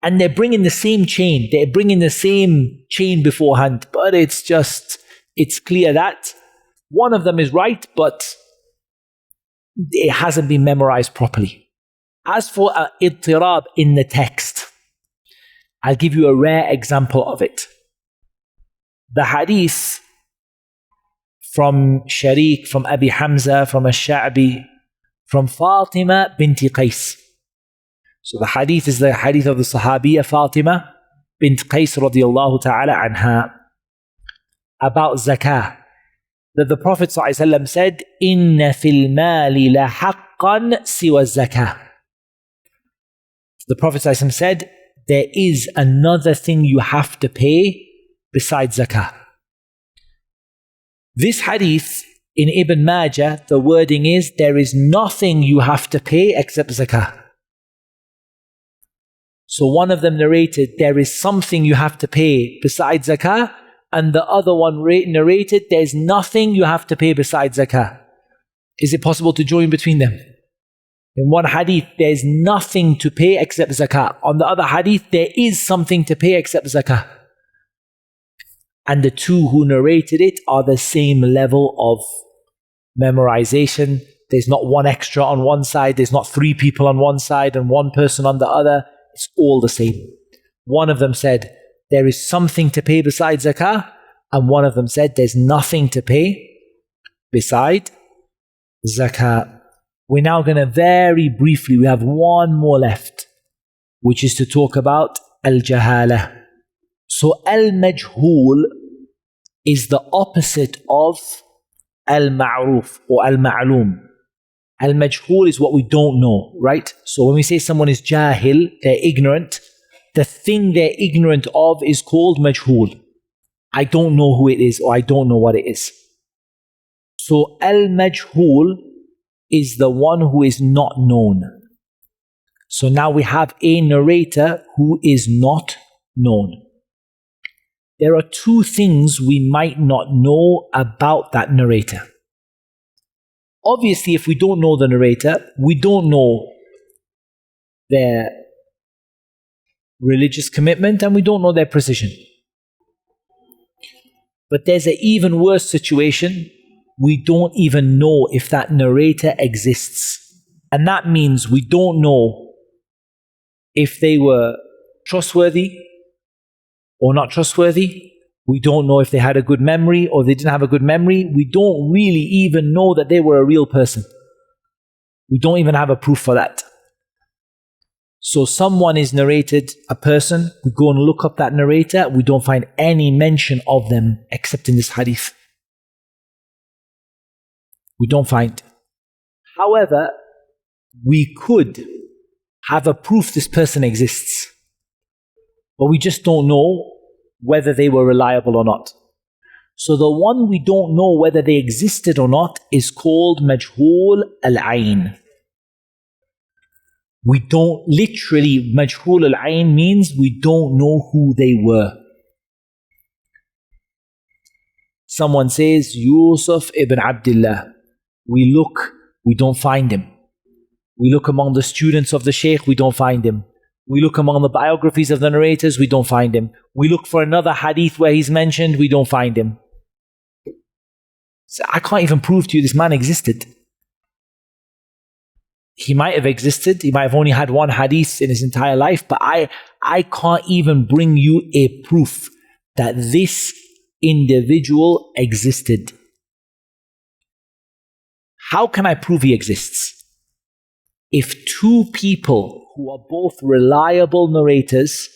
And they're bringing the same chain. They're bringing the same chain beforehand. But it's clear that one of them is right, but it hasn't been memorized properly. As for ittirab in the text, I'll give you a rare example of it. The hadith from Sharik, from Abi Hamza, from Ash-Sha'bi, from Fatima binti Qais. So the hadith is the hadith of the Sahabiya Fatima bint Qais radiyallahu ta'ala anha about zakah. That the Prophet ﷺ said, "Inna fil mali la haqqan siwa zakah." The Prophet ﷺ said, there is another thing you have to pay besides zakah. This hadith in Ibn Majah, the wording is, there is nothing you have to pay except zakah. So one of them narrated, there is something you have to pay besides zakah, and the other one narrated, there's nothing you have to pay besides zakah. Is it possible to join between them? In one hadith, there's nothing to pay except zakah. On the other hadith, there is something to pay except zakah. And the two who narrated it are the same level of memorization. There's not one extra on one side, there's not three people on one side and one person on the other. It's all the same. One of them said, there is something to pay besides zakah, and one of them said, there's nothing to pay beside zakah. We're now going to very briefly, we have one more left, which is to talk about al-jahala. So al-majhul is the opposite of al-ma'ruf or al-ma'lum. Al-majhul is what we don't know, right? So when we say someone is jahil, they're ignorant, the thing they're ignorant of is called majhul. I don't know who it is, or I don't know what it is. So al-majhul is the one who is not known. So now we have a narrator who is not known. There are two things we might not know about that narrator. Obviously, if we don't know the narrator, we don't know their religious commitment and we don't know their precision. But there's an even worse situation. We don't even know if that narrator exists. And that means we don't know if they were trustworthy or not trustworthy. We don't know if they had a good memory or they didn't have a good memory. We don't really even know that they were a real person. We don't even have a proof for that. So someone is narrated, a person, we go and look up that narrator, we don't find any mention of them except in this hadith. We don't find. However, we could have a proof this person exists, but we just don't know whether they were reliable or not. So the one we don't know whether they existed or not is called majhul al-ayn. We don't literally, majhul al-ayn means we don't know who they were. Someone says, Yusuf ibn Abdullah. We look, we don't find him. We look among the students of the Shaykh, we don't find him. We look among the biographies of the narrators, we don't find him. We look for another hadith where he's mentioned, we don't find him. So I can't even prove to you this man existed. He might have existed, he might have only had one hadith in his entire life, but I can't even bring you a proof that this individual existed. How can I prove he exists? If two people who are both reliable narrators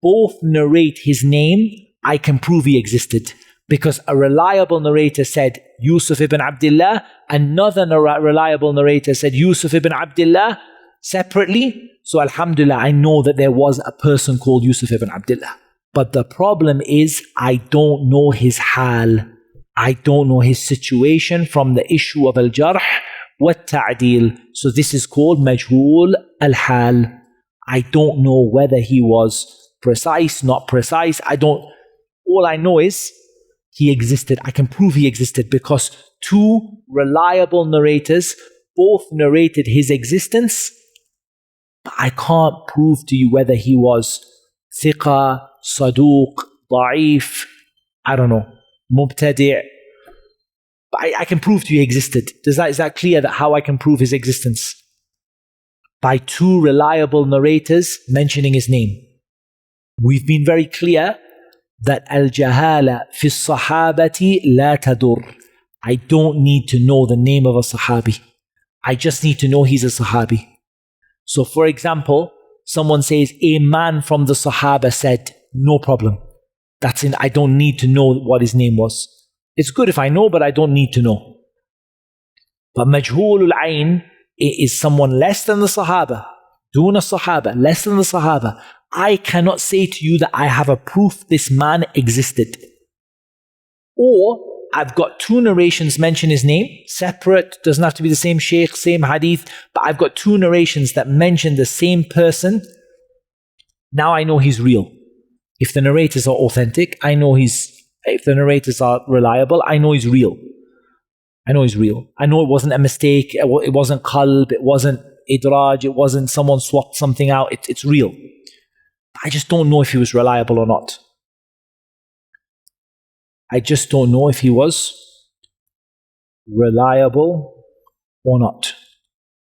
both narrate his name, I can prove he existed. Because a reliable narrator said Yusuf ibn Abdullah, another reliable narrator said Yusuf ibn Abdullah separately. So alhamdulillah, I know that there was a person called Yusuf ibn Abdullah. But the problem is, I don't know his hal. I don't know his situation from the issue of al-jarh wa ta'dil. So this is called majhul al-hal. I don't know whether he was precise, not precise. All I know is he existed. I can prove he existed because two reliable narrators both narrated his existence, but I can't prove to you whether he was thiqa, saduq, da'if, I don't know, mubtadi'. But I can prove to you he existed. Is that clear, that how I can prove his existence? By two reliable narrators mentioning his name. We've been very clear that al-jahala fi sahabati la tadur. I don't need to know the name of a sahabi. I just need to know he's a sahabi. So for example, someone says, a man from the sahaba said, no problem. I don't need to know what his name was. It's good if I know, but I don't need to know. But majhulul ayn is someone less than the sahaba, duna sahaba, less than the sahaba. I cannot say to you that I have a proof this man existed. Or I've got two narrations mention his name, separate, doesn't have to be the same sheikh, same hadith, but I've got two narrations that mention the same person. Now I know he's real. If the narrators are authentic, if the narrators are reliable, I know he's real. I know he's real. I know it wasn't a mistake, it wasn't qalb, it wasn't idraj, it wasn't someone swapped something out, it's real. I just don't know if he was reliable or not. I just don't know if he was reliable or not.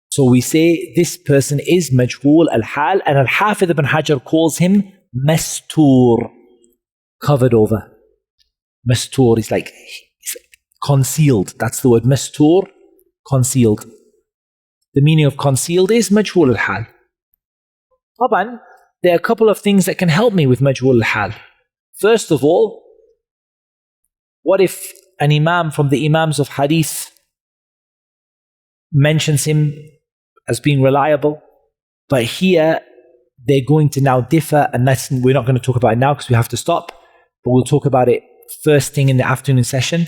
So we say this person is majhul al-hal, and al-Hafidh ibn Hajar calls him mastur, covered over. Mastur is like concealed. That's the word. Mastur, concealed. The meaning of concealed is majhul al-hal. Taban, there are a couple of things that can help me with majhul al-hal. First of all, what if an imam from the imams of hadith mentions him as being reliable, but here they're going to now differ, and we're not going to talk about it now because we have to stop, but we'll talk about it first thing in the afternoon session.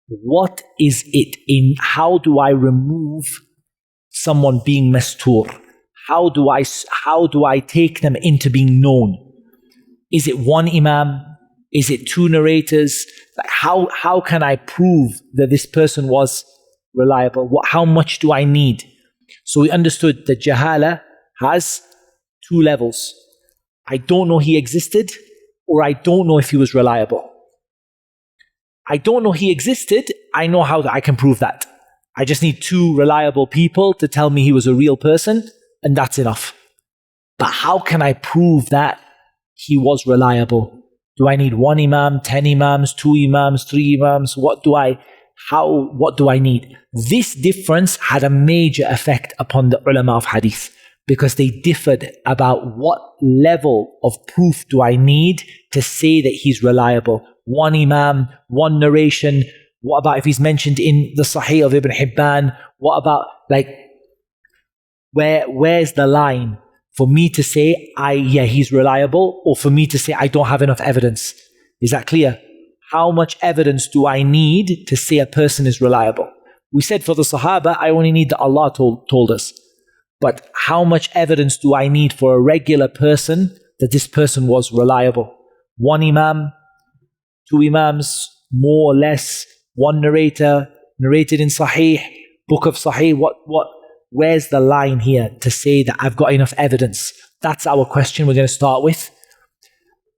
What is it in, how do I remove someone being mastur? How do I take them into being known? Is it one imam? Is it two narrators? Like how can I prove that this person was reliable? How much do I need? So we understood that jahala has two levels. I don't know he existed, or I don't know if he was reliable. I don't know he existed, I know how I can prove that. I just need two reliable people to tell me he was a real person, and that's enough. But how can I prove that he was reliable? Do I need one imam, 10 imams, 2 imams, 3 imams? What do I need? This difference had a major effect upon the ulama of hadith, because they differed about what level of proof do I need to say that he's reliable. One imam, one narration. What about if he's mentioned in the Sahih of Ibn Hibban? What about, where's the line for me to say, he's reliable, or for me to say, I don't have enough evidence? Is that clear? How much evidence do I need to say a person is reliable? We said for the Sahaba, I only need that Allah told us. But how much evidence do I need for a regular person that this person was reliable? One imam, 2 imams, more or less, one narrator, narrated in Sahih, book of Sahih, where's the line here to say that I've got enough evidence? That's our question we're going to start with.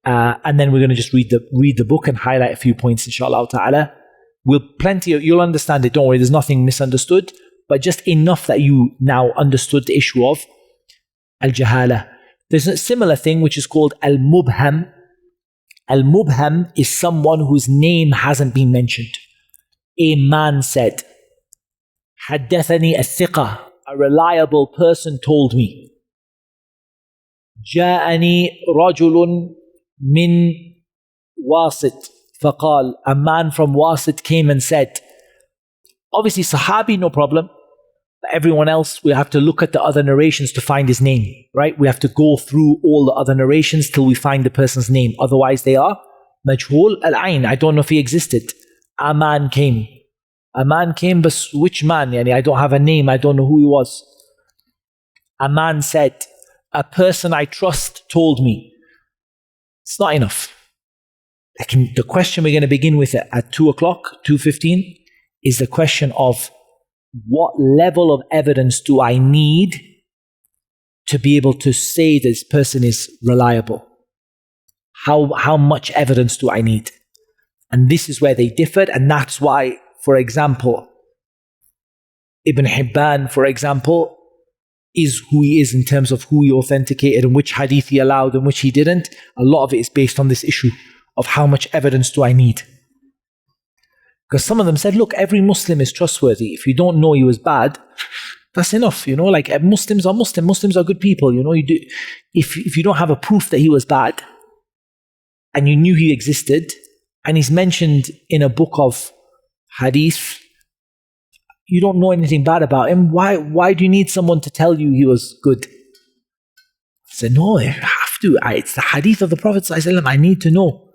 And then we're going to just read the book and highlight a few points, inshallah ta'ala. You'll understand it, don't worry, there's nothing misunderstood, but just enough that you now understood the issue of al-jahala. There's a similar thing which is called al-mubham. Al-mubham is someone whose name hasn't been mentioned. A man said, حدثني الثقة, a reliable person told me. جاءني رجل من واسط فقال, a man from Wasit came and said. Obviously Sahabi, no problem. But everyone else, we have to look at the other narrations to find his name, right? We have to go through all the other narrations till we find the person's name. Otherwise they are majhul al-ayn. I don't know if he existed. A man came, but which man? I don't have a name. I don't know who he was. A man said, a person I trust told me. It's not enough. The question we're going to begin with at 2 o'clock, 2:15, is the question of what level of evidence do I need to be able to say this person is reliable? How much evidence do I need? And this is where they differed, and that's why, for example, Ibn Hibban, for example, is who he is in terms of who he authenticated and which hadith he allowed and which he didn't. A lot of it is based on this issue of how much evidence do I need? Because some of them said, look, every Muslim is trustworthy. If you don't know he was bad, that's enough, like Muslims are Muslim. Muslims are good people, if you don't have a proof that he was bad and you knew he existed and he's mentioned in a book of hadith, you don't know anything bad about him, why do you need someone to tell you he was good? I said, no, you have to. It's the hadith of the Prophet ﷺ. I need to know.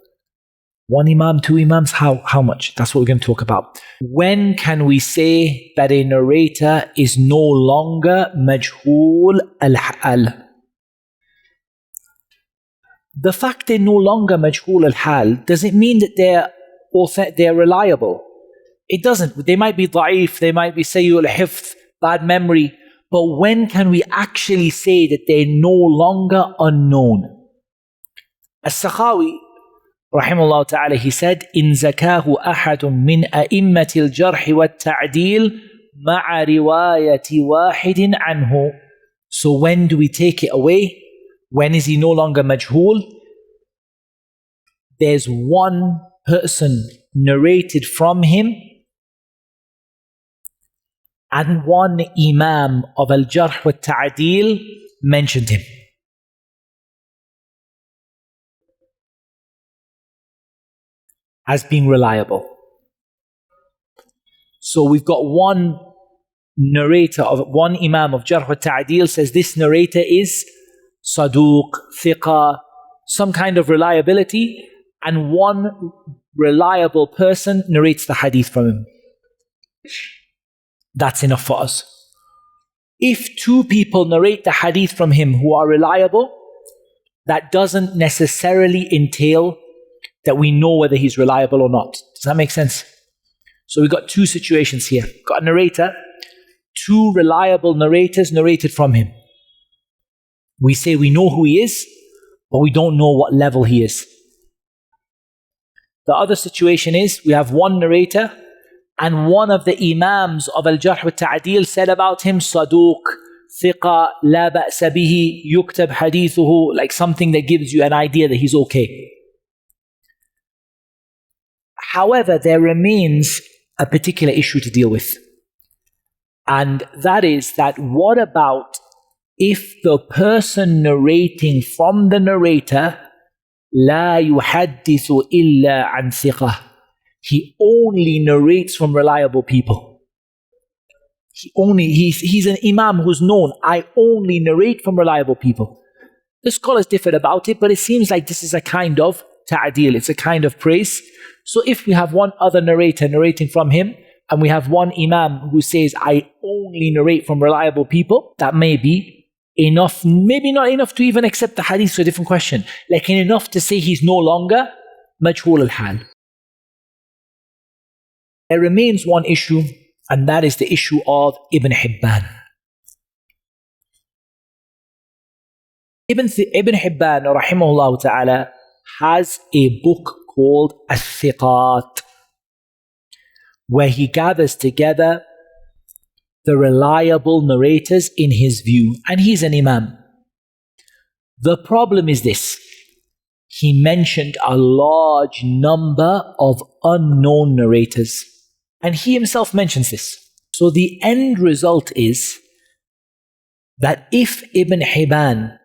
1 imam, 2 imams, how much? That's what we're going to talk about. When can we say that a narrator is no longer majhul al-hal? The fact they're no longer majhul al-hal, does it mean that they're reliable? It doesn't. They might be da'if, they might be sayyul hifth, bad memory, but when can we actually say that they're no longer unknown? As-Sakhawi, rahimahullah ta'ala, he said, إِن زَكَاهُ أَحَدٌ مِّنْ أَئِمَّةِ الْجَرْحِ وَالتَّعْدِيلِ مَعَ رِوَايَةِ وَاحِدٍ عَنْهُ. So when do we take it away? When is he no longer majhul? There's one person narrated from him and one imam of al-jarh wa ta'dil mentioned him. As being reliable. So we've got one narrator of one imam of jarh wa ta'dil says this narrator is saduq, thiqa, some kind of reliability, and one reliable person narrates the hadith from him. That's enough for us. If 2 people narrate the hadith from him who are reliable, that doesn't necessarily entail that we know whether he's reliable or not. Does that make sense? So we've got 2 situations here. We've got a narrator, 2 reliable narrators narrated from him. We say we know who he is, but we don't know what level he is. The other situation is we have one narrator and one of the imams of al-jarh wa ta'dil said about him, saduq, thiqa, la ba'sa bihi, yuktab hadithuhu, like something that gives you an idea that he's okay. However, there remains a particular issue to deal with. And that is that what about if the person narrating from the narrator لا يحدث إلا عن ثقة, he only narrates from reliable people. He's an imam who's known. I only narrate from reliable people. The scholars differed about it, but it seems like this is a kind of ta'dil, it's a kind of praise. So if we have one other narrator narrating from him, and we have one imam who says, I only narrate from reliable people, that may be enough, maybe not enough to even accept the hadith, so a different question. Like enough to say he's no longer majhul al-hal. There remains one issue, and that is the issue of Ibn Hibban. Ibn Hibban, rahimahullah ta'ala, has a book called Al-Thiqat, where he gathers together the reliable narrators in his view, and he's an imam. The problem is this: he mentioned a large number of unknown narrators, and he himself mentions this. So the end result is that if Ibn Hibban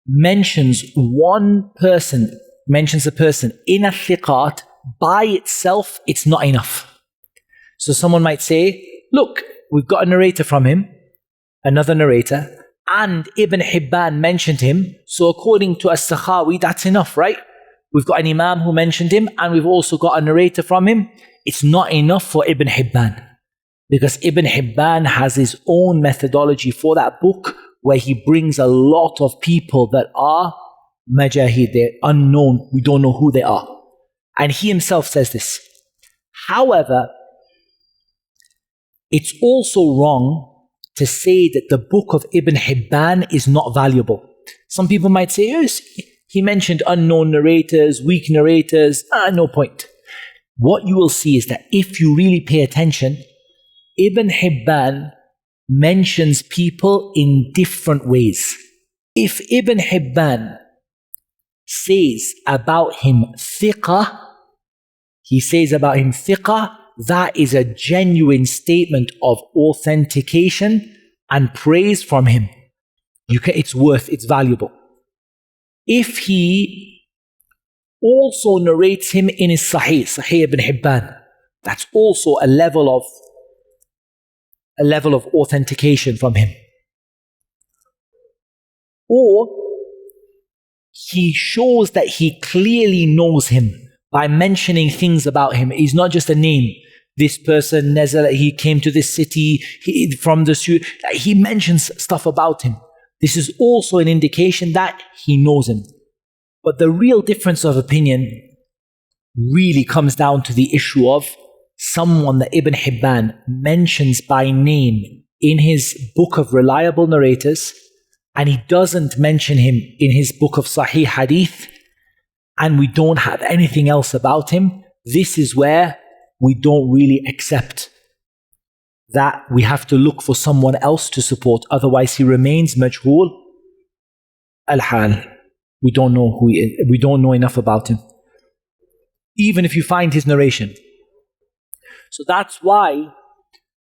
mentions one person, mentions a person in a thiqat, by itself, it's not enough. So someone might say, look, we've got a narrator from him, another narrator, and Ibn Hibban mentioned him, so according to As-Sakhawi, that's enough, right? We've got an imam who mentioned him, and we've also got a narrator from him. It's not enough for Ibn Hibban, because Ibn Hibban has his own methodology for that book, where he brings a lot of people that are majahid, they're unknown, we don't know who they are. And he himself says this. However, it's also wrong to say that the book of Ibn Hibban is not valuable. Some people might say, yes, he mentioned unknown narrators, weak narrators, no point. What you will see is that if you really pay attention, Ibn Hibban mentions people in different ways. If Ibn Hibban says about him thiqah, he says about him thiqah, that is a genuine statement of authentication and praise from him. It's valuable. If he also narrates him in his Sahih Ibn Hibban, that's also a level of authentication from him. Or he shows that he clearly knows him by mentioning things about him. He's not just a name. This person, Nazala, he came to this city, he mentions stuff about him. This is also an indication that he knows him. But the real difference of opinion really comes down to the issue of someone that Ibn Hibban mentions by name in his book of reliable narrators, and he doesn't mention him in his book of Sahih Hadith, and we don't have anything else about him. This is where we don't really accept that. We have to look for someone else to support. Otherwise, he remains majhul al-hal. We don't know who he is. We don't know enough about him, even if you find his narration. So that's why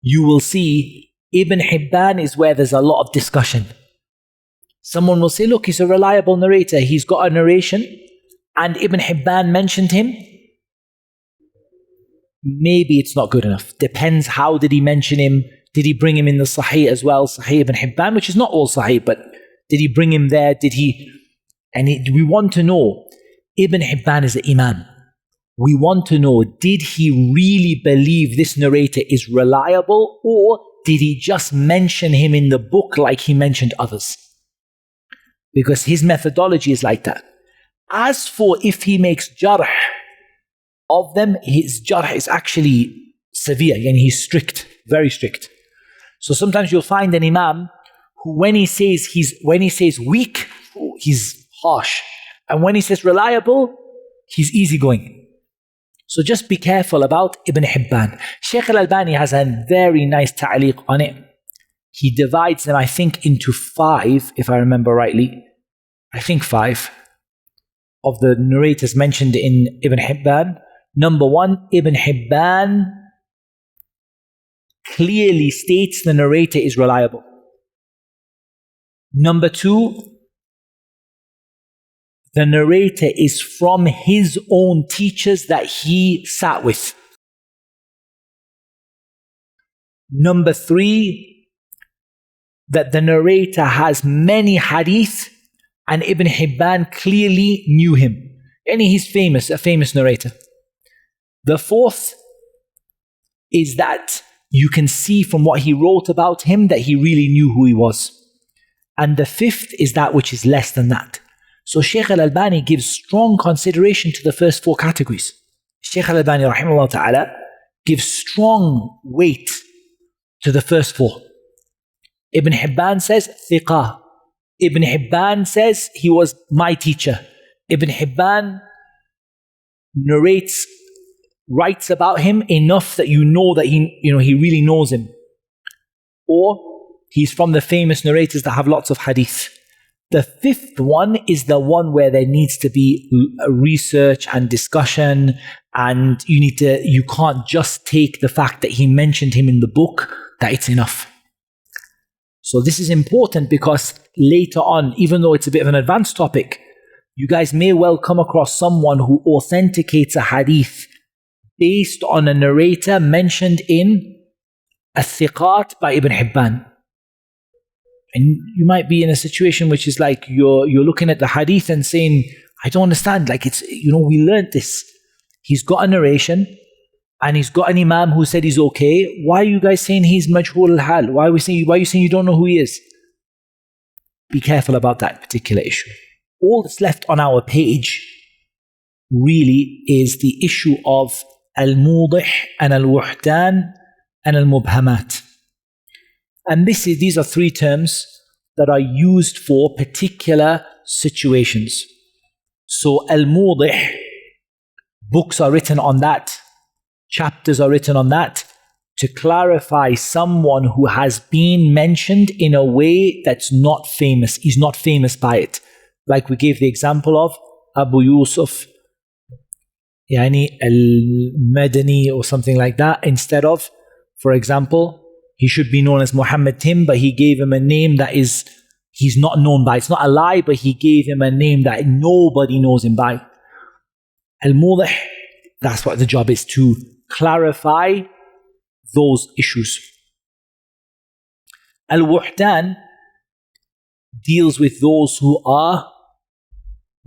you will see Ibn Hibban is where there's a lot of discussion. Someone will say, look, he's a reliable narrator. He's got a narration, and Ibn Hibban mentioned him. Maybe it's not good enough. Depends, how did he mention him? Did he bring him in the Sahih as well? Sahih Ibn Hibban, which is not all Sahih, but did he bring him there? We want to know, Ibn Hibban is an imam. We want to know, did he really believe this narrator is reliable, or did he just mention him in the book like he mentioned others? Because his methodology is like that. As for if he makes jarh of them, his jarh is actually severe, and he's strict, very strict. So sometimes you'll find an imam who, when he says weak, he's harsh, and when he says reliable, he's easygoing. So just be careful about Ibn Hibban. Shaykh al-Albani has a very nice ta'liq on it. He divides them, I think, into 5, if I remember rightly. I think 5 of the narrators mentioned in Ibn Hibban. Number 1, Ibn Hibban clearly states the narrator is reliable. Number 2, the narrator is from his own teachers that he sat with. Number 3, that the narrator has many hadith, and Ibn Hibban clearly knew him. And he's famous, a famous narrator. The 4th is that you can see from what he wrote about him that he really knew who he was. And the 5th is that which is less than that. So Shaykh al-Albani gives strong consideration to the first 4 categories. Shaykh al-Albani rahimahullah ta'ala gives strong weight to the first 4. Ibn Hibban says thiqah. Ibn Hibban says he was my teacher. Ibn Hibban writes about him enough that you know that he really knows him. Or he's from the famous narrators that have lots of hadith. The 5th one is the one where there needs to be research and discussion, and you can't just take the fact that he mentioned him in the book, that it's enough. So this is important because later on, even though it's a bit of an advanced topic, you guys may well come across someone who authenticates a hadith based on a narrator mentioned in Al-Thiqat by Ibn Hibban. And you might be in a situation which is like you're looking at the hadith and saying, I don't understand, like we learned this. He's got a narration and he's got an imam who said he's okay. Why are you guys saying he's majhul al-hal? Why are you saying you don't know who he is? Be careful about that particular issue. all that's left on our page really is the issue of al-mudih and al-wuhdan and al-mubhamat. And these are three terms that are used for particular situations. So al-mudih, books are written on that, chapters are written on that, to clarify someone who has been mentioned in a way that's not famous. He's not famous by it. Like we gave the example of Abu Yusuf, Yani al-Madani or something like that, instead of, for example, he should be known as Muhammad Tim, but he gave him a name that he's not known by. It's not a lie, but he gave him a name that nobody knows him by. Al-Mudih, that's what the job is, to clarify those issues. Al-Wuhdan deals with those who are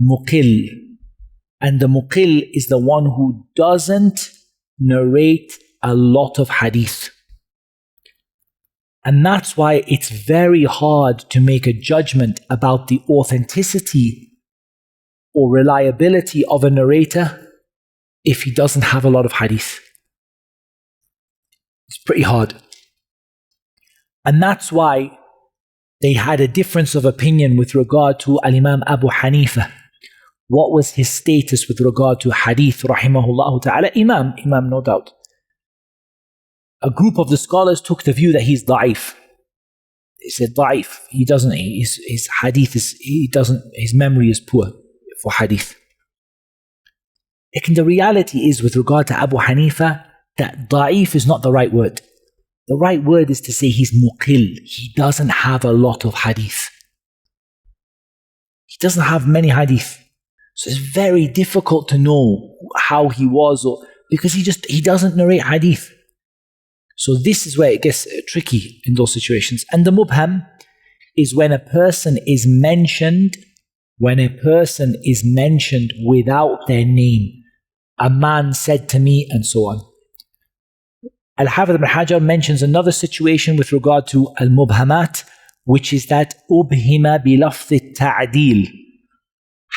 muqil. And the muqil is the one who doesn't narrate a lot of hadith. And that's why it's very hard to make a judgment about the authenticity or reliability of a narrator if he doesn't have a lot of hadith. It's pretty hard. And that's why they had a difference of opinion with regard to Al-Imam Abu Hanifa. What was his status with regard to hadith, rahimahullah ta'ala? Imam, no doubt. A group of the scholars took the view that he's da'if. They said da'if. His hadith his memory is poor for hadith. The reality is, with regard to Abu Hanifa, that da'if is not the right word. The right word is to say he's muqil. He doesn't have a lot of hadith. He doesn't have many hadith. So it's very difficult to know how he was, because he doesn't narrate hadith. So this is where it gets tricky in those situations. And the mubham is when a person is mentioned without their name. A man said to me, and so on. Al-Hafidh ibn Hajar mentions another situation with regard to al-mubhamat, which is that ubhima bilafth at-ta'dil.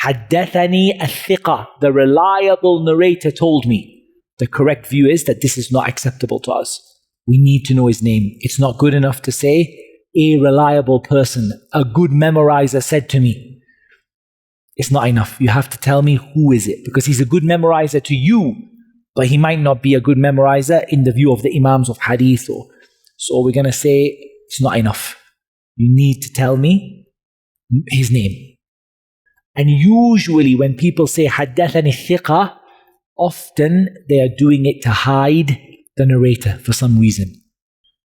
Haddathani al-thiqa, the reliable narrator told me. The correct view is that this is not acceptable to us. We need to know his name. It's not good enough to say, a reliable person, a good memorizer said to me. It's not enough. You have to tell me who is it, because he's a good memorizer to you, but he might not be a good memorizer in the view of the imams of hadith. So we're going to say it's not enough. You need to tell me his name. And usually when people say haddathani thiqa, often they are doing it to hide the narrator for some reason.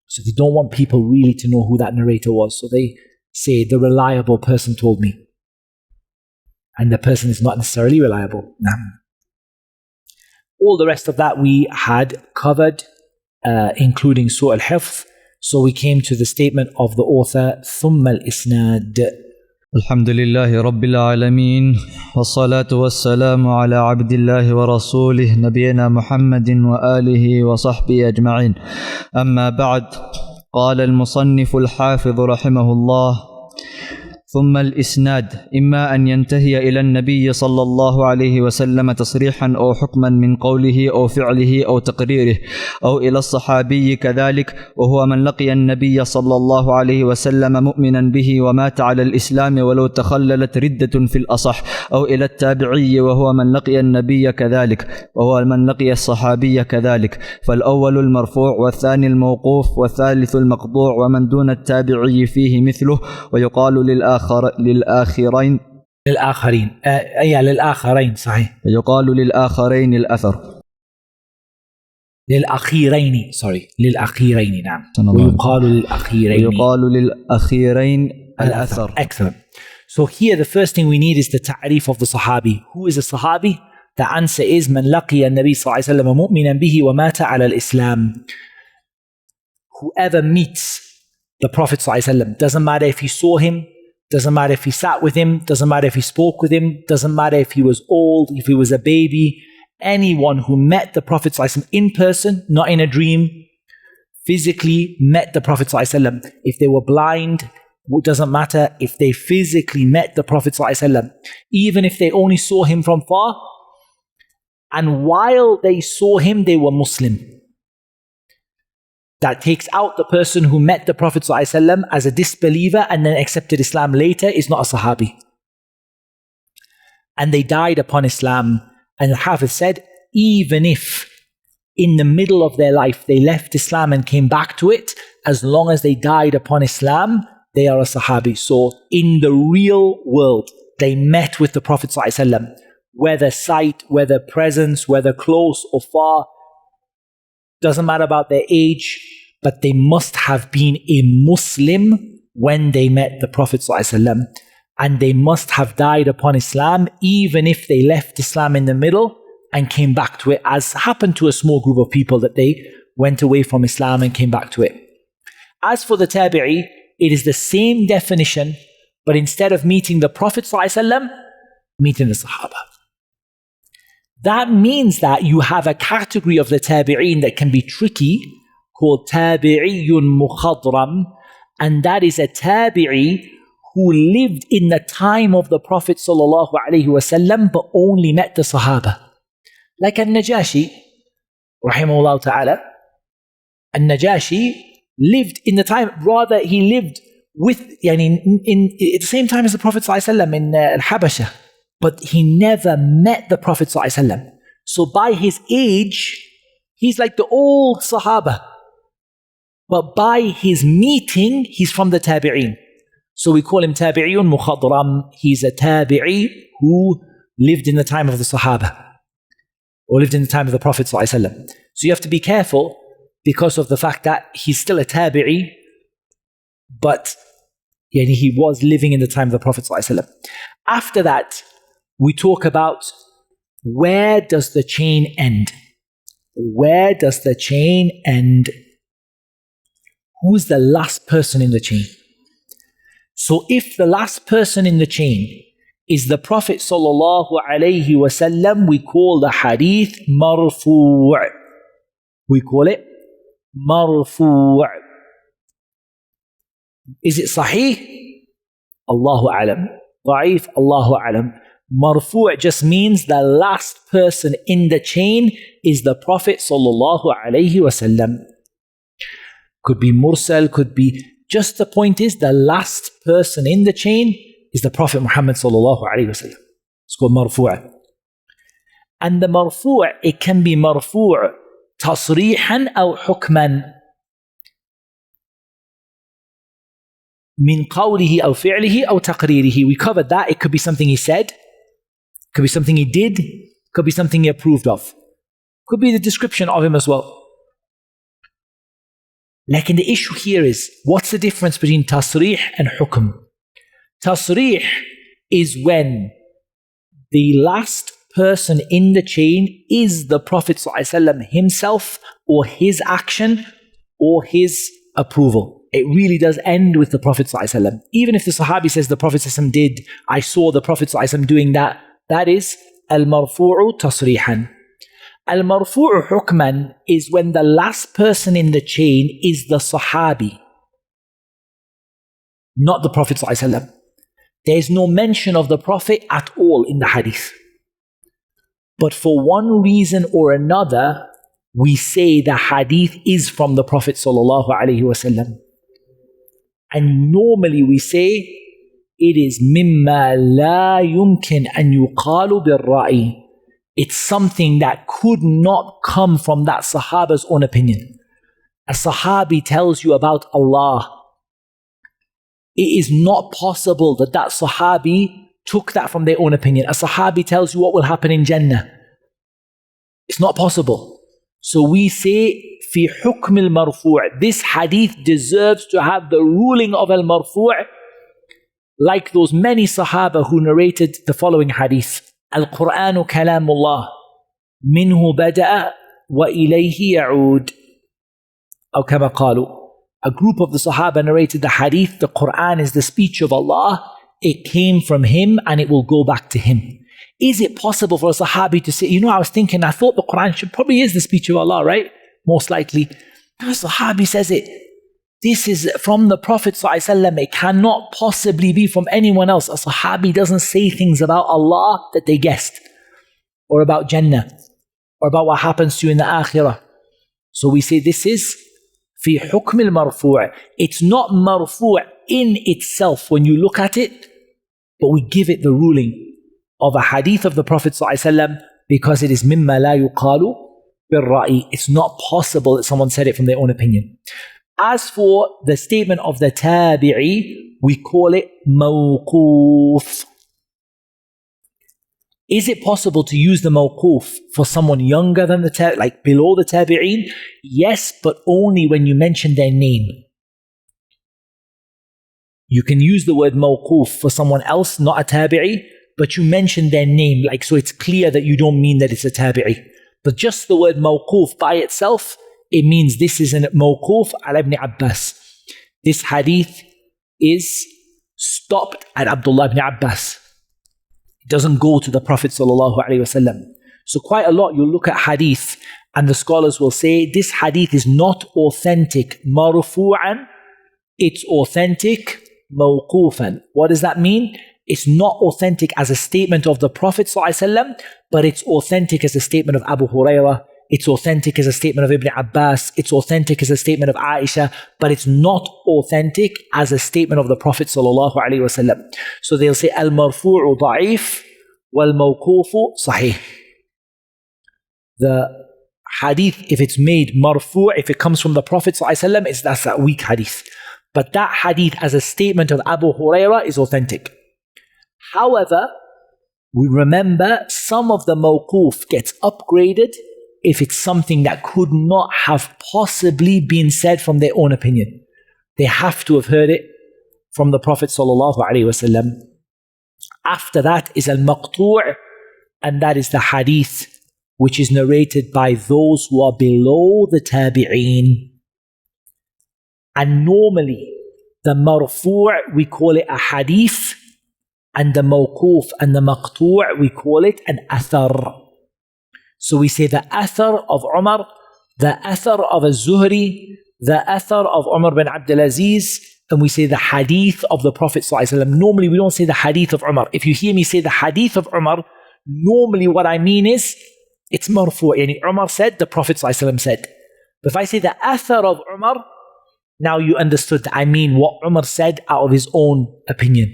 So they don't want people really to know who that narrator was. So they say the reliable person told me. And the person is not necessarily reliable. All the rest of that we had covered, including Su' al-Hifz. So we came to the statement of the author, ثم الإسناد. الحمد لله رب العالمين والصلاة والسلام على عبد الله ورسوله نبينا محمد وآله وصحبه أجمعين. أما بعد، قال المصنف الحافظ رحمه الله: ثم الإسناد إما أن ينتهي إلى النبي صلى الله عليه وسلم تصريحا أو حكما من قوله أو فعله أو تقريره، أو إلى الصحابي كذلك وهو من لقي النبي صلى الله عليه وسلم مؤمنا به ومات على الإسلام ولو تخللت ردة في الأصح، أو إلى التابعي وهو من لقي النبي كذلك وهو من لقي الصحابي كذلك. فالأول المرفوع والثاني الموقوف والثالث المقطوع، ومن دون التابعي فيه مثله. ويقال للآخرين صحيح. يقال للآخرين الأثر. للأخيرين نعم. ويقال للأخيرين الأثر. Excellent. So here the first thing we need is the ta'rif of the Sahabi. Who is a Sahabi? The answer is من لقي النبي صلى الله عليه وسلم مؤمنا به ومات على الإسلام. Whoever meets the Prophet صلى الله عليه وسلم, doesn't matter if he saw him, doesn't matter if he sat with him, doesn't matter if he spoke with him, doesn't matter if he was old, if he was a baby. Anyone who met the Prophet ﷺ in person, not in a dream, physically met the Prophet ﷺ. If they were blind, It doesn't matter if they physically met the Prophet ﷺ, even if they only saw him from far, and while they saw him, they were Muslim. That takes out the person who met the Prophet ﷺ as a disbeliever and then accepted Islam later is not a Sahabi. And they died upon Islam. And the Hafiz said, even if in the middle of their life they left Islam and came back to it, as long as they died upon Islam, they are a Sahabi. So in the real world, they met with the Prophet ﷺ, whether sight, whether presence, whether close or far, doesn't matter about their age, but they must have been a Muslim when they met the Prophet ﷺ. And they must have died upon Islam, even if they left Islam in the middle and came back to it, as happened to a small group of people that they went away from Islam and came back to it. As for the Tabi'i, it is the same definition, but instead of meeting the Prophet ﷺ, meeting the Sahaba. That means that you have a category of the Tabi'een that can be tricky, called Tabi'iyun Mukhadram, and that is a Tabi'i who lived in the time of the Prophet ﷺ, but only met the Sahaba. Like Al-Najashi, rahimahullah ta'ala. Al-Najashi lived in the time, rather he lived with, at the same time as the Prophet ﷺ in Al-Habasha, but he never met the Prophet ﷺ. So by his age, he's like the old Sahaba. But by his meeting, he's from the Tabi'een. So we call him Tabi'iyun Mukhadram. He's a Tabi'i who lived in the time of the Sahaba, or lived in the time of the Prophet ﷺ. So you have to be careful because of the fact that he's still a Tabi'i, but he was living in the time of the Prophet ﷺ. After that, we talk about where does the chain end? Where does the chain end? Who's the last person in the chain? So if the last person in the chain is the Prophet ﷺ, we call the hadith marfu'. We call it marfu'. Is it sahih? Allahu a'lam. Da'if? Allahu a'lam. Marfu' just means the last person in the chain is the Prophet ﷺ. Could be mursal, could be... Just the point is, the last person in the chain is the Prophet Muhammad sallallahu alaihi wasallam. It's called marfu'. And the marfu', it can be marfu' tasrihan aw hukman. Min qawlihi aw fi'lihi aw taqririhi. We covered that. It could be something he said, could be something he did, could be something he approved of. Could be the description of him as well. Like, the issue here is, what's the difference between tasrih and hukm? Tasrih is when the last person in the chain is the Prophet ﷺ himself, or his action, or his approval. It really does end with the Prophet ﷺ. Even if the Sahabi says the Prophet ﷺ did, I saw the Prophet ﷺ doing that, that is al-marfu'u tasrihan. Al-marfu'u hukman is when the last person in the chain is the Sahabi, not the Prophet ﷺ. There is no mention of the Prophet at all in the hadith. But for one reason or another, we say the hadith is from the Prophet ﷺ. And normally we say it is mimma la yumkin an yuqalu bil-ra'i. It's something that could not come from that Sahaba's own opinion. A Sahabi tells you about Allah. It is not possible that that Sahabi took that from their own opinion. A Sahabi tells you what will happen in Jannah. It's not possible. So we say, fi hukm al-marfu'. This hadith deserves to have the ruling of al-marfu', like those many Sahaba who narrated the following hadith. Al-Qur'anu kalamullah, minhu bada'a wa ilayhi ya'ud. Or kama qalu. A group of the Sahaba narrated the hadith, the Qur'an is the speech of Allah, it came from him and it will go back to him. Is it possible for a Sahabi to say, I was thinking, I thought the Qur'an probably is the speech of Allah, right? Most likely. The Sahabi says it. this is from the Prophet ﷺ. It cannot possibly be from anyone else. A Sahabi doesn't say things about Allah that they guessed, or about Jannah, or about what happens to you in the Akhirah. So we say this is fi hukm al-marfu'. It's not marfu' in itself when you look at it, but we give it the ruling of a hadith of the Prophet ﷺ because it is mimma la yuqalu bil-ra'i. It's not possible that someone said it from their own opinion. As for the statement of the tabi'i, we call it mawquf. Is it possible to use the mawquf for someone younger than the like below the tabi'een? Yes, but only when you mention their name. You can use the word mawquf for someone else, not a tabi'i, but you mention their name, like so it's clear that you don't mean that it's a tabi'i. But just the word mawquf by itself, it means this is a mawquf ala ibn Abbas. This hadith is stopped at Abdullah ibn Abbas. It doesn't go to the Prophet ﷺ. So quite a lot you'll look at hadith and the scholars will say this hadith is not authentic marfu'an, it's authentic mawqufan. What does that mean? It's not authentic as a statement of the Prophet ﷺ, but it's authentic as a statement of Abu Hurairah. It's authentic as a statement of Ibn Abbas. It's authentic as a statement of Aisha, but it's not authentic as a statement of the Prophet ﷺ. So they'll say al-marfu'u da'if wal-mawqufu sahih. The hadith, if it's made marfu', if it comes from the Prophet ﷺ, that's a weak hadith. But that hadith as a statement of Abu Hurairah is authentic. However, we remember some of the mawquf gets upgraded if it's something that could not have possibly been said from their own opinion. They have to have heard it from the Prophet ﷺ. After that is al-maqtu', and that is the hadith which is narrated by those who are below the tabi'een. And normally, the marfu' we call it a hadith, and the mawquf and the maqtu' we call it an athar. So we say the athar of Umar, the athar of al-Zuhri, the athar of Umar bin Abdul Aziz, and we say the hadith of the Prophet ﷺ. Normally we don't say the hadith of Umar. If you hear me say the hadith of Umar, normally what I mean is it's marfu'. Yani Umar said, the Prophet ﷺ said. But if I say the athar of Umar, now you understood that I mean what Umar said out of his own opinion.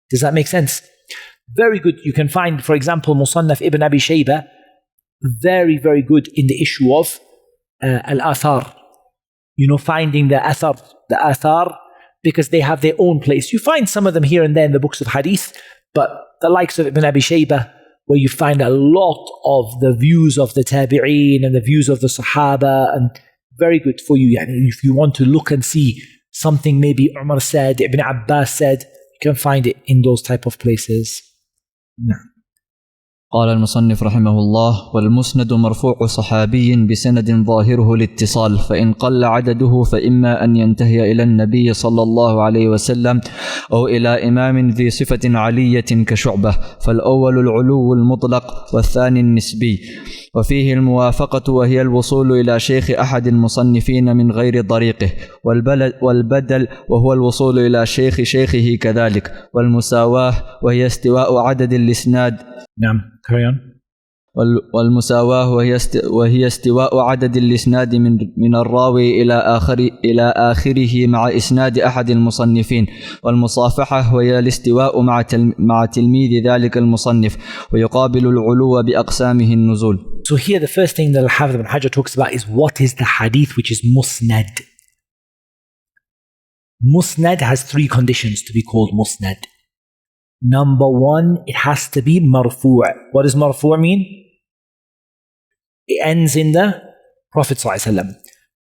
Does that make sense? Very good. You can find, for example, Musannaf ibn Abi Shaybah, very, very good in the issue of al-athar. Finding the athar, because they have their own place. You find some of them here and there in the books of hadith, but the likes of Ibn Abi Shaybah, where you find a lot of the views of the tabi'een and the views of the sahaba, and very good for you. If you want to look and see something maybe Umar said, Ibn Abbas said, you can find it in those type of places. No. قال المصنف رحمه الله: والمسند مرفوع صحابي بسند ظاهره الاتصال، فإن قل عدده فإما أن ينتهي إلى النبي صلى الله عليه وسلم أو إلى إمام ذي صفة علية كشعبة، فالأول العلو المطلق والثاني النسبي، وفيه الموافقة وهي الوصول إلى شيخ أحد المصنفين من غير طريقه، والبدل وهو الوصول إلى شيخ شيخه كذلك، والمساواة وهي استواء عدد الإسناد. نعم. Carry on. والمساواة وهي استواء عدد الإسناد من الراوي إلى آخره مع إسناد أحد المصنفين، والمصافحة وهي الاستواء مع تلميذ ذلك المصنف، ويقابل العلو بأقسامه النزول. So here the first thing that Al-Hafidh ibn Hajar talks about is what is the hadith which is musnad. Musnad has three conditions to be called musnad. Number one, it has to be marfu'. What does marfu' mean? It ends in the Prophet ﷺ.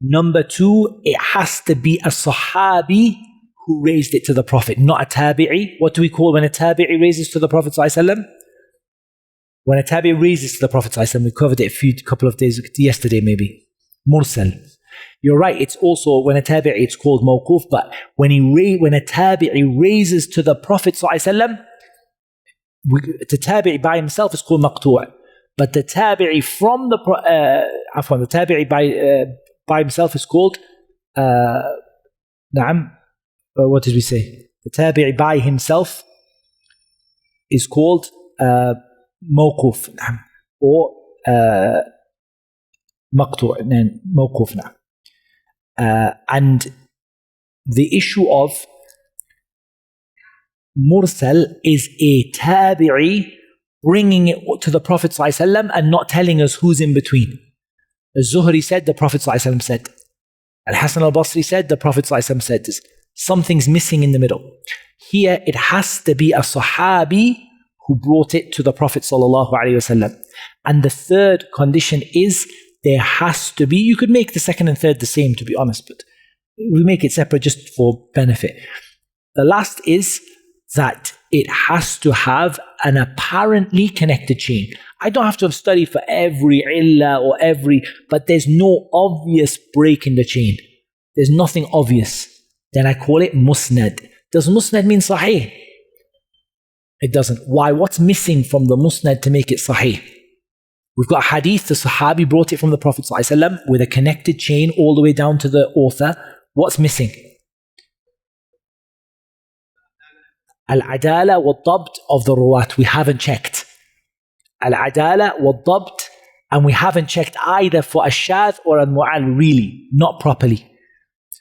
Number two, it has to be a sahabi who raised it to the Prophet, not a tabi'i. What do we call when a tabi'i raises to the Prophet ﷺ? When a tabi'i raises to the Prophet ﷺ, we covered it a couple of days, yesterday maybe. Mursal. You're right, it's also, when a tabi'i, it's called mawquf, but when a tabi'i raises to the Prophet ﷺ, the tabi'i by himself is called maqtu'. But the tabi'i from the the tabi'i by himself is called Naam. What did we say? The tabi'i by himself is called mawquf, or maqtu', mawquf. And the issue of mursal is a tabi'i bringing it to the Prophet ﷺ and not telling us who's in between. Az-Zuhri said, the Prophet ﷺ said. Al-Hasan al-Basri said, the Prophet ﷺ said this. Something's missing in the middle. Here it has to be a sahabi who brought it to the Prophet ﷺ. And the third condition is there has to be, you could make the second and third the same, to be honest, but we make it separate just for benefit. The last is that it has to have an apparently connected chain. I don't have to have studied for every illah or but there's no obvious break in the chain. There's nothing obvious. Then I call it musnad. Does musnad mean sahih? It doesn't. Why? What's missing from the musnad to make it sahih? We've got hadith, the sahabi brought it from the Prophet ﷺ with a connected chain all the way down to the author. What's missing? Al-adala wal-dabt of the ruwat. We haven't checked. Al-adala wal-dabt, and we haven't checked either for a shadh or a mu'al, really, not properly.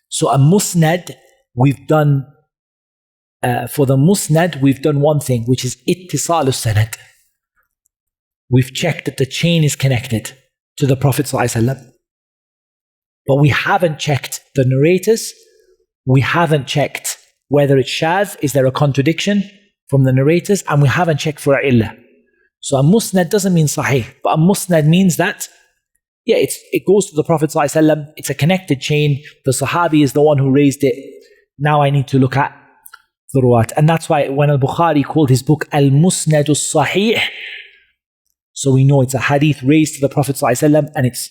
So a musnad, we've done, for the musnad, we've done one thing, which is ittisal al-sanad. We've checked that the chain is connected to the Prophet ﷺ. But we haven't checked the narrators. We haven't checked whether it's shadh, is there a contradiction from the narrators, and we haven't checked for illah. So a musnad doesn't mean sahih, but a musnad means that, yeah, it goes to the Prophet ﷺ, it's a connected chain, the sahabi is the one who raised it. Now I need to look at the ruwat. And that's why when al-Bukhari called his book Al-Musnad al-Sahih, so we know it's a hadith raised to the Prophet ﷺ and it's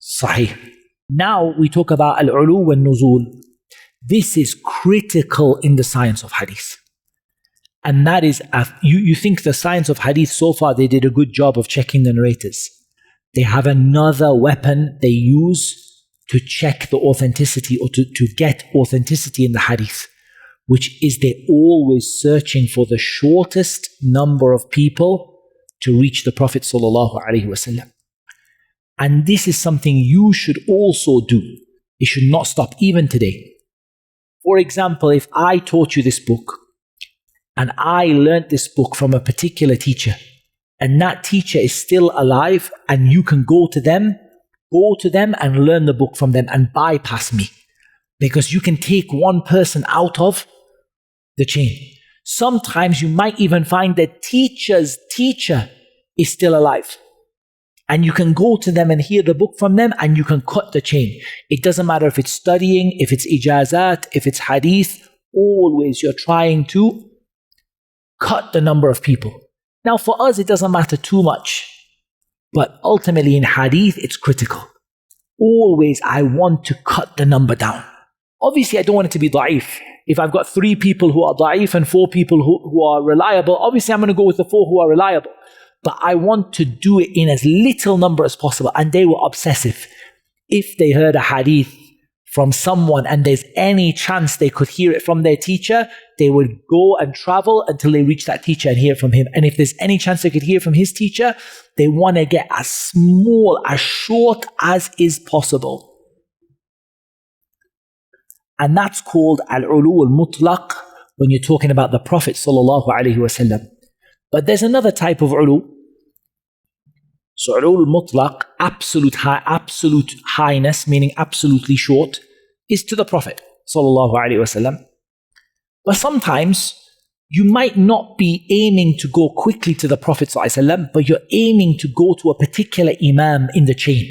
sahih. Now we talk about al-ulu wal-nuzul. This is critical in the science of hadith. And that is, you think the science of hadith so far, they did a good job of checking the narrators. They have another weapon they use to check the authenticity or to get authenticity in the hadith, which is they're always searching for the shortest number of people to reach the Prophet ﷺ. And this is something you should also do. It should not stop even today. For example, if I taught you this book and I learnt this book from a particular teacher and that teacher is still alive and you can go to them and learn the book from them and bypass me, because you can take one person out of the chain. Sometimes you might even find that teacher's teacher is still alive. And you can go to them and hear the book from them and you can cut the chain. It doesn't matter if it's studying, if it's ijazat, if it's hadith, always you're trying to cut the number of people. Now for us it doesn't matter too much, but ultimately in hadith it's critical. Always I want to cut the number down. Obviously I don't want it to be da'if. If I've got 3 people who are da'if and 4 people who are reliable, obviously I'm going to go with the 4 who are reliable. But I want to do it in as little number as possible. And they were obsessive. If they heard a hadith from someone and there's any chance they could hear it from their teacher, they would go and travel until they reach that teacher and hear from him. And if there's any chance they could hear from his teacher, they want to get as small, as short as is possible. And that's called al-ulu al-mutlaq when you're talking about the Prophet ﷺ. But there's another type of ulu. So ulu al-mutlaq, absolute highness, meaning absolutely short, is to the Prophet ﷺ. But sometimes you might not be aiming to go quickly to the Prophet ﷺ, but you're aiming to go to a particular imam in the chain.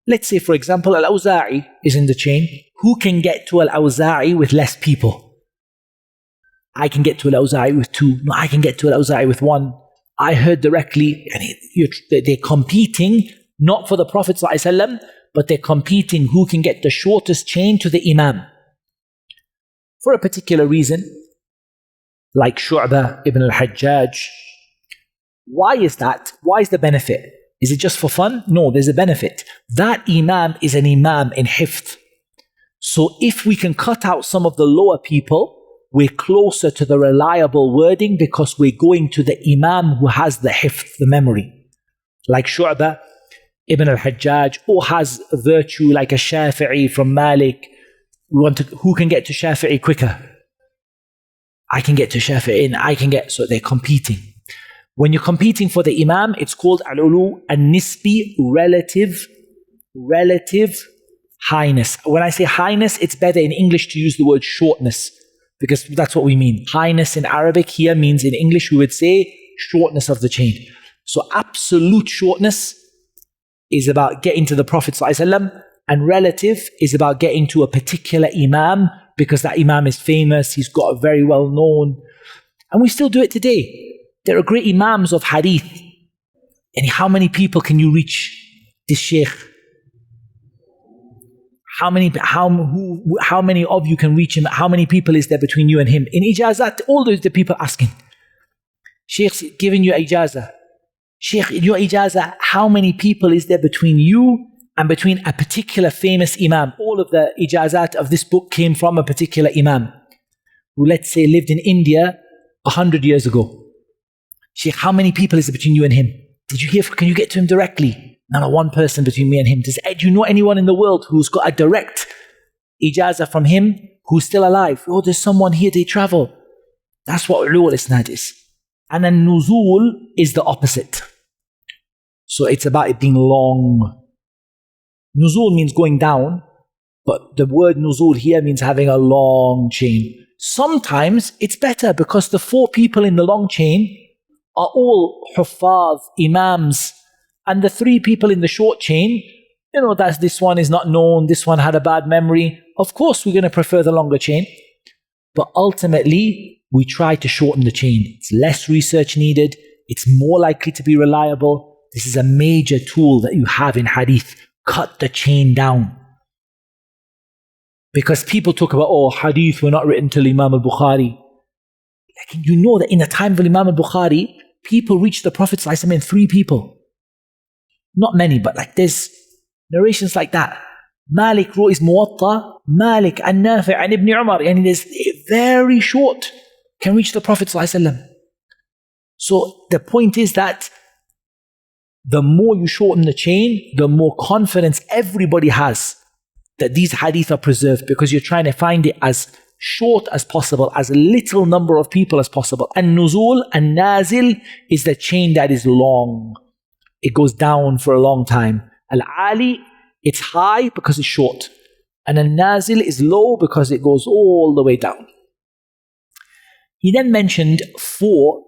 Let's say, for example, Al-Awza'i is in the chain. Who can get to Al-Awza'i with less people? I can get to Al-Awza'i with 2. No, I can get to Al-Awza'i with 1. I heard directly, and they're competing, not for the Prophet ﷺ, but they're competing who can get the shortest chain to the Imam. For a particular reason, like Shu'bah ibn al-Hajjaj. Why is that? Why is the benefit? Is it just for fun? No, there's a benefit. That Imam is an Imam in hifth. So if we can cut out some of the lower people, we're closer to the reliable wording because we're going to the Imam who has the hifth, the memory. Like Shu'bah, Ibn al-Hajjaj, or has virtue like a Shafi'i from Malik. Who can get to Shafi'i quicker? I can get to Shafi'i and I can get, so they're competing. When you're competing for the Imam, it's called al-ulu an-nisbi, relative highness. When I say highness, it's better in English to use the word shortness because that's what we mean. Highness in Arabic here means in English we would say shortness of the chain. So absolute shortness is about getting to the Prophet ﷺ, and relative is about getting to a particular Imam because that Imam is famous, he's got a very well known. And we still do it today. There are great Imams of Hadith. And how many people can you reach this Shaykh? How many of you can reach him? How many people is there between you and him? In ijazat, all those the people asking. Shaykh's giving you ijazah. Shaykh, in your ijazah, how many people is there between you and between a particular famous Imam? All of the ijazat of this book came from a particular Imam who, let's say, lived in India 100 years ago. Shaykh, how many people is there between you and him? Did you hear? Can you get to him directly? Not one person between me and him. Do you know anyone in the world who's got a direct ijazah from him who's still alive? Oh, there's someone here, they travel. That's what ulul isnad is. And then nuzul is the opposite. So it's about it being long. Nuzul means going down, but the word nuzul here means having a long chain. Sometimes it's better because the 4 people in the long chain are all huffaz, imams, and the 3 people in the short chain, that's this one is not known, this one had a bad memory. Of course, we're going to prefer the longer chain, but ultimately, we try to shorten the chain. It's less research needed. It's more likely to be reliable. This is a major tool that you have in Hadith. Cut the chain down. Because people talk about, Hadith were not written till Imam al-Bukhari. You know that in the time of Imam al-Bukhari, people reached the Prophet ﷺ in 3 people. Not many, but there's narrations like that. Malik wrote his Muwatta, Malik and Nafi' and Ibn Umar. And there's very short. Can reach the Prophet ﷺ. So the point is that the more you shorten the chain, the more confidence everybody has that these hadith are preserved because you're trying to find it as short as possible, as little number of people as possible. And nuzul and nazil is the chain that is long. It goes down for a long time. Al-ali, it's high because it's short. And al-nazil is low because it goes all the way down. He then mentioned 4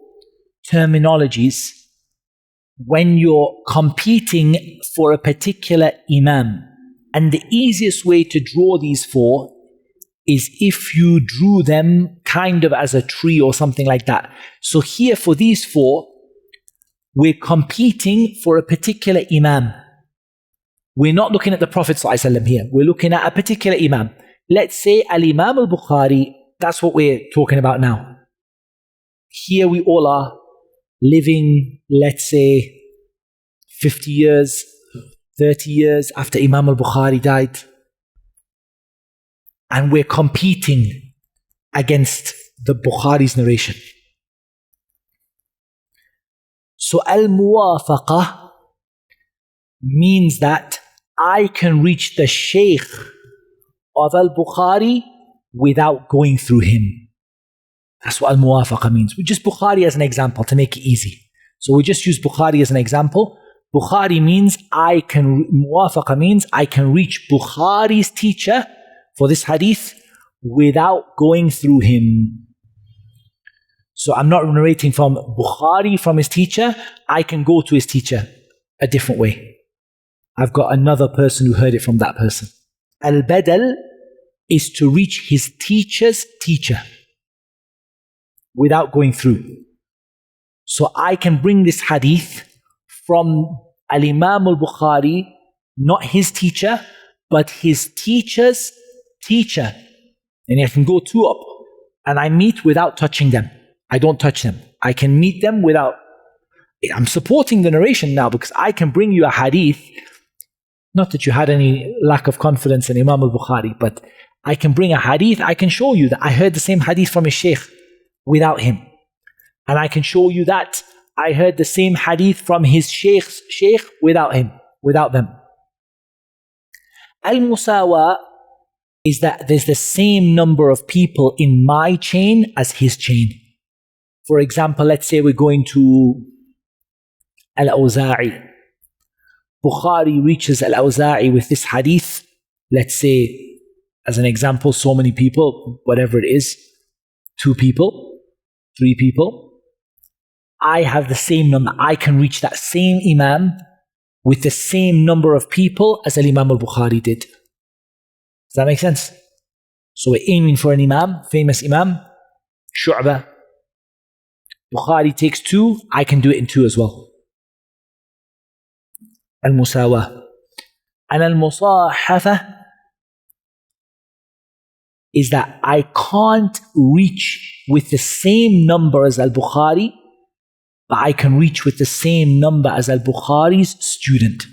terminologies when you're competing for a particular Imam. And the easiest way to draw these 4 is if you drew them kind of as a tree or something like that. So here for these 4, we're competing for a particular Imam. We're not looking at the Prophet ﷺ here. We're looking at a particular Imam. Let's say Al-Imam al-Bukhari, that's what we're talking about now. Here we all are living, let's say, 50 years, 30 years after Imam al-Bukhari died. And we're competing against the Bukhari's narration. So al-muwafaqah means that I can reach the Shaykh of al-Bukhari without going through him. That's what al-muwafaqah means. We just Bukhari as an example to make it easy. So we just use Bukhari as an example. Bukhari means muwafaqah means I can reach Bukhari's teacher for this hadith without going through him. So I'm not narrating from Bukhari from his teacher. I can go to his teacher a different way. I've got another person who heard it from that person. Al-badal is to reach his teacher's teacher without going through. So I can bring this hadith from Al-Imam al-Bukhari, not his teacher, but his teacher's teacher. And I can go 2 up and I meet without touching them. I don't touch them. I can meet them without... I'm supporting the narration now because I can bring you a hadith. Not that you had any lack of confidence in Imam al-Bukhari, but I can bring a hadith, I can show you that I heard the same hadith from a shaykh without him. And I can show you that I heard the same hadith from his shaykh's shaykh without him, without them. Al-Musawa is that there's the same number of people in my chain as his chain. For example, let's say we're going to Al-Awza'i. Bukhari reaches Al-Awza'i with this hadith. Let's say, as an example, so many people, whatever it is, 2 people, 3 people. I have the same number. I can reach that same Imam with the same number of people as Al-Imam al-Bukhari did. Does that make sense? So we're aiming for an Imam, famous Imam, Shu'bah. Bukhari takes 2, I can do it in 2 as well. Al-Musawa. And Al-Musahafa is that I can't reach with the same number as Al-Bukhari, but I can reach with the same number as Al-Bukhari's student.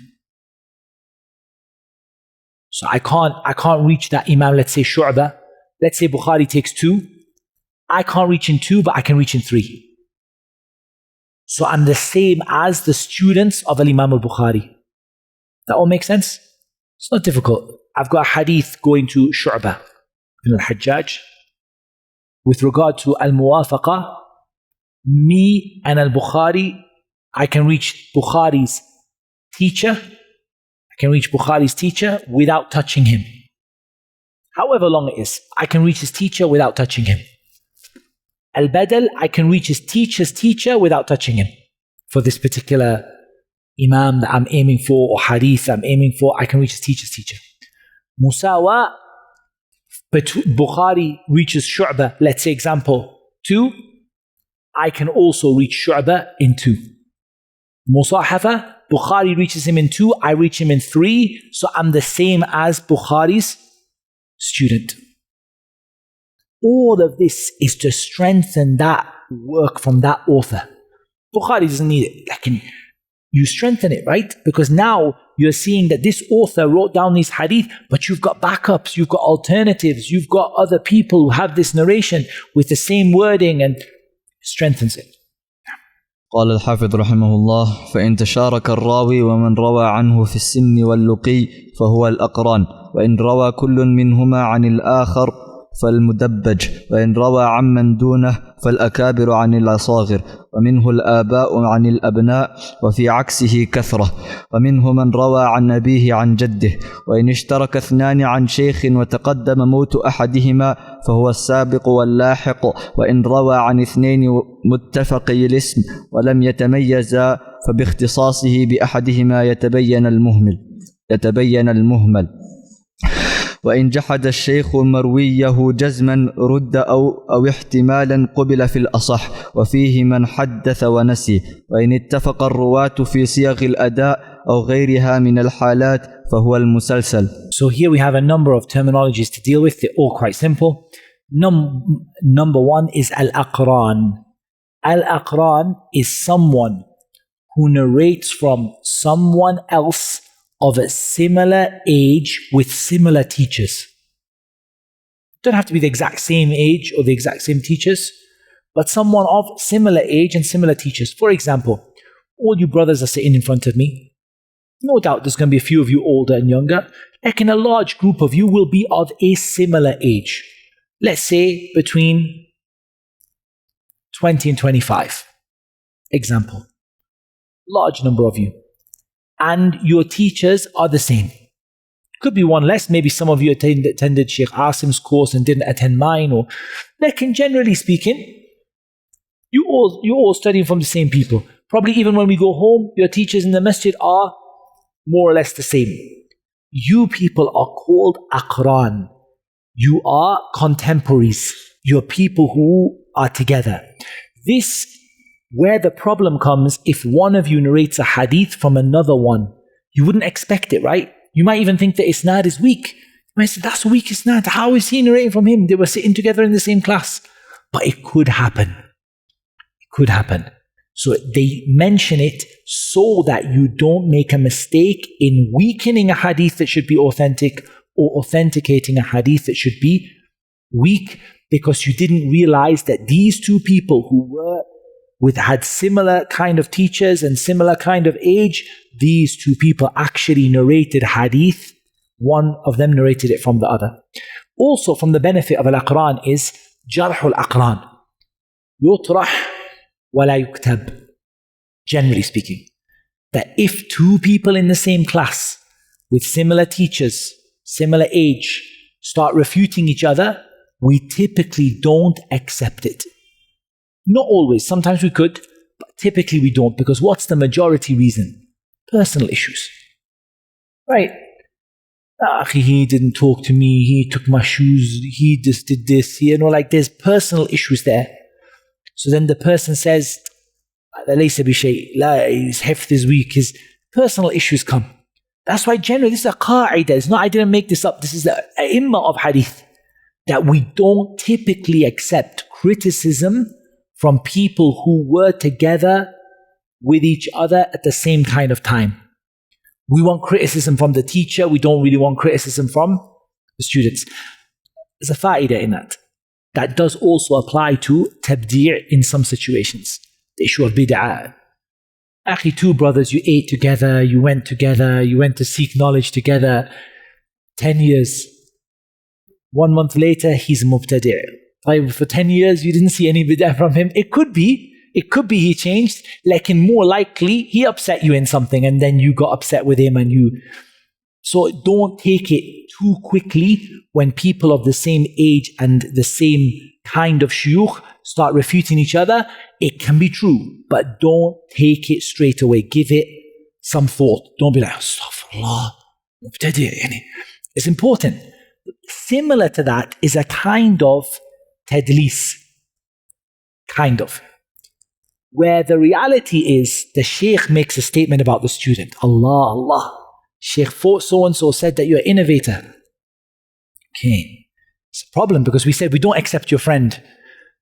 So I can't reach that Imam, let's say Shu'bah. Let's say Bukhari takes 2. I can't reach in 2, but I can reach in 3. So I'm the same as the students of Al-Imam al-Bukhari. That all makes sense? It's not difficult. I've got a hadith going to Shu'bah ibn al-Hajjaj. With regard to Al-Muwafaqa, me and Al-Bukhari, I can reach Bukhari's teacher. I can reach Bukhari's teacher without touching him. However long it is, I can reach his teacher without touching him. Al-Badal, I can reach his teacher's teacher without touching him. For this particular Imam that I'm aiming for, or hadith I'm aiming for, I can reach his teacher's teacher. Musawa, but Bukhari reaches Shu'bah, let's say example 2, I can also reach Shu'bah in 2. Musahafa, Bukhari reaches him in 2, I reach him in 3, so I'm the same as Bukhari's student. All of this is to strengthen that work from that author. Bukhari doesn't need it. You strengthen it, right? Because now you're seeing that this author wrote down these hadith, but you've got backups, you've got alternatives, you've got other people who have this narration with the same wording, and strengthens it. قال الحافظ رحمه الله فإن تشارك الراوي ومن روى عنه في السن واللقي فهو الأقران وإن روى كل منهما عن الآخر فالمدبج وإن روى عمن دونه فالأكابر عن الأصاغر ومنه الآباء عن الأبناء وفي عكسه كثرة ومنه من روى عن أبيه عن جده وإن اشترك 2 عن شيخ وتقدم موت أحدهما فهو السابق واللاحق وإن روى عن 2 متفقي الاسم ولم يتميزا فباختصاصه بأحدهما يتبين المهمل وإن جحد الشيخ مرويه جزما رد أو احتمالا قبل في الأصح وفيه من حدث ونسي وإن اتفق الرواة في صيغ الأداء أو غيرها من الحالات فهو المسلسل. So here we have a number of terminologies to deal with. They're all quite simple. Number 1 is Al-Aqran. Al-Aqran is someone who narrates from someone else of a similar age with similar teachers. Don't have to be the exact same age or the exact same teachers, but someone of similar age and similar teachers. For example, all you brothers are sitting in front of me. No doubt there's going to be a few of you older and younger. Like in a large group of you will be of a similar age. Let's say between 20 and 25. Example. Large number of you. And your teachers are the same. Could be one less. Maybe some of you attended Sheikh Asim's course and didn't attend mine. Or, like, generally speaking, you're all studying from the same people. Probably even when we go home, your teachers in the masjid are more or less the same. You people are called Aqran. You are contemporaries. You're people who are together. This where the problem comes, if one of you narrates a hadith from another one, you wouldn't expect it, right? You might even think that isnad is weak. You might say, that's weak isnad. How is he narrating from him? They were sitting together in the same class. But it could happen. It could happen. So they mention it so that you don't make a mistake in weakening a hadith that should be authentic or authenticating a hadith that should be weak because you didn't realize that these two people who had similar kind of teachers and similar kind of age, these two people actually narrated hadith. One of them narrated it from the other. Also, from the benefit of al-aqran is jarh al-aqran. Yutrah wa la yuktab. Generally speaking, that if two people in the same class with similar teachers, similar age, start refuting each other, we typically don't accept it. Not always. Sometimes we could, but typically we don't. Because what's the majority reason? Personal issues. Right? He didn't talk to me. He took my shoes. He just did this. Like there's personal issues there. So then the person says, لَيْسَ بِشَيْءٍ لا, his hifth is weak. His personal issues come. That's why generally this is a qa'idah. It's not, I didn't make this up. This is the a'imma of hadith. That we don't typically accept criticism from people who were together with each other at the same kind of time. We want criticism from the teacher. We don't really want criticism from the students. There's a fa'idah in that. That does also apply to tabdi' in some situations. The issue of bid'ah. Actually, two brothers, you ate together, you went to seek knowledge together. 10 years. 1 month later, he's mubtadi'. For 10 years, you didn't see any bid'ah from him. It could be he changed. Like, more likely, he upset you in something and then you got upset with him So don't take it too quickly when people of the same age and the same kind of shuyukh start refuting each other. It can be true, but don't take it straight away. Give it some thought. Don't be like, astaghfirullah, mubtadi'. It's important. Similar to that is a kind of tadlis. Kind of. Where the reality is, the shaykh makes a statement about the student. Allah. Shaykh so-and-so said that you're an innovator. Okay. It's a problem because we said we don't accept your friend.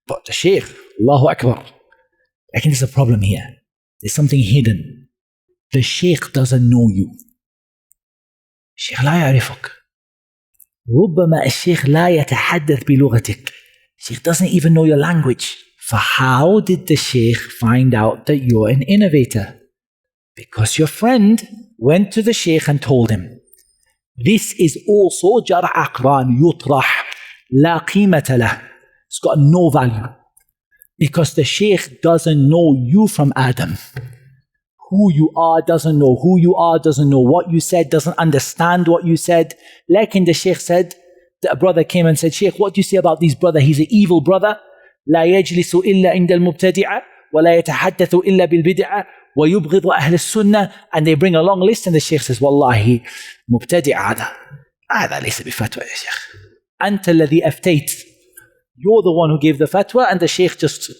But the shaykh, Allahu Akbar. I think there's a problem here. There's something hidden. The shaykh doesn't know you. الشيخ لا يعرفك. ربما الشيخ لا يتحدث بلغتك. Shaykh doesn't even know your language. For how did the shaykh find out that you're an innovator? Because your friend went to the shaykh and told him. This is also jarh aqran yutrah la qimata lah. It's got no value. Because the shaykh doesn't know you from Adam. Who you are, doesn't know who you are, doesn't know what you said, doesn't understand what you said. Like the shaykh said, the brother came and said, Shaykh, what do you say about this brother? He's an evil brother. لا يجلس إلا عند المبتدعة ولا يتحدث إلا بالبدعة ويبغض أهل السنة. And they bring a long list and the shaykh says, والله مبتدع هذا ليس بفتوى يا شيخ. أنت الذي أفتيت. You're the one who gave the fatwa and the shaykh just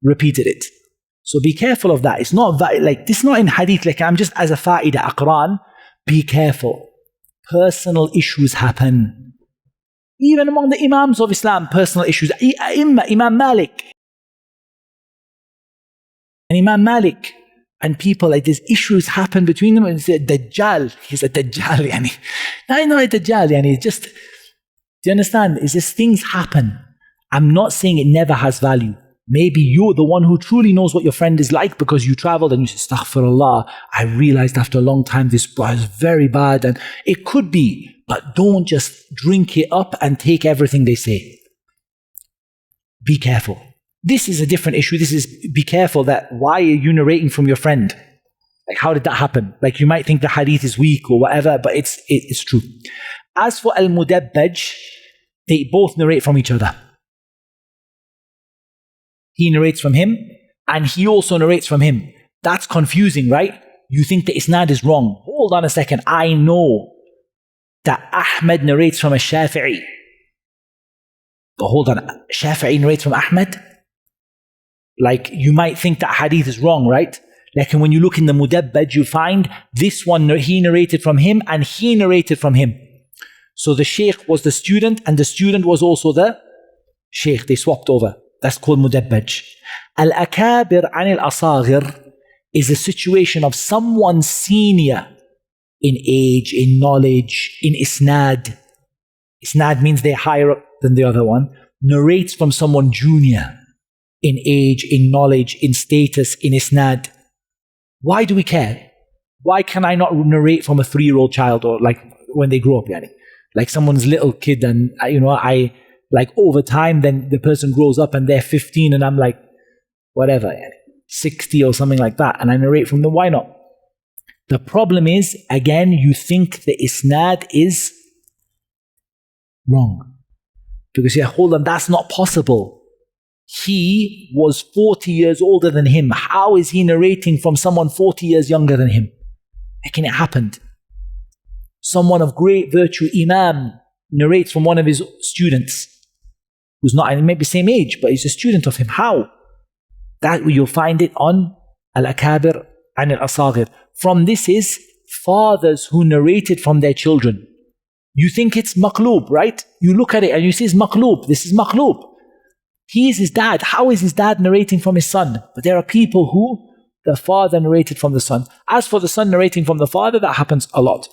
repeated it. So be careful of that. It's not like this, is not in hadith. Like I'm just as a fa'idah aqran. Be careful. Personal issues happen. Even among the imams of Islam, personal issues. Imam Malik. And Imam Malik and people, like these issues happen between them. And they say, Dajjal. He's a Dajjal. I know a Dajjal. It's just, do you understand? It's just things happen. I'm not saying it never has value. Maybe you're the one who truly knows what your friend is like because you traveled and you said, Astaghfirullah, I realized after a long time this was very bad. And it could be, but don't just drink it up and take everything they say. Be careful. This is a different issue. This is, be careful that why are you narrating from your friend? Like, how did that happen? Like, you might think the hadith is weak or whatever, but it's true. As for al-mudabbaj, they both narrate from each other. He narrates from him, and he also narrates from him. That's confusing, right? You think the isnad is wrong. Hold on a second. I know that Ahmed narrates from a Shafi'i. But hold on. Shafi'i narrates from Ahmed? Like, you might think that hadith is wrong, right? Like, when you look in the Mudabbaj, you find this one, he narrated from him, and he narrated from him. So the Shaykh was the student, and the student was also the Shaykh. They swapped over. That's called mudabbaj. Al-akabir an al-asaghir is a situation of someone senior in age, in knowledge, in isnad. Isnad means they're higher up than the other one. Narrates from someone junior in age, in knowledge, in status, in isnad. Why do we care? Why can I not narrate from a 3-year-old child, or like when they grow up, yani? Like someone's little kid, and I like over time, then the person grows up and they're 15 and I'm like, whatever, yani, 60 or something like that, and I narrate from them. Why not? The problem is, again, you think the isnad is wrong. Because hold on, that's not possible. He was 40 years older than him. How is he narrating from someone 40 years younger than him? Again, it happened. Someone of great virtue, Imam, narrates from one of his students, who's not maybe same age, but he's a student of him. How? That you'll find it on Al-Akabir and Al-Asagir. From this is fathers who narrated from their children. You think it's maqloob, right? You look at it and you see it's maqloob. This is maqloob. He is his dad. How is his dad narrating from his son? But there are people who the father narrated from the son. As for the son narrating from the father, that happens a lot.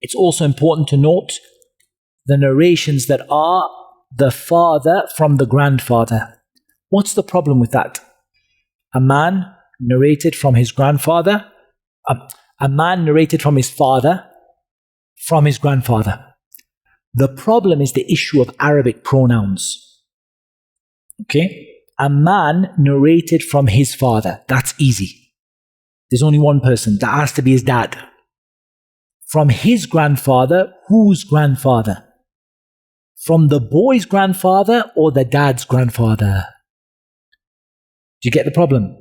It's also important to note the narrations that are the father from the grandfather. What's the problem with that? A man narrated from his grandfather. A man narrated from his father, from his grandfather. The problem is the issue of Arabic pronouns. Okay? A man narrated from his father. That's easy. There's only one person. That has to be his dad. From his grandfather, whose grandfather? From the boy's grandfather or the dad's grandfather? Do you get the problem?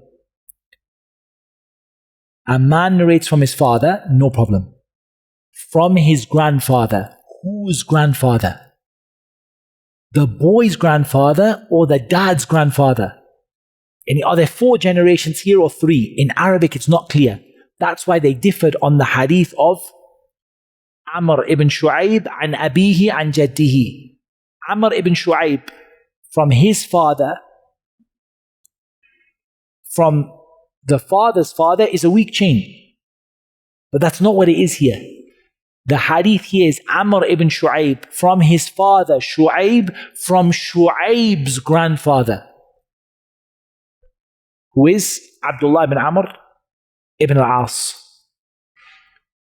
A man narrates from his father, no problem. From his grandfather, whose grandfather? The boy's grandfather or the dad's grandfather? And are there 4 generations here or 3? In Arabic, it's not clear. That's why they differed on the hadith of Amr ibn Shu'aib an abihi an jaddihi. Amr ibn Shu'aib, from his father, from the father's father, is a weak chain. But that's not what it is here. The hadith here is Amr ibn Shu'aib, from his father Shu'aib, from Shu'aib's grandfather, who is Abdullah ibn Amr ibn al-As.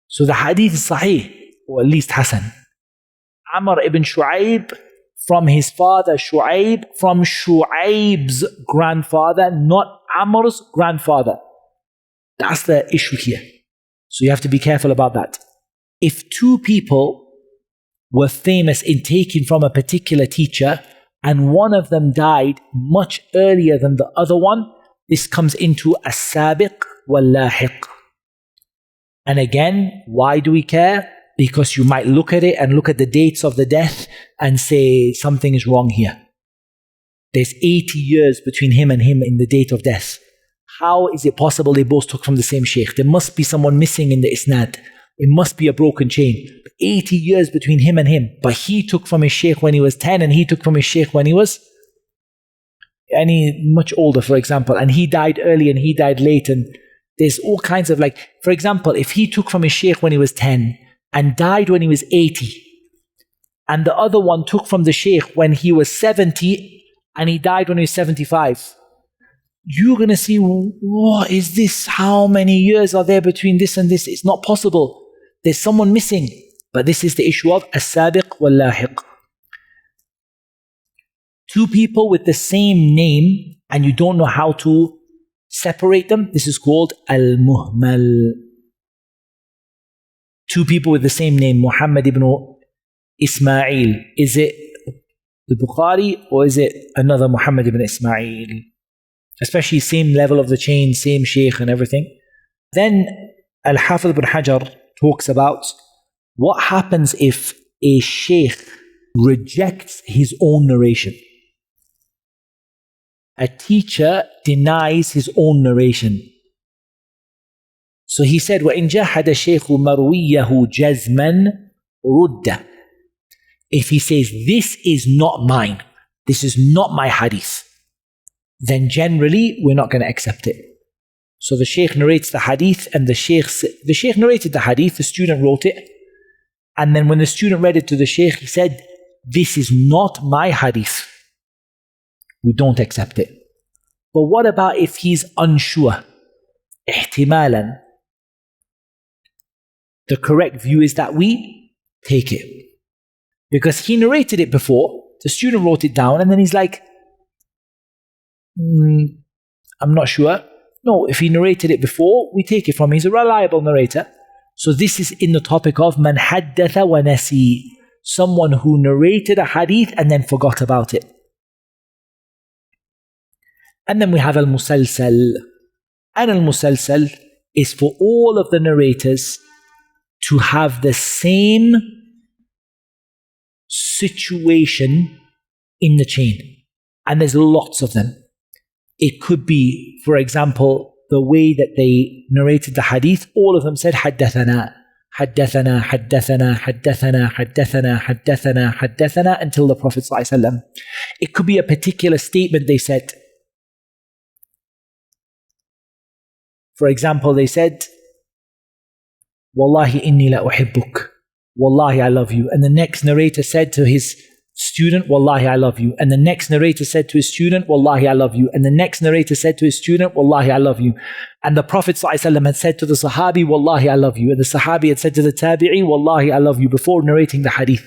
So the hadith is sahih, or at least Hasan. Amr ibn Shu'aib, from his father Shu'aib, from Shu'aib's grandfather, not Amr's grandfather. That's the issue here. So you have to be careful about that. If 2 people were famous in taking from a particular teacher and one of them died much earlier than the other one, this comes into as-sabiq wal-lahiq. And again, why do we care? Because you might look at it and look at the dates of the death and say something is wrong here. There's 80 years between him and him in the date of death. How is it possible they both took from the same sheikh? There must be someone missing in the isnad. It must be a broken chain. 80 years between him and him. But he took from his sheikh when he was 10 and he took from his sheikh when he was much older, for example. And he died early and he died late. And there's all kinds of for example, if he took from his sheikh when he was 10 and died when he was 80, and the other one took from the sheikh when he was 70 and he died when he was 75, you're going to see, what is this? How many years are there between this and this? It's not possible. There's someone missing. But this is the issue of as-sabiq wal-lahiq. 2 people with the same name and you don't know how to separate them, this is called al-muhmal. 2 people with the same name, Muhammad ibn Ismail. Is it the Bukhari or is it another Muhammad ibn Ismail? Especially same level of the chain, same sheikh and everything. Then Al-Hafidh ibn Hajar talks about what happens if a sheikh rejects his own narration. A teacher denies his own narration. So he said, وَإِنْ جَحَدَ الشَّيْخُ مَرْوِيَّهُ جَزْمًا رُدَّ. If he says, this is not mine, this is not my hadith, then generally we're not going to accept it. So the Shaykh narrates the hadith, and the Shaykh narrated the hadith, the student wrote it, and then when the student read it to the Shaykh, he said, "This is not my hadith. We don't accept it." But what about if he's unsure? Ihtimalan. The correct view is that we take it. Because he narrated it before, the student wrote it down, and then he's like, I'm not sure. No, if he narrated it before, we take it from him. He's a reliable narrator. So this is in the topic of man haddatha wa nasi, someone who narrated a hadith and then forgot about it. And then we have al-musalsal. And al-musalsal is for all of the narrators to have the same situation in the chain. And there's lots of them. It could be, for example, the way that they narrated the hadith, all of them said haddathana, haddathana, haddathana, haddathana, haddathana, haddathana, haddathana, until the Prophet ﷺ. It could be a particular statement they said. For example, they said, Wallahi inni la uhibbuk. Wallahi, I love you. And the next narrator said to his student, Wallahi, I love you. And the next narrator said to his student, Wallahi, I love you. And the next narrator said to his student, Wallahi, I love you. And the Prophet ﷺ had said to the Sahabi, Wallahi, I love you. And the Sahabi had said to the Tabi'i, Wallahi, I love you, before narrating the hadith.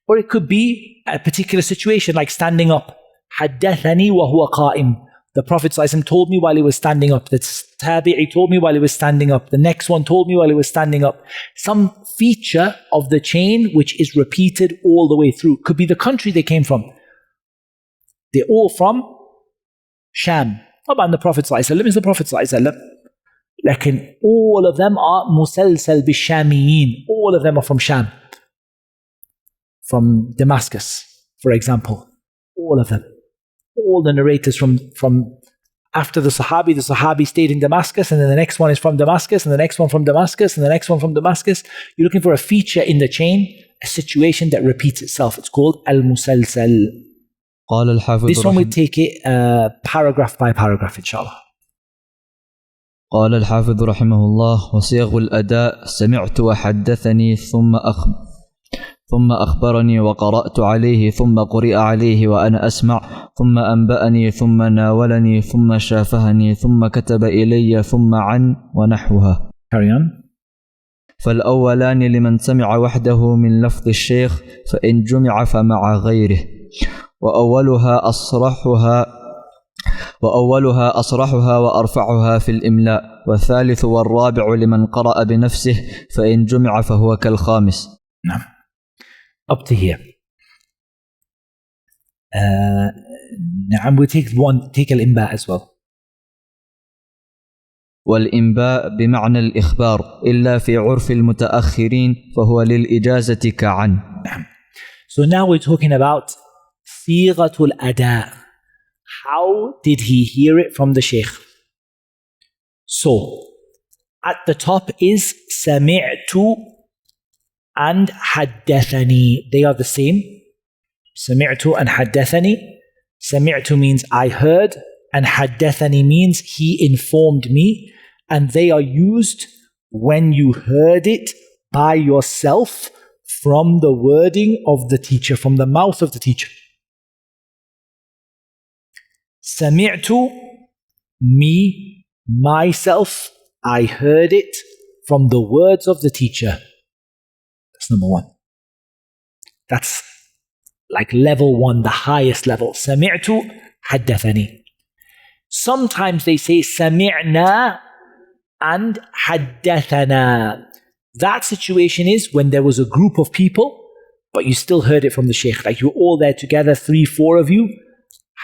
Or it could be a particular situation like standing up. Haddathani wa huwa qa'im. The Prophet ﷺ told me while he was standing up. The Tabi'i told me while he was standing up. The next one told me while he was standing up. Some feature of the chain which is repeated all the way through. Could be the country they came from. They're all from Sham. And the Prophet ﷺ is the Prophet ﷺ. Like all of them are musalsal bishamiyin. All of them are from Sham. From Damascus, for example. All of them. All the narrators from after the Sahabi stayed in Damascus, and then the next one is from Damascus, and the next one from Damascus, and the next one from Damascus. You're looking for a feature in the chain, a situation that repeats itself. It's called al-musalsal. This one we take it paragraph by paragraph, inshallah. قال الحافظ رحمه الله وصيغ الأداء سمعت وحدثني ثم أخبرني وقرأت عليه ثم قرئ عليه وأنا أسمع ثم أنبأني ثم ناولني ثم شافهني ثم كتب إلي ثم عن ونحوها. Carry on. فالأولان لمن سمع وحده من لفظ الشيخ فإن جمع فمع غيره وأولها أصرحها وأرفعها في الإملاء والثالث والرابع لمن قرأ بنفسه فإن جمع فهو كالخامس. نعم. Up to here. نعم, we take الإنباء as well. والإنباء بمعنى الإخبار إلا في عرف المتأخرين فهو للإجازة كعن. نعم. So now we're talking about صيغة الأداء. How did he hear it from the Shaykh? So at the top is سمعت and حدثني. They are the same. سمعت and حدثني. سمعت means I heard, and حدثني means he informed me. And they are used when you heard it by yourself from the wording of the teacher, from the mouth of the teacher. سمعت, me, myself, I heard it from the words of the teacher. That's number one. That's like level one, the highest level. سمعت حدثني. Sometimes they say سمعنا and حدثنا. That situation is when there was a group of people, but you still heard it from the Shaykh. Like you were all there together, 3-4 of you.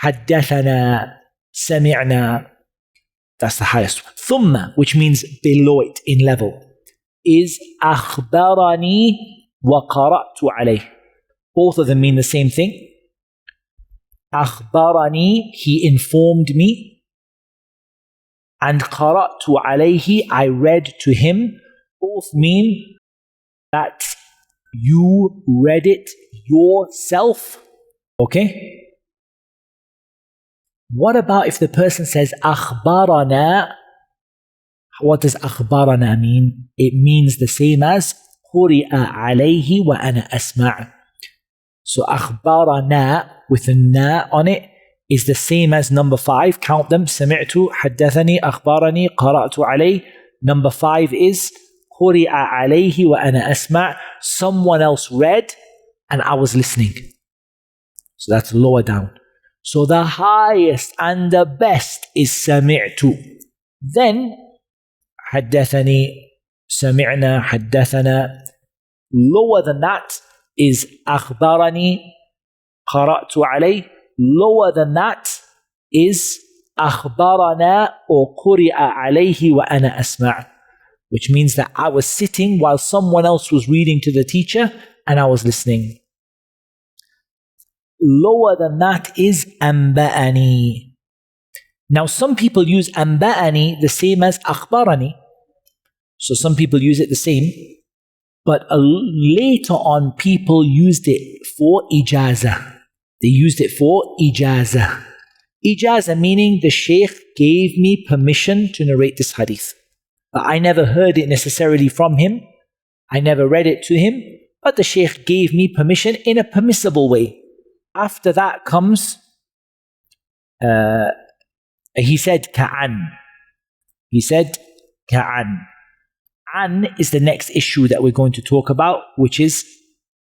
حدثنا, سمعنا. That's the highest one. ثم, which means below it in level, is أخبرني وقرأت عليه. Both of them mean the same thing. أخبرني, he informed me. And قرأت عليه, I read to him. Both mean that you read it yourself. Okay? What about if the person says أخبرنا What does أخبرنا mean? It means the same as قرئ عليه وأنا أسمع. So أخبرنا with a na on it is the same as number 5. Count them. سمعت, حدثني, أخبرني, قرأت عليه. Number 5 is قرئ عليه وأنا أسمع. Someone else read and I was listening. So that's lower down. So the highest and the best is سمعت. Then حدثني, سمعنا, حدثنا. Lower than that is أخبرني, قرأت عليه. Lower than that is أخبرنا or قرئ عليه وأنا أسمع, which means that I was sitting while someone else was reading to the teacher and I was listening. Lower than that is أنبأني. Now some people use أنبأني the same as أخبرني. So some people use it the same. But later on people used it for إجازة. They used it for إجازة. Ijaza meaning the Shaykh gave me permission to narrate this hadith. But I never heard it necessarily from him. I never read it to him. But the Shaykh gave me permission in a permissible way. After that comes, he said ka'an. He said ka'an. An is the next issue that we're going to talk about, which is,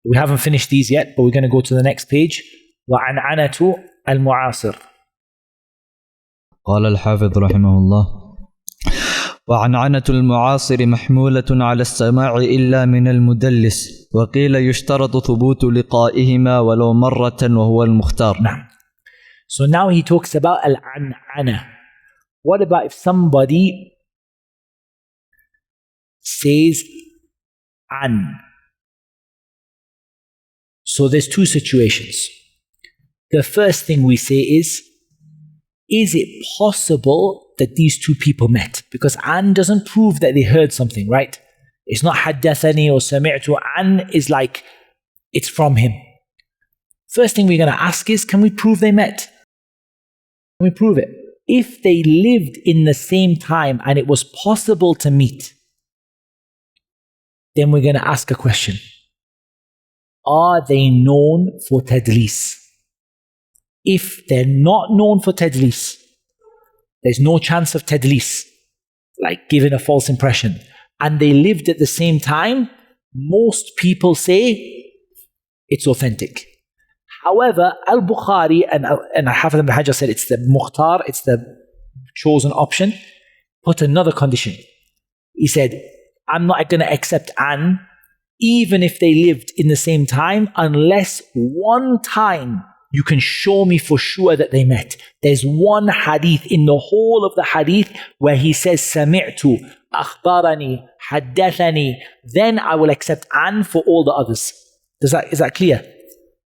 we haven't finished these yet, but we're going to go to the next page. وعنعنة المعاصر. قال الحافظ رحمه الله: وعنعنة المعاصر محمولة على السماع إلا من المدلس، وقيل يشترط ثبوت لقائهما ولو مرة وهو المختار. نعم. So now he talks about al-an'ana. What about if somebody says an? So there's two situations. The first thing we say is it possible that these two people met? Because an doesn't prove that they heard something, right? It's not haddathani or sami'tu. An is like, it's from him. First thing we're going to ask is, can we prove they met? Can we prove it? If they lived in the same time and it was possible to meet, then we're going to ask a question. Are they known for tadlis? If they're not known for tadlis, there's no chance of tadlis, like giving a false impression, and they lived at the same time, most people say it's authentic. However, Al-Bukhari and Al-Hafidh ibn Hajar said it's the mukhtar, it's the chosen option, put another condition. He said, I'm not going to accept an, even if they lived in the same time, unless one time you can show me for sure that they met. There's one hadith in the whole of the hadith where he says, Sami'tu, akhbarani, haddathani, then I will accept an for all the others. Is that clear?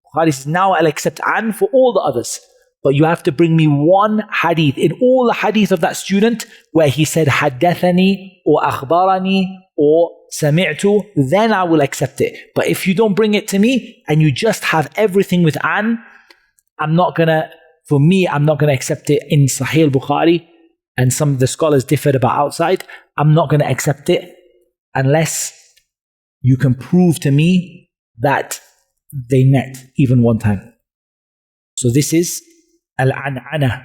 Bukhari says, now I'll accept an for all the others. But you have to bring me one hadith in all the hadith of that student where he said, haddathani, or akhbarani, or sami'tu, then I will accept it. But if you don't bring it to me and you just have everything with an, I'm not going to accept it in Sahih al-Bukhari, and some of the scholars differed about outside. I'm not going to accept it unless you can prove to me that they met even one time. So this is al-an'ana.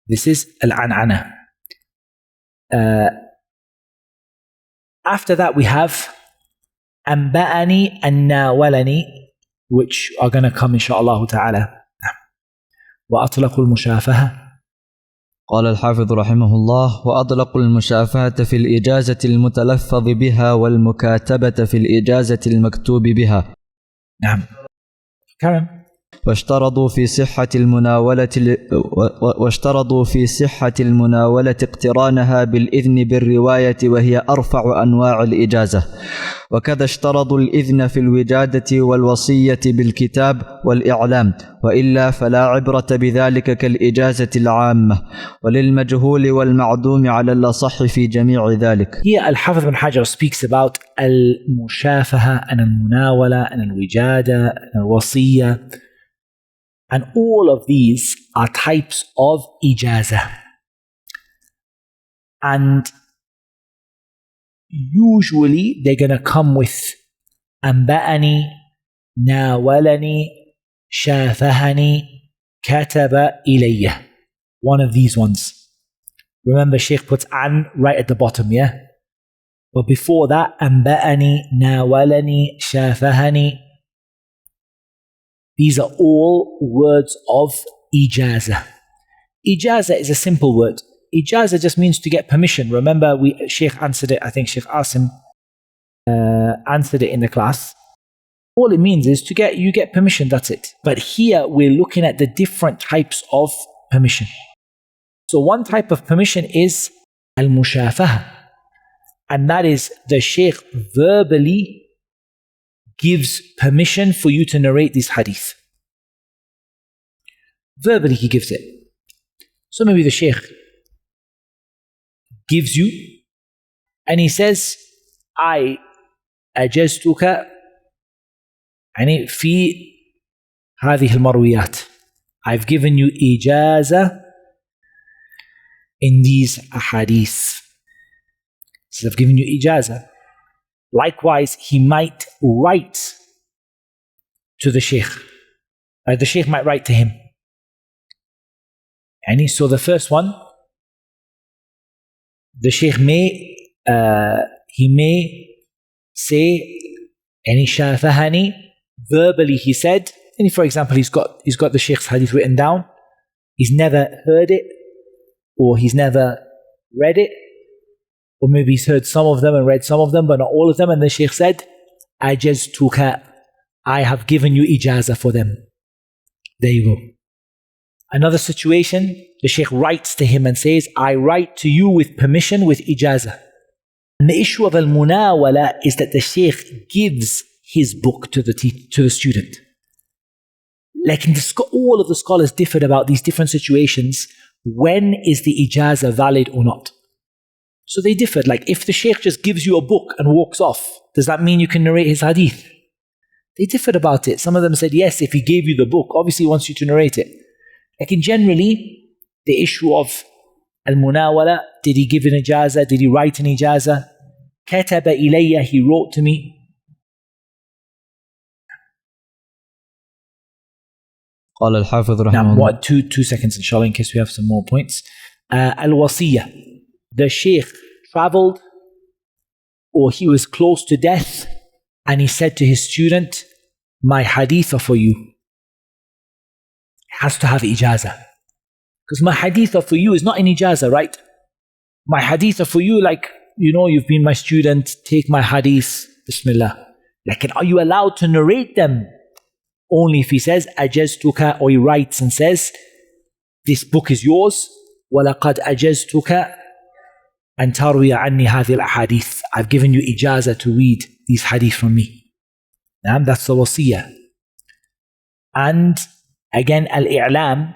This is al-an'ana. After that we have anba'ani and nawalani, which are going to come inshaAllah ta'ala. وأطلق المشافهة. قال الحافظ رحمه الله: وأطلق المشافهة في الإجازة المتلفظ بها والمكاتبة في الإجازة المكتوب بها. نعم. كرم. واشترطوا في صحة المناولة اقترانها بالإذن بالرواية، وهي أرفع أنواع الإجازة. وكذا اشترطوا الإذن في الوجادة والوصية بالكتاب والإعلام، وإلا فلا عبرة بذلك كالإجازة العامة، وللمجهول والمعدوم على الأصح في جميع ذلك. Here Al-Hafidh ibn Hajar speaks about al-mushafaha and al-munawala and al-wijada and al-wasiyya. And all of these are types of ijazah. And usually they're going to come with أنبأني, ناولني, شافهني, كتب إلي. One of these ones. Remember, Shaykh puts an right at the bottom, yeah? But before that, أنبأني, ناولني, شافهني. These are all words of ijaza. Ijaza is a simple word. Ijaza just means to get permission. Remember, Shaykh answered it, I think Shaykh Asim answered it in the class. All it means is you get permission, that's it. But here we're looking at the different types of permission. So one type of permission is al-mushafaha. And that is the Shaykh verbally gives permission for you to narrate this hadith. Verbally he gives it. So maybe the Shaykh gives you and he says, I أجزتك يعني في هذه المرويات. I've given you إجازة in these ahadith. So I've given you إجازة. Likewise, he might write to the Shaykh. The Shaykh might write to him. And so the first one, the Shaykh he may say, any shafahani, verbally he said, and for example, he's got the Shaykh's hadith written down, he's never heard it, or he's never read it, or maybe he's heard some of them and read some of them, but not all of them, and the Shaykh said, Ajaztuka, I have given you ijazah for them. There you go. Another situation, the Shaykh writes to him and says, I write to you with permission, with ijazah. And the issue of al-munawala is that the Shaykh gives his book to the student. Like all of the scholars differed about these different situations. When is the ijazah valid or not? So they differed. Like if the Shaykh just gives you a book and walks off, does that mean you can narrate his hadith? They differed about it. Some of them said, yes, if he gave you the book, obviously he wants you to narrate it. Like generally, the issue of al-munawala, did he give an ijazah? Did he write an ijazah? Kataba ilayya, he wrote to me. قال الحافظ رحمه Now, الله. two seconds inshallah, in case we have some more points. Al-wasiyah, the Shaykh travelled or he was close to death and he said to his student, my hadith are for you. It has to have ijazah. Because my hadith are for you is not an ijazah, right? My hadith are for you, like, you've been my student, take my hadith, bismillah. Like, are you allowed to narrate them? Only if he says, ajaztuka, or he writes and says, this book is yours, وَلَقَدْ أَجَزْتُكَ أَن تَرْوِيَ عَنِّي هَذِهِ الْأَحَادِيثِ. I've given you ijazah to read these hadith from me. That's the wasiyah. And again, al-i'lam,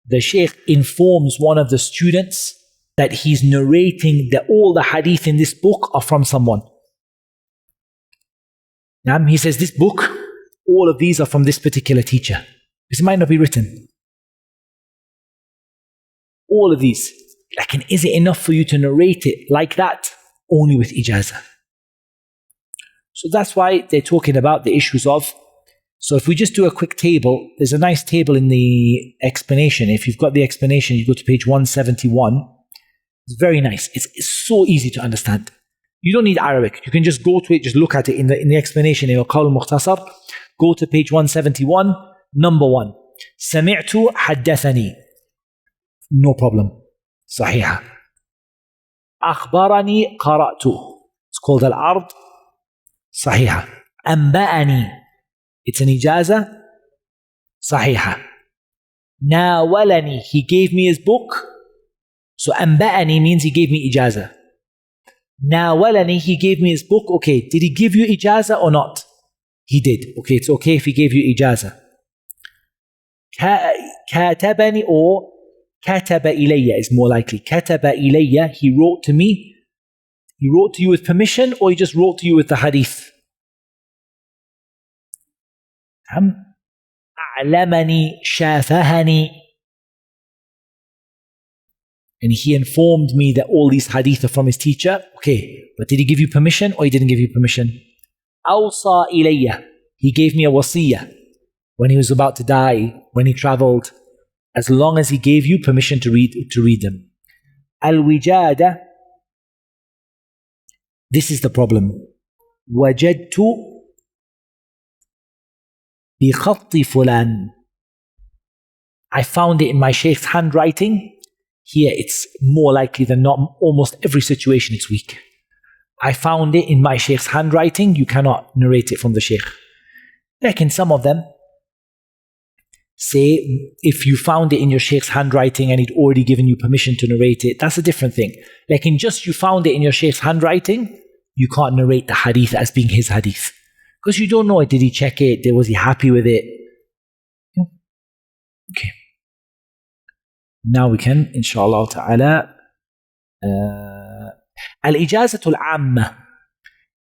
the Shaykh informs one of the students that he's narrating that all the hadith in this book are from someone. He says, this book, all of these are from this particular teacher. This might not be written. All of these. Like, is it enough for you to narrate it like that? Only with ijazah. So that's why they're talking about the issues of. So if we just do a quick table, there's a nice table in the explanation. If you've got the explanation, you go to page 171. It's very nice. It's so easy to understand. You don't need Arabic. You can just go to it, just look at it in the explanation. In Qawl al-Mukhtasar, go to page 171, number 1. سمعت حدثني. No problem. صحيحة. أخبرني قرأته. It's called al-ard. صحيحة. أنبأني. It's an ijazah. صحيحة. ناولني. He gave me his book. So أنبأني means he gave me ijazah. ناولني, he gave me his book. Okay, did he give you ijazah or not? He did. Okay, it's okay if he gave you ijazah. كاتبني or كتب إلي is more likely. كتب إلي, he wrote to me. He wrote to you with permission or he just wrote to you with the hadith? أعلمني, شافهني. and he informed me that all these hadith are from his teacher. Okay, but did he give you permission or he didn't give you permission? Awsa ilayya. He gave me a wasiyah when he was about to die, when he traveled, as long as he gave you permission to read them. Al-wijada. This is the problem. Wajadtu bi khatti fulan. I found it in my shaykh's handwriting. Here it's more likely than not, almost every situation it's weak. I found it in my shaykh's handwriting. You cannot narrate it from the shaykh. Like in some of them, say if you found it in your shaykh's handwriting and he'd already given you permission to narrate it, that's a different thing. Like in just you found it in your shaykh's handwriting, you can't narrate the hadith as being his hadith. Because you don't know it. Did he check it? Was he happy with it? Okay. Now we can, inshallah ta'ala, al-ijazatul amma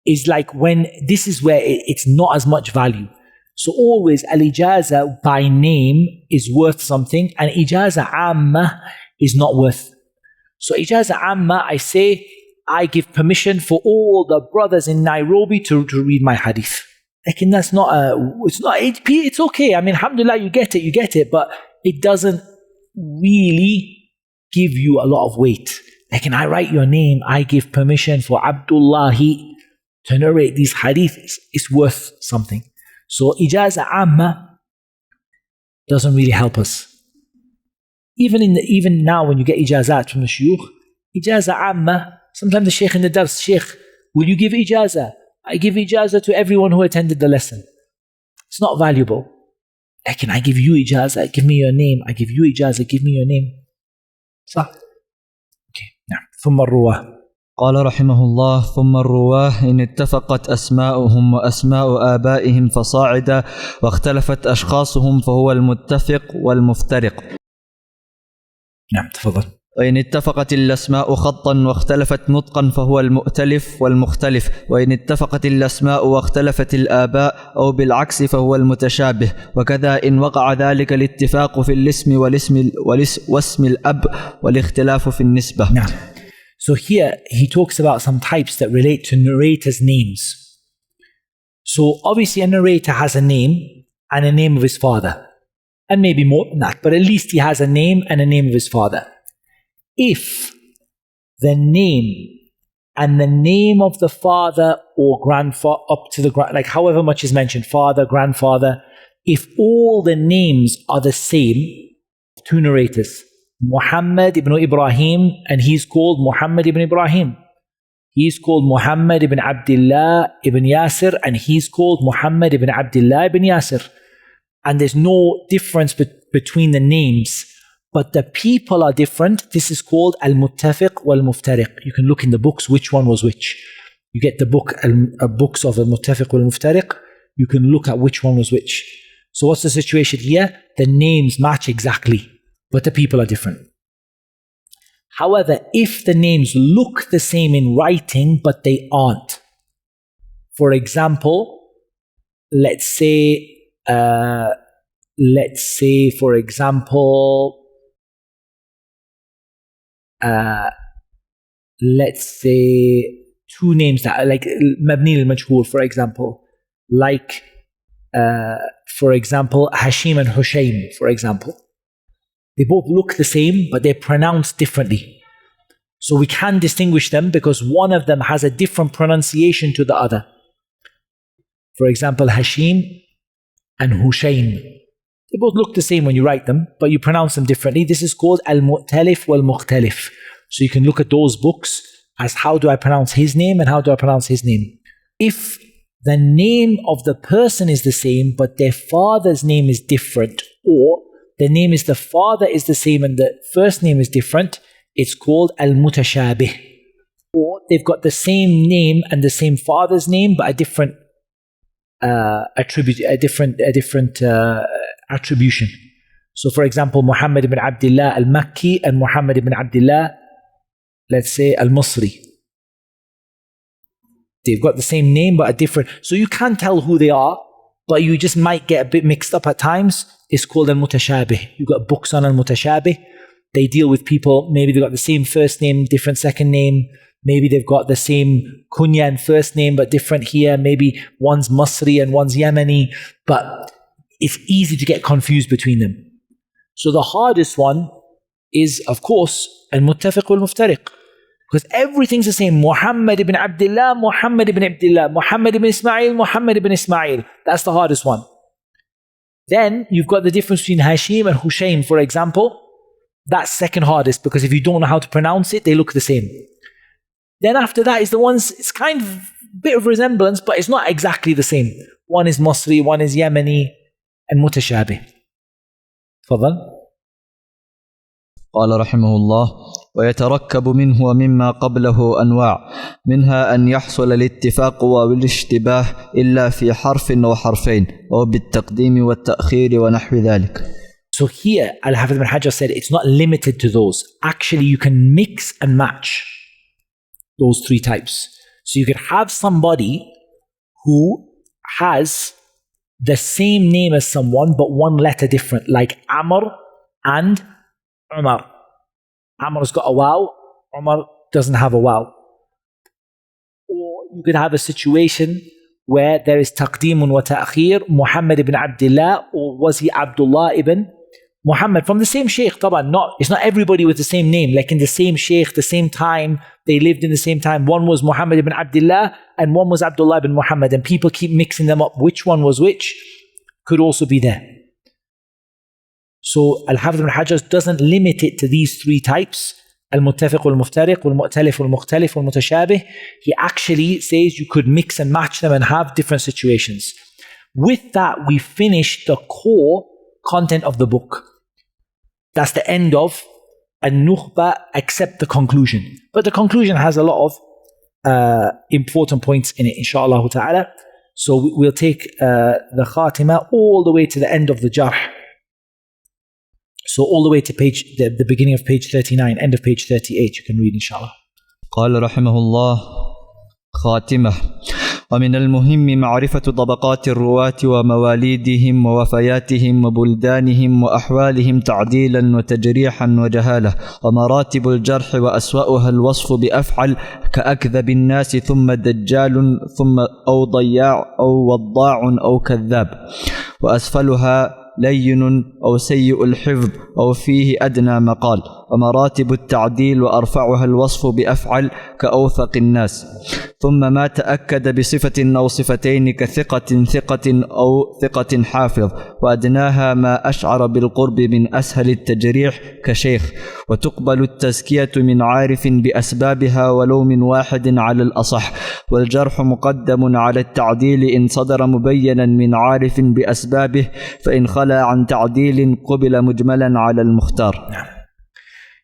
is like when, this is where it's not as much value. So always al-ijaza by name is worth something, and ijaza amma is not worth. So ijaza amma, I say, I give permission for all the brothers in Nairobi to read my hadith. Like, and that's not it's okay. I mean, alhamdulillah, you get it, but it doesn't really give you a lot of weight. Like, and I write your name, I give permission for Abdullahi to narrate these hadiths. It's worth something. So ijaza amma doesn't really help us. Even now when you get ijazat from the shuyukh, ijaza amma, sometimes the shaykh in the dars, shaykh, will you give ijaza? I give ijaza to everyone who attended the lesson. It's not valuable. Like, can I give you ijaza? Give me your name. I give you ijaza. Give me your name. صح? Okay. نعم. ثم الرواه. قال رحمه الله: ثم الرواه إن اتفقت أسماؤهم وأسماء آبائهم فصاعدا، واختلفت أشخاصهم فهو المتفق والمفترق. نعم تفضل. وإن اتفقت الأسماء خطا واختلفت نطقا فهو المؤتلف والمختلف، وإن اتفقت الأسماء واختلفت الآباء أو بالعكس فهو المتشابه، وكذا إن وقع ذلك الاتفاق في الاسم واسم الأب والاختلاف في النسبة. نعم. So here he talks about some types that relate to narrators' names. So obviously a narrator has a name and a name of his father, and maybe more than that, but at least he has a name and a name of his father. If the name and the name of the father or grandfather up to the like however much is mentioned, father, grandfather, if all the names are the same, two narrators, Muhammad ibn Ibrahim, and he's called Muhammad ibn Ibrahim. He's called Muhammad ibn Abdullah ibn Yasir, and he's called Muhammad ibn Abdullah ibn Yasir. And there's no difference between the names, but the people are different. This is called al-muttafiq wal-muftariq. You can look in the books which one was which. You get the books of al-muttafiq wal-muftariq. You can look at which one was which. So what's the situation here? The names match exactly, but the people are different. However, if the names look the same in writing, but they aren't. For example, let's say, for example, let's say two names that are like Mabni al-Majhul, for example, like, for example, Hashim and Hushaym, for example. They both look the same, but they're pronounced differently. So we can distinguish them because one of them has a different pronunciation to the other. For example, Hashim and Hushaym. They both look the same when you write them, but you pronounce them differently. This is called al-mu'talif wal-mukhtalif. So you can look at those books as how do I pronounce his name and how do I pronounce his name. If the name of the person is the same, but their father's name is different, or the name is the father is the same and the first name is different, it's called al-mutashabih. Or they've got the same name and the same father's name, but a different attribution. So for example, Muhammad ibn Abdullah al-Makki and Muhammad ibn Abdullah, let's say, al-Masri. They've got the same name but a different. So you can't tell who they are, but you just might get a bit mixed up at times. It's called al-mutashabih. You've got books on al-mutashabih. They deal with people, maybe they've got the same first name, different second name. Maybe they've got the same kunya and first name, but different here. Maybe one's Masri and one's Yemeni. But it's easy to get confused between them. So the hardest one is, of course, al-muttafiq wal-muftariq. Because everything's the same. Muhammad ibn Abdullah, Muhammad ibn Abdullah, Muhammad ibn Ismail, Muhammad ibn Ismail. That's the hardest one. Then you've got the difference between Hashim and Hushaym, for example. That's second hardest, because if you don't know how to pronounce it, they look the same. Then after that is the ones, it's kind of a bit of resemblance, but it's not exactly the same. One is Masri, one is Yemeni, and mutashabih. تفضل. قال رحمه الله: ويتركب منه ومما قبله أنواع، منها أن يحصل الاتفاق والاشتباه إلا في حرف أو حرفين أو بالتقديم والتأخير ونحو ذلك. So here, Al-Hafiz ibn Hajar said it's not limited to those. Actually, you can mix and match those three types. So you could have somebody who has the same name as someone, but one letter different, like Amr and Umar. Amr's got a waw, Umar doesn't have a waw. Or you could have a situation where there is taqdeemun wa ta'khir, Muhammad ibn Abdullah, or was he Abdullah ibn Muhammad, from the same sheikh. It's not everybody with the same name, like in the same sheikh, the same time, they lived in the same time. One was Muhammad ibn Abdullah and one was Abdullah ibn Muhammad, and people keep mixing them up. Which one was which could also be there. So Al-Hafiz ibn Hajar doesn't limit it to these three types: al-muttafiq wal-muftariq, wal-mu'talif wal-mukhtalif, wal-mutashabih. He actually says you could mix and match them and have different situations. With that, we finish the core content of the book. That's the end of An-Nukhba, except the conclusion. But the conclusion has a lot of important points in it, inshallah ta'ala. So we'll take the Khatima all the way to the end of the Jarh. So all the way to the beginning of page 39, end of page 38, you can read, inshallah. قال رحمه الله: خاتمة. ومن المهم معرفة طبقات الرواة ومواليدهم ووفياتهم وبلدانهم وأحوالهم تعديلا وتجريحا وجهالة، ومراتب الجرح وأسوأها الوصف بأفعل كأكذب الناس ثم دجال ثم أو ضياع أو وضاع أو كذاب، وأسفلها لين أو سيء الحفظ أو فيه أدنى مقال، ومراتب التعديل وأرفعها الوصف بأفعل كأوثق الناس، ثم ما تأكد بصفة أو صفتين كثقة ثقة أو ثقة حافظ، وأدناها ما أشعر بالقرب من أسهل التجريح كشيخ، وتقبل التزكية من عارف بأسبابها ولو من واحد على الأصح، والجرح مقدم على التعديل إن صدر مبينا من عارف بأسبابه، فإن خلا عن تعديل قبل مجملا على المختار.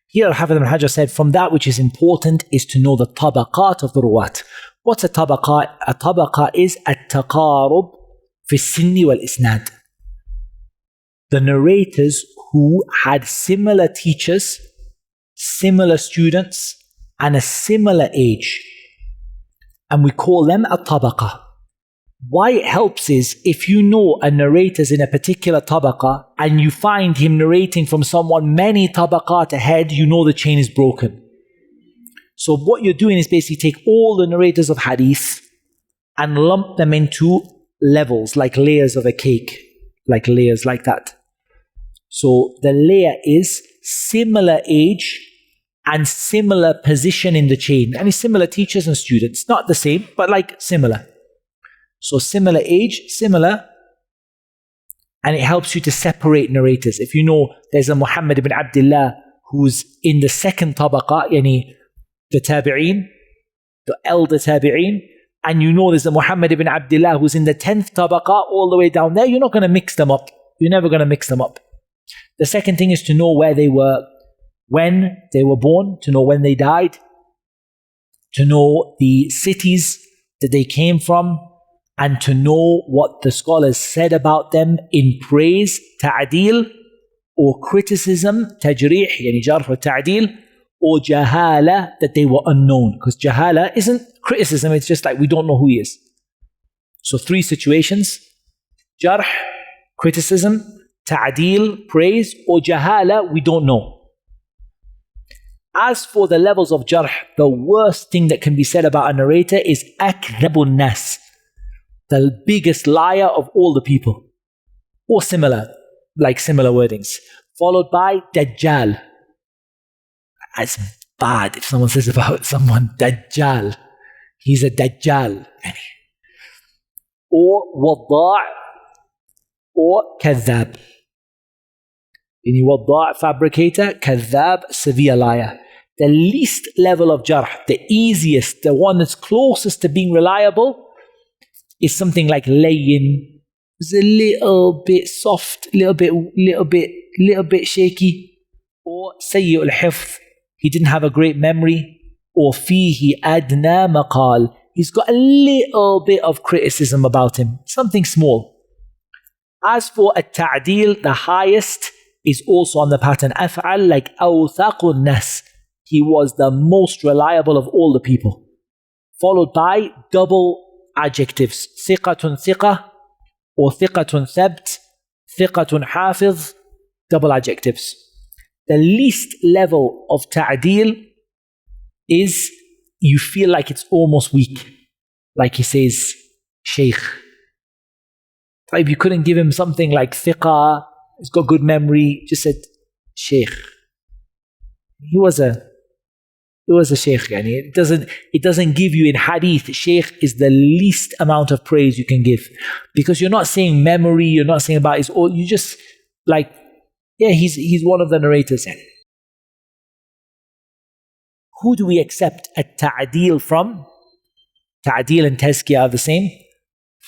Here Al-Hafiz ibn Hajar said, from that which is important is to know the tabaqat of the ruwat. What's a tabaqat? A tabaqa is at-taqarub fi sinni wal isnad. The narrators who had similar teachers, similar students, and a similar age. And we call them a tabaqa. Why it helps is if you know a narrator's in a particular tabaqa and you find him narrating from someone many tabaqat ahead, you know the chain is broken. So what you're doing is basically take all the narrators of hadith and lump them into levels, like layers of a cake, like layers like that. So the layer is similar age and similar position in the chain. And it's similar teachers and students, not the same, but like similar. So similar age, similar, and it helps you to separate narrators. If you know there's a Muhammad ibn Abdullah who's in the second tabaqa, yani the tabi'een, the elder tabi'een, and you know there's a Muhammad ibn Abdullah who's in the 10th tabaqa all the way down there, you're not going to mix them up. You're never going to mix them up. The second thing is to know where they were, when they were born, to know when they died, to know the cities that they came from, and to know what the scholars said about them in praise, ta'adil, or criticism, tajrih, yani jarh wa ta'adil, or jahala, that they were unknown. Because jahala isn't criticism, it's just like we don't know who he is. So three situations: jarh, criticism; ta'adil, praise; or jahala, we don't know. As for the levels of jarh, the worst thing that can be said about a narrator is akdhabun nas, the biggest liar of all the people. Or similar wordings. Followed by Dajjal. It's bad if someone says about someone Dajjal. He's a Dajjal. Or Wadda' or Kadhab. Wadda', fabricator, Kadhab, severe liar. The least level of jarh, the easiest, the one that's closest to being reliable, is something like layyin. It's a little bit soft, little bit shaky. Or sayyi'ul hifz, he didn't have a great memory. Or fihi adna maqal, he's got a little bit of criticism about him, something small. As for at-ta'dil, the highest is also on the pattern af'al, like awthaqun nas, he was the most reliable of all the people. Followed by double adjectives, thiqatun thiqa, or thiqatun thabt, thiqatun hafiz, double adjectives. The least level of ta'dil is you feel like it's almost weak. Like he says, Shaykh. If you couldn't give him something like thiqa, he's got good memory, just said Shaykh. He was a Shaykh. It doesn't give you in hadith, Shaykh is the least amount of praise you can give. Because you're not saying memory, you're not saying about his own, you just like, yeah, he's one of the narrators. Who do we accept at-ta'dil from? Ta'dil and tazkiyah are the same.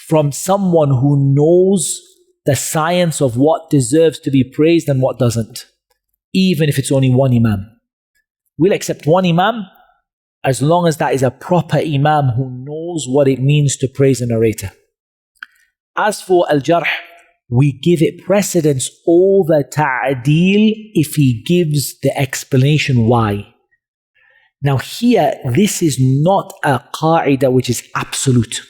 From someone who knows the science of what deserves to be praised and what doesn't. Even if it's only one imam. We'll accept one imam as long as that is a proper imam who knows what it means to praise a narrator. As for al-jarh, we give it precedence over ta'dil if he gives the explanation why. Now here, this is not a qa'idah which is absolute.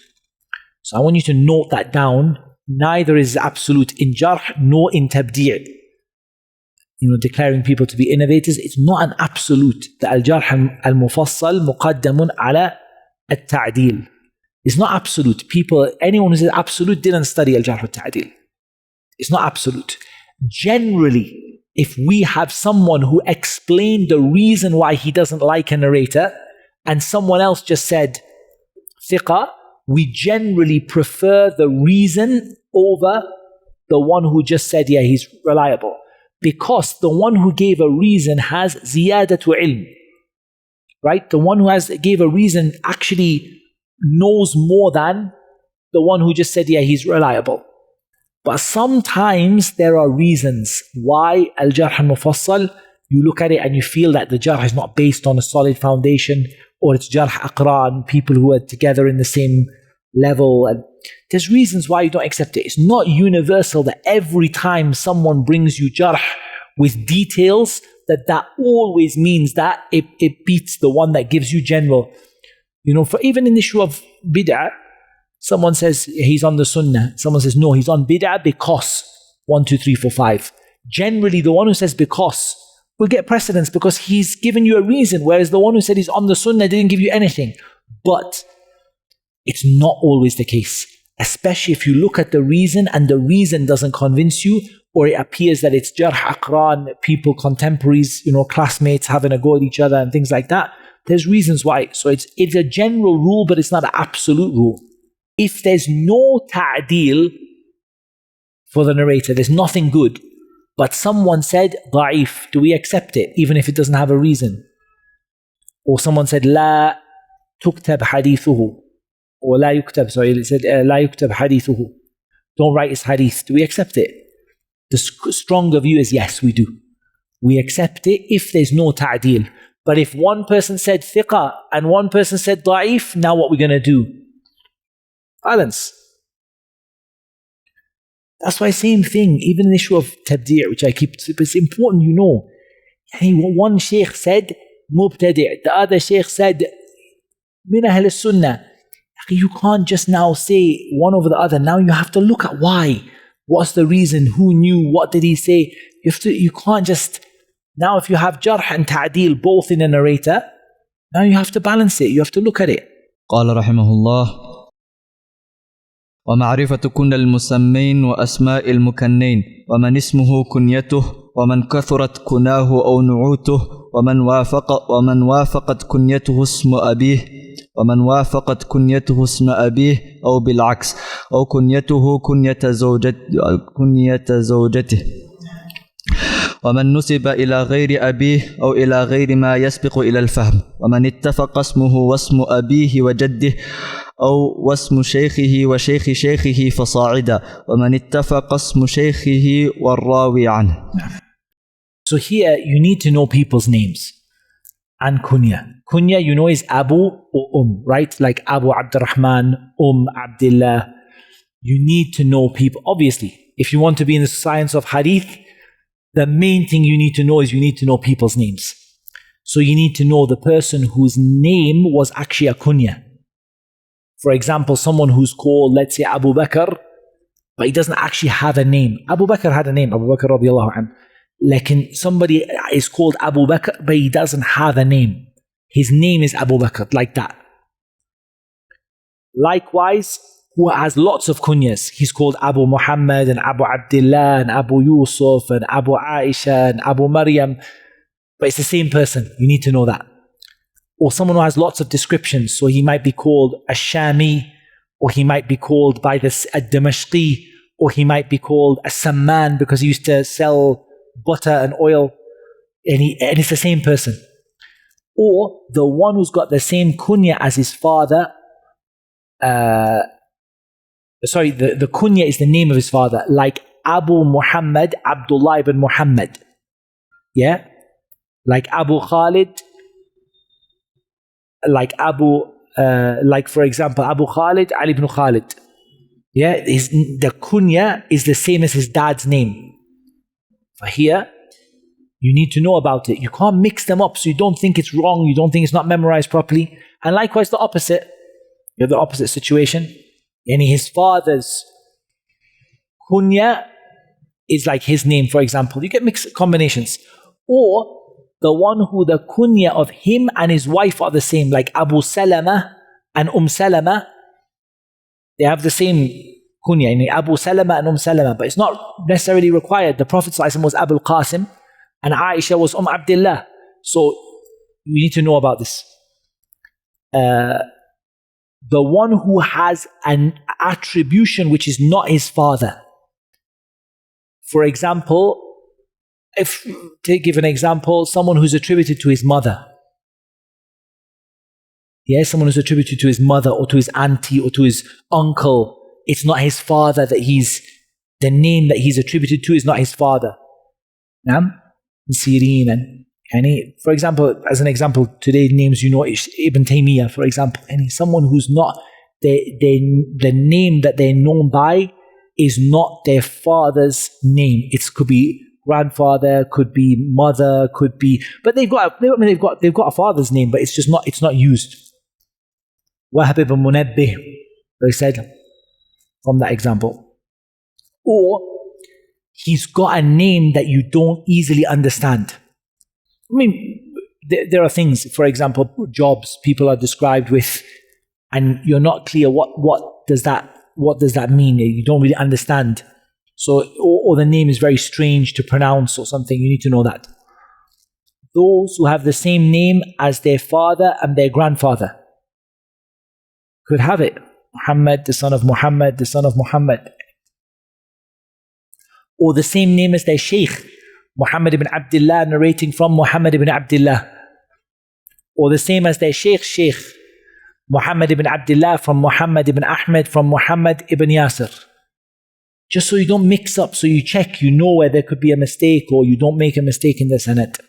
So I want you to note that down. Neither is absolute in jarh nor in tabdi'. Declaring people to be innovators, it's not an absolute. The al-jarh al-mufassal muqaddamun ala al-ta'dil. It's not absolute. Anyone who says absolute didn't study al-jarh al-ta'dil. It's not absolute. Generally, if we have someone who explained the reason why he doesn't like a narrator, and someone else just said thiqa, we generally prefer the reason over the one who just said, yeah, he's reliable. Because the one who gave a reason has ziyadatu ilm. Right? The one who gave a reason actually knows more than the one who just said, yeah, he's reliable. But sometimes there are reasons why al-jarh al-mufassal, you look at it and you feel that the jarh is not based on a solid foundation, or it's jarh aqran, people who are together in the same level. And there's reasons why you don't accept it. It's not universal that every time someone brings you jarh with details, that always means that it beats the one that gives you general. For even in the issue of bid'ah, someone says he's on the sunnah. Someone says, no, he's on bid'ah because 1, 2, 3, 4, 5. Generally, the one who says because will get precedence because he's given you a reason, whereas the one who said he's on the sunnah didn't give you anything. But it's not always the case, especially if you look at the reason and the reason doesn't convince you, or it appears that it's jarh aqran, people, contemporaries, classmates having a go at each other and things like that. There's reasons why. So it's a general rule, but it's not an absolute rule. If there's no ta'dil for the narrator, there's nothing good, but someone said da'if, do we accept it even if it doesn't have a reason? Or someone said la tuktab hadithuhu, or la yuktab, it said la yuktab hadithuhu, don't write his hadith. Do we accept it? The stronger view is yes, we do. We accept it if there's no ta'dil. But if one person said thiqa and one person said da'if, now what we're going to do? Balance. That's why same thing, even the issue of tabdi', which I keep, it's important one sheikh said mubtadi', the other sheikh said min ahl al-sunnah. You can't just now say one over the other. Now you have to look at why. What's the reason? Who knew? What did he say? You can't just Now if you have jarh and ta'deel both in a narrator, now you have to balance it, you have to look at it. قال رحمه الله: ومعرفة كن المسمين وأسماء المكنين ومن اسمه كنيته ومن كثرت كناه أو نعوته ومن وافقت كنيته اسم أبيه ومن وافقت كنيته اسم أبيه أو بالعكس أو كنيته كنية زوجته ومن نسب إلى غير أبيه أو إلى غير ما يسبق إلى الفهم ومن اتفق اسمه واسم أبيه وجده أو واسم شيخه وشيخ شيخه فصاعدا ومن اتفق اسم شيخه والراوي عنه. So here you need to know people's names and kunya. Kunya, you know, is Abu or right? Like Abu Abdurrahman, Abdullah. You need to know people. Obviously, if you want to be in the science of Hadith, the main thing you need to know is you need to know people's names. So you need to know the person whose name was actually a kunya. For example, someone who's called, let's say, Abu Bakr, but he doesn't actually have a name. Abu Bakr had a name, Abu Bakr radiallahu anhu. Like somebody is called Abu Bakr, but he doesn't have a name. His name is Abu Bakr, like that. Likewise, who has lots of kunyas. He's called Abu Muhammad and Abu Abdullah and Abu Yusuf and Abu Aisha and Abu Maryam, but it's the same person. You need to know that. Or someone who has lots of descriptions. So he might be called Ash-Shami, or he might be called by the Damashqi, or he might be called a Samman because he used to sell butter and oil, and it's the same person. Or the one who's got the same kunya as his father, the kunya is the name of his father, like Abu Muhammad, Abdullah ibn Muhammad. Yeah? Like Abu Khalid, like for example, Abu Khalid, Ali ibn Khalid. Yeah? The kunya is the same as his dad's name. But here, you need to know about it. You can't mix them up so you don't think it's wrong, you don't think it's not memorized properly. And likewise the opposite. You have the opposite situation. And his father's kunya is like his name, for example. You get mixed combinations. Or the one who the kunya of him and his wife are the same, like Abu Salama and Salama. They have the same kunya, Abu Salama and Salama, but it's not necessarily required. The Prophet ﷺ was Abu Qasim and Aisha was Abdullah. So you need to know about this. The one who has an attribution which is not his father. For example, to give an example, someone who's attributed to his mother. Yes, someone who's attributed to his mother or to his auntie or to his uncle. It's not his father the name that he's attributed to is not his father. Sirin and for example, as an example, today's names, Ibn Taymiyyah, for example, someone who's not, the name that they're known by is not their father's name. It could be grandfather, could be mother, could be, but they've got a father's name, but it's not used. Wahab ibn Munabbih, they said, from that example. Or he's got a name that you don't easily understand. I mean, there are things, for example, jobs people are described with, and you're not clear what does that mean? You don't really understand. So, or the name is very strange to pronounce or something. You need to know that. Those who have the same name as their father and their grandfather could have it. Muhammad, the son of Muhammad, the son of Muhammad. Or the same name as their sheikh, Muhammad ibn Abdullah, narrating from Muhammad ibn Abdullah. Or the same as their sheikh, Muhammad ibn Abdullah from Muhammad ibn Ahmed from Muhammad ibn Yasir. Just so you don't mix up, so you check, you know where there could be a mistake or you don't make a mistake in the sanad.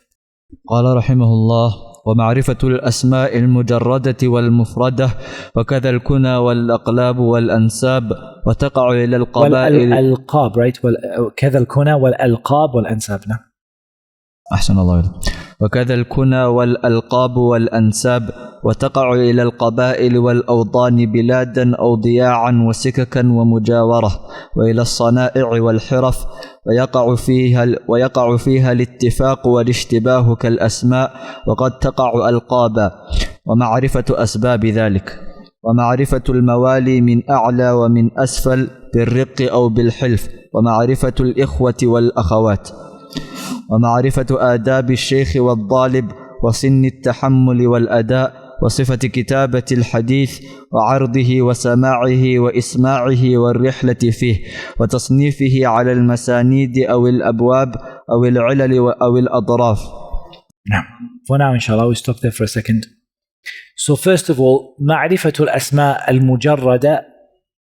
قال رحمه الله: ومعرفة الأسماء المجردة والمفردة وكذا الكنى والأقلاب والأنساب وتقع إلى القبائل والألقاب, right? وكذا الكنى والألقاب والأنساب. أحسن الله إليك. وكذا الكنى والألقاب والأنساب وتقع إلى القبائل والأوطان بلادا أو ضياعا وسككا ومجاورة، وإلى الصنائع والحرف، ويقع فيها الاتفاق والاشتباه كالأسماء، وقد تقع ألقابا، ومعرفة أسباب ذلك، ومعرفة الموالي من أعلى ومن أسفل بالرق أو بالحلف، ومعرفة الإخوة والأخوات، ومعرفة آداب الشيخ والطالب، وسن التحمل والأداء، وصفة كتابة الحديث وعرضه وسماعه وإسماعه والرحلة فيه، وتصنيفه على المسانيد أو الأبواب أو العلل أو الأطراف. Now, for now, inshallah, we'll stop there for a second. So first of all, معرفة الأسماء المجردة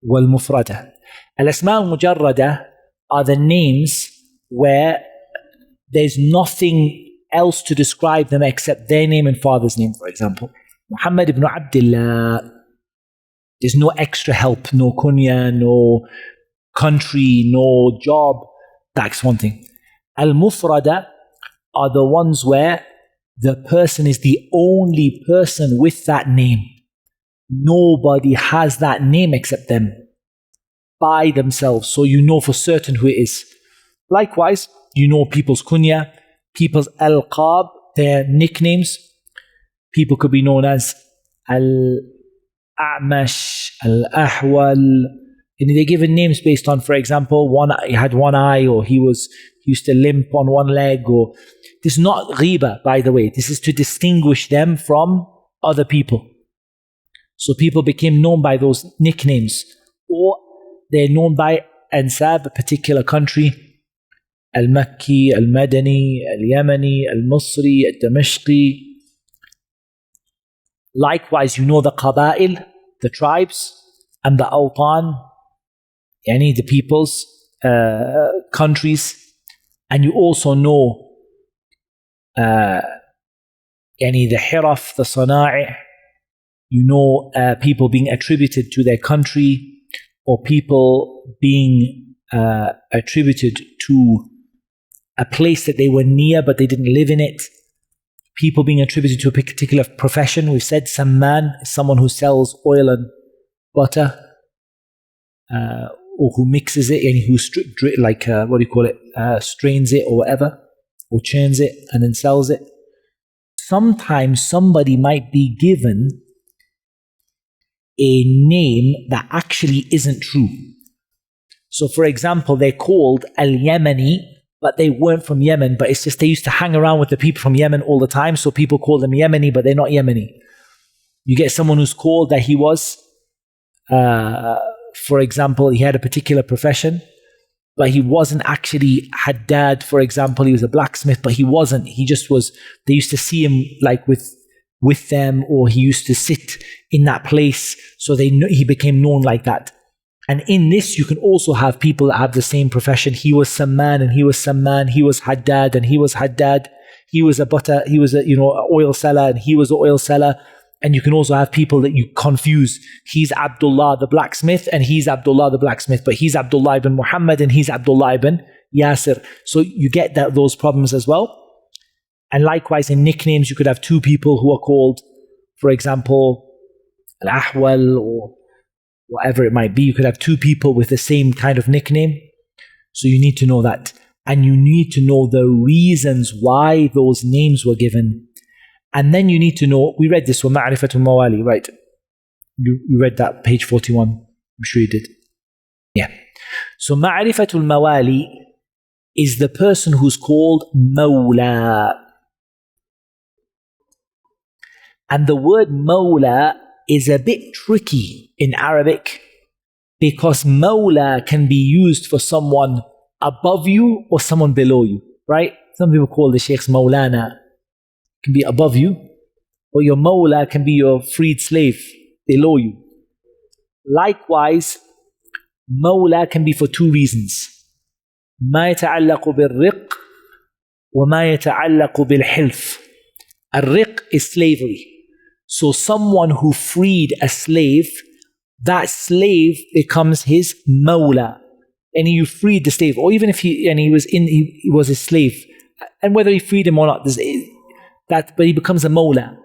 والمفردة. الأسماء المجردة are the names where there's nothing else to describe them except their name and father's name. For example, Muhammad ibn Abdullah, there's no extra help, no kunya, no country, no job. That's one thing. Al-Mufrada are the ones where the person is the only person with that name. Nobody has that name except them by themselves. So you know for certain who it is. Likewise, you know people's kunya, people's alqab, their nicknames. People could be known as Al-A'mash, Al-Ahwal. And they're given names based on, for example, he had one eye, or he used to limp on one leg. Or this is not ghiba, by the way. This is to distinguish them from other people. So people became known by those nicknames, or they're known by ansab, a particular country. Al-Makki, Al-Madani, Al-Yamani, Al-Misri, Al-Damashqi. Likewise, you know the qaba'il, the tribes, and the awtan, yani the peoples, countries, and you also know yani the hiraf, the sana'i', you know people being attributed to their country, or people being attributed to a place that they were near but they didn't live in it. People being attributed to a particular profession. We've said samman is someone who sells oil and butter, or who mixes it, and who strains it or whatever, or churns it and then sells it. Sometimes somebody might be given a name that actually isn't true. So for example, they're called Al-Yamani, but they weren't from Yemen, but it's just they used to hang around with the people from Yemen all the time, so people call them Yemeni, but they're not Yemeni. You get someone who's called that he was, for example, he had a particular profession, but he wasn't actually Haddad, for example. He was a blacksmith, but he wasn't. He just was, they used to see him like with them, or he used to sit in that place, so he became known like that. And in this, you can also have people that have the same profession. He was Samman, and he was Samman. He was Haddad, and he was Haddad. He was a oil seller, and he was an oil seller. And you can also have people that you confuse. He's Abdullah the blacksmith, and he's Abdullah the blacksmith, but he's Abdullah ibn Muhammad, and he's Abdullah ibn Yasir. So you get those problems as well. And likewise, in nicknames, you could have two people who are called, for example, Al-Ahwal, or whatever it might be. You could have two people with the same kind of nickname. So you need to know that. And you need to know the reasons why those names were given. And then you need to know, we read this, وَمَعْرِفَةُ الْمَوَالِي, right? You read that, page 41. I'm sure you did. Yeah. So مَعْرِفَةُ الْمَوَالِي is the person who's called Mawla. And the word Mawla is a bit tricky in Arabic, because Mawla can be used for someone above you or someone below you, right? Some people call the sheikhs Mawlana. It can be above you, or your Mawla can be your freed slave below you. Likewise, Mawla can be for two reasons. ما يتعلق بالرق وما يتعلق بالحلف. الرق is slavery. So someone who freed a slave, that slave becomes his mawla. And you freed the slave, or even if he was a slave, and whether he freed him or not, but he becomes a mawla.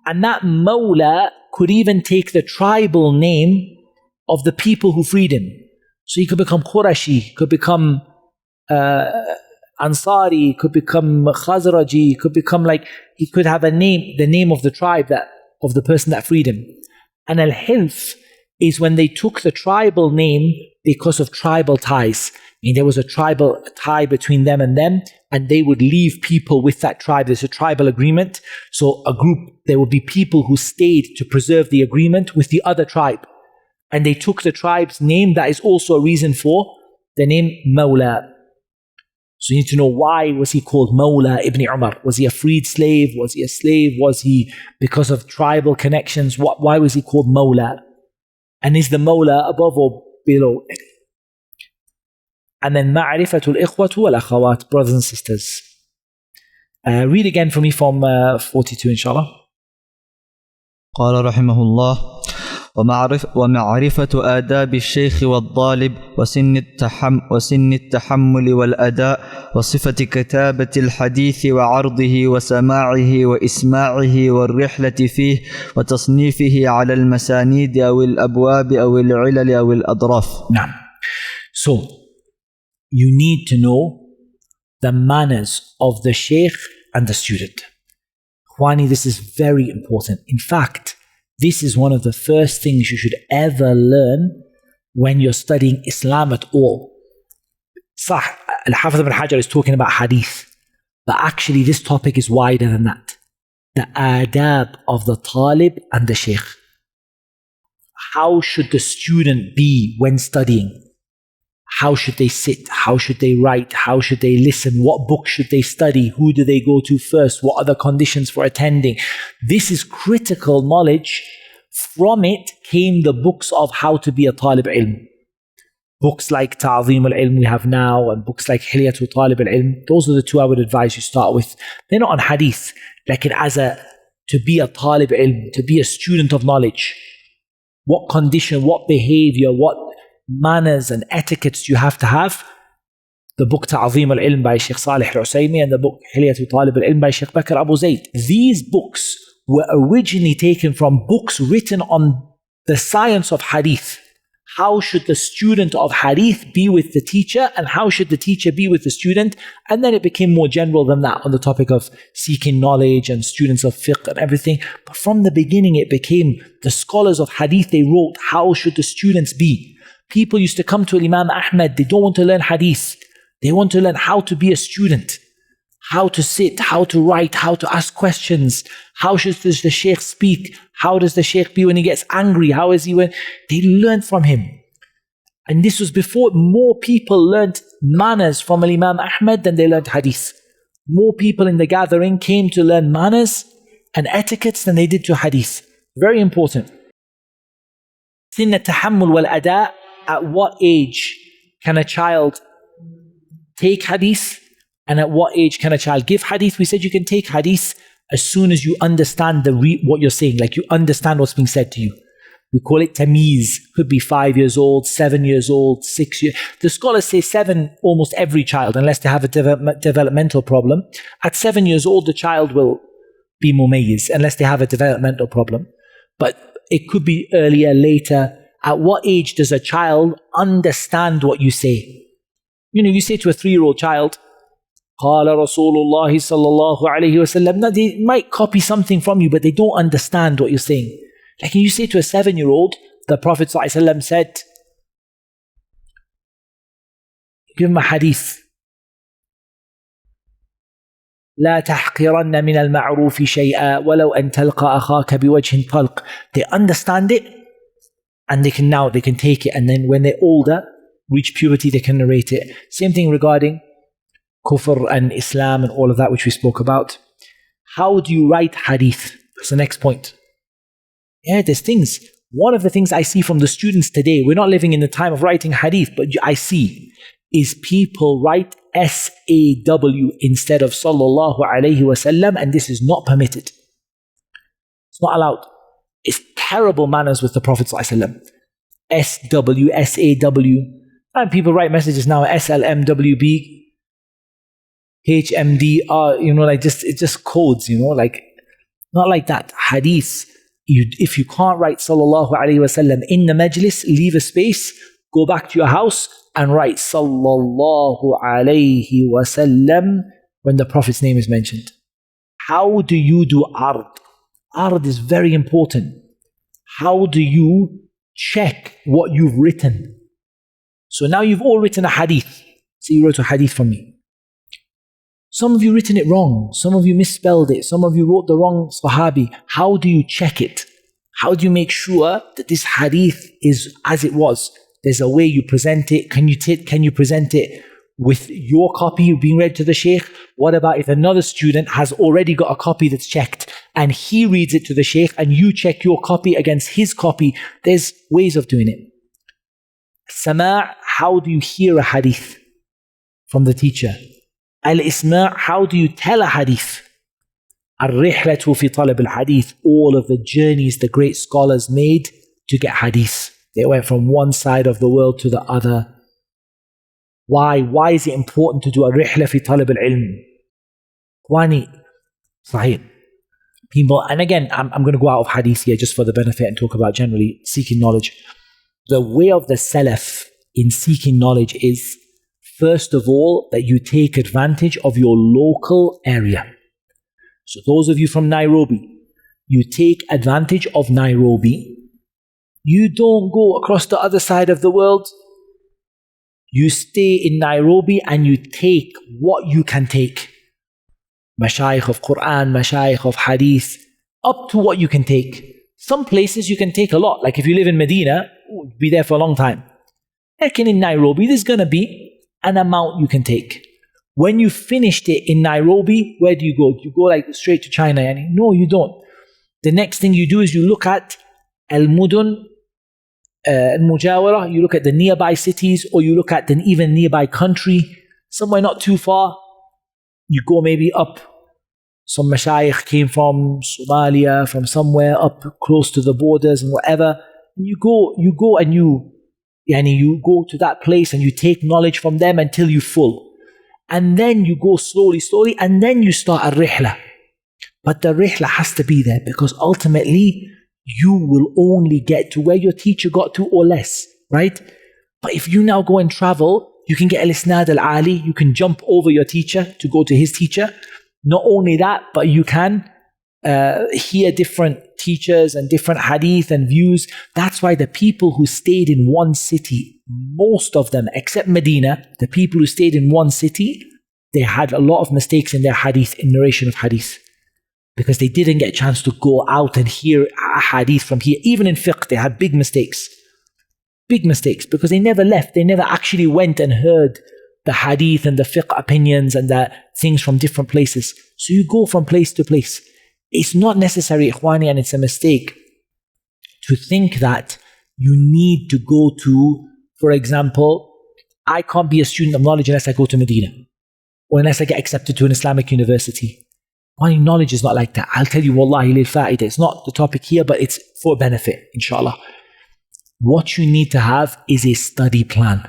And that Mawla could even take the tribal name of the people who freed him. So he could become Qurashi, could become Ansari, could become Khazraji, could become like, he could have a name, the name of the tribe of the person that freed him. And Al-Hilf is when they took the tribal name because of tribal ties. I mean, there was a tribal tie between them, and they would leave people with that tribe. There's a tribal agreement. So there would be people who stayed to preserve the agreement with the other tribe. And they took the tribe's name. That is also a reason for the name Mawla. So you need to know, why was he called Mawla ibn Umar? Was he a freed slave? Was he a slave? Was he because of tribal connections? Why was he called Mawla? And is the Mawla above or below? And then Ma'rifatul Ikhwatu wal Akhawat, brothers and sisters. Read again for me from 42, inshallah. قال رحمه الله ومعرفة آداب الشيخ والطالب وسن التحمل والأداء وصفة كتابة الحديث وعرضه وسماعه وإسماعه والرحلة فيه وتصنيفه على المسانيد أو الأبواب أو العلل أو الأضراف. نعم. So, you need to know the manners of the sheikh and the student. Khwani, this is very important. In fact, this is one of the first things you should ever learn when you're studying Islam at all. Sah, Al-Hafiz ibn Hajar is talking about hadith, but actually this topic is wider than that. The adab of the talib and the sheikh. How should the student be when studying? How should they sit? How should they write? How should they listen? What book should they study? Who do they go to first? What are the conditions for attending? This is critical knowledge. From it came the books of how to be a talib ilm. Books like Ta'zeem al-Ilm we have now, and books like Hilyatul Talib al-Ilm. Those are the two I would advise you start with. They're not on hadith, like to be a talib ilm, to be a student of knowledge. What condition, what behavior, what manners and etiquettes you have to have. The book Ta'zeem al-Ilm by Sheikh Salih al-Usaymi and the book Hilyatul Talib al-Ilm by Sheikh Bakr Abu Zayd. These books were originally taken from books written on the science of hadith. How should the student of hadith be with the teacher, and how should the teacher be with the student? And then it became more general than that on the topic of seeking knowledge and students of fiqh and everything. But from the beginning it became the scholars of hadith, they wrote, how should the students be? People used to come to Imam Ahmad, they don't want to learn hadith. They want to learn how to be a student, how to sit, how to write, how to ask questions. How does the sheikh speak? How does the sheikh be when he gets angry? How is he when... They learned from him. And this was before more people learned manners from Imam Ahmad than they learned hadith. More people in the gathering came to learn manners and etiquettes than they did to hadith. Very important. Sin at-tahammul wal-ada'. At what age can a child take hadith, and at what age can a child give hadith? We said you can take hadith as soon as you understand what you're saying, like you understand what's being said to you. We call it tamiz. Could be 5 years old, 7 years old, 6 years. The scholars say 7, almost every child, unless they have a developmental problem. At 7 years old, the child will be mumayyiz, unless they have a developmental problem. But it could be earlier, later. At what age does a child understand what you say? You know, you say to a 3-year-old child, قال رسول الله صلى الله عليه وسلم. Now, they might copy something from you, but they don't understand what you're saying. Like you say to a 7-year-old, the Prophet ﷺ said, give him a hadith. لا تحقرن من المعروف شيئا ولو أن تلقى أخاك بوجه طلق. They understand it, and they can take it, and then when they're older, reach puberty, they can narrate it. Same thing regarding kufr and Islam and all of that which we spoke about. How do you write hadith? That's the next point. Yeah, there's things. One of the things I see from the students today, we're not living in the time of writing hadith, but I see, is people write SAW instead of sallallahu alayhi wasallam, and this is not permitted. It's not allowed. It's terrible manners with the Prophet ﷺ. SW, SAW. And people write messages now, SLMWB, HMD, like it's just codes, like Not like that. Hadith, if you can't write sallallahu alayhi wasallam in the majlis, leave a space, go back to your house and write sallallahu alayhi wasallam when the Prophet's name is mentioned. How do you do ard? Ard is very important. How do you check what you've written? So now you've all written a hadith. So you wrote a hadith from me. Some of you written it wrong. Some of you misspelled it. Some of you wrote the wrong sahabi. How do you check it? How do you make sure that this hadith is as it was? There's a way you present it. Can you present it with your copy being read to the sheikh? What about if another student has already got a copy that's checked and he reads it to the sheikh and you check your copy against his copy? There's ways of doing it. Sama', how do you hear a hadith from the teacher? Al-isma', how do you tell a hadith? Al-rihlatu fi talab al-hadith, all of the journeys the great scholars made to get hadith. They went from one side of the world to the other. Why? Why is it important to do a rihla fi talab al-ilm? Kwani, sahih. People, and again, I'm going to go out of hadith here just for the benefit and talk about generally seeking knowledge. The way of the Salaf in seeking knowledge is, first of all, that you take advantage of your local area. So those of you from Nairobi, you take advantage of Nairobi. You don't go across the other side of the world. You stay in Nairobi and you take what you can take. Mashayikh of Qur'an, mashayikh of Hadith, up to what you can take. Some places you can take a lot. Like if you live in Medina, you'll be there for a long time. Like in Nairobi, there's going to be an amount you can take. When you finished it in Nairobi, where do you go? Do you go like straight to China? No, you don't. The next thing you do is you look at Al-Mudun, Al-Mujawara, you look at the nearby cities, or you look at the even nearby country, somewhere not too far. You go maybe up. Some mashayikh came from Somalia, from somewhere up close to the borders and whatever. And you go and you go to that place and you take knowledge from them until you're full. And then you go slowly, and then you start a rihla. But the rihla has to be there because ultimately you will only get to where your teacher got to or less, right? But if you now go and travel, you can get al-isnad al-ali, you can jump over your teacher to go to his teacher. Not only that, but you can hear different teachers and different hadith and views. That's why the people who stayed in one city, most of them, except Medina, the people who stayed in one city, they had a lot of mistakes in their hadith, in narration of hadith. Because they didn't get a chance to go out and hear a hadith from here. Even in fiqh, they had big mistakes. Big mistakes, because they never left. They never actually went and heard the hadith and the fiqh opinions and the things from different places. So you go from place to place. It's not necessary, ikhwani, and it's a mistake to think that you need to go to, for example, I can't be a student of knowledge unless I go to Medina or unless I get accepted to an Islamic university. Ikhwani, knowledge is not like that. I'll tell you, wallahi lil fa'ida. It's not the topic here, but it's for benefit, inshallah. What you need to have is a study plan.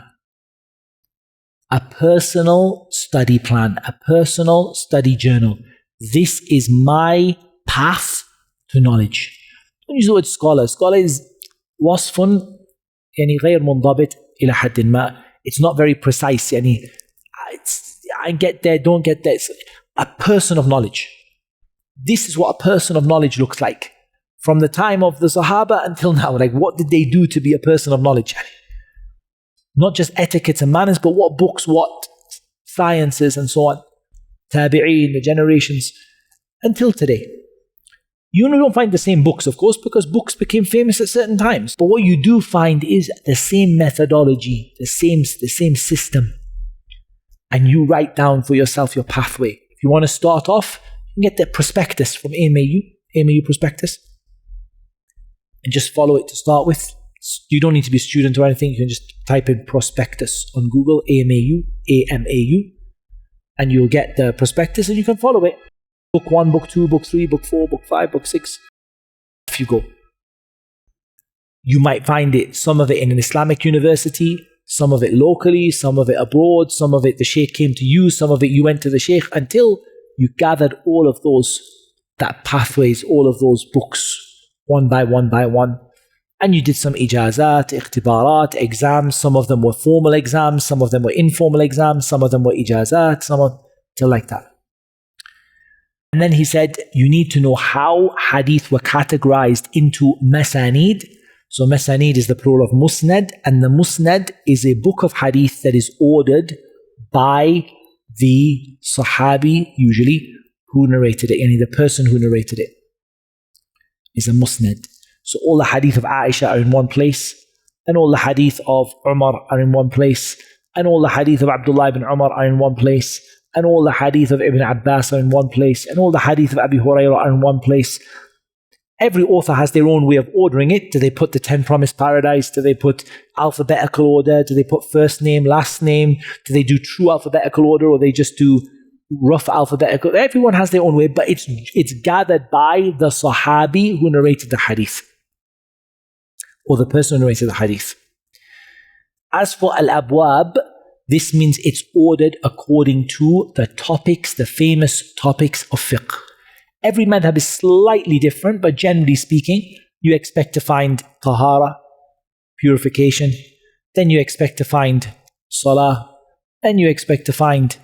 A personal study plan, a personal study journal. This is my path to knowledge. Don't use the word scholar. Scholar is wasfun, يعني غير منضبط إلى حد ما. It's not very precise. يعني I get there, don't get there. It's a person of knowledge. This is what a person of knowledge looks like. From the time of the Sahaba until now. Like, what did they do to be a person of knowledge? Not just etiquettes and manners, but what books, what sciences and so on. Tabi'een, the generations, until today. You don't find the same books, of course, because books became famous at certain times. But what you do find is the same methodology, the same system. And you write down for yourself your pathway. If you want to start off, you can get the prospectus from AMAU prospectus, and just follow it to start with. You don't need to be a student or anything. You can just type in prospectus on Google, AMAU, and you'll get the prospectus and you can follow it. Book 1, book 2, book 3, book 4, book 5, book 6. Off you go. You might find it, some of it in an Islamic university, some of it locally, some of it abroad, some of it the sheikh came to you, some of it you went to the sheikh, until you gathered all of those. that pathways, all of those books, one by one by one. And you did some ijazat, ikhtibarat, exams. Some of them were formal exams, some of them were informal exams, some of them were ijazat, some of them like that. And then he said, you need to know how hadith were categorized into masanid. So masanid is the plural of musnad, and the musnad is a book of hadith that is ordered by the sahabi, usually, who narrated it, and the person who narrated it is a musnad. So all the hadith of Aisha are in one place, and all the hadith of Umar are in one place, and all the hadith of Abdullah ibn Umar are in one place, and all the hadith of Ibn Abbas are in one place, and all the hadith of Abi Hurairah are in one place. Every author has their own way of ordering it. Do they put the 10 promised paradise? Do they put alphabetical order? Do they put first name, last name? Do they do true alphabetical order, or they just do rough alphabetical? Everyone has their own way, but it's gathered by the sahabi who narrated the hadith, or the person who narrated the hadith. As for al-abwab, this means it's ordered according to the topics, the famous topics of fiqh. Every madhab is slightly different, but generally speaking, you expect to find tahara, purification, then you expect to find salah, then you expect to find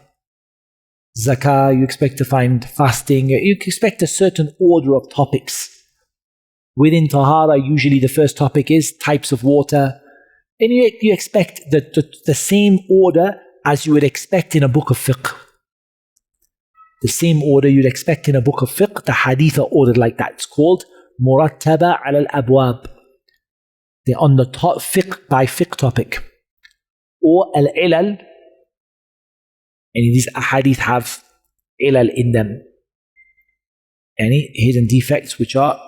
zakah, you expect to find fasting, you expect a certain order of topics. Within tahara, usually the first topic is types of water, and you expect the same order as you would expect in a book of fiqh. The same order you'd expect in a book of fiqh, the hadith are ordered like that. It's called murattaba ala al-abwab. They're on the top fiqh by fiqh topic. Or al-ilal, and these hadith have ilal in them. Any hidden defects, which are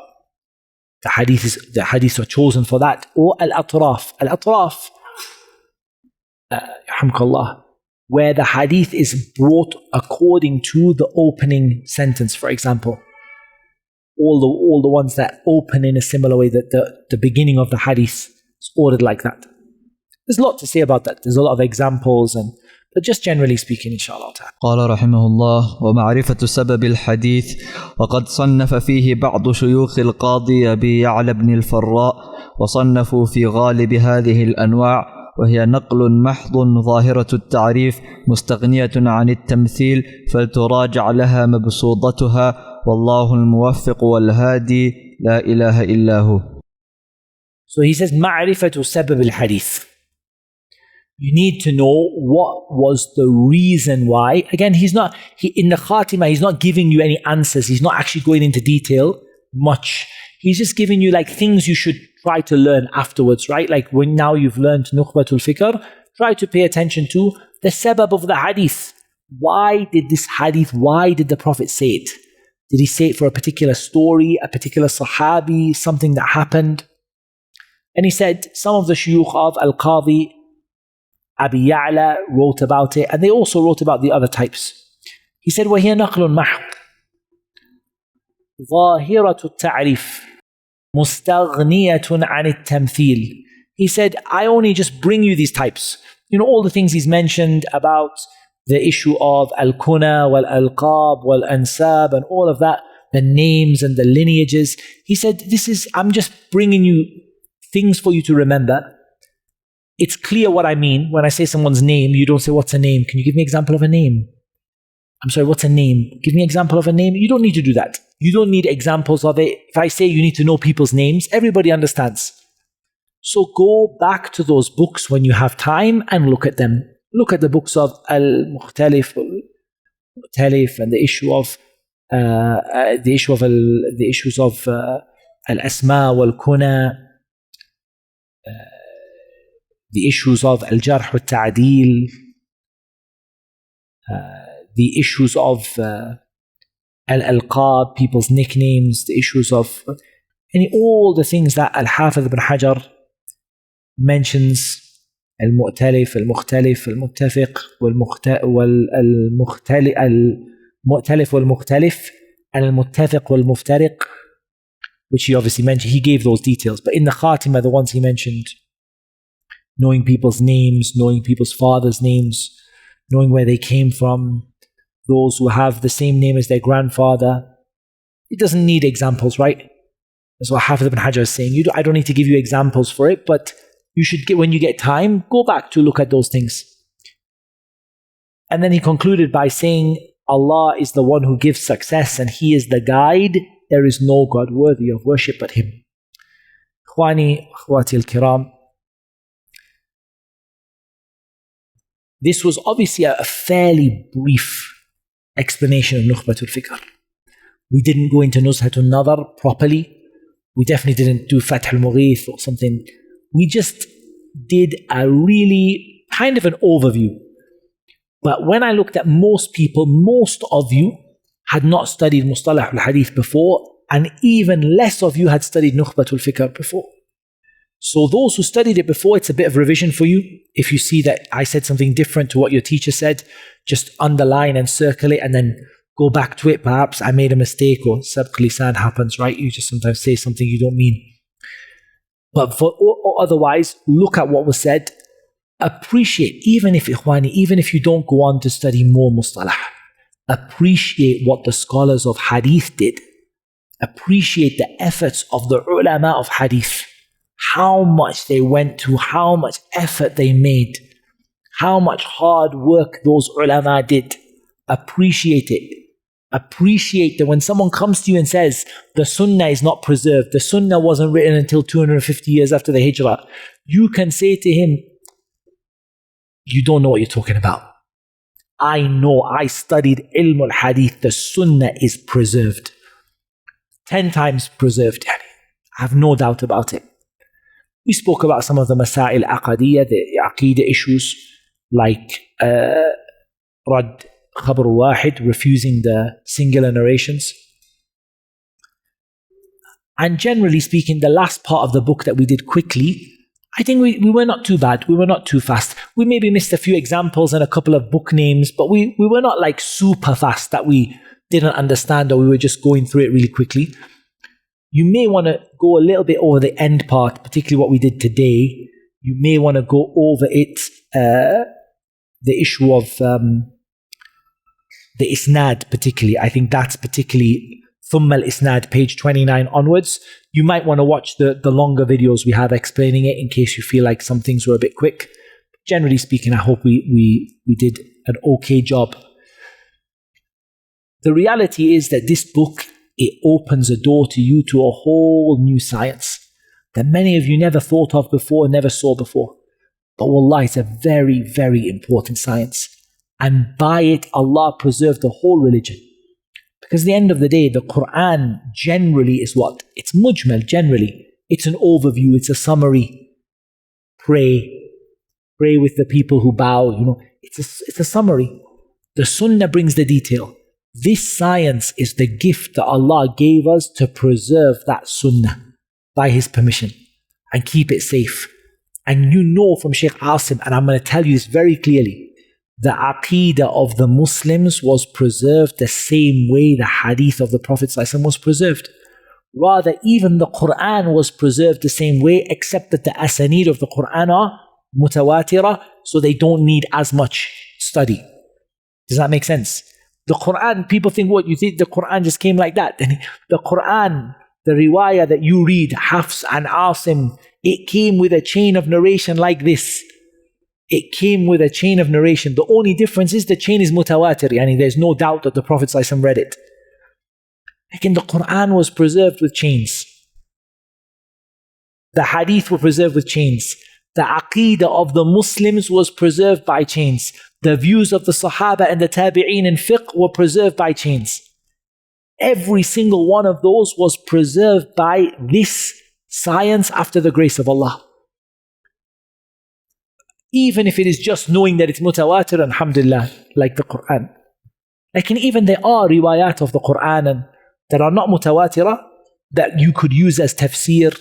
the hadiths are chosen for that. Or al-atraf. Al-atraf, alhamdulillah, where the hadith is brought according to the opening sentence, for example. All the ones that open in a similar way, that the beginning of the hadith is ordered like that. There's a lot to say about that. There's a lot of examples, but just generally speaking, inshallah ta'ala. قال رحمه الله: ومعرفة سبب الحديث، وقد صنف فيه بعض شيوخ القاضي أبي يعلى بن الفراء، وصنفوا في غالب هذه الأنواع، وهي نقل محض ظاهرة التعريف مستغنية عن التمثيل، فلتراجع لها مبسوطتها، والله الموفق والهادي لا إله إلا هو. So he says, معرفة سبب الحديث. You need to know what was the reason why. Again, in the Khatimah, he's not giving you any answers. He's not actually going into detail much. He's just giving you like things you should try to learn afterwards, right? Like when now you've learned Nukhbat Al-Fikr, try to pay attention to the sabab of the hadith. Why did the Prophet say it? Did he say it for a particular story, a particular sahabi, something that happened? And he said some of the shuyukh of Al-Qadi Abi Ya'la wrote about it, and they also wrote about the other types. He said, وَهِيَ نَقْلٌ مَحْضٌ ظَاهِرَةُ التَّعْرِيفِ مُسْتَغْنِيَةٌ عَنِ التَّمْثِيلِ. He said, I only just bring you these types. You know, all the things he's mentioned about the issue of al-kuna, wal-alqab, wal-ansab, and all of that, the names and the lineages. He said, I'm just bringing you things for you to remember. It's clear what I mean. When I say someone's name, you don't say, what's a name? Can you give me an example of a name? I'm sorry, what's a name? Give me an example of a name. You don't need to do that. You don't need examples of it. If I say you need to know people's names, everybody understands. So go back to those books when you have time and look at them. Look at the books of Al-Mukhtalif, and the issues of Al-Asma wal-Kuna, the issues of Al-Jarh wal-Ta'dil, the issues of Al-Alqab, people's nicknames, the issues of all the things that Al-Hafiz ibn Hajar mentions, Al-Mu'talif, Al-Mukhtalif, Al-Muttafiq, Al-Mu'talif wal-Mukhtalif, Al-Muttafiq wal-Muftariq, which he obviously mentioned. He gave those details. But in the Khatimah, the ones he mentioned, knowing people's names, knowing people's fathers' names, knowing where they came from, those who have the same name as their grandfather, It doesn't need examples, right? That's what Hafiz ibn Hajar is saying. I don't need to give you examples for it, but you should get, when you get time, go back to look at those things. And then he concluded by saying, Allah is the one who gives success and He is the guide. There is no God worthy of worship but Him. Ikhwani, akhwati al-kiram. This was obviously a fairly brief explanation of Nukhbat Al-Fikr. We didn't go into Nuzhat al-Nadar properly. We definitely didn't do Fath al-Mughith or something. We just did a really kind of an overview. But when I looked at most people, most of you had not studied Mustalah al-Hadith before, and even less of you had studied Nukhbat Al-Fikr before. So those who studied it before, it's a bit of revision for you. If you see that I said something different to what your teacher said, just underline and circle it and then go back to it. Perhaps I made a mistake or sabq lisan happens, right? You just sometimes say something you don't mean. But or otherwise, look at what was said. Appreciate, even if you don't go on to study more mustalah, appreciate what the scholars of hadith did. Appreciate the efforts of the ulama of hadith. How much they went to, how much effort they made, how much hard work those ulama did. Appreciate it. Appreciate that when someone comes to you and says, the sunnah is not preserved, the sunnah wasn't written until 250 years after the hijrah, you can say to him, you don't know what you're talking about. I know, I studied ilm al-hadith, the sunnah is preserved. 10 times preserved. I have no doubt about it. We spoke about some of the masail aqadiyya, the aqidah issues, like Rad Khabar Wahid, refusing the singular narrations. And generally speaking, the last part of the book that we did quickly, I think we were not too bad. We were not too fast. We maybe missed a few examples and a couple of book names, but we were not like super fast that we didn't understand or we were just going through it really quickly. You may want to go a little bit over the end part, particularly what we did today. You may want to go over it, the issue of the isnad particularly. I think that's particularly Thumma al-Isnad, page 29 onwards. You might want to watch the longer videos we have explaining it in case you feel like some things were a bit quick. Generally speaking, I hope we did an okay job. The reality is that this book, it opens a door to you to a whole new science that many of you never thought of before, never saw before. But wallah, it's a very, very important science. And by it, Allah preserved the whole religion. Because at the end of the day, the Qur'an generally is what? It's mujmal, generally. It's an overview, it's a summary. Pray with the people who bow, it's a summary. The Sunnah brings the detail. This science is the gift that Allah gave us to preserve that Sunnah by His permission and keep it safe. And you know from Shaykh Asim, and I'm going to tell you this very clearly, the aqeedah of the Muslims was preserved the same way the hadith of the Prophet ﷺ was preserved. Rather, even the Qur'an was preserved the same way, except that the asanid of the Qur'an are mutawatira, so they don't need as much study. Does that make sense? The Qur'an, people think, what, you think the Qur'an just came like that? The Qur'an, the riwayah that you read, Hafs and Asim, it came with a chain of narration like this. It came with a chain of narration. The only difference is the chain is mutawatir, yani there's no doubt that the Prophet ﷺ read it. Again, the Qur'an was preserved with chains. The hadith were preserved with chains. The aqeedah of the Muslims was preserved by chains. The views of the Sahaba and the Tabi'een in fiqh were preserved by chains. Every single one of those was preserved by this science after the grace of Allah. Even if it is just knowing that it's mutawatir, alhamdulillah, like the Qur'an. Like, even there are riwayat of the Qur'an that are not mutawatira that you could use as tafsir.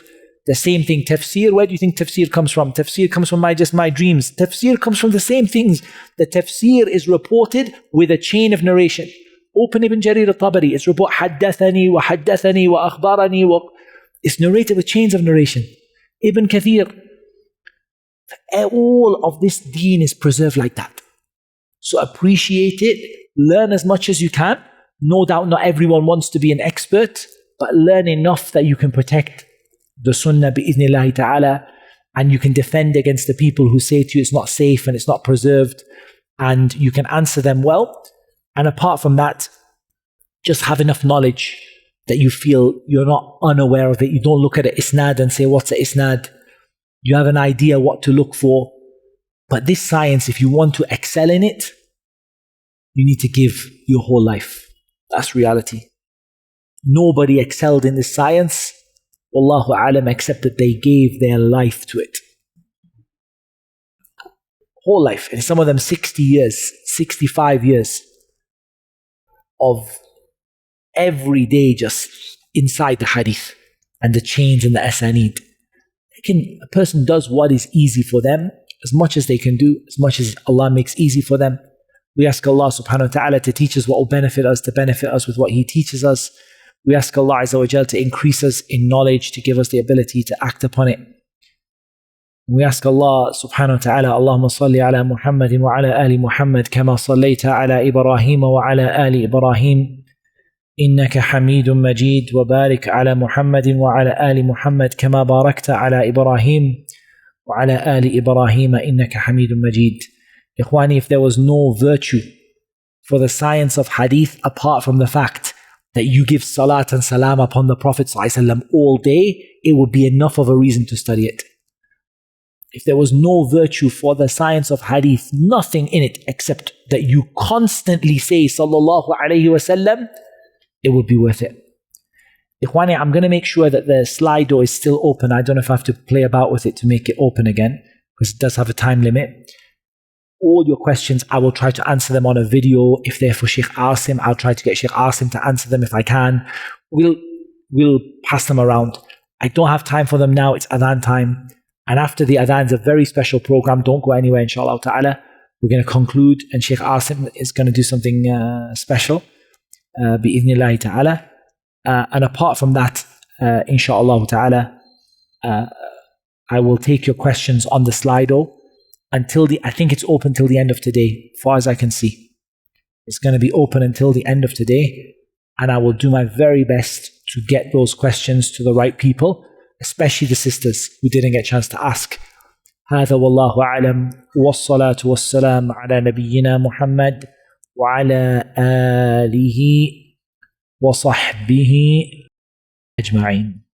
The same thing, tafsir, where do you think tafsir comes from? Tafsir comes from my dreams. Tafsir comes from the same things. The tafsir is reported with a chain of narration. Open Ibn Jarir al-Tabari, it's reported, haddathani wa akhbarani wa... It's narrated with chains of narration. Ibn Kathir. All of this deen is preserved like that. So appreciate it, learn as much as you can, No doubt not everyone wants to be an expert, but learn enough that you can protect the Sunnah bi-idhnillahi ta'ala, and you can defend against the people who say to you it's not safe and it's not preserved, and you can answer them well. And apart from that, just have enough knowledge that you feel you're not unaware of it. You don't look at an isnad and say, what's an isnad? You have an idea what to look for. But this science, if you want to excel in it, you need to give your whole life. That's reality. Nobody excelled in this science, wallahu alam, except that they gave their life to it. Whole life. And some of them 60 years, 65 years of every day just inside the hadith and the chains and the asanid. A person does what is easy for them, as much as they can do, as much as Allah makes easy for them. We ask Allah subhanahu wa ta'ala to teach us what will benefit us, to benefit us with what He teaches us. We ask Allah Azza wa Jal to increase us in knowledge, to give us the ability to act upon it. We ask Allah subhanahu wa ta'ala, Allahumma salli ala Muhammadin wa ala ali Muhammad kama sallayta ala Ibrahim wa ala ali Ibrahim إنك حميد مجيد وبارك على محمد وعلى آل محمد كما باركت على إبراهيم وعلى آل إبراهيم إنك حميد مجيد. Ikhwani, if there was no virtue for the science of hadith apart from the fact that you give salat and salam upon the Prophet ﷺ all day, it would be enough of a reason to study it. If there was no virtue for the science of hadith, nothing in it except that you constantly say sallallahu alayhi wasallam, it would be worth it. Ikhwani, I'm going to make sure that the Slido is still open. I don't know if I have to play about with it to make it open again, because it does have a time limit. All your questions, I will try to answer them on a video. If they're for Sheikh Asim, I'll try to get Sheikh Asim to answer them if I can. We'll pass them around. I don't have time for them now. It's Adhan time. And after the Adhan is a very special program. Don't go anywhere, inshallah ta'ala. We're going to conclude, and Sheikh Asim is going to do something special. Bi-idhnillahi ta'ala. And apart from that, inshallah ta'ala, I will take your questions on the Slido until I think it's open till the end of today, as far as I can see. It's going to be open until the end of today, and I will do my very best to get those questions to the right people, especially the sisters who didn't get a chance to ask. هذا والله أعلم والصلاة والسلام على نبينا محمد وعلى آله وصحبه أجمعين.